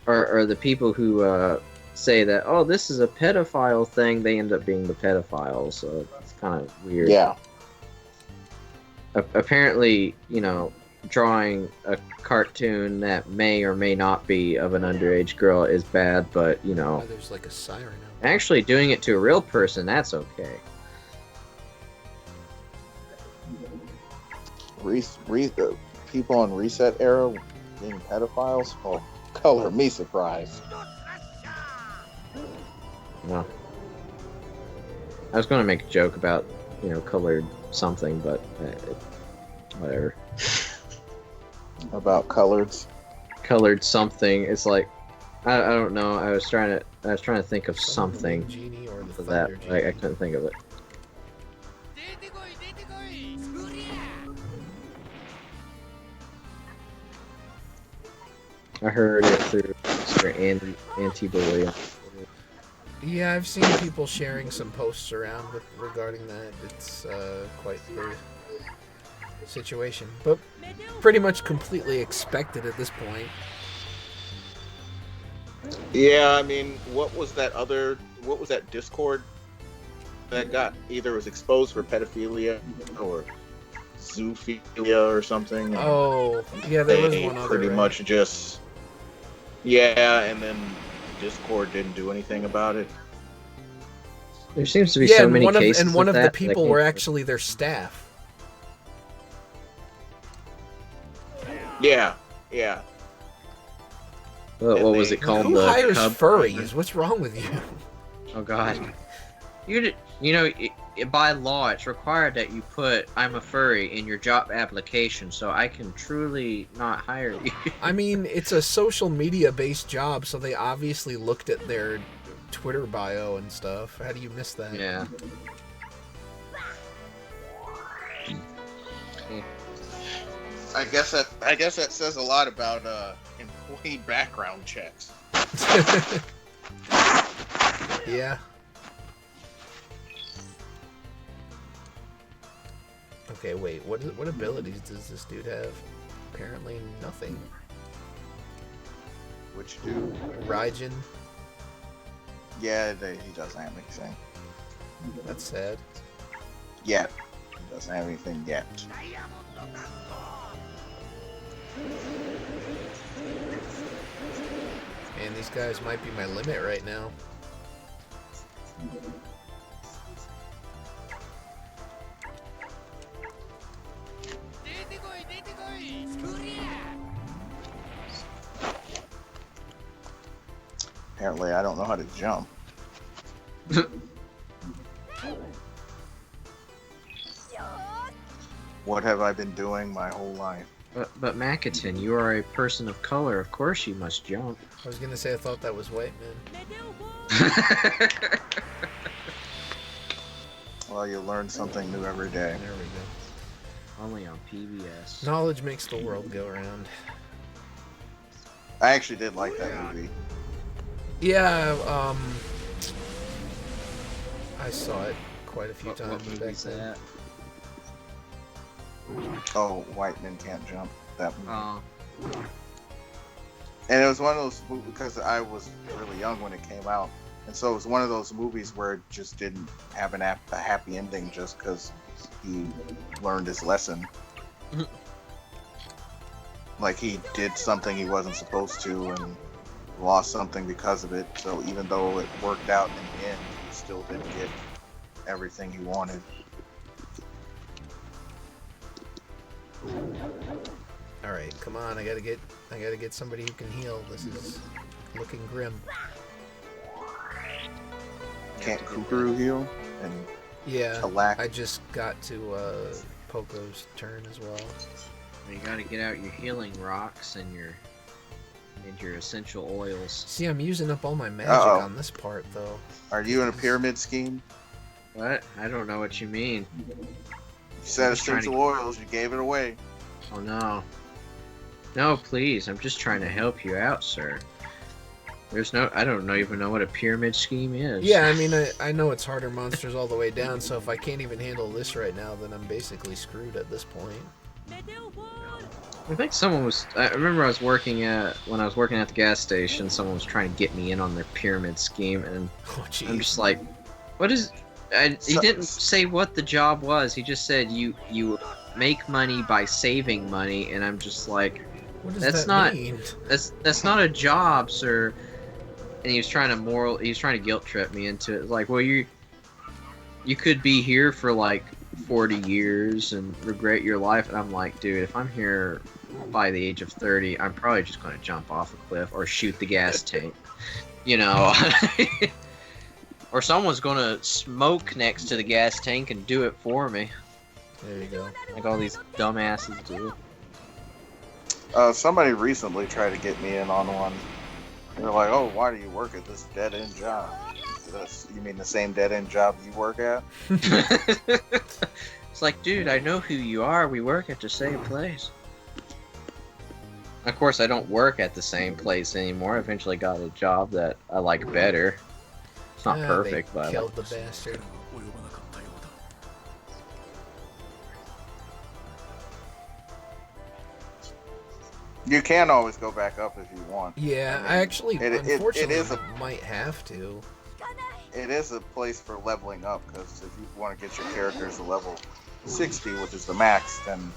or the people who say that, oh, this is a pedophile thing, they end up being the pedophiles. So it's kind of weird. Yeah. Apparently, drawing a cartoon that may or may not be of an underage girl is bad, but Oh, there's like a siren out there. actually doing it to a real person, that's okay. People on Reset era being pedophiles? Oh, color me surprised. Well, I was going to make a joke about, colored something, but whatever. About coloreds. Colored something. It's like, I don't know. I was trying to think of something Genie or the for that. Thunder But I Genie. couldn't think of it. I heard it through Mr. Anti-Bully. Yeah, I've seen people sharing some posts around regarding that. It's quite the situation, but pretty much completely expected at this point. Yeah, I mean, what was that Discord that got either was exposed for pedophilia or zoophilia or something? Oh, yeah, there was They one other. pretty right? much just and then Discord didn't do anything about it. There seems to be Yeah, so and many one of cases and one of the that people I were can't- actually their staff. Yeah. What was it called? Who The hires Cub- furries? What's wrong with you? Oh God. By law, it's required that you put "I'm a furry" in your job application, so I can truly not hire you. I mean, it's a social media based job, so they obviously looked at their Twitter bio and stuff. How do you miss that? Yeah. I guess that says a lot about employee background checks. Yeah. Okay, wait. What abilities does this dude have? Apparently nothing. Which dude? Raijin. Yeah, he doesn't have anything. That's sad. Yet. He doesn't have anything yet. Man, these guys might be my limit right now. Apparently, I don't know how to jump. What have I been doing my whole life? But Makaton, you are a person of color. Of course you must jump. I was gonna say I thought that was white man. Well, you learn something new every day. There we go. Only on PBS. Knowledge makes the world go round. I actually did like that movie. Yeah, I saw it quite a few What times back movie's then. that? Oh, White Men Can't Jump. That movie. Oh, And it was one of those movies because I was really young when it came out, and so it was one of those movies where it just didn't have a happy ending just because he learned his lesson. Like he did something he wasn't supposed to and lost something because of it. So even though it worked out in the end, he still didn't get everything he wanted. All right, come on! I gotta get somebody who can heal. This is looking grim. Can't Kukuru heal? And Yeah, Alack. I just got to Poco's turn as well. you gotta get out your healing rocks and your essential oils. See, I'm using up all my magic Uh-oh. on this part though. Are you in a pyramid scheme? What? I don't know what you mean. You said I'm just trying essential oils, you gave it away. Oh no. No, please. I'm just trying to help you out, sir. I don't even know what a pyramid scheme is. Yeah, I mean, I know it's harder monsters all the way down, so if I can't even handle this right now, then I'm basically screwed at this point. I think someone was. I remember when I was working at the gas station, someone was trying to get me in on their pyramid scheme, and Oh, jeez. I'm just like, what is? He didn't say what the job was. He just said you make money by saving money, and I'm just like, What does that's that not- mean? that's not a job, sir. And he was trying to guilt trip me into it. Like, well, you could be here for like 40 years and regret your life. And I'm like, dude, if I'm here by the age of 30, I'm probably just going to jump off a cliff or shoot the gas tank, you know. Or someone's going to smoke next to the gas tank and do it for me, There you go. like all these dumbasses do. Somebody recently tried to get me in on one. They're like, "Oh, why do you work at this dead-end job?" You mean the same dead-end job you work at? It's like, dude, I know who you are. We work at the same place. Of course, I don't work at the same place anymore. I eventually got a job that I like better. It's not Ah, perfect, they but killed the bastard. You can always go back up if you want. Yeah, I I mean, actually, it unfortunately, is might have to. It is a place for leveling up because if you want to get your characters to level 60, which is the max, then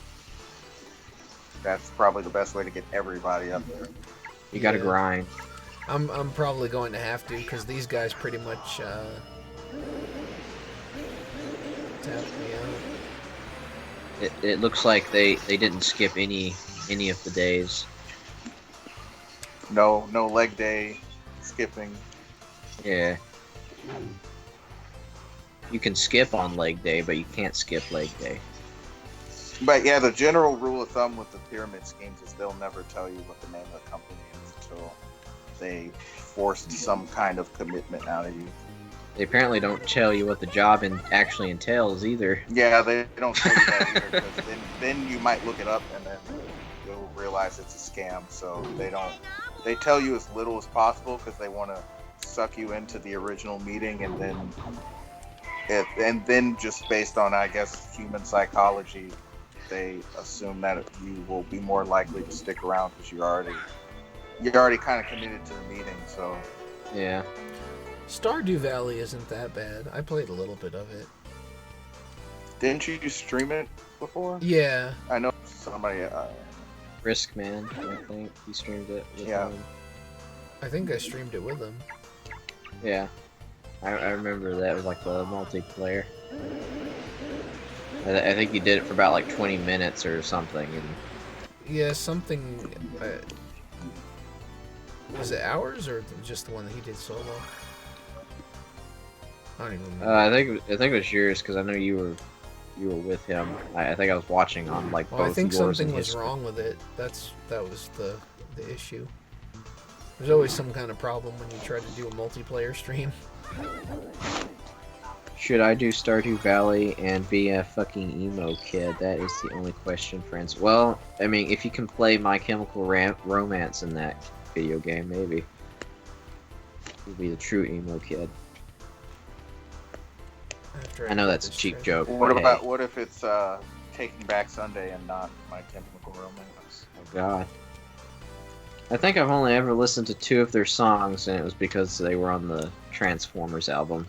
that's probably the best way to get everybody up there. you gotta Yeah. grind. I'm probably going to have to because these guys pretty much tapped me out. It looks like they didn't skip any of the days. No leg day, skipping. Yeah. You can skip on leg day, but you can't skip leg day. But yeah, the general rule of thumb with the pyramid schemes is they'll never tell you what the name of the company is until they forced some kind of commitment out of you. They apparently don't tell you what the job actually entails either. Yeah, they don't tell you that either because then you might look it up and then you'll realize it's a scam. So they tell you as little as possible because they want to suck you into the original meeting and then just based on, I guess, human psychology, they assume that you will be more likely to stick around because you're already kind of committed to the meeting. So Yeah. Stardew Valley isn't that bad. I played a little bit of it. Didn't you stream it before? Yeah. I know somebody. Risk Man, I think he streamed it. With Yeah. him. I think I streamed it with him. Yeah. I remember that was like the multiplayer. I think he did it for about like 20 minutes or something. And Yeah, something. Was it ours or just the one that he did solo? I don't even remember. I think it was yours because I know you were with him. I think I was watching on like Well, both I think yours something and was his. wrong with it. That was the issue. There's always some kind of problem when you try to do a multiplayer stream. Should I do Stardew Valley and be a fucking emo kid? That is the only question, friends. Well, I mean, if you can play My Chemical Romance in that video game, maybe you'll be the true emo kid. After I know put that's a this cheap treasure- joke. What but about hey, what if it's Taking Back Sunday and not My Chemical Romance? oh god. I think I've only ever listened to 2 of their songs, and it was because they were on the Transformers album.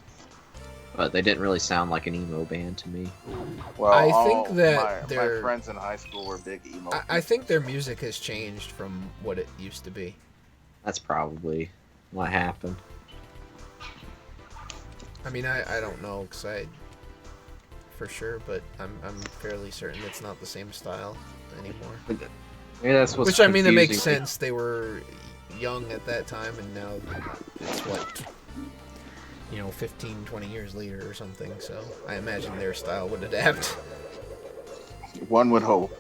But they didn't really sound like an emo band to me. Well, I all think that my they're- friends in high school were big emo. I think their music has changed from what it used to be. That's probably what happened. I mean, I don't know because for sure, but I'm fairly certain it's not the same style anymore. Maybe that's what's Which I mean, it makes confusing. sense. They were young at that time, and now it's what 15, 20 years later or something. So I imagine their style would adapt. One would hope.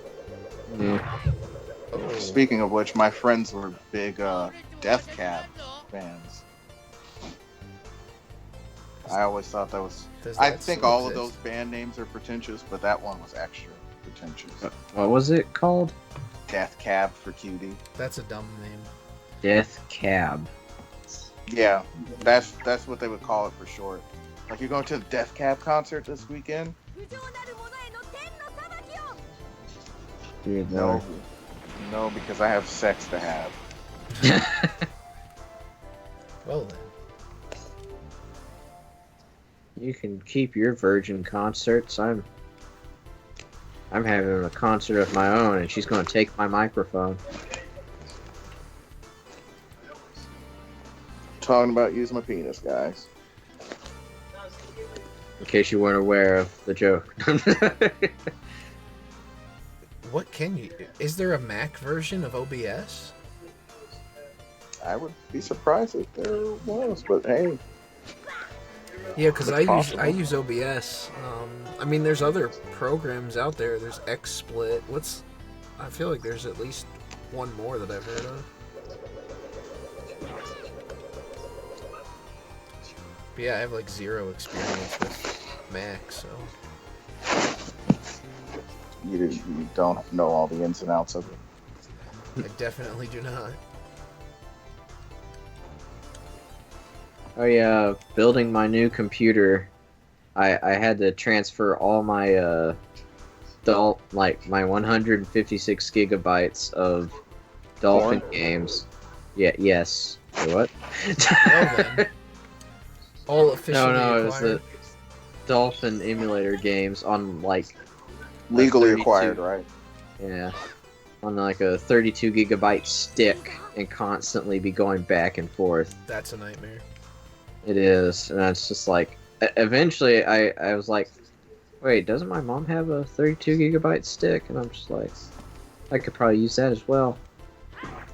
Yeah. Oh, Speaking of which, my friends were big Death Cab fans. I always thought that was. does I that think still all of exist? those band names are pretentious, but that one was extra pretentious. What was it called? Death Cab for Cutie. That's a dumb name. Death Cab. Yeah, that's what they would call it for short. Like, you're going to the Death Cab concert this weekend? Dude, No, no, because I have sex to have. Well then, You can keep your virgin concerts. I'm having a concert of my own, and she's going to take my microphone. Talking about using my penis, guys. In case you weren't aware of the joke. what can you? Is there a Mac version of OBS? I would be surprised if there was, but hey. Yeah, because It's I possible. use OBS. I mean, there's other programs out there. There's XSplit. I feel like there's at least one more that I've heard of. But yeah, I have like zero experience with Mac, so You don't know all the ins and outs of it. I definitely do not. Oh yeah, building my new computer, I had to transfer all my my 156 gigabytes of Dolphin Porn? games. Yeah, yes. Wait, what? Well then, all officially no, it was acquired. the Dolphin emulator games on like Legally 32. acquired, right? yeah, on like a 32 gigabyte stick and constantly be going back and forth. That's a nightmare. It is, and it's just like eventually I was like, wait, doesn't my mom have a 32 gigabyte stick? And I'm just like, I could probably use that as well.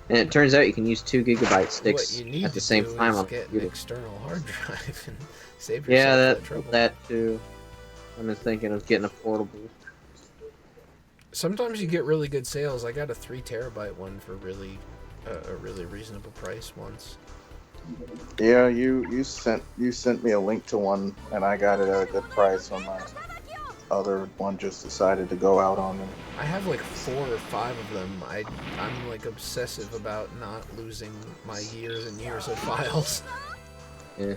And it turns out you can use 2 gigabyte sticks What you need at the to same do time is on the get an computer. external hard drive and save yourself Yeah, that trouble. that too. I've been thinking of getting a portable. Sometimes you get really good sales. I got a 3 terabyte one for a really reasonable price once. Yeah, you sent me a link to one, and I got it at a good price when my other one just decided to go out on me. I have like 4 or 5 of them. I'm like obsessive about not losing my years and years of files. Yeah.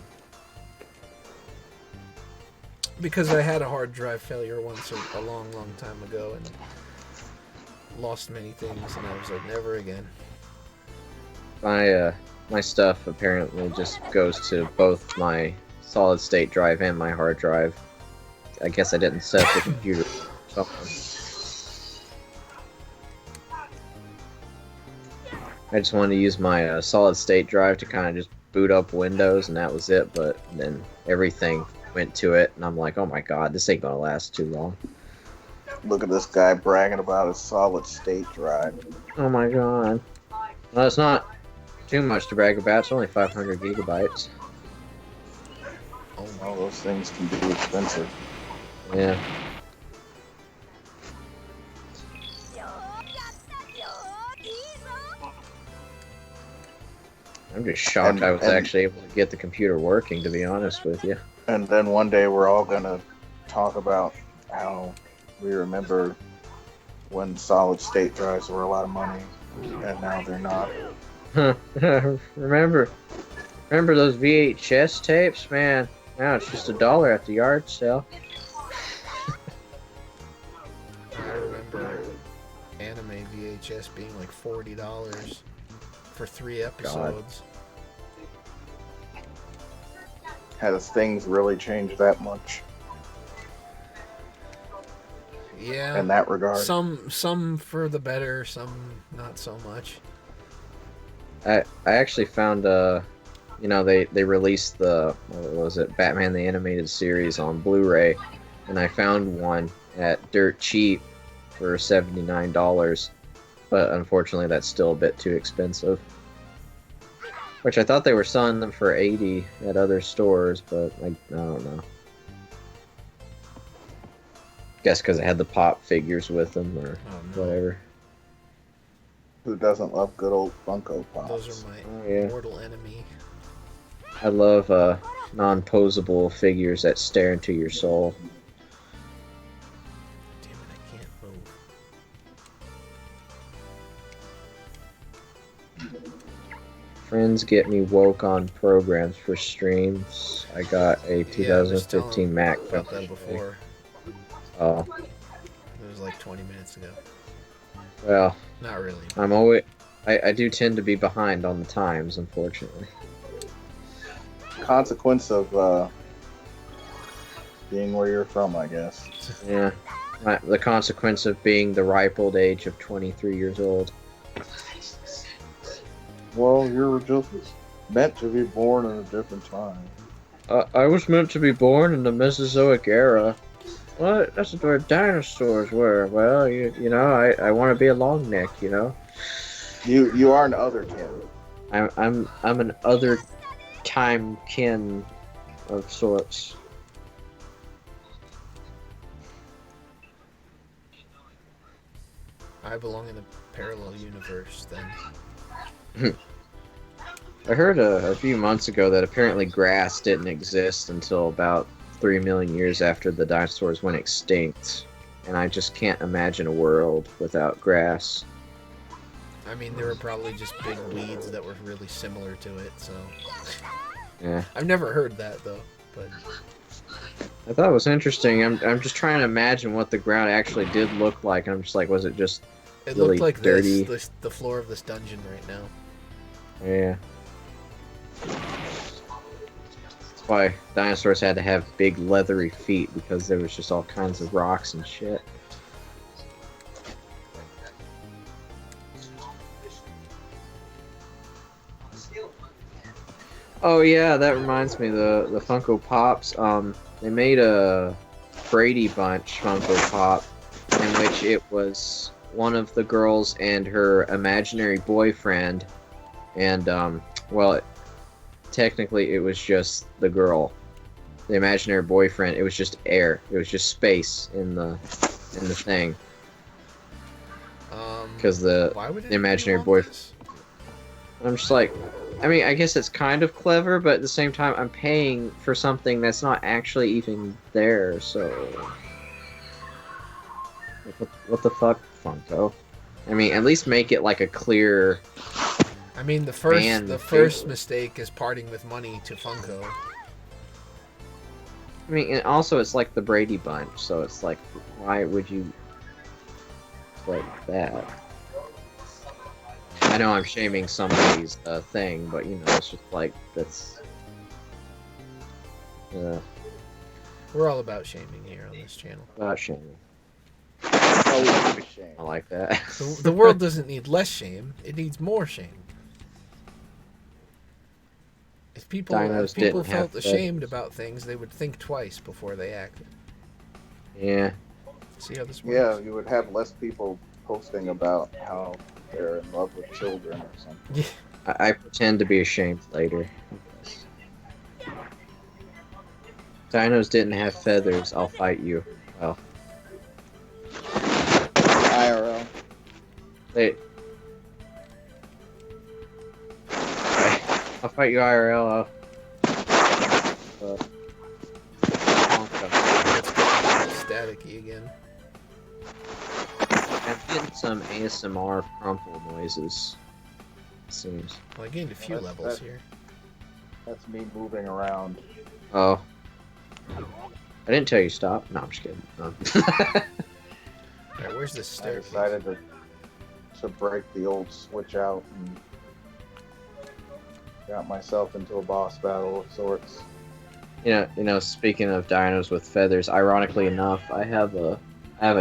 Because I had a hard drive failure once a long time ago and lost many things, and I was like, never again. My stuff apparently just goes to both my solid state drive and my hard drive. I guess I didn't set the computer or something. I just wanted to use my solid state drive to kind of just boot up Windows, and that was it. But then everything went to it, and I'm like, oh my god, this ain't gonna last too long. Look at this guy bragging about his solid state drive. Oh my god. Well, it's not too much to brag about. It's only 500 gigabytes. Oh my. All those things can be expensive. Yeah. I'm just shocked I was actually able to get the computer working, to be honest with you. And then one day we're all gonna talk about how we remember when solid state drives were a lot of money, and now they're not. remember those VHS tapes, man? Now it's just $1 at the yard sale. I remember anime VHS being like $40 for 3 episodes. Has things really changed that much Yeah. in that regard? Some for the better, some not so much. I actually found they released the what was it, Batman the Animated Series on Blu-ray, and I found one at dirt cheap for $79, but unfortunately that's still a bit too expensive. Which I thought they were selling them for $80 at other stores, but I don't know. Guess because it had the pop figures with them or whatever. Who doesn't love good old Funko Pops? Those are my mortal enemy. I love non-posable figures that stare into your soul. Damn it, I can't move. Friends get me woke on programs for streams. I got a 2015 Mac about that before. Oh. It was like 20 minutes ago. Well, not really. I do tend to be behind on the times, unfortunately. Consequence of being where you're from, I guess. Yeah. The consequence of being the ripe old age of 23 years old. Well, you're just meant to be born in a different time. I was meant to be born in the Mesozoic era. What? That's where dinosaurs were. Well, you know, I want to be a long neck, you know. You are an other kin. I'm an other time kin of sorts. I belong in a parallel universe then. I heard a few months ago that apparently grass didn't exist until about 3 million years after the dinosaurs went extinct, and I just can't imagine a world without grass. I mean, there were probably just big weeds that were really similar to it, so... Yeah. I've never heard that, though, but... I thought it was interesting. I'm just trying to imagine what the ground actually did look like. I'm just like, was it just it really looked like dirty? the floor of this dungeon right now. Yeah. That's why dinosaurs had to have big leathery feet, because there was just all kinds of rocks and shit. Oh yeah, that reminds me, the Funko Pops, they made a Brady Bunch Funko Pop in which it was one of the girls and her imaginary boyfriend, and well, technically it was just the girl. The imaginary boyfriend, it was just air. It was just space in the thing. Because the imaginary boyfriend. I'm just like, I mean, I guess it's kind of clever, but at the same time, I'm paying for something that's not actually even there. So, what the fuck, Funko? I mean, at least make it like a clear. I mean, the first mistake is parting with money to Funko. I mean, and also it's like the Brady Bunch, so it's like, why would you like that? I know I'm shaming somebody's thing, but you know, it's just like, that's... We're all about shaming here on this channel. About shaming. Oh, shame. I like that. The world doesn't need less shame; it needs more shame. If people Dinos people didn't have felt ashamed feathers. about things, they would think twice before they acted. Yeah. See how this works? Yeah, you would have less people posting about how they're in love with children or something. Yeah. I pretend to be ashamed later. Dinos didn't have feathers. I'll fight you. Well, IRL. they. I'll fight you IRL. It's staticky again. I'm getting some ASMR crumple noises. Seems. Well, I gained a few That's- levels that's- here. That's me moving around. Oh. I didn't tell you stop. No, I'm just kidding. Alright, where's this I staircase? decided to break the old switch out and got myself into a boss battle of sorts. You know. Speaking of dinos with feathers, ironically enough, I have a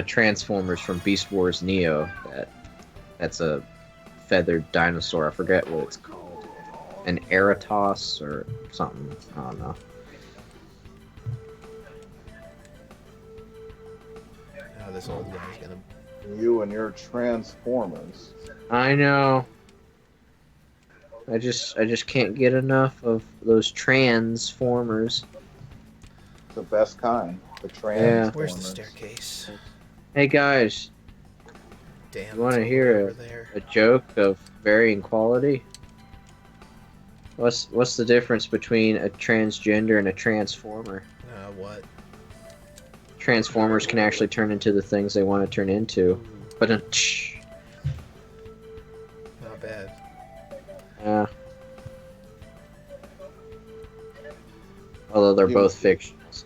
Transformers from Beast Wars Neo that's a feathered dinosaur. I forget what it's called. An Eratos or something. I don't know. Oh, this old guy's gonna. You and your Transformers. I know. I just can't get enough of those Transformers. The best kind. The Transformers. Where's the staircase? Hey guys, Damn. You wanna it's all hear over there. a joke of varying quality? What's the difference between a transgender and a transformer? What? Transformers can actually turn into the things they want to turn into, Ooh, but not bad. although they're You- both fictions.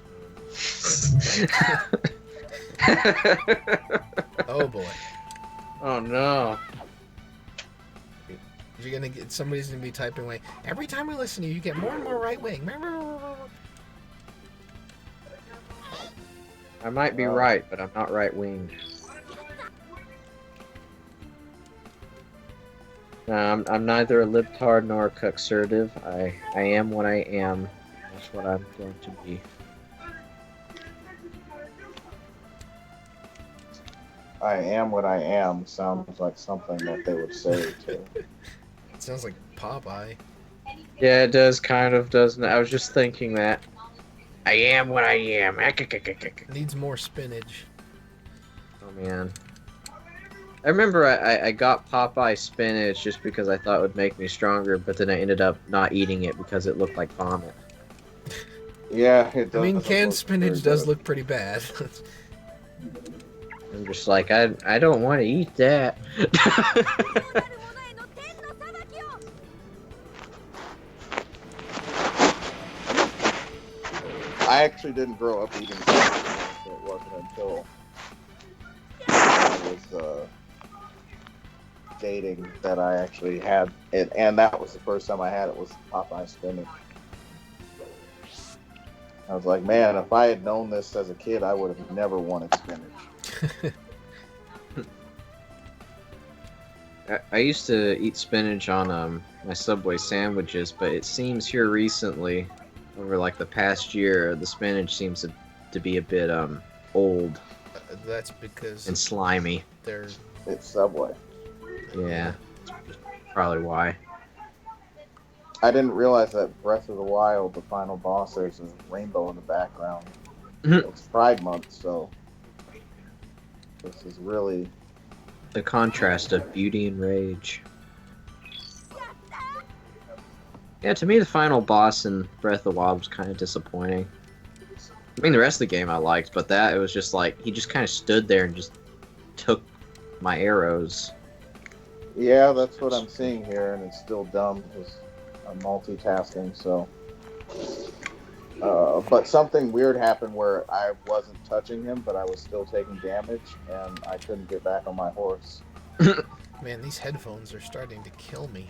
Oh boy. Oh no. You're gonna get somebody's gonna be typing like, every time I listen to you, you get more and more right wing. I might be right, but I'm not right winged. I'm neither a libtard nor a conservative. I am what I am. That's what I'm going to be. I am what I am sounds like something that they would say too. It sounds like Popeye. Yeah, it does kind of, doesn't it? I was just thinking that. I am what I am. Needs more spinach. Oh man. I remember I got Popeye spinach just because I thought it would make me stronger, but then I ended up not eating it because it looked like vomit. Yeah, it does. I mean, look canned very spinach does good. look pretty bad. I'm just like, I don't want to eat that. I actually didn't grow up eating spinach, so it wasn't until I was dating that I actually had it, and that was the first time I had it was Popeye spinach. I was like, man, if I had known this as a kid, I would have never wanted spinach. I used to eat spinach on my Subway sandwiches, but it seems here recently, over like the past year, the spinach seems to be a bit old That's because and slimy. they're It's Subway. Yeah, probably why. I didn't realize that Breath of the Wild, the final boss, there's a rainbow in the background. Mhm. It's Pride Month, so this is really The contrast of beauty and rage. Yeah, to me, the final boss in Breath of the Wild was kind of disappointing. I mean, the rest of the game I liked, but that, it was just like, he just kind of stood there and just took my arrows. yeah. That's what I'm seeing here, and it's still dumb because I'm multitasking. So, but something weird happened where I wasn't touching him, but I was still taking damage, and I couldn't get back on my horse. man. These headphones are starting to kill me.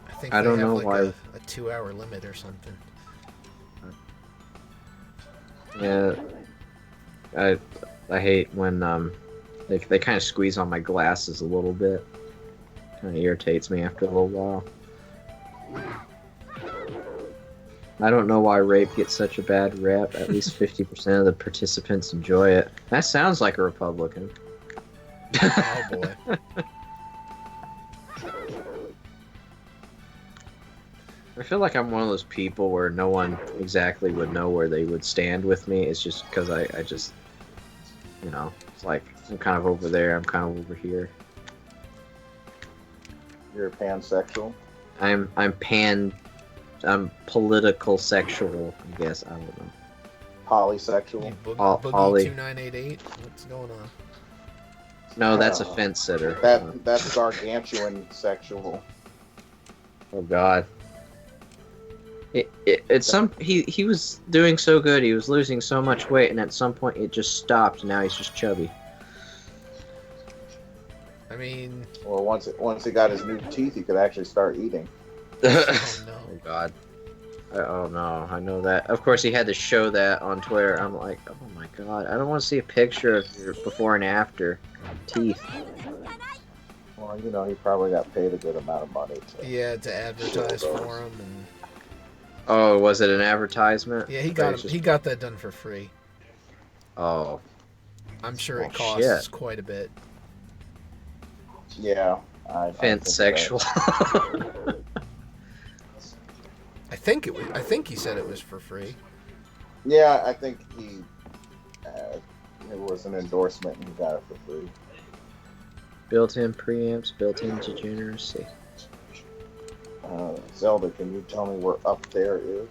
I think I they don't have know like why. a 2-hour limit or something. Yeah, I hate when they kind of squeeze on my glasses a little bit. Kind of irritates me after a little while. I don't know why rape gets such a bad rep. At least 50% of the participants enjoy it. That sounds like a Republican. Oh boy. I feel like I'm one of those people where no one exactly would know where they would stand with me. It's just because I just, you know, it's like I'm kind of over there, I'm kind of over here. You're pansexual. I'm political sexual, I guess. I don't know. Polysexual. You Ollie. Boogie 2988. What's going on? No, that's a fence sitter. That's gargantuan sexual. Oh God. He was doing so good. He was losing so much weight, and at some point it just stopped. And now he's just chubby. I mean, Well, once he got his new teeth, he could actually start eating. oh no. Oh God. Oh no, I know that. Of course, he had to show that on Twitter. I'm like, oh my God, I don't want to see a picture of your before and after teeth. Well, you know, he probably got paid a good amount of money to. Yeah, to advertise for him, and Oh, was it an advertisement? yeah, he Or got it's him. just- He got that done for free. Oh, I'm sure it Oh, costs shit. quite a bit. Yeah, I think fence sexual. I think it was. I think he said it was for free. Yeah, I think it was an endorsement and he got it for free. Built-in preamps, built-in degeneracy. Zelda, can you tell me where up there is?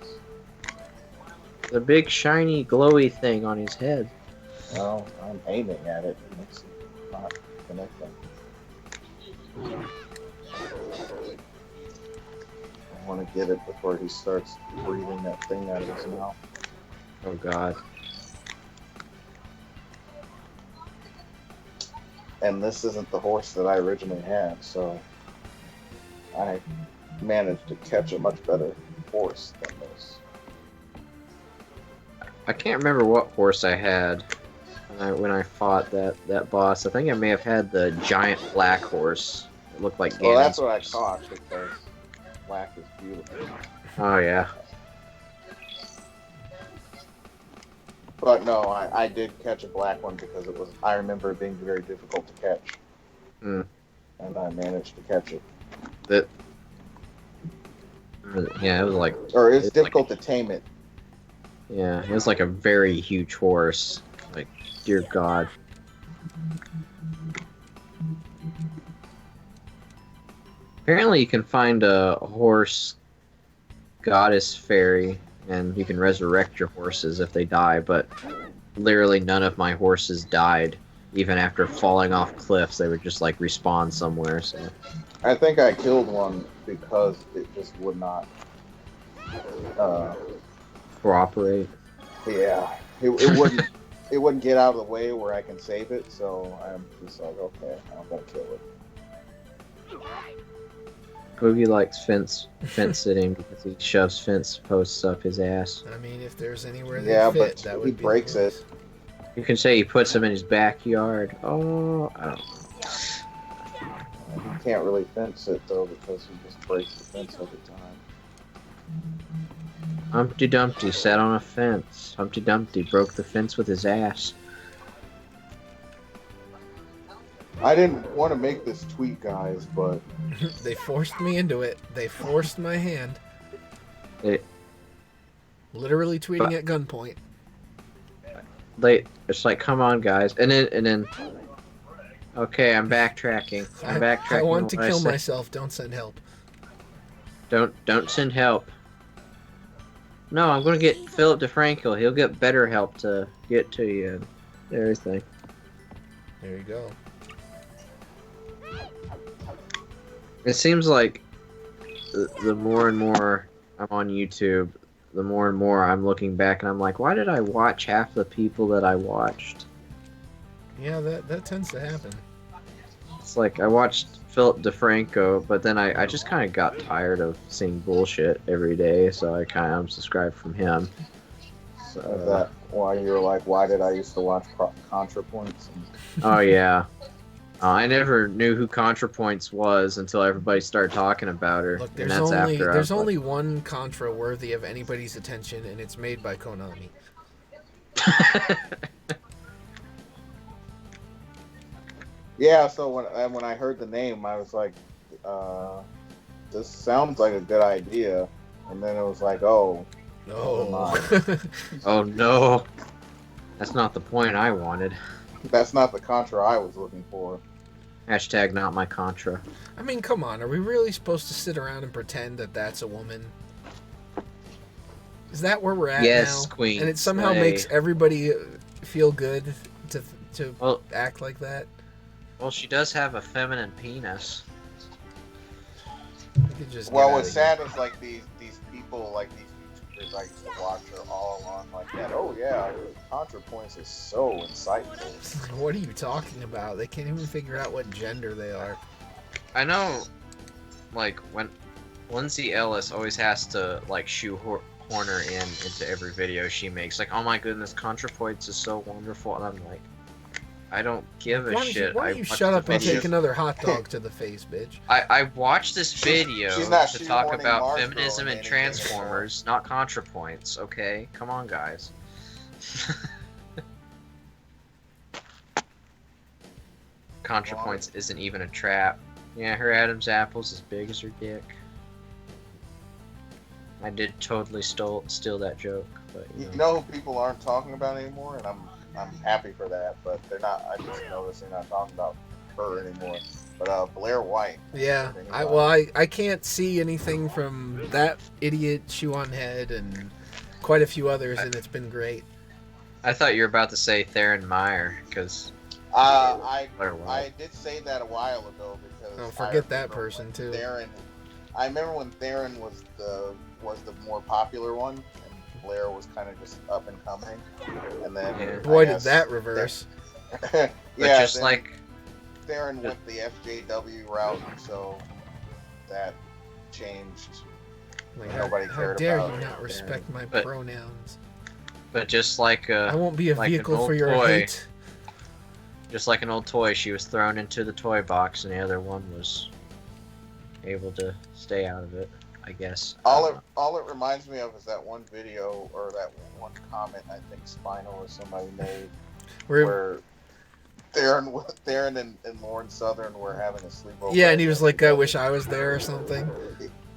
The big shiny glowy thing on his head. Well, I'm aiming at it and it's not connecting. I want to get it before he starts breathing that thing out of his mouth. Oh God. And this isn't the horse that I originally had, so I managed to catch a much better horse than this. I can't remember what horse I had when I fought that boss. I think I may have had the giant black horse. It looked like Ganon's Well, that's what I horse. caught because black is beautiful. Oh yeah. But no, I did catch a black one because I remember it being very difficult to catch. Mm. And I managed to catch it. Yeah, it was like Or it's It's difficult to tame it. it was like a very huge horse. Like, dear God. Apparently, you can find a horse goddess fairy, and you can resurrect your horses if they die. But literally, none of my horses died, even after falling off cliffs. They would just like respawn somewhere. So I think I killed one because it just would not. cooperate. Yeah, it wouldn't. It wouldn't get out of the way where I can save it. So I'm just like, okay, I'm gonna kill it. Boogie likes fence sitting because he shoves fence posts up his ass. I mean, if there's anywhere they Yeah, fit, but that he would be breaks nice. it. You can say he puts them in his backyard. Oh, I don't know. You can't really fence it though because he just breaks the fence every time. Humpty Dumpty sat on a fence. Humpty Dumpty broke the fence with his ass. I didn't want to make this tweet, guys, but They forced me into it. They forced my hand. It- Literally tweeting at gunpoint. It's like, come on, guys, and then. Okay, I'm backtracking. I'm backtracking. I want to on what kill said. myself. Don't send help. Don't send help. No, I'm gonna get Philip DeFranco. He'll get better help to get to you and everything. There you go. It seems like the more and more I'm on YouTube, the more and more I'm looking back and I'm like, why did I watch half the people that I watched? Yeah, that tends to happen. It's like I watched Philip DeFranco, but then I just kind of got tired of seeing bullshit every day, so I kind of unsubscribed from him. Is So, that why you were like, why did I used to watch ContraPoints? oh yeah, I never knew who ContraPoints was until everybody started talking about her, Look, and there's that's only after I there's was only one Contra worthy of anybody's attention, and it's made by Konami. like... Yeah, so when I heard the name, I was like, this sounds like a good idea. And then it was like, oh, No. Oh no, that's not the point I wanted. that's not the Contra I was looking for. Hashtag not my Contra. I mean, come on. Are we really supposed to sit around and pretend that that's a woman? Is that where we're at Yes, now? Queen. And it somehow Slay. makes everybody feel good to Well, act like that. she does have a feminine penis. We could just Well, get what's outta sad is like these people, like these YouTubers I used to watch are all on like that. Oh yeah, ContraPoints is so insightful. here. What are you talking about? They can't even figure out what gender they are. I know, like, when Lindsay Ellis always has to, like, shoehorn her into every video she makes. Like, oh my goodness, ContraPoints is so wonderful. And I'm like, I don't give a shit. Why I don't you watched shut the up and video. take another hot dog to the face, bitch? I watched this video she's not to talk shoehorning about Mars feminism Girl in and anything Transformers, not ContraPoints, okay? Come on, guys. ContraPoints isn't even a trap. Yeah, her Adam's apple's as big as her dick. I did totally steal that joke, but You know who people aren't talking about anymore, and I'm happy for that. But they're not. I just noticed they're not talking about her anymore. But Blair White. Yeah, I can't see anything from that idiot Shoe on Head and quite a few others, and it's been great. I thought you were about to say Theron Meyer, because I Blair White. did say that a while ago because Oh, I forget that remember person when too. Theron, I remember when Theron was the more popular one, and Blair was kind of just up and coming, and then Yeah. Boy, I did guess that reverse. But yeah, just then like Theron went the FJW route, so that changed. Like, Nobody how cared dare about you not it. respect my But- pronouns? I I won't be a like an vehicle for old your toy. hate. Just like an old toy, she was thrown into the toy box, and the other one was able to stay out of it, I guess. All it reminds me of is that one video or that one comment I think Spinal or somebody made where Theron and Lauren Southern were having a sleepover. Yeah, and he was like, "I wish I was there" or something.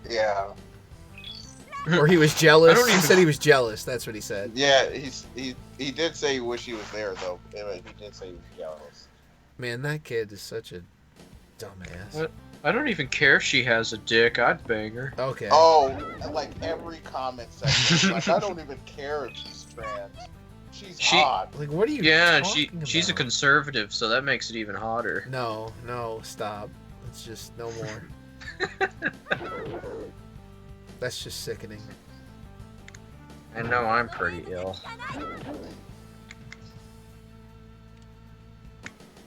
Yeah, Or he was jealous. I don't He even- said he was jealous. That's what he said. yeah. He did say he wish he was there though. He did say he was jealous. Man, that kid is such a dumbass. What? I don't even care if she has a dick. I'd bang her. Okay. Oh, like every comment section. Like I don't even care if she's trans. She's She- hot. Like, what are you? Yeah, talking she's a about? conservative, so that makes it even hotter. No, stop. It's just no more. That's just sickening. I know I'm pretty ill.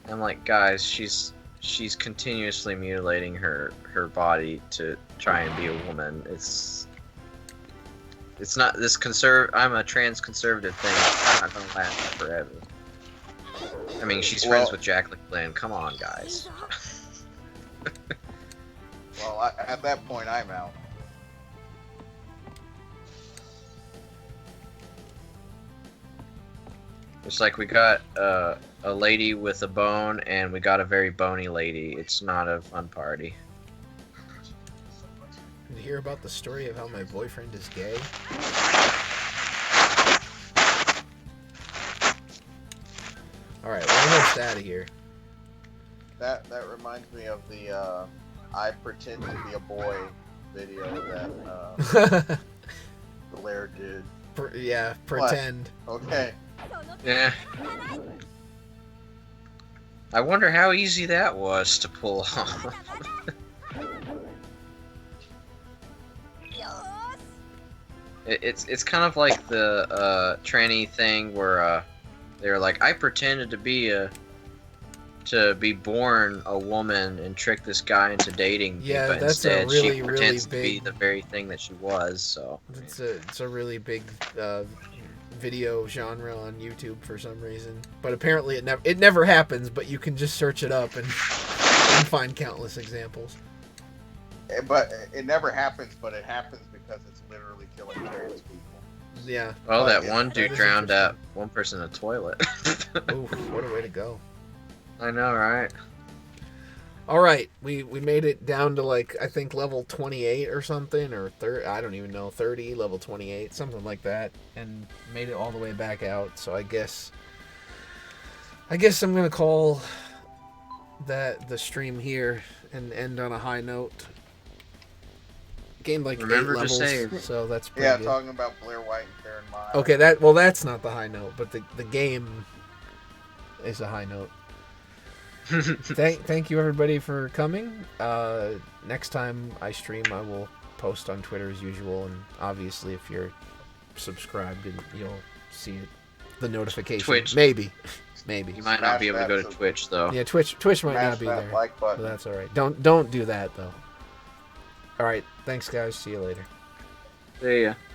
And like, guys, she's continuously mutilating her body to try and be a woman. It's not this I'm a trans conservative thing. It's not gonna last forever. I mean, she's friends Well- with Jack LaGlynn. Come on, guys. Well, at that point, I'm out. It's like we got a lady with a bone, and we got a very bony lady. It's not a fun party. Did you hear about the story of how my boyfriend is gay? Alright, we're almost out of here. That reminds me of the I pretend to be a boy video that Blair did. Yeah, pretend. Okay. Yeah. I wonder how easy that was to pull off. It's kind of like the tranny thing where they're like, I pretended to be a to be born a woman and trick this guy into dating me, Yeah, but that's a instead really, she really pretends to be big- the very thing that she was. So It's a really big video genre on YouTube for some reason. But apparently it never happens. But you can just search it up and find countless examples. But it never happens, but it happens because it's literally killing trans people. Yeah. well, but that one dude is drowned interesting. that one person in a toilet. Ooh, what a way to go. I know, right? All right, we made it down to like I think level 28 or something, or 30. I don't even know, 30, level 28, something like that, and made it all the way back out. So I guess I'm gonna call that the stream here and end on a high note. Gained like Remember 8 to levels, save. so that's pretty Yeah, good. talking about Blair White and Karen Miles. Okay, that's not the high note, but the game is a high note. Thank you everybody for coming. Next time I stream, I will post on Twitter as usual, and obviously if you're subscribed, you'll see it, the notification. Twitch. Maybe. You might not be able to go to Twitch though. Yeah, Twitch might Smash not be that there, like but button. that's all right. Don't do that though. All right, thanks guys. See you later. See ya.